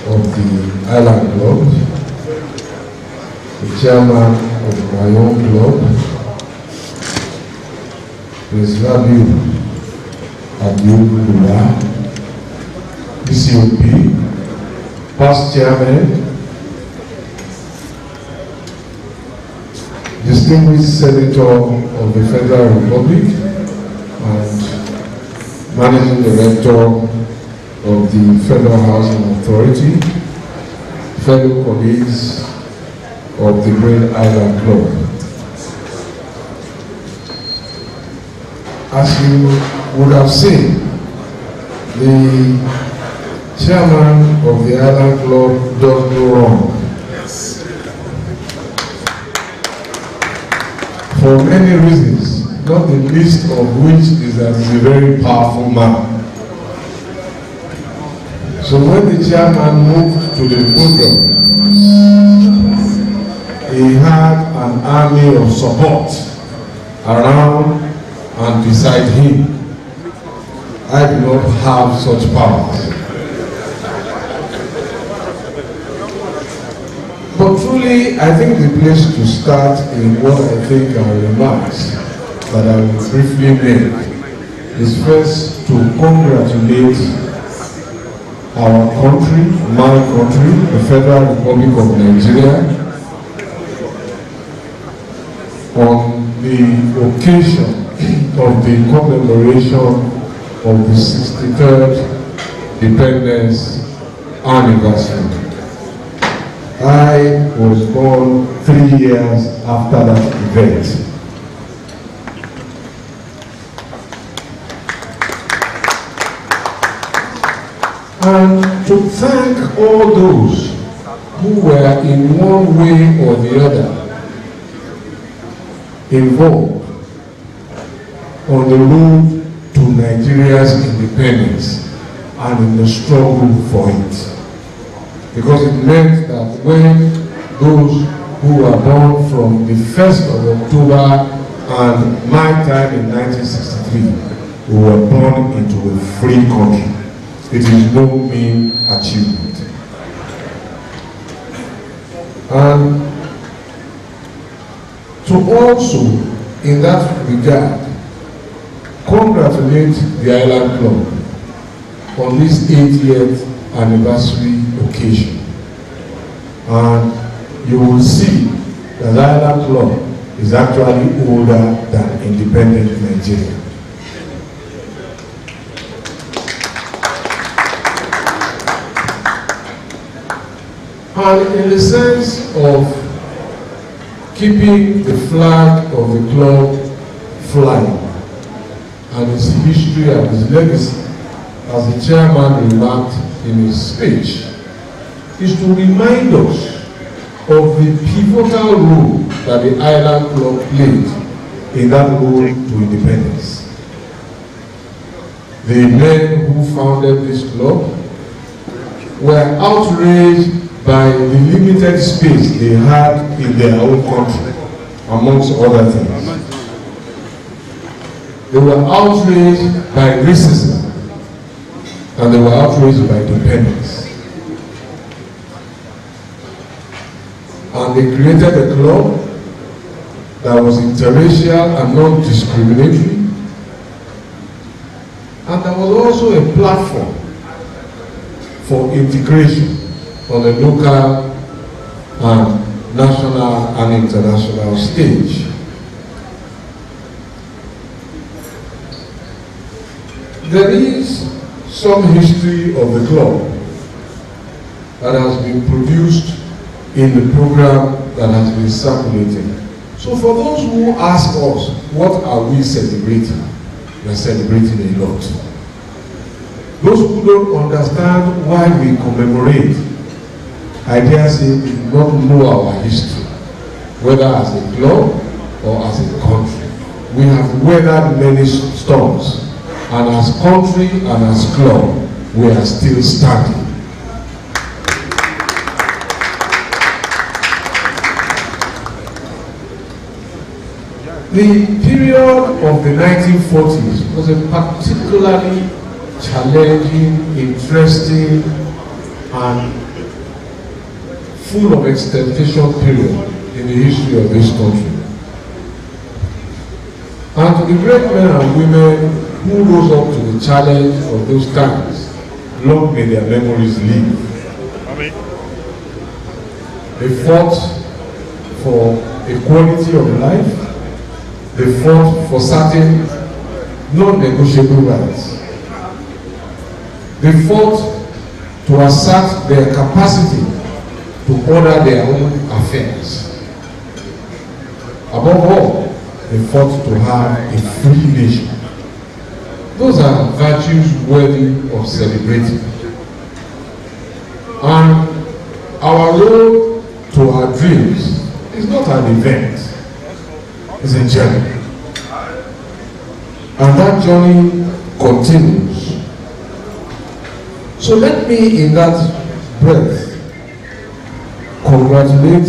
Of the Island Club, the chairman of my own club, Prince Rabiu Abdul PCOP, past chairman, distinguished senator of the Federal Republic, and managing director of the Federal Housing Authority, fellow colleagues of the Great Island Club. As you would have seen, the chairman of the Island Club does no wrong. For many reasons, not the least of which is that he's a very powerful man. So when the chairman moved to the program, he had an army of support around and beside him. I do not have such powers. Probably, I think the place to start in what I think are remarks that I will briefly make is first to congratulate our country, my country, the Federal Republic of Nigeria, on the occasion of the commemoration of the 63rd Independence Anniversary. I was born 3 years after that event. And to thank all those who were in one way or the other involved on the road to Nigeria's independence and in the struggle for it. Because it meant that when those who were born from the 1st of October and my time in 1963 we were born into a free country. It is no mean achievement. And to also, in that regard, congratulate the Island Club on this 80th anniversary occasion. And you will see that the Island Club is actually older than independent Nigeria. And in the sense of keeping the flag of the club flying and its history and its legacy, as the chairman remarked in his speech, is to remind us of the pivotal role that the Island Club played in that road to independence. The men who founded this club were outraged by the limited space they had in their own country, amongst other things. They were outraged by racism, and they were outraged by dependence. And they created a club that was interracial and non-discriminatory, and there was also a platform for integration on the local and national and international stage. There is some history of the club that has been produced in the program that has been circulating. So for those who ask us, what are we celebrating? We are celebrating a lot. Those who don't understand why we commemorate, I dare say they do not know our history, whether as a club or as a country. We have weathered many storms, and as country and as club, we are still standing. The period of the 1940s was a particularly challenging, interesting, and full of expectation period in the history of this country. And to the great men and women who rose up to the challenge of those times, long may their memories live. Amen. They fought for equality of life. They fought for certain non-negotiable rights. They fought to assert their capacity to order their own affairs. Above all, they fought to have a free nation. Those are virtues worthy of celebrating. And our road to our dreams is not an event, it's a journey. And that journey continues. So let me, in that breath, congratulate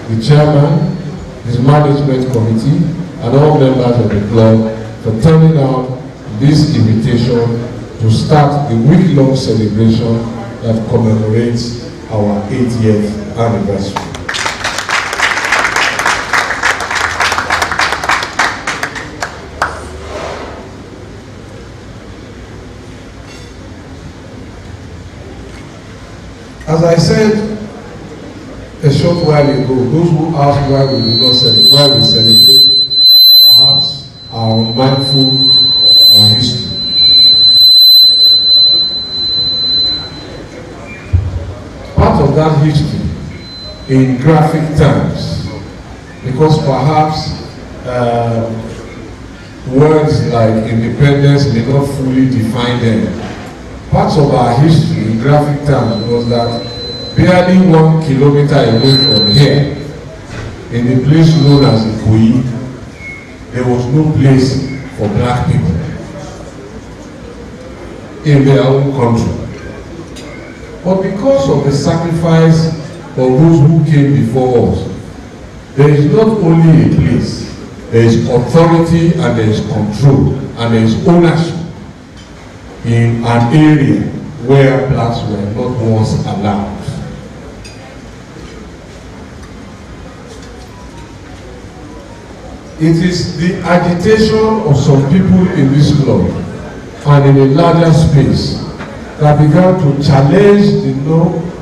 the chairman, his management committee, and all members of the club for turning out this invitation to start the week-long celebration that commemorates our 80th anniversary. As I said a short while ago, those who ask why we do not celebrate, why we celebrate, perhaps are unmindful of our history. Part of that history in graphic terms, because perhaps words like independence may not fully define them. Parts of our history in graphic terms was that barely 1 kilometer away from here, in the place known as Ikoyi, there was no place for black people in their own country. But because of the sacrifice of those who came before us, there is not only a place, there is authority and there is control and there is ownership in an area where blacks were not once allowed. It is the agitation of some people in this club and in a larger space that began to challenge the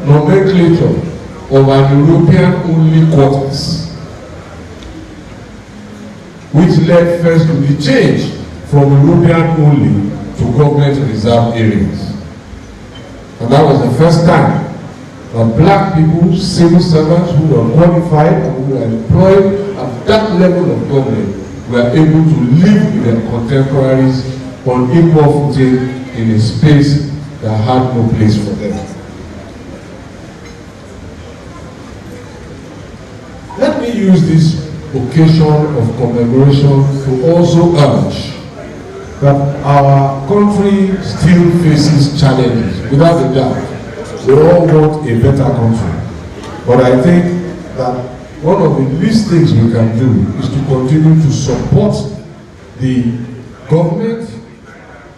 nomenclature of an European-only quarters, which led first to the change from European-only to government-reserved areas. And that was the first time that black people, civil servants who were qualified and who were employed at that level of government were able to live with their contemporaries on equal footing in a space that had no place for them. Let me use this occasion of commemoration to also urge that our country still faces challenges, without a doubt. We all want a better country. But I think that one of the least things we can do is to continue to support the government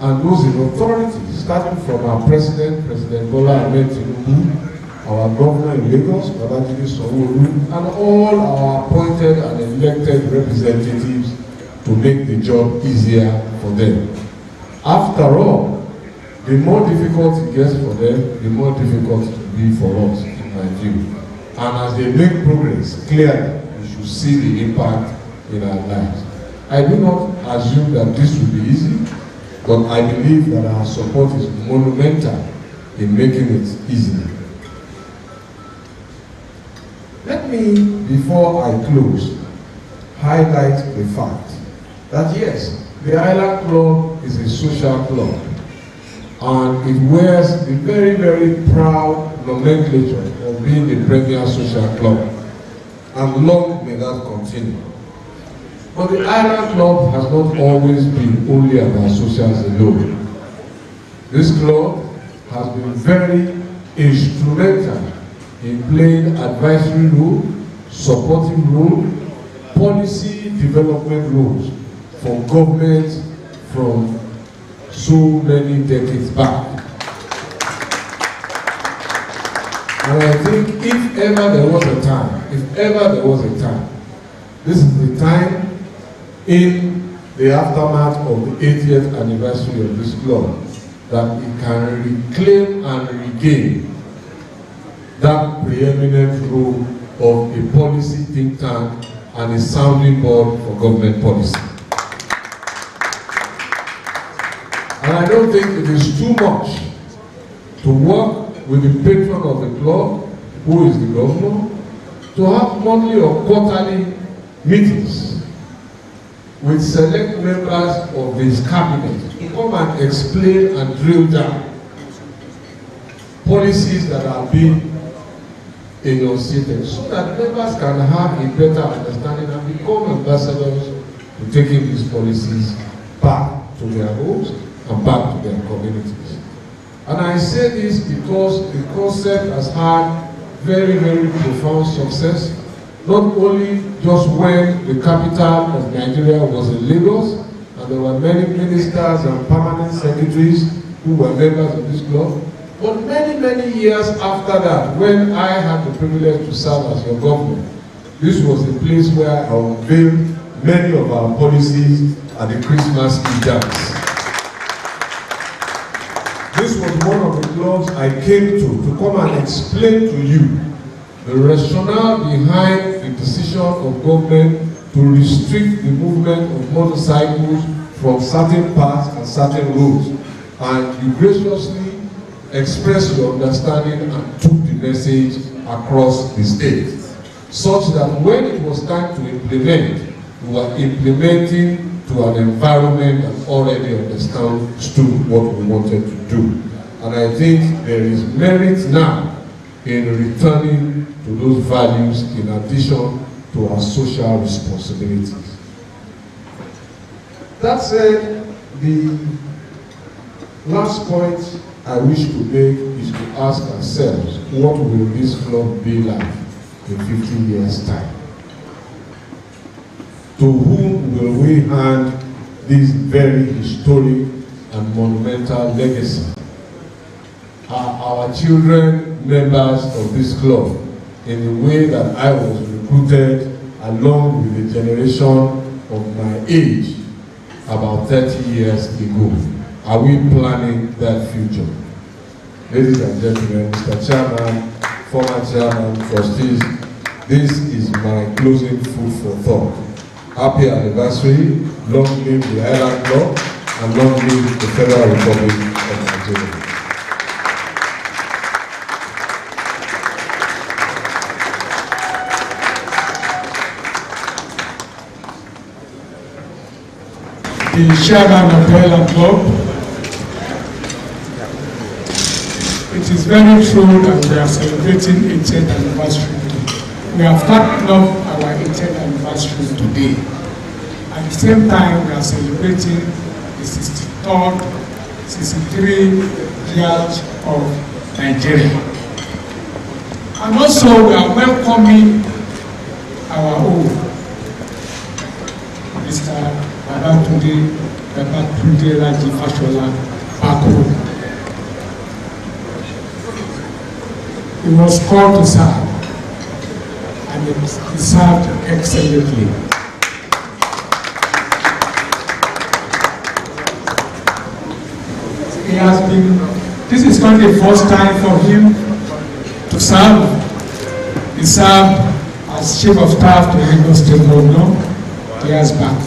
and those in authority, starting from our President Bola Ahmed Tinubu, our governor in Lagos, Babajide Sanwo-Olu, and all our appointed and elected representatives to make the job easier for them. After all, the more difficult it gets for them, the more difficult it will be for us in Nigeria. And as they make progress, clearly, we should see the impact in our lives. I do not assume that this will be easy, but I believe that our support is monumental in making it easy. Let me, before I close, highlight the fact that yes, the Island Club is a social club, and it wears the very, very proud nomenclature of being a premier social club, and long may that continue. But the Island Club has not always been only about socials alone. This club has been very instrumental in playing advisory role, supporting role, policy development roles for government from so many decades back. And I think if ever there was a time, this is the time in the aftermath of the 80th anniversary of this club that it can reclaim and regain that preeminent role of a policy think tank and a sounding board for government policy. And I don't think it is too much to work with the patron of the club, who is the governor, to have monthly or quarterly meetings with select members of his cabinet to come and explain and drill down policies that are being enunciated so that members can have a better understanding and become ambassadors to taking these policies back to their homes and back to their communities. And I say this because the concept has had very, very profound success, not only just when the capital of Nigeria was in Lagos, and there were many ministers and permanent secretaries who were members of this club, but many, many years after that, when I had the privilege to serve as your governor, this was the place where I unveiled many of our policies at the Christmas Eve dance. This was one of the clubs I came to come and explain to you the rationale behind the decision of government to restrict the movement of motorcycles from certain parts and certain roads. And you graciously expressed your understanding and took the message across the state, such that when it was time to implement, we were implementing to an environment that already understood what we wanted to do. And I think there is merit now in returning to those values in addition to our social responsibilities. That said, the last point I wish to make is to ask ourselves, what will this club be like in 50 years' time? To whom will we hand this very historic and monumental legacy? Are our children members of this club in the way that I was recruited along with the generation of my age about 30 years ago? Are we planning that future? Ladies and gentlemen, Mr. Chairman, former Chairman, trustees, this is my closing food for thought. Happy anniversary, long live the Island Club, and long live the Federal Republic of Nigeria. The chairman of the Island Club. It is very true that we are celebrating 80th anniversary. We have taken up our 80th anniversary today. At the same time, we are celebrating the 63rd, 63 years of Nigeria. And also, we are welcoming our own Mr. Babatunde Raji Fashola back home. He was called to serve, and he served excellently. He has been, this is not the first time for him to serve. He served as Chief of Staff to Lagos State Governor years back.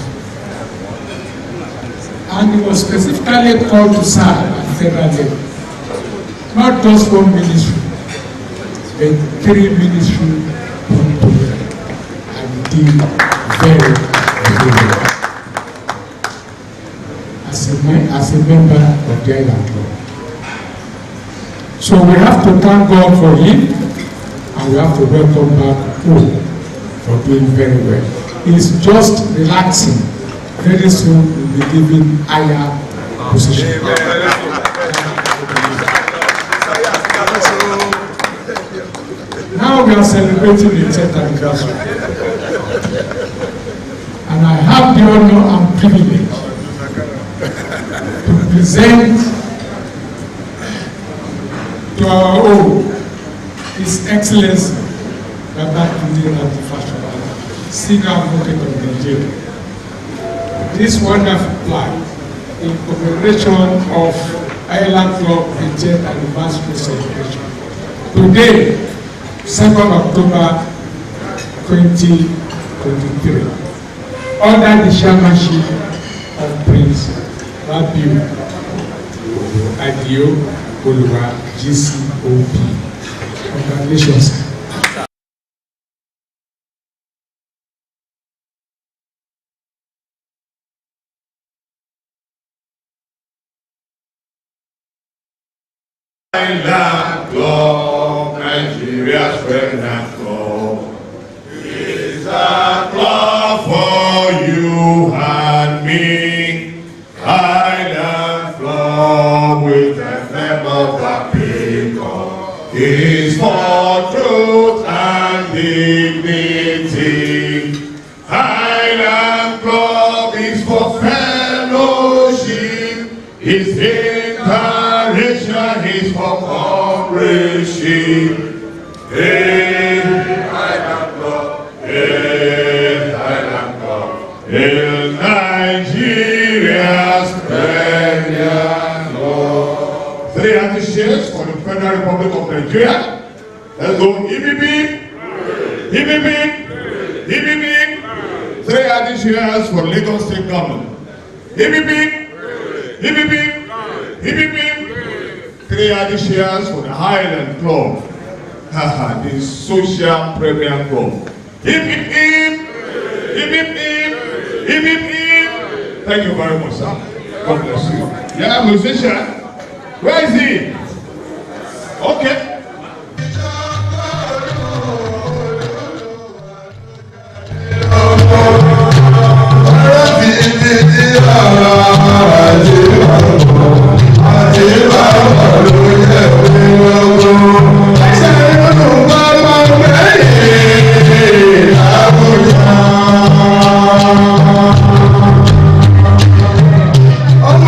And he was specifically called to serve at federal level. Not just one ministry, but 3 ministries put together, and did very well as a member of the Island Club. So we have to thank God for him, and we have to welcome back home for doing very well. He's just relaxing. Very soon we'll be given higher position. Now we are celebrating the 10th anniversary. And I have the honor and privilege to present to our own His Excellency Babatunde Raji Fashola, Senior Advocate of Nigeria, this wonderful plaque in commemoration of Island Club 80th anniversary celebration. Today, 2nd October 2023, under the chairmanship of Prince Rabiu Adio Oluwa GCOP. Congratulations. Island Club, Nigeria's friend and club. It's a club for you and me. Island Club with a member that people is for truth and dignity. Island Club is for fellowship. It's incarnation is for comradeship. Hey, Island Club, hey, Island Club, hey, Nigeria's premier Lord. 3 artist cheers for the Federal Republic of Nigeria. Let's go. EBB. EBB. EBB. 3 artist cheers for Lagos State Government. EBB. EBB. EBB. 3 artist cheers for the Highland Club. The Social Premium Club. EBB. EBB. EBB. Thank you very much, sir. God bless you. Yeah, musician. Where is he? Okay. Oh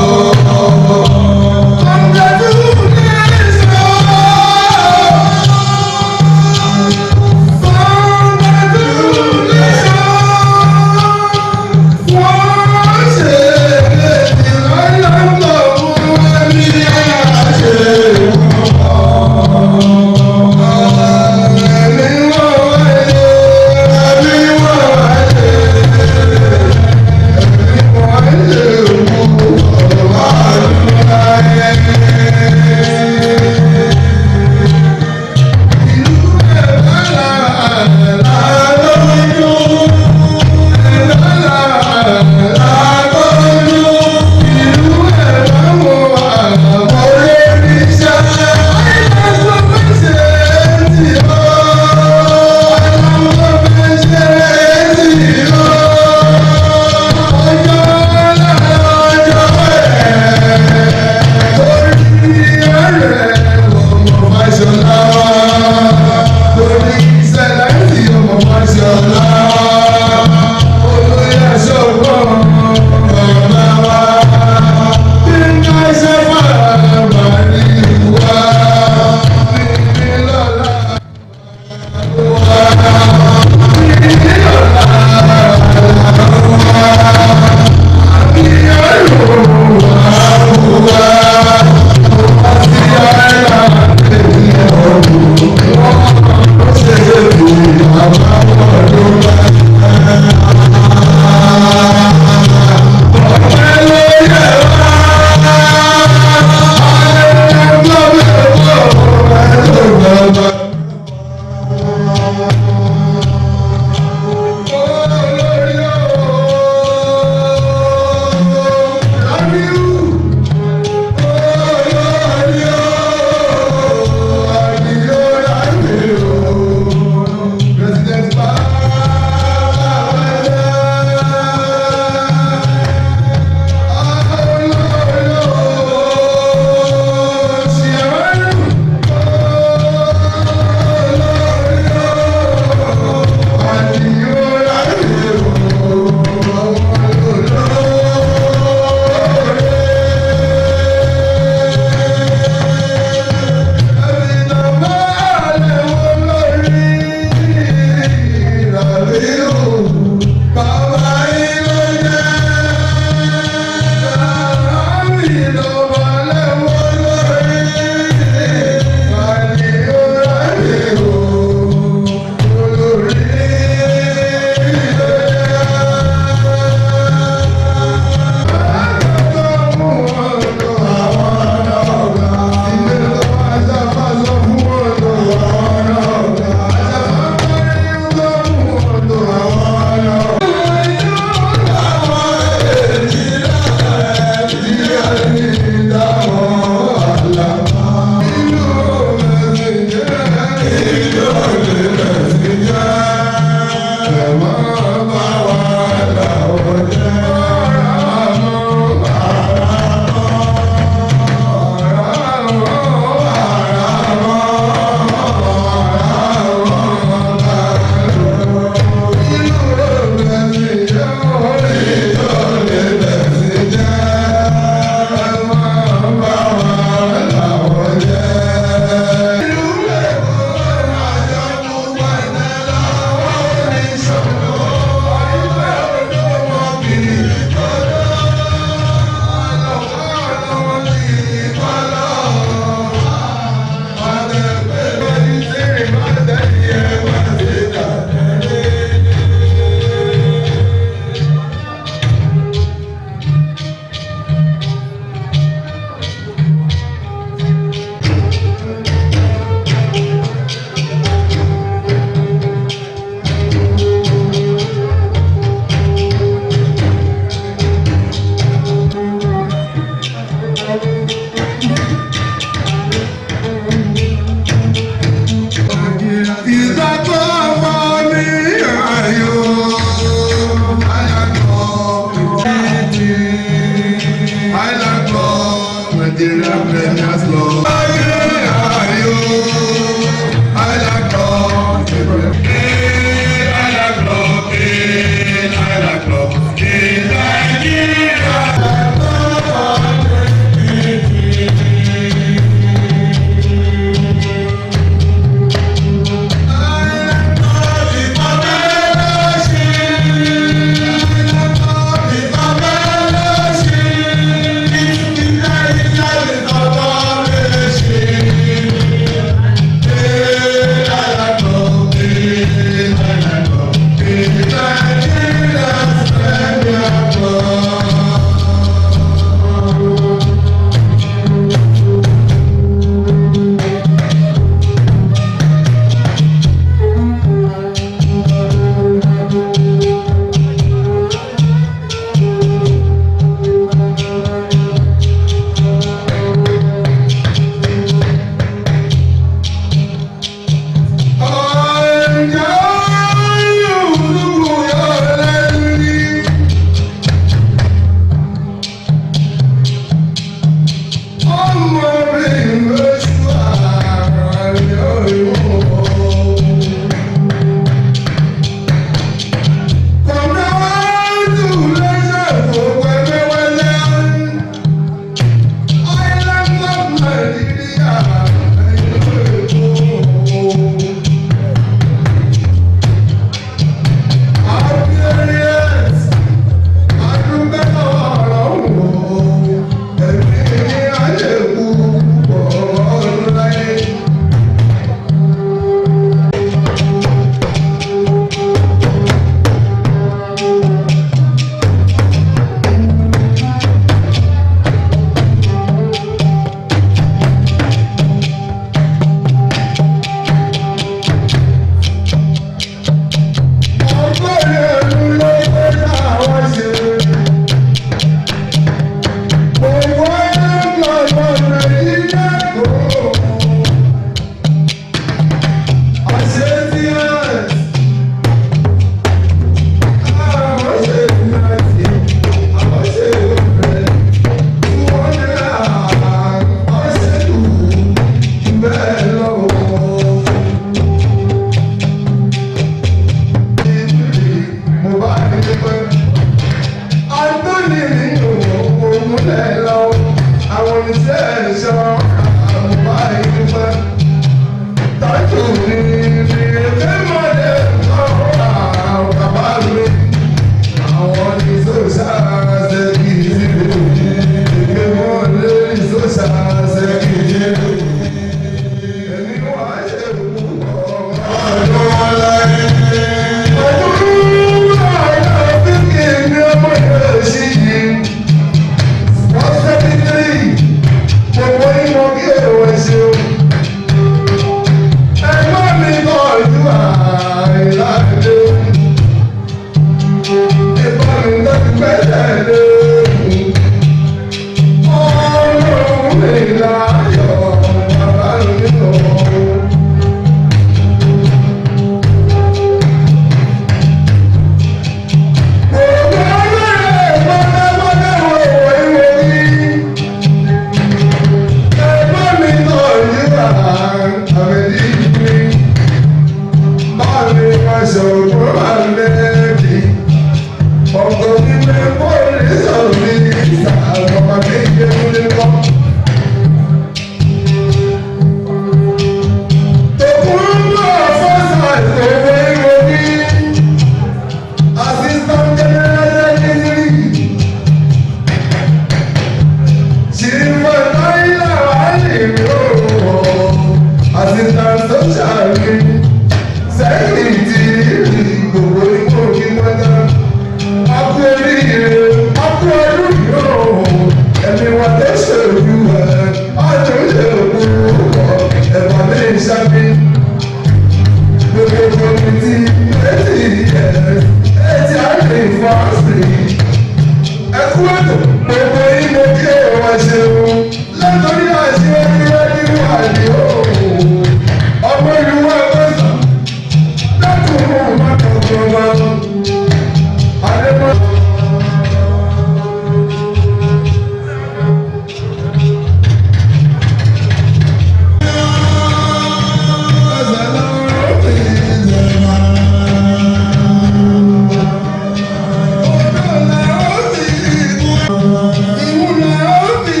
Ìwúlò òbí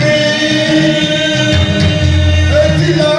mi, etí lọ.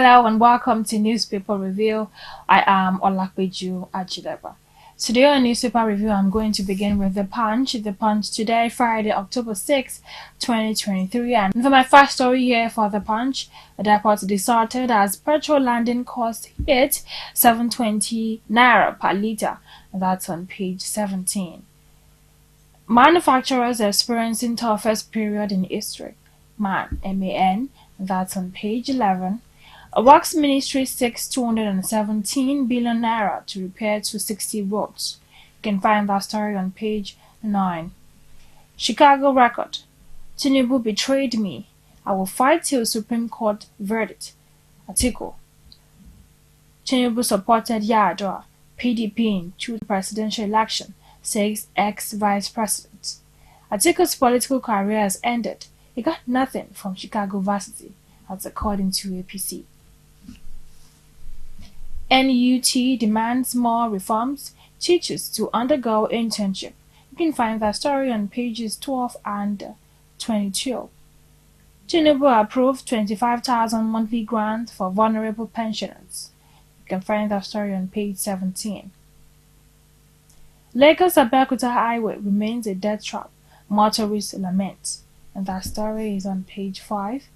Hello and welcome to Newspaper Review. I am Olakbeju Ajideba. Today on Newspaper Review, I'm going to begin with The Punch. The Punch today, Friday, October 6, 2023. And for my first story here for The Punch, the depot deserted as petrol landing cost hit 720 naira per litre. That's on page 17. Manufacturers are experiencing toughest period in history. MAN, that's on page 11. A Works Ministry seeks 217 billion naira to repair 260 roads. You can find that story on page 9. Chicago Record. Tinubu betrayed me. I will fight till Supreme Court verdict. Article. Tinubu supported Yar'Adua, PDP in 2 presidential election, says ex-vice president. Atikul's political career has ended. He got nothing from Chicago Varsity. That's according to APC. NUT demands more reforms, teachers to undergo internship. You can find that story on pages 12 and 22. Tinubu approved 25,000 monthly grant for vulnerable pensioners. You can find that story on page 17. Lagos-Abeokuta Highway remains a death trap. Motorists lament. And that story is on page 5.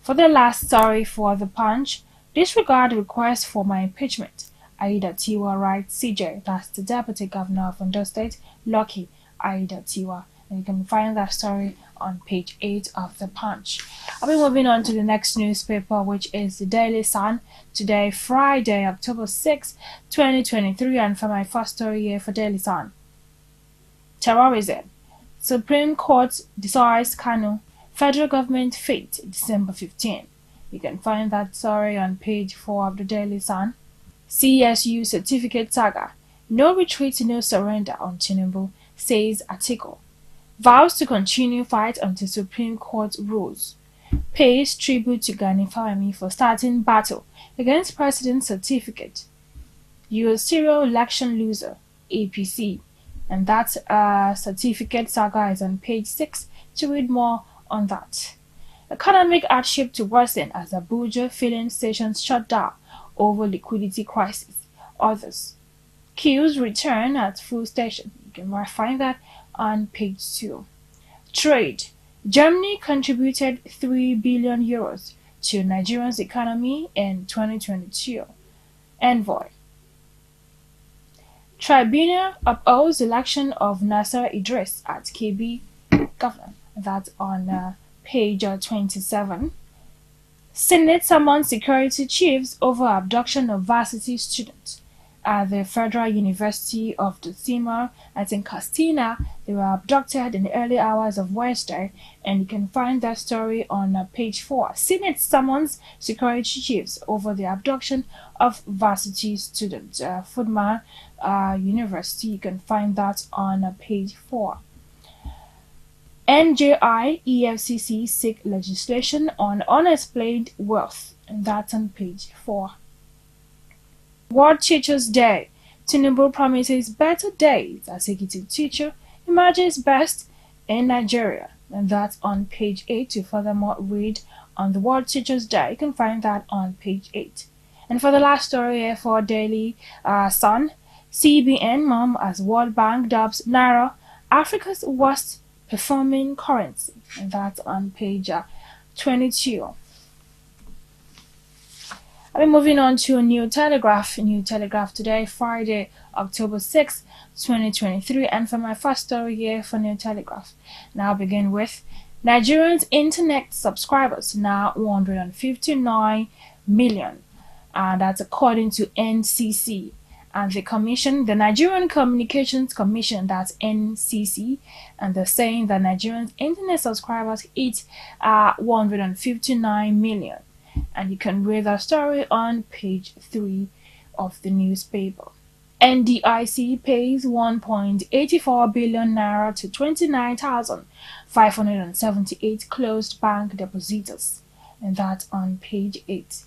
For the last story for The Punch, disregard request for my impeachment. Aida Tiwa writes CJ, that's the Deputy Governor of Ondo State, Lucky Aida Tiwa. And you can find that story on page 8 of The Punch. I'll be moving on to the next newspaper, which is the Daily Sun. Today, Friday, October 6, 2023, and for my first story here for Daily Sun. Terrorism. Supreme Court decides Kanu. Federal government fate, December 15. You can find that story on page 4 of the Daily Sun. CSU certificate saga. No retreat, no surrender on Tinubu, says Atiku. Vows to continue fight until Supreme Court rules. Pays tribute to Gani Fawemi for starting battle against President's certificate. You're a serial election loser, APC. And that certificate saga is on page 6 to read more on that. Economic hardship to worsen as Abuja filling stations shut down over liquidity crisis. Others. Queues return at full station. You can find that on page 2. Trade. Germany contributed 3 billion euros to Nigeria's economy in 2022. Envoy. Tribunal upholds election of Nasser Idris at KB governor. That's on page 27. Senate summons security chiefs over abduction of varsity students at the Federal University of Dosima. As in Castina, they were abducted in the early hours of Wednesday, and you can find that story on page 4. Senate summons security chiefs over the abduction of varsity students. Fudman University, you can find that on page 4. NJI EFCC seek legislation on unexplained wealth, and that's on page 4. World Teachers Day. Tinubu promises better days as executive teacher emerges best in Nigeria, and that's on page 8. To furthermore read on the World Teachers Day, you can find that on page 8. And for the last story here for Daily Sun, CBN mom as World Bank dubs Naira Africa's worst performing currency, and that's on page 22. I'll be moving on to New Telegraph. New Telegraph today, Friday, October 6, 2023. And for my first story here for New Telegraph, now I'll begin with Nigerians' internet subscribers now 159 million. And that's according to NCC. And the Nigerian Communications Commission, that's NCC, and they're saying that Nigerians' internet subscribers hit 159 million. And you can read that story on page 3 of the newspaper. NDIC pays 1.84 billion naira to 29,578 closed bank depositors, and that's on page 8.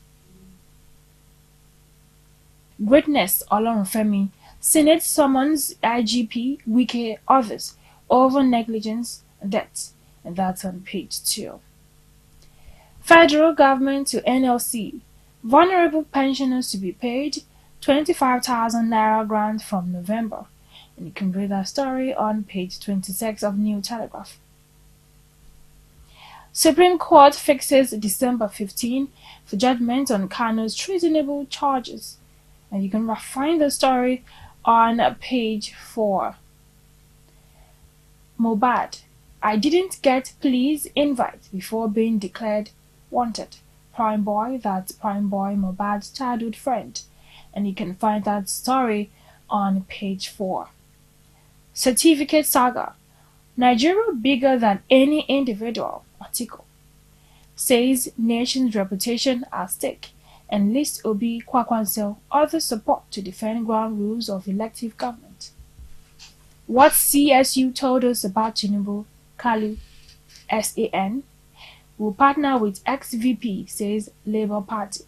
Greatness Olorunfemi. Senate summons IGP, Wike, others over negligence debt, and that's on page 2. Federal government to NLC. Vulnerable pensioners to be paid 25,000 naira grant from November. And you can read that story on page 26 of New Telegraph. Supreme Court fixes December 15 for judgment on Kano's treasonable charges. And you can find the story on page 4. Mohbad. I didn't get police invite before being declared wanted. Prime Boy, that's Prime Boy Mohbad's childhood friend. And you can find that story on page 4. Certificate saga. Nigeria bigger than any individual. Article. Says nation's reputation at stake and lists Obi Kwakwanso other support to defend ground rules of elective government. What CSU told us about Tinubu, Kalu, SAN, will partner with ex-VP, says Labour Party.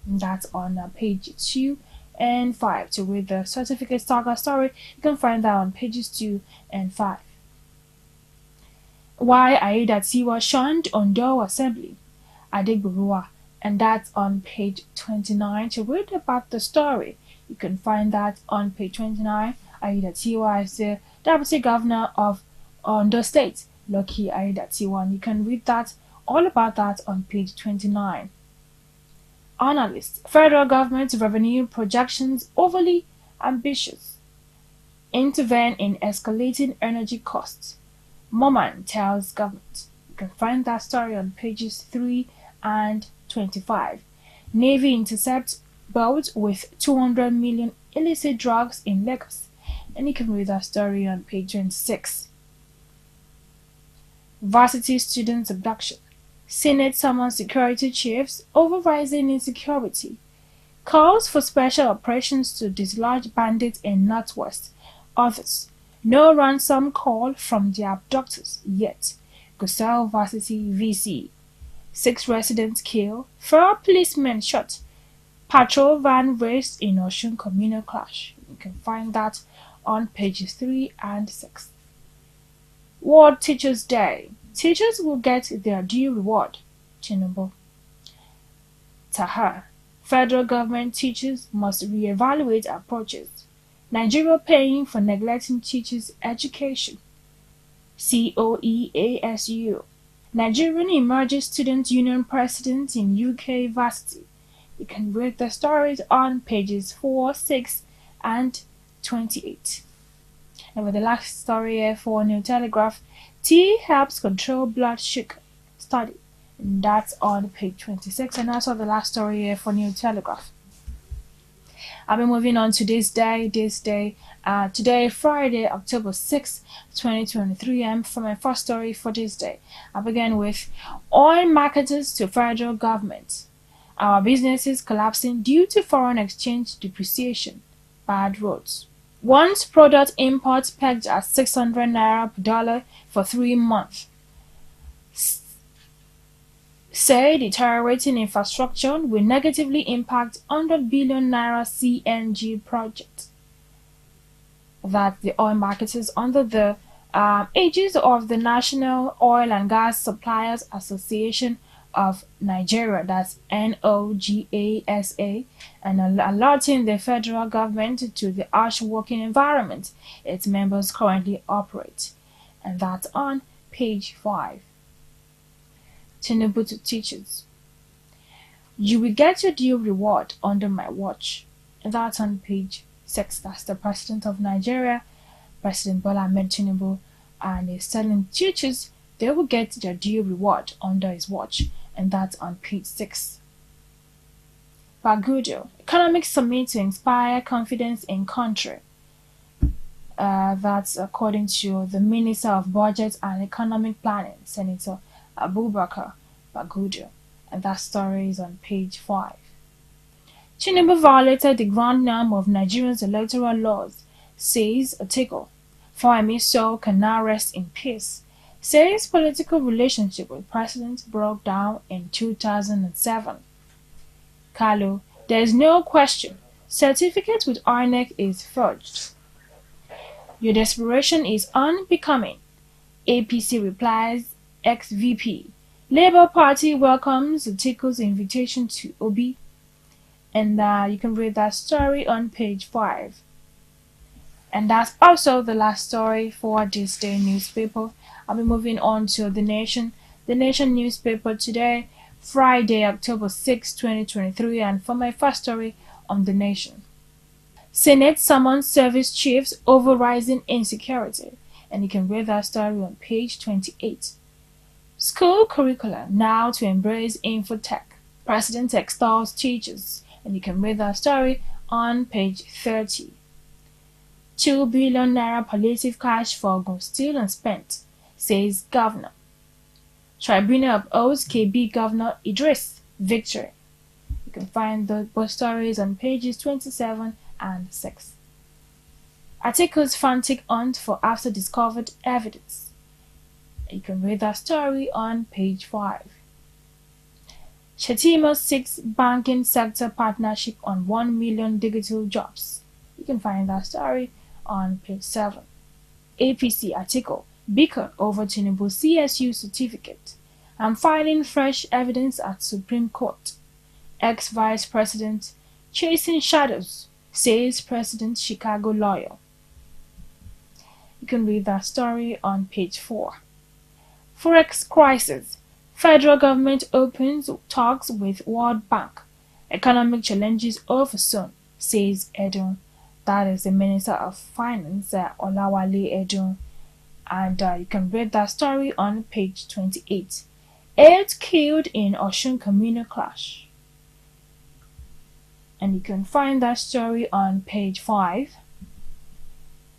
That's on page 2 and 5. To read the certificate saga story, you can find that on pages 2 and 5. Why Aida Tiwa shunned Ondo Assembly, Adegburua, and that's on page 29. To read about the story, you can find that on page 29. Aida Tiwa is the Deputy Governor of Ondo State, Lucky Aida Tiwa, and you can read that all about that on page 29. Analysts, federal government revenue projections overly ambitious. Intervene in escalating energy costs. Moman tells government. You can find that story on pages 3 and 25. Navy intercepts boat with 200 million illicit drugs in Lagos. And you can read that story on page 26. Varsity students abduction. Senate summons security chiefs over rising insecurity. Calls for special operations to dislodge bandits in Northwest. Others. No ransom call from the abductors yet. Gusau Varsity VC. 6 residents killed. 4 policemen shot. Patrol van raced in Osun communal clash. You can find that on pages 3 and 6. World Teachers Day. Teachers will get their due reward. Tinubu. Taha. Federal government teachers must re-evaluate approaches. Nigeria paying for neglecting teachers' education. COEASU. Nigerian Emerging Student Union President in UK Varsity. You can read the stories on pages 4, 6, and 28. And with the last story here for New Telegraph, tea helps control blood sugar study. And that's on page 26. And that's all the last story here for New Telegraph. I'll be moving on to this day, today, Friday, October 6, 2023. And for my first story for this day, I'll begin with oil marketers to federal government. Our businesses collapsing due to foreign exchange depreciation. Bad roads. Once product imports pegged at 600 naira per dollar for 3 months. Say deteriorating infrastructure will negatively impact 100 billion naira CNG project. That the oil marketers under the aegis of the National Oil and Gas Suppliers Association of Nigeria, that's NOGASA, and alerting the federal government to the harsh working environment its members currently operate. And that's on page 5. Tinubu to teachers. You will get your due reward under my watch. And that's on page 6. That's the President of Nigeria, President Bola Ahmed Tinubu, and he's telling teachers they will get their due reward under his watch. And that's on page 6. Bagudo. Economic Summit to inspire confidence in country. That's according to the Minister of Budget and Economic Planning, Senator Abubakar Bagudo. And that story is on page 5. Tinubu violated the ground norm of Nigeria's electoral laws, says Atiku. Fayemi Sow can now rest in peace. Says political relationship with president broke down in 2007. Kalu, there is no question. Certificate with INEC is forged. Your desperation is unbecoming. APC replies ex-VP. Labour Party welcomes Atiku's invitation to Obi. And you can read that story on page 5. And that's also the last story for this day newspaper. I'll be moving on to The Nation. The Nation newspaper today, Friday, October 6, 2023. And for my first story on The Nation. Senate summons service chiefs over rising insecurity. And you can read that story on page 28. School curricula now to embrace infotech. President extols teachers. And you can read that story on page 30. 2 billion naira palliative cash for Ogun still unspent, says governor. Tribunal upholds KB Governor Idris victory. You can find both stories on pages 27 and 6. Atiku's frantic hunt for after discovered evidence. You can read that story on page 5. Shetima seeks banking sector partnership on 1 million digital jobs. You can find that story on page 7. APC Atiku bicker over Tinubu CSU certificate. I'm filing fresh evidence at Supreme Court. Ex-Vice President chasing shadows, says President Chicago lawyer. You can read that story on page 4. Forex crisis. Federal government opens talks with World Bank. Economic challenges over soon, says Edun. That is the Minister of Finance, Olawale Edun. And you can read that story on page 28. 8 killed in Osun communal clash. And you can find that story on page 5.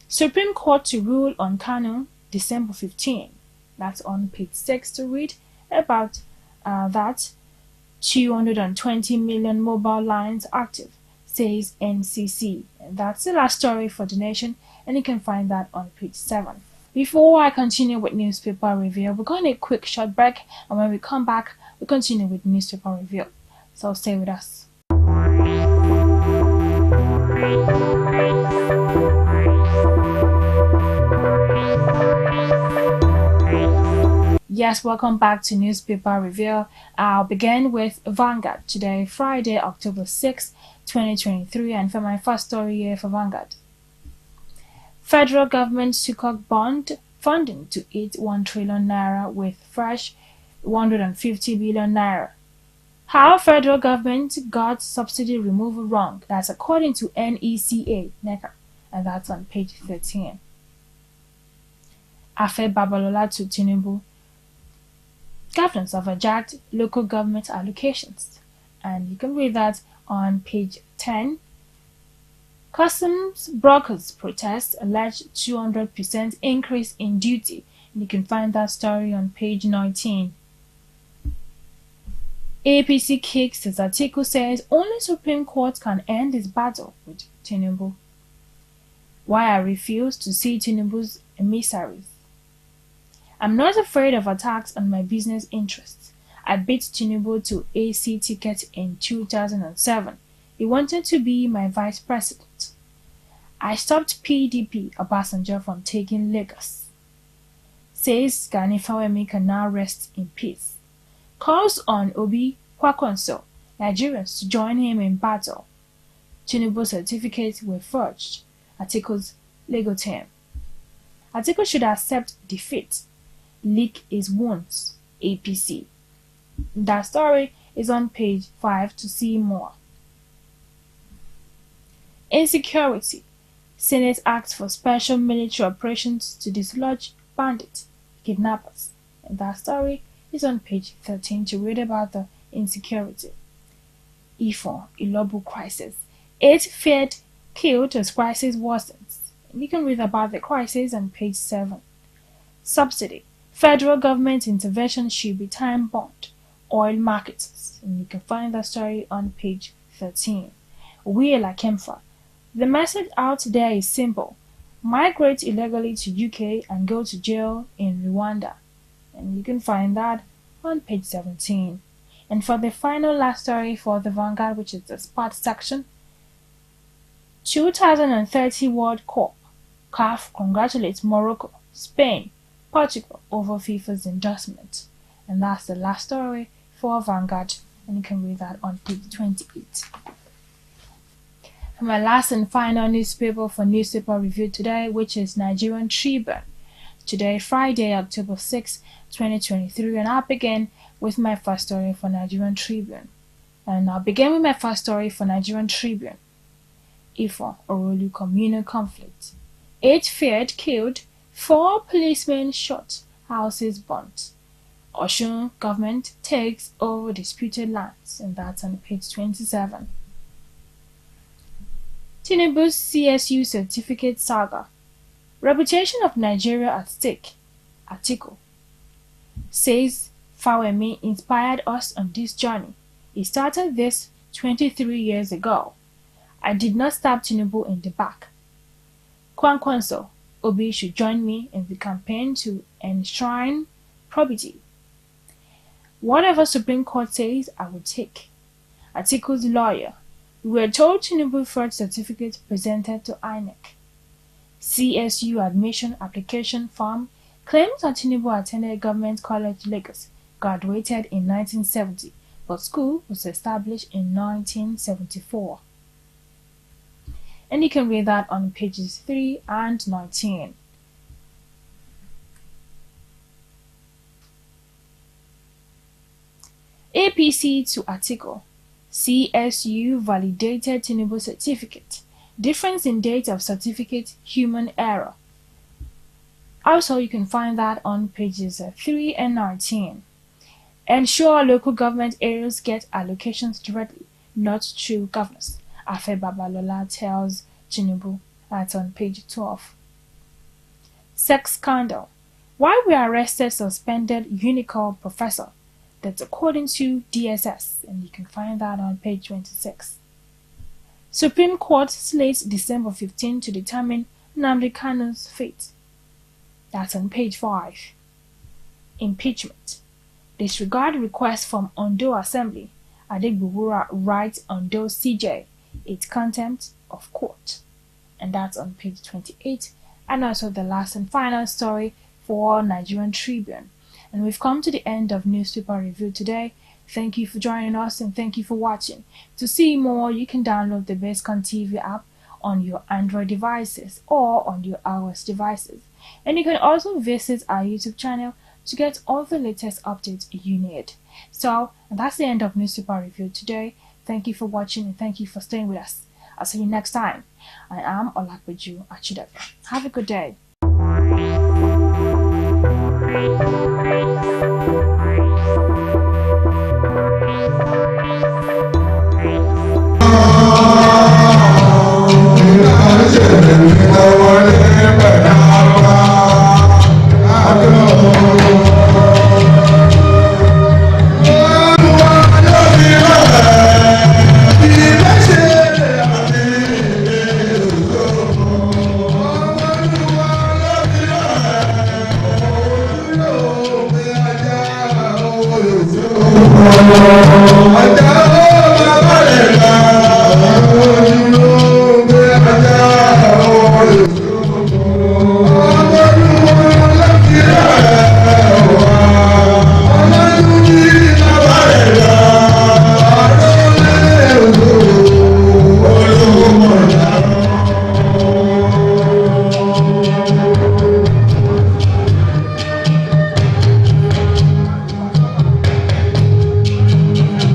Supreme Court to rule on Kanu, December 15. That's on page 6 to read about that. 220 million mobile lines active, says NCC. And that's the last story for The Nation, and you can find that on page 7. Before I continue with newspaper review, we're going to a quick short break, and when we come back, we continue with newspaper review. So stay with us. Yes, welcome back to newspaper review. I'll begin with Vanguard today, Friday, October 6, 2023, and for my first story here for Vanguard. Federal government took up bond funding to hit 1 trillion naira with fresh 150 billion naira. How federal government got subsidy removal wrong? That's according to NECA, and that's on page 13. Afe Babalola to Tinubu. Governors have hijacked local government allocations, and you can read that on page 10. Customs brokers protest alleged 200% increase in duty, and you can find that story on page 19. APC kicks as Atiku says only Supreme Court can end this battle with Tinubu. Why I refuse to see Tinubu's emissaries. I'm not afraid of attacks on my business interests. I beat Tinubu to AC ticket in 2007. He wanted to be my vice president. I stopped PDP Obasanjo from taking Lagos. Says Gani Fawemi can now rest in peace. Calls on Obi Kwakonso, Nigerians to join him in battle. Tinubu certificates were forged. Atiku's legal term. Atiku should accept defeat. Leak his wounds. APC. That story is on page 5 to see more. Insecurity. Senate acts for special military operations to dislodge bandits, kidnappers. And that story is on page 13 to read about the insecurity. Ifon, Ilobu crisis. 8 feared killed as crisis worsens. You can read about the crisis on page 7. Subsidy. Federal government intervention should be time-bound. Oil marketers. And you can find that story on page 13. Wheeler Kemfa. The message out there is simple. Migrate illegally to UK and go to jail in Rwanda. And you can find that on page 17. And for the final last story for the Vanguard, which is the sports section, 2030 World Cup. CAF congratulates Morocco, Spain, Portugal over FIFA's endorsement. And that's the last story for Vanguard, and you can read that on page 28. for my last and final newspaper for newspaper review today, which is Nigerian Tribune. Today, Friday, October 6, 2023, and I'll begin with my first story for Nigerian Tribune. Ifo Orolu communal conflict. 8 feared killed, 4 policemen shot, houses burnt. Osun government takes over disputed lands, and that's on page 27. Tinubu's CSU certificate saga. Reputation of Nigeria at stake. Atiku says Fawemi inspired us on this journey. He started this 23 years ago. I did not stab Tinubu in the back. Kwankwanso, Obi should join me in the campaign to enshrine probity. Whatever Supreme Court says, I will take. Atiku's lawyer. We were told Tinubu fraud certificate presented to INEC. CSU admission application form claims that Tinubu attended Government College Lagos, graduated in 1970, but school was established in 1974. And you can read that on pages 3 and 19. APC to Atiku. CSU validated Tinubu certificate. Difference in date of certificate, human error. Also, you can find that on pages 3 and 19. Ensure local government areas get allocations directly, not through governors. Afe Babalola tells Tinubu. That's on page 12. Sex scandal. Why we arrested suspended Unicor professor. That's according to DSS, and you can find that on page 26. Supreme Court slates December 15 to determine Nnamdi Kanu's fate. That's on page 5. Impeachment. Disregard request from Ondo Assembly. Adegbugura writes Ondo CJ, its contempt of court. And that's on page 28. And also the last and final story for Nigerian Tribune. And we've come to the end of newspaper review today. Thank you for joining us and thank you for watching. To see more, you can download the Biscon TV app on your Android devices or on your iOS devices. And you can also visit our YouTube channel to get all the latest updates you need. So, that's the end of newspaper review today. Thank you for watching and thank you for staying with us. I'll see you next time. I am Olakbeju Achidebe. Have a good day.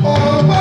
Oh,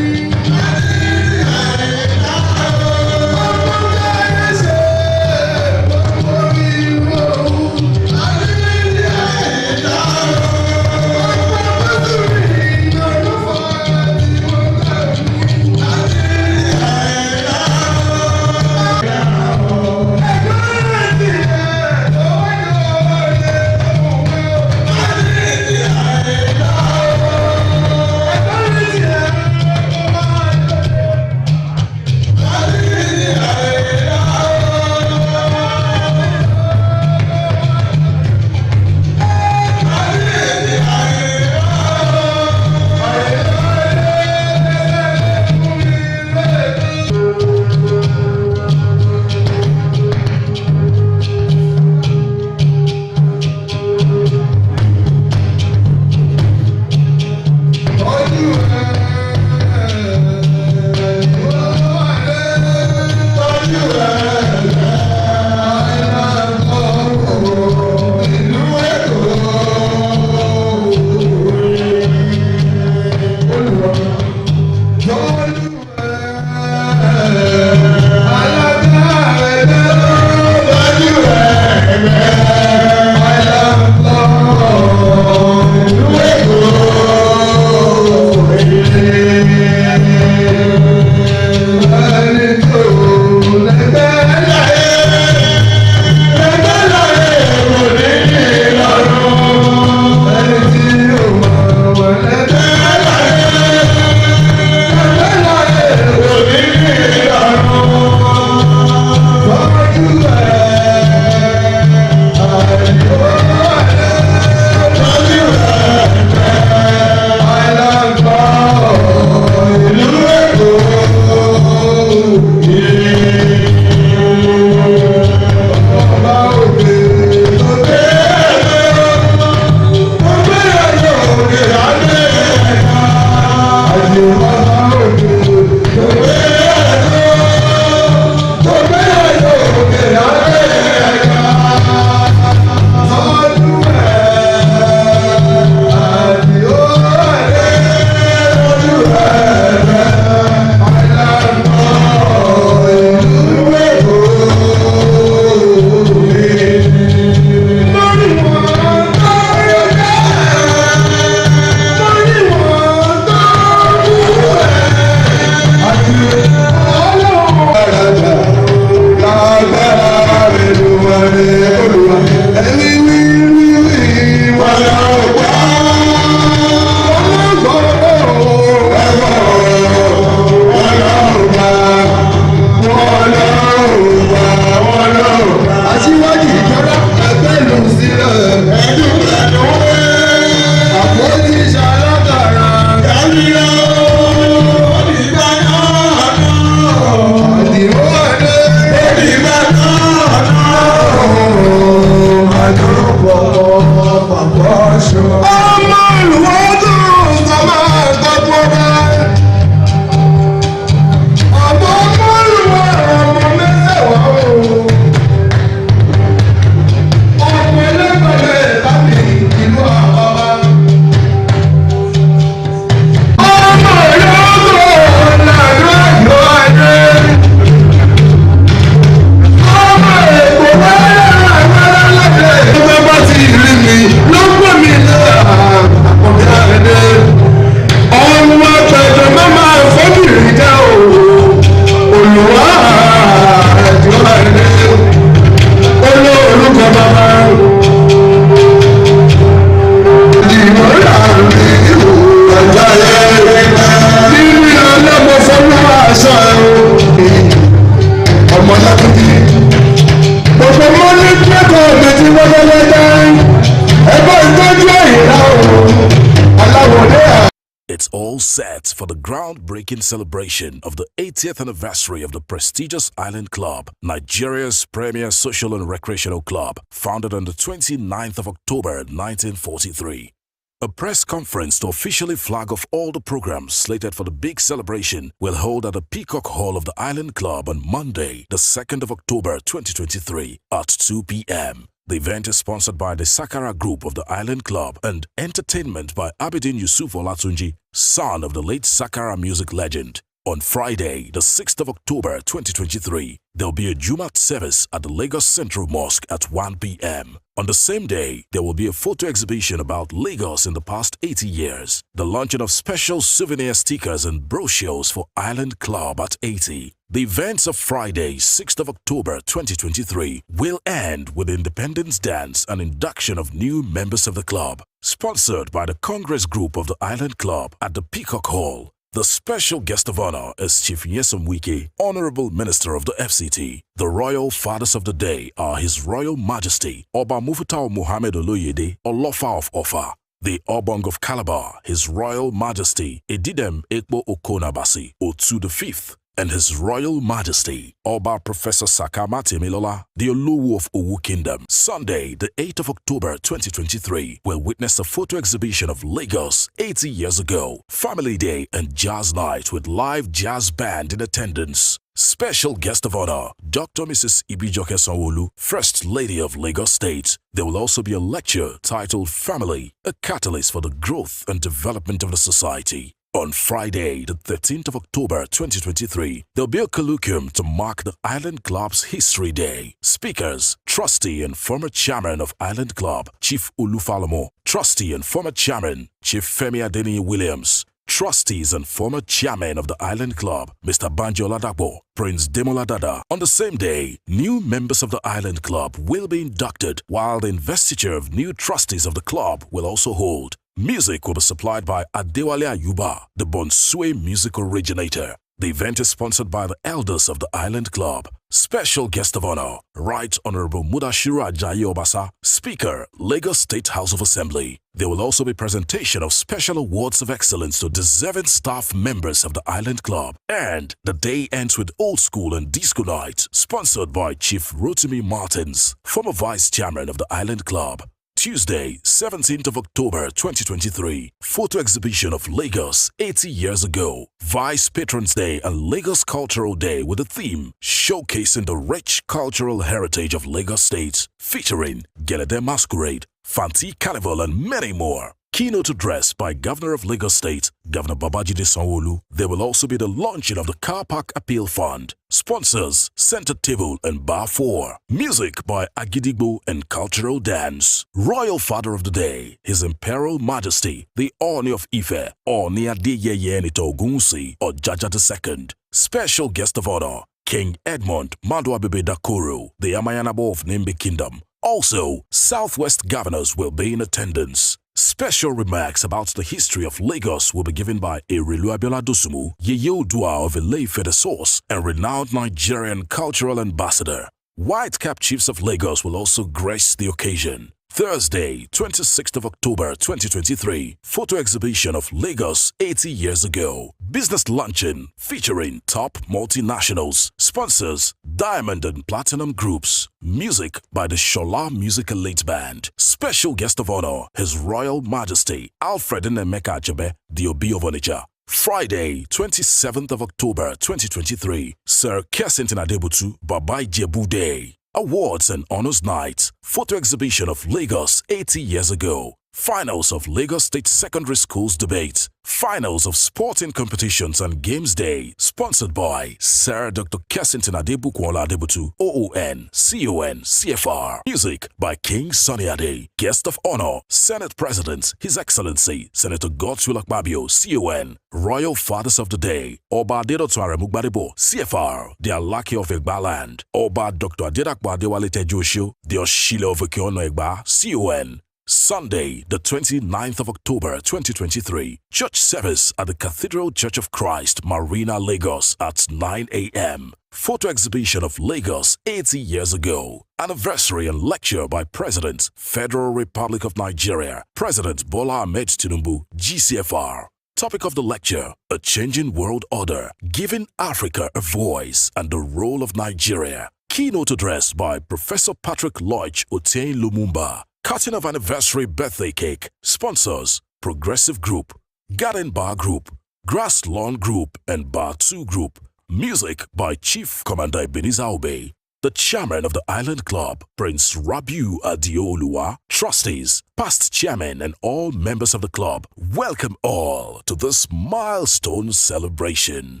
It's all set for the groundbreaking celebration of the 80th anniversary of the prestigious Island Club, Nigeria's premier social and recreational club, founded on the 29th of October 1943. A press conference to officially flag off all the programs slated for the big celebration will hold at the Peacock Hall of the Island Club on Monday, the 2nd of October 2023 at 2 p.m. The event is sponsored by the Sakara Group of the Island Club and entertainment by Abidin Yusuf Olatunji, son of the late Sakara music legend. On Friday, the 6th of October 2023, there will be a Jumat service at the Lagos Central Mosque at 1 p.m. On the same day, there will be a photo exhibition about Lagos in the past 80 years, the launching of special souvenir stickers and brochures for Island Club at 80. The events of Friday, 6th of October 2023 will end with Independence Dance and induction of new members of the club, sponsored by the Congress Group of the Island Club at the Peacock Hall. The special guest of honor is Chief Nyesom Wike, Honorable Minister of the FCT. The royal fathers of the day are His Royal Majesty Oba Mufutau Muhammad Oloyede, Olofa of Ofa, the Obong of Calabar, His Royal Majesty Edidem Ekpo Okonabasi Otu V, and His Royal Majesty Oba Professor Sakama Temilola, the Oluwu of Owu Kingdom. Sunday, the 8th of October 2023, will witness a photo exhibition of Lagos 80 years ago, Family Day and Jazz Night with live jazz band in attendance. Special guest of honor, Dr. Mrs. Ibijoke Sanwo-Olu, First Lady of Lagos State. There will also be a lecture titled Family, a Catalyst for the Growth and Development of the Society. On Friday, the 13th of October 2023, there'll be a colloquium to mark the Island Club's History Day. Speakers, Trustee and former Chairman of Island Club, Chief Olufalomo, Trustee and former Chairman, Chief Femi Adeniyi Williams, Trustees and former Chairman of the Island Club, Mr. Banjo Ladapo, Prince Demola Dada. On the same day, new members of the Island Club will be inducted, while the investiture of new trustees of the club will also hold. Music will be supplied by Adewale Ayuba, the Bonsue music originator. The event is sponsored by the elders of the Island Club. Special guest of honor, Right Honorable Mudashiru Ajayi Obasa, Speaker, Lagos State House of Assembly. There will also be presentation of special awards of excellence to deserving staff members of the Island Club. And the day ends with Old School and Disco Night, sponsored by Chief Rotimi Martins, former Vice Chairman of the Island Club. Tuesday, 17th of October 2023, photo exhibition of Lagos 80 years ago, Vice Patrons Day and Lagos Cultural Day with a theme showcasing the rich cultural heritage of Lagos State, featuring Gelede Masquerade, Fanti Carnival and many more. Keynote address by Governor of Lagos State, Governor Babajide Sanwo-Olu. There will also be the launching of the Car Park Appeal Fund. Sponsors, Center Table and Bar 4. Music by Agidigbo and Cultural Dance. Royal Father of the Day, His Imperial Majesty, the Oni of Ife, Oni Adeyeye Enito Ogunwusi Ojaja II. Special guest of honor, King Edmund Maduabebe Dakoro, the Amayanabo of Nimbe Kingdom. Also, Southwest governors will be in attendance. Special remarks about the history of Lagos will be given by Erelu Abiola Dosumu, Yeye Odua of Ile-Ife the Source, and renowned Nigerian cultural ambassador. White-cap chiefs of Lagos will also grace the occasion. Thursday, 26th of October 2023, photo exhibition of Lagos 80 years ago. Business luncheon featuring top multinationals. Sponsors, Diamond and Platinum Groups. Music by the Shola Music Elite Band. Special guest of honor, His Royal Majesty Alfred Nnemeka Ajebe, the Obi of Onitsha. Friday, 27th of October 2023, Sir Kensington Adebutu Baba Ijebu Day. Awards and Honors Night, photo exhibition of Lagos 80 years ago. Finals of Lagos State Secondary Schools Debate. Finals of Sporting Competitions and Games Day. Sponsored by Sir Dr. Kensington Adebukwola Adebutu, OON, CON, CFR. Music by King Sunny Ade. Guest of Honor, Senate President, His Excellency, Senator Godswill Akpabio, CON. Royal Fathers of the Day, Oba Adedotunare Mugbadebo, CFR, the Alake of Egbaland. Oba Dr. Adedakpo Adewale Tejuosho, the Oshile of Okeono Egba, CON. Sunday, the 29th of October 2023, church service at the Cathedral Church of Christ, Marina, Lagos at 9 a.m. Photo exhibition of Lagos 80 years ago. Anniversary and lecture by President, Federal Republic of Nigeria, President Bola Ahmed Tinubu, GCFR. topic of the lecture, A Changing World Order, Giving Africa a Voice and the Role of Nigeria. Keynote address by Professor Patrick Lloyd Otain Lumumba. Cutting of anniversary birthday cake. Sponsors, Progressive Group, Garden Bar Group, Grass Lawn Group and Bar 2 Group. Music by Chief Commander Ebenezer Obey. The chairman of the Island Club, Prince Rabiu Adeoluwa, trustees, past chairman and all members of the club, welcome all to this milestone celebration.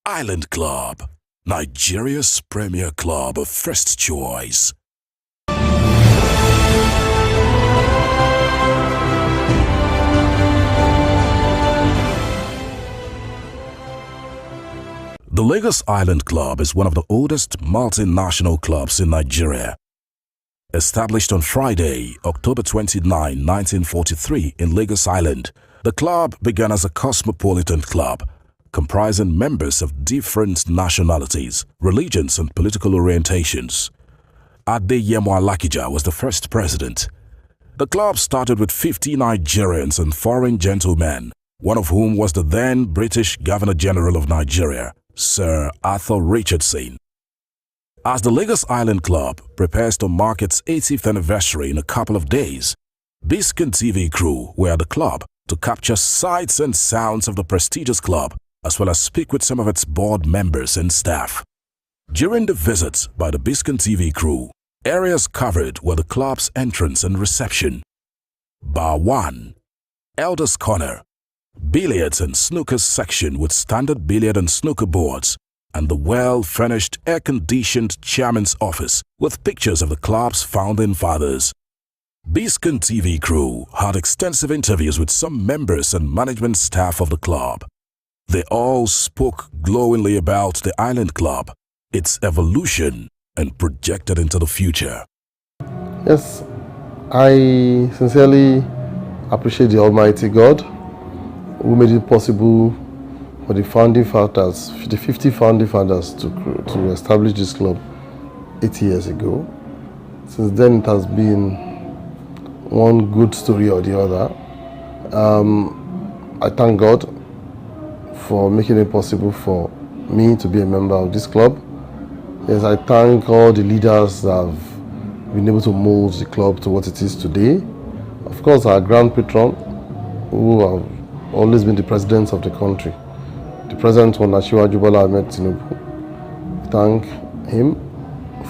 Island Club, Nigeria's premier club of first choice. The Lagos Island Club is one of the oldest multinational clubs in Nigeria. Established on Friday, October 29, 1943 in Lagos Island, the club began as a cosmopolitan club comprising members of different nationalities, religions and political orientations. Adeyemo Alakija was the first president. The club started with 50 Nigerians and foreign gentlemen, one of whom was the then British Governor General of Nigeria, Sir Arthur Richardson. As the Lagos Island Club prepares to mark its 80th anniversary in a couple of days, Biscon TV crew were at the club to capture sights and sounds of the prestigious club, as well as speak with some of its board members and staff. During the visit by the Biscon TV crew, areas covered were the club's entrance and reception, Bar 1, Elders Corner, billiards and snooker section with standard billiard and snooker boards, and the well-furnished air-conditioned chairman's office with pictures of the club's founding fathers. Biscon TV crew had extensive interviews with some members and management staff of the club. They all spoke glowingly about the Island Club, its evolution, and projected into the future. Yes, I sincerely appreciate the Almighty God who made it possible for the founding fathers, the 50 founding fathers to establish this club 80 years ago. Since then it has been one good story or the other. I thank God for making it possible for me to be a member of this club. Yes, I thank all the leaders that have been able to mold the club to what it is today. Of course, our grand patron, who have always been the president of the country, the present one, Asiwaju Bola Ahmed Tinubu. Thank him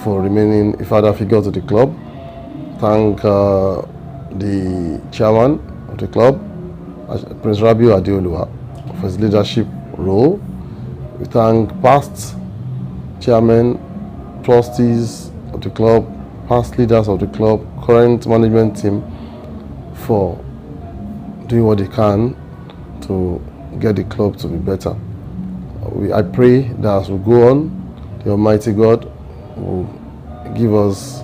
for remaining a father figure to the club. Thank the chairman of the club, Prince Rabiu Adeoluwa, for his leadership role. We thank past chairmen, trustees of the club, past leaders of the club, current management team for doing what they can to get the club to be better. I pray that as we go on, the Almighty God will give us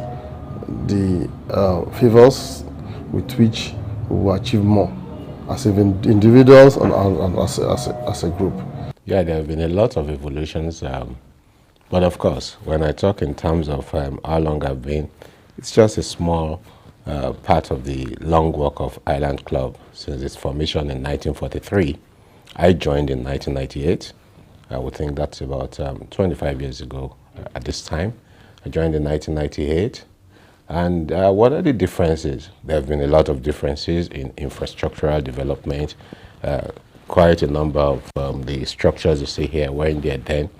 the favors with which we will achieve more as individuals and as a group. Yeah, there have been a lot of evolutions, but of course, when I talk in terms of how long I've been, it's just a small part of the long work of Island Club since its formation in 1943. I joined in 1998. I would think that's about 25 years ago at this time. I joined in 1998. And what are the differences? There have been a lot of differences in infrastructural development. Quite a number of the structures you see here weren't there then.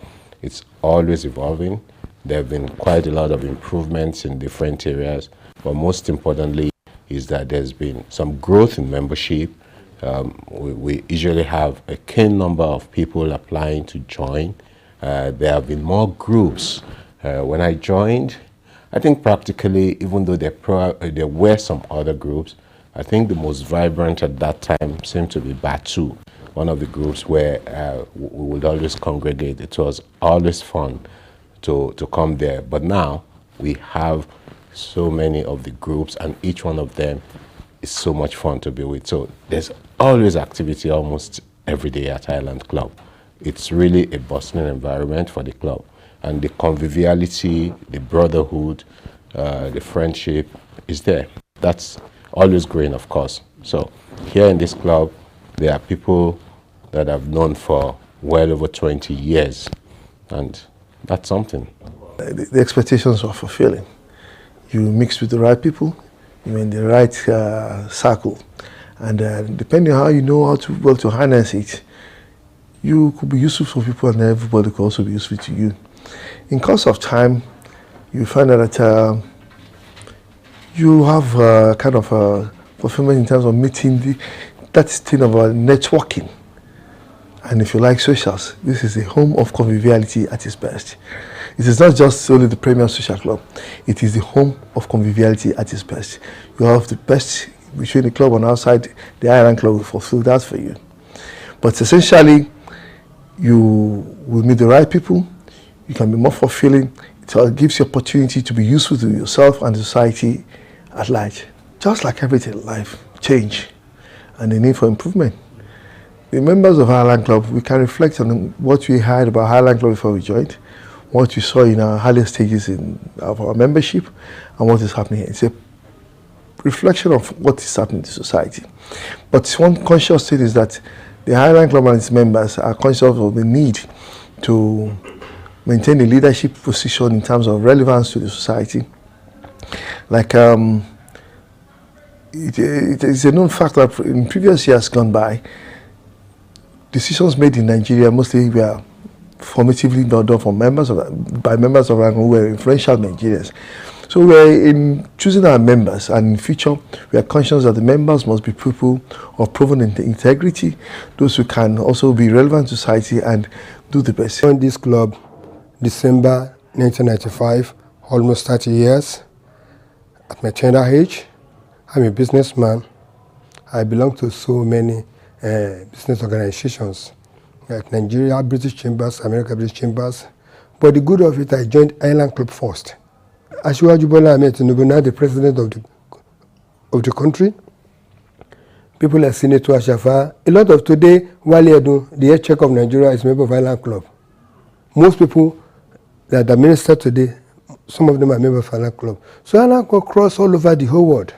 It's always evolving. There have been quite a lot of improvements in different areas. But most importantly is that there's been some growth in membership. We usually have a keen number of people applying to join. There have been more groups. When I joined, I think practically, even though there were some other groups, I think the most vibrant at that time seemed to be Batu, one of the groups where we would always congregate. It was always fun to come there. But now we have so many of the groups, and each one of them is so much fun to be with. So there's always activity almost every day at Island Club. It's really a bustling environment for the club. And the conviviality, the brotherhood, the friendship is there. That's always growing, of course. So here in this club, there are people that I've known for well over 20 years, and that's something. The expectations are fulfilling. You mix with the right people, you're in the right circle, and depending on how you know how to harness it, you could be useful for people, and everybody could also be useful to you. In course of time, you find out that you have kind of a fulfillment in terms of meeting that thing of networking. And if you like socials, this is a home of conviviality at its best. It is not just only the Premier Social Club, it is the home of conviviality at its best. You have the best between the club and outside. The Island Club will fulfill that for you. But essentially, you will meet the right people, you can be more fulfilling, it gives you opportunity to be useful to yourself and the society at large. Just like everything in life, change and the need for improvement. The members of Highland Club, we can reflect on what we heard about Highland Club before we joined, what we saw in our earlier stages of our membership, and what is happening here. It's a reflection of what is happening to society. But one conscious thing is that the Highland Club and its members are conscious of the need to maintain a leadership position in terms of relevance to the society. Like, it is a known fact that in previous years gone by, decisions made in Nigeria mostly were formatively done by members of who were influential Nigerians. So we're in choosing our members, and in future we are conscious that the members must be people of proven integrity, those who can also be relevant to society and do the best. I joined this club December 1995, almost 30 years. At my tender age, I'm a businessman. I belong to so many business organizations, like Nigeria, British Chambers, America, British Chambers. But the good of it, I joined Island Club first. Asiwaju Bola Ahmed Tinubu, now the president of the country. People like Senator Ashafa. A lot of today, Wale Edu, the head check of Nigeria, is a member of Island Club. Most people that are minister today, some of them are members of Island Club. So Island Club cross all over the whole world.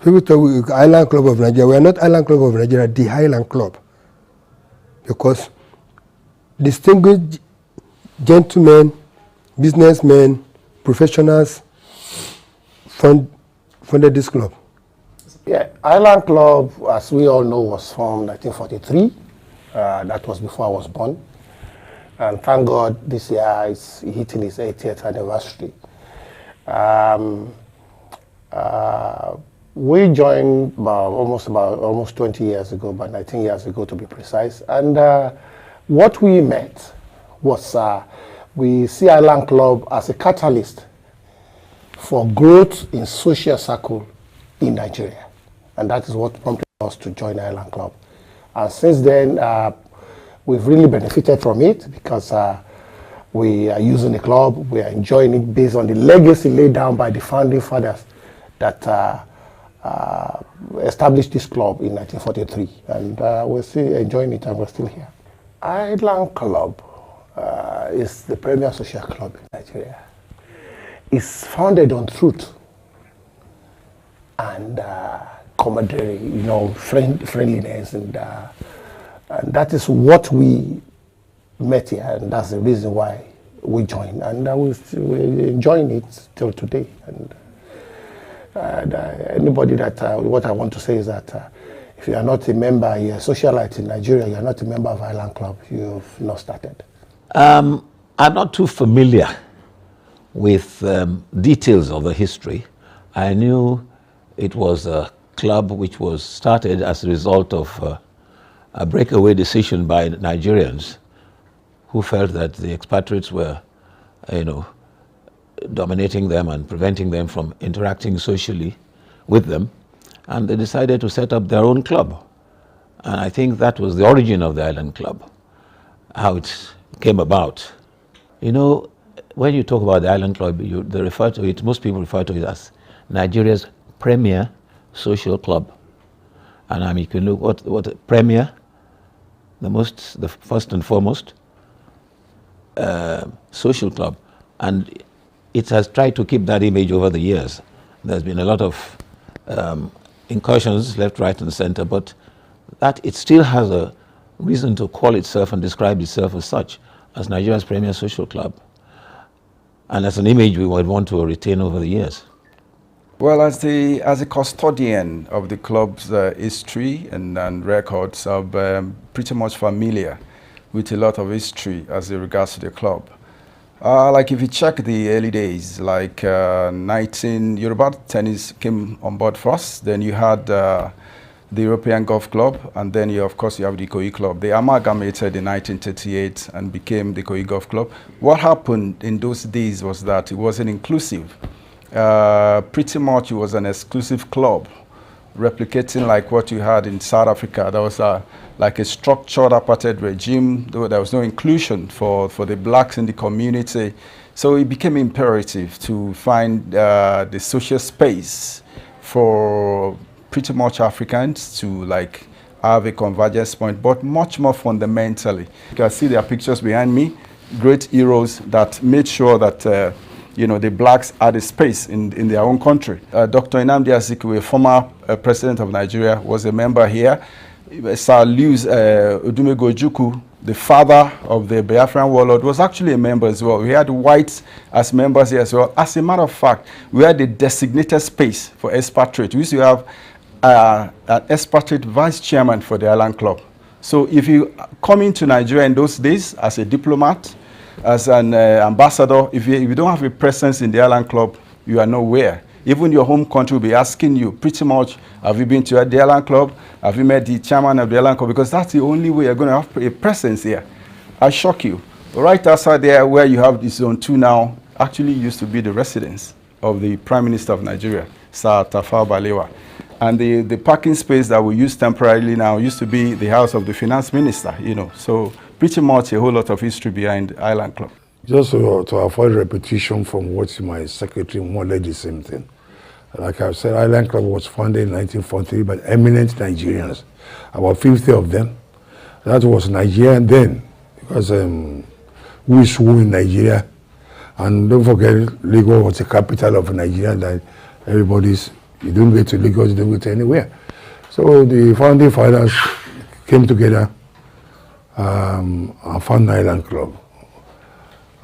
People talk Island Club of Nigeria. We are not Island Club of Nigeria, the Highland Club. Because distinguished gentlemen, businessmen, professionals funded this club. Yeah, Island Club, as we all know, was formed in 1943. That was before I was born. And thank God this year is hitting its 80th anniversary. We joined almost 20 years ago, about 19 years ago to be precise. And what we met was we see Island Club as a catalyst for growth in social circle in Nigeria. And that is what prompted us to join Island Club. And since then, we've really benefited from it because we are using the club, we are enjoying it based on the legacy laid down by the founding fathers that established this club in 1943. And we're still enjoying it and we're still here. Island Club is the premier social club in Nigeria. It's founded on truth and camaraderie, friendliness, and that is what we met here, and that's the reason why we joined, and we're enjoying it till today. And anybody what I want to say is that if you are not a member, you're a socialite in Nigeria, you're not a member of Island Club, you've not started. I'm not too familiar with details of the history. I knew it was a club which was started as a result of a breakaway decision by Nigerians who felt that the expatriates were, dominating them and preventing them from interacting socially with them. And they decided to set up their own club. And I think that was the origin of the Island Club, how it came about. When you talk about the Island Club, they refer to it, most people refer to it as Nigeria's premier social club. And you can look what premier, the first and foremost social club. And it has tried to keep that image over the years. There's been a lot of incursions left, right, and center, but that it still has reason to call itself and describe itself as such, as Nigeria's premier social club. And as an image we would want to retain over the years. Well, as a custodian of the club's history and records, I'm pretty much familiar with a lot of history as it regards to the club. Like if you check the early days, like Yoruba tennis came on board first, then you had the European Golf Club, and then of course you have the Ikoyi Club. They amalgamated in 1938 and became the Ikoyi Golf Club. What happened in those days was that it wasn't inclusive. Pretty much it was an exclusive club, replicating like what you had in South Africa. There was like a structured apartheid regime. There was no inclusion for the blacks in the community. So it became imperative to find the social space for pretty much Africans to like have a convergence point, but much more fundamentally. You can see their pictures behind me, great heroes that made sure that you know, the blacks had a space in their own country. Dr. Nnamdi Azikiwe, former president of Nigeria, was a member here. Sir Lewis Odumego Ojukwu, the father of the Biafran warlord, was actually a member as well. We had whites as members here as well. As a matter of fact, we had a designated space for expatriate. We used to have an expatriate vice chairman for the Island Club. So if you come into Nigeria in those days as a diplomat, as an ambassador, if you don't have a presence in the Island Club, you are nowhere. Even your home country will be asking you pretty much, have you been to the Island Club? Have you met the chairman of the Island Club? Because that's the only way you're going to have a presence here. I shock you. Right outside there where you have this zone 2 now, actually used to be the residence of the Prime Minister of Nigeria, Sir Tafawa Balewa. And the parking space that we use temporarily now used to be the house of the finance minister, you know. So pretty much a whole lot of history behind Island Club. Just to avoid repetition from what my secretary more or less the same thing. Like I said, Island Club was founded in 1943 by eminent Nigerians, about 50 of them. That was Nigerian then, because who is who in Nigeria. And don't forget, Lagos was the capital of Nigeria, that everybody's, you don't get to Lagos, you don't get to anywhere. So the founding fathers came together and found Island Club.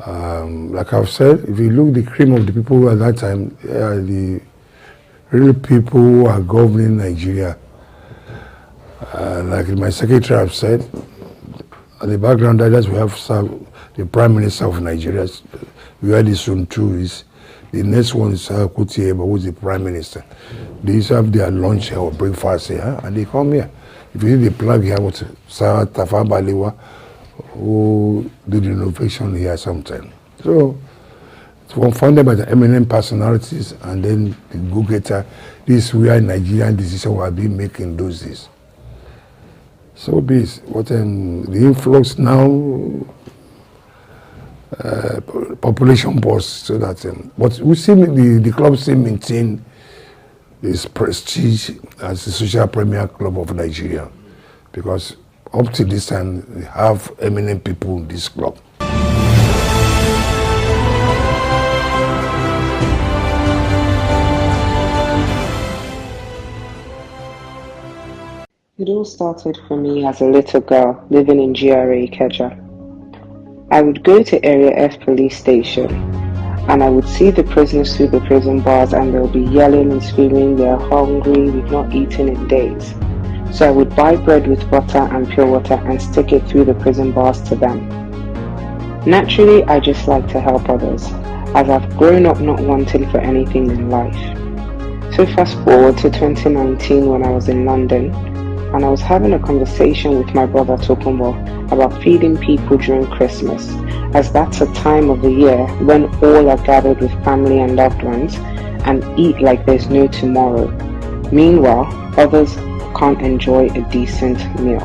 Like I've said, if you look the cream of the people at that time, the real people who are governing Nigeria. Like my secretary have said, at the background that we have the Prime Minister of Nigeria. We had this one too. The next one is Kuti Eba, who's the Prime Minister. They used to have their lunch or breakfast here, and they come here. If you see the plug here with Sir Tafawa Balewa, who did the innovation here sometime. So it was founded by the eminent personalities, and then the go-getter. This is where Nigerian decisions were being made in those days. So this, what the influx now, population boss, so that but we see the club still maintain its prestige as the social premier club of Nigeria, because up to this time we have eminent people in this club. It all started for me as a little girl living in GRA Ikeja. I would go to Area F police station and I would see the prisoners through the prison bars, and they'll be yelling and screaming they're hungry, we've not eaten in days. So I would buy bread with butter and pure water and stick it through the prison bars to them. Naturally, I just like to help others, as I've grown up not wanting for anything in life. So fast forward to 2019 when I was in London, and I was having a conversation with my brother Tokumbo about feeding people during Christmas, as that's a time of the year when all are gathered with family and loved ones and eat like there's no tomorrow. Meanwhile, others can't enjoy a decent meal.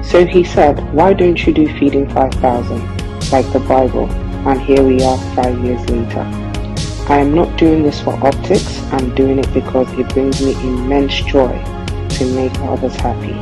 So he said, why don't you do feeding 5,000 like the Bible? And here we are 5 years later. I am not doing this for optics, I'm doing it because it brings me immense joy to make others happy.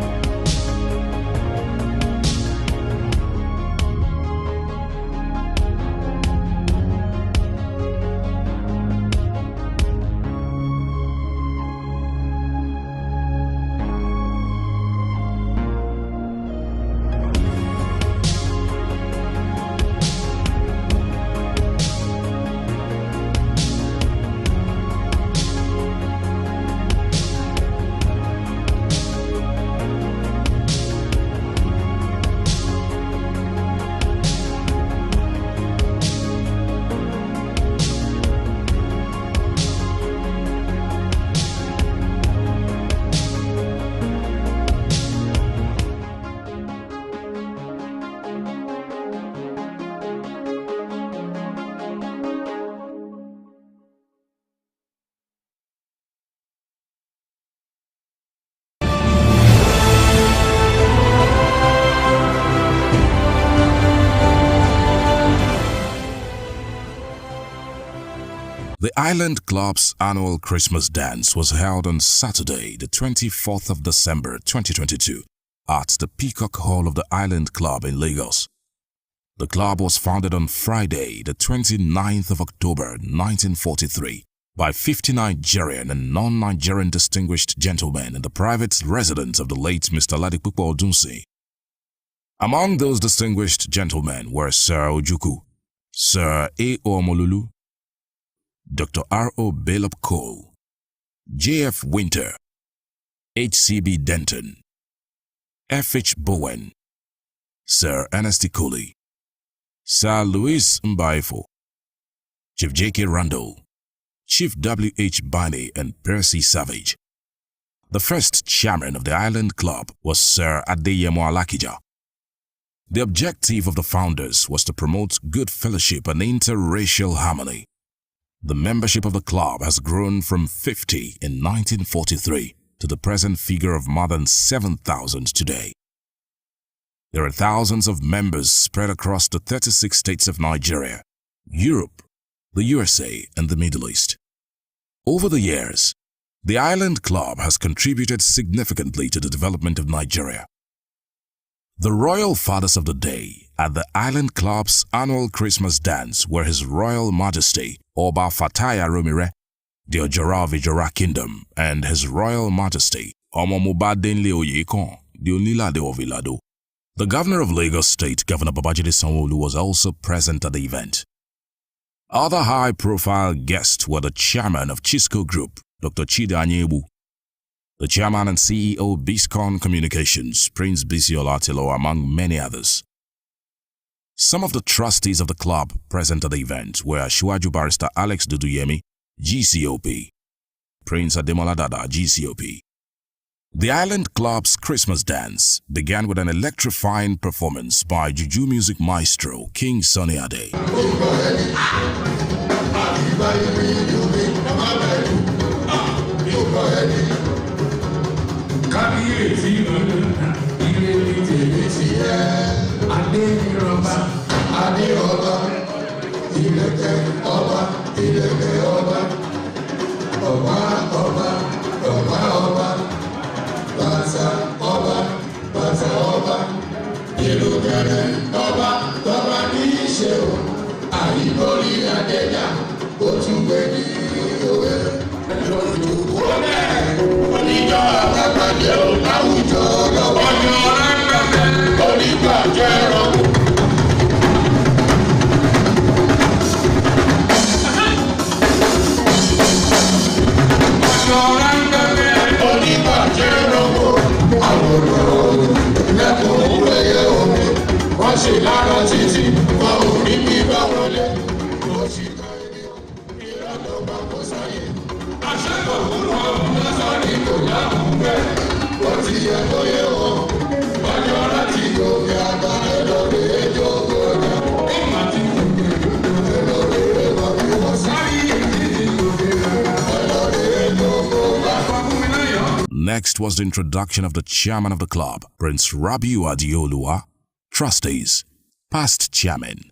The Island Club's annual Christmas dance was held on Saturday, the 24th of December 2022 at the Peacock Hall of the Island Club in Lagos. The club was founded on Friday, the 29th of October 1943 by 50 Nigerian and non-Nigerian distinguished gentlemen in the private residence of the late Mr. Ladipupo Odunsi. Among those distinguished gentlemen were Sir Ojukwu, Sir A. Omolulu, Dr. R.O. Balop Cole, J.F. Winter, H.C.B. Denton, F.H. Bowen, Sir Ernest Cooley, Sir Louis Mbaifo, Chief J.K. Randall, Chief W.H. Bani and Percy Savage. The first chairman of the Island Club was Sir Adeyemo Alakija. The objective of the founders was to promote good fellowship and interracial harmony. The membership of the club has grown from 50 in 1943 to the present figure of more than 7,000 today. There are thousands of members spread across the 36 states of Nigeria, Europe, the USA, and the Middle East. Over the years, the Island Club has contributed significantly to the development of Nigeria. The royal fathers of the day at the Island Club's annual Christmas dance were His Royal Majesty Oba Fataya Romire, the Ojora of Ijora Kingdom, and His Royal Majesty Omomubadenle Oyekon, the Onilade of Ilado. The Governor of Lagos State, Governor Babajide Sanwo-Olu, was also present at the event. Other high-profile guests were the chairman of Chisco Group, Dr. Chidi Anyebu, the chairman and CEO Biscon Communications, Prince Bisi Olatilo, among many others. Some of the trustees of the club present at the event were Shuaju Barrister Alex Duduyemi, GCOP, Prince Ademola Dada, GCOP. The Island Club's Christmas dance began with an electrifying performance by Juju music maestro King Sunny Ade. Next was the introduction of the chairman of the club, Prince Rabiu Adiolua, trustees, past chairman,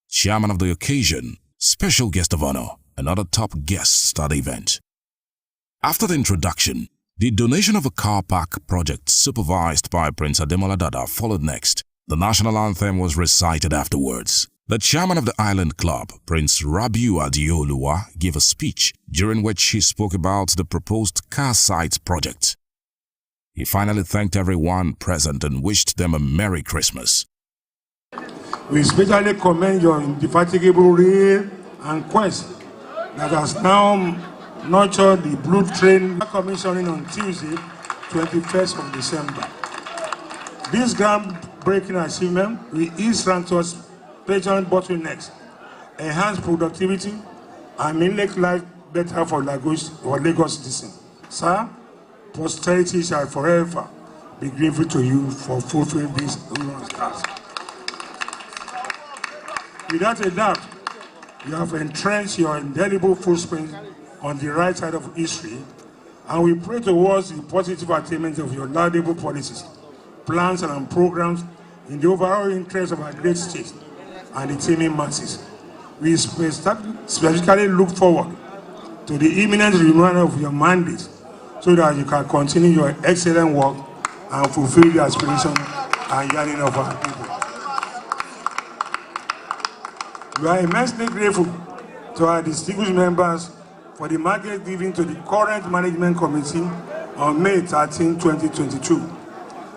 chairman of the occasion, special guest of honor, and other top guests at the event. After the introduction, the donation of a car park project supervised by Prince Ademola Dada followed next. The national anthem was recited afterwards. The chairman of the Island Club, Prince Rabiu Adiolua, gave a speech during which he spoke about the proposed car site project. He finally thanked everyone present and wished them a Merry Christmas. We especially commend your indefatigable zeal and quest that has now nurtured the Blue Train commissioning on Tuesday, 21st of December. This groundbreaking achievement will ease Rantor's patient bottlenecks, enhance productivity, and make life better for Lagos citizens. Sir, posterity shall forever be grateful to you for fulfilling this glorious task. Without a doubt, you have entrenched your indelible footprint on the right side of history, and we pray towards the positive attainment of your laudable policies, plans, and programs in the overall interest of our great state and the teeming masses. We specifically look forward to the imminent renewal of your mandate so that you can continue your excellent work and fulfill the aspiration and yearning of our people. We are immensely grateful to our distinguished members for the market given to the current management committee on May 13, 2022.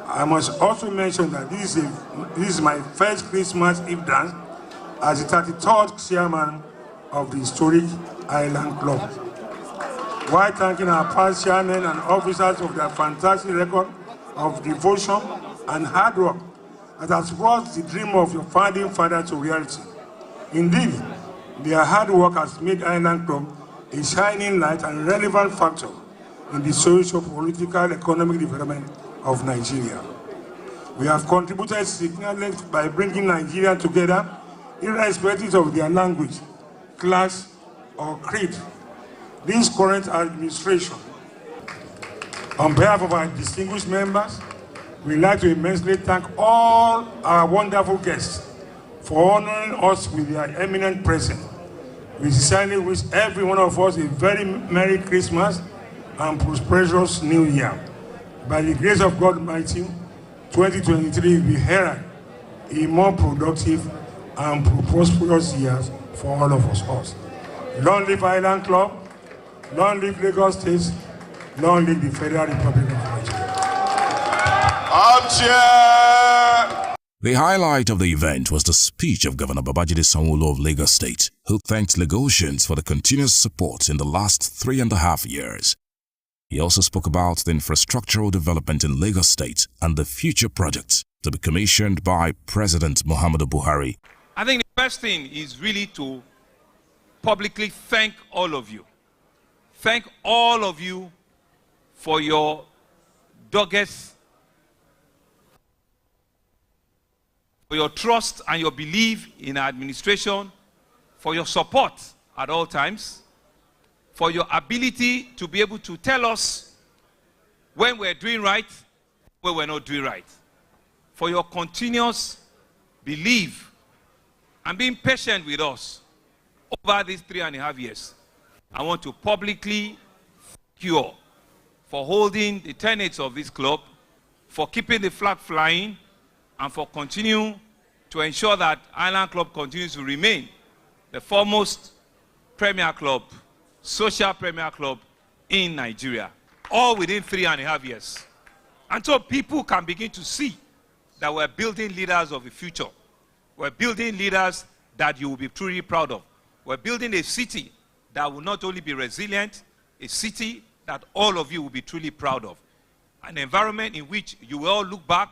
I must also mention that this is my first Christmas Eve dance as the 33rd chairman of the historic Island Club. While thanking our past chairmen and officers of their fantastic record of devotion and hard work that has brought the dream of your founding father to reality. Indeed, their hard work has made Island Club a shining light and relevant factor in the social, political, economic development of Nigeria. We have contributed significantly by bringing Nigeria together, irrespective of their language, class, or creed. This current administration, on behalf of our distinguished members, we'd like to immensely thank all our wonderful guests for honoring us with their eminent presence. We sincerely wish every one of us a very Merry Christmas and prosperous New Year. By the grace of God Almighty, 2023 will be heralded a more productive and prosperous year for all of us. Long live Island Club, long live Lagos State, long live the Federal Republic of Nigeria. The highlight of the event was the speech of Governor Babajide Sanwo-Olu of Lagos State, who thanked Lagosians for the continuous support in the last 3.5 years. He also spoke about the infrastructural development in Lagos State and the future projects to be commissioned by President Muhammadu Buhari. I think the first thing is really to publicly thank all of you. Thank all of you for your dogged, for your trust and your belief in our administration, for your support at all times, for your ability to be able to tell us when we're doing right, when we're not doing right, for your continuous belief and being patient with us over these 3.5 years. I want to publicly thank you all for holding the tenets of this club, for keeping the flag flying, and for continuing to ensure that Island Club continues to remain the foremost premier club, social premier club in Nigeria, all within 3.5 years. And so people can begin to see that we're building leaders of the future. We're building leaders that you will be truly proud of. We're building a city that will not only be resilient, a city that all of you will be truly proud of. An environment in which you will all look back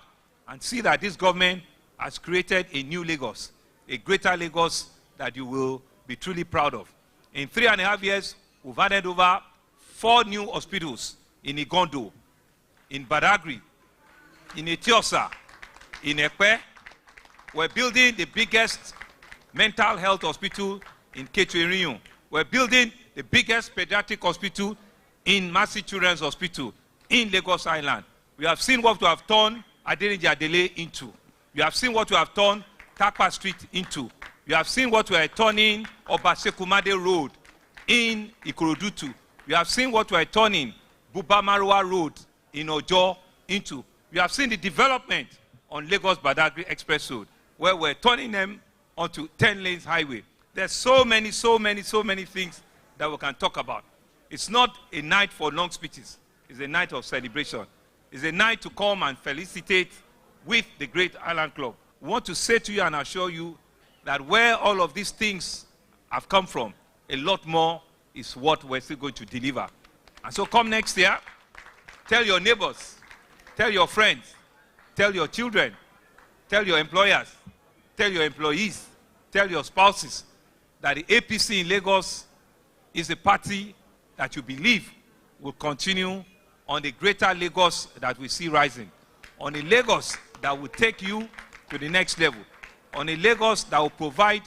and see that this government has created a new Lagos, a greater Lagos that you will be truly proud of. In 3.5 years, we've added over 4 new hospitals in Igondo, in Badagry, in Etiosa, in Ekpe. We're building the biggest mental health hospital in Ketu. We're building the biggest pediatric hospital in Mercy Children's Hospital in Lagos Island. We have seen what we have turned Adeniji Adele into. You have seen what we have turned Takpa Street into. You have seen what we are turning Obasekumade Road in Ikorodu. You have seen what we are turning Buba Marwa Road in Ojo into. You have seen the development on Lagos Badagry Express Road, where we're turning them onto 10 lanes highway. There's so many things that we can talk about. It's not a night for long speeches. It's a night of celebration. It's a night to come and felicitate with the great Island Club. We want to say to you and assure you that where all of these things have come from, a lot more is what we're still going to deliver. And so come next year, tell your neighbors, tell your friends, tell your children, tell your employers, tell your employees, tell your spouses that the APC in Lagos is a party that you believe will continue on the greater Lagos that we see rising, on a Lagos that will take you to the next level, on a Lagos that will provide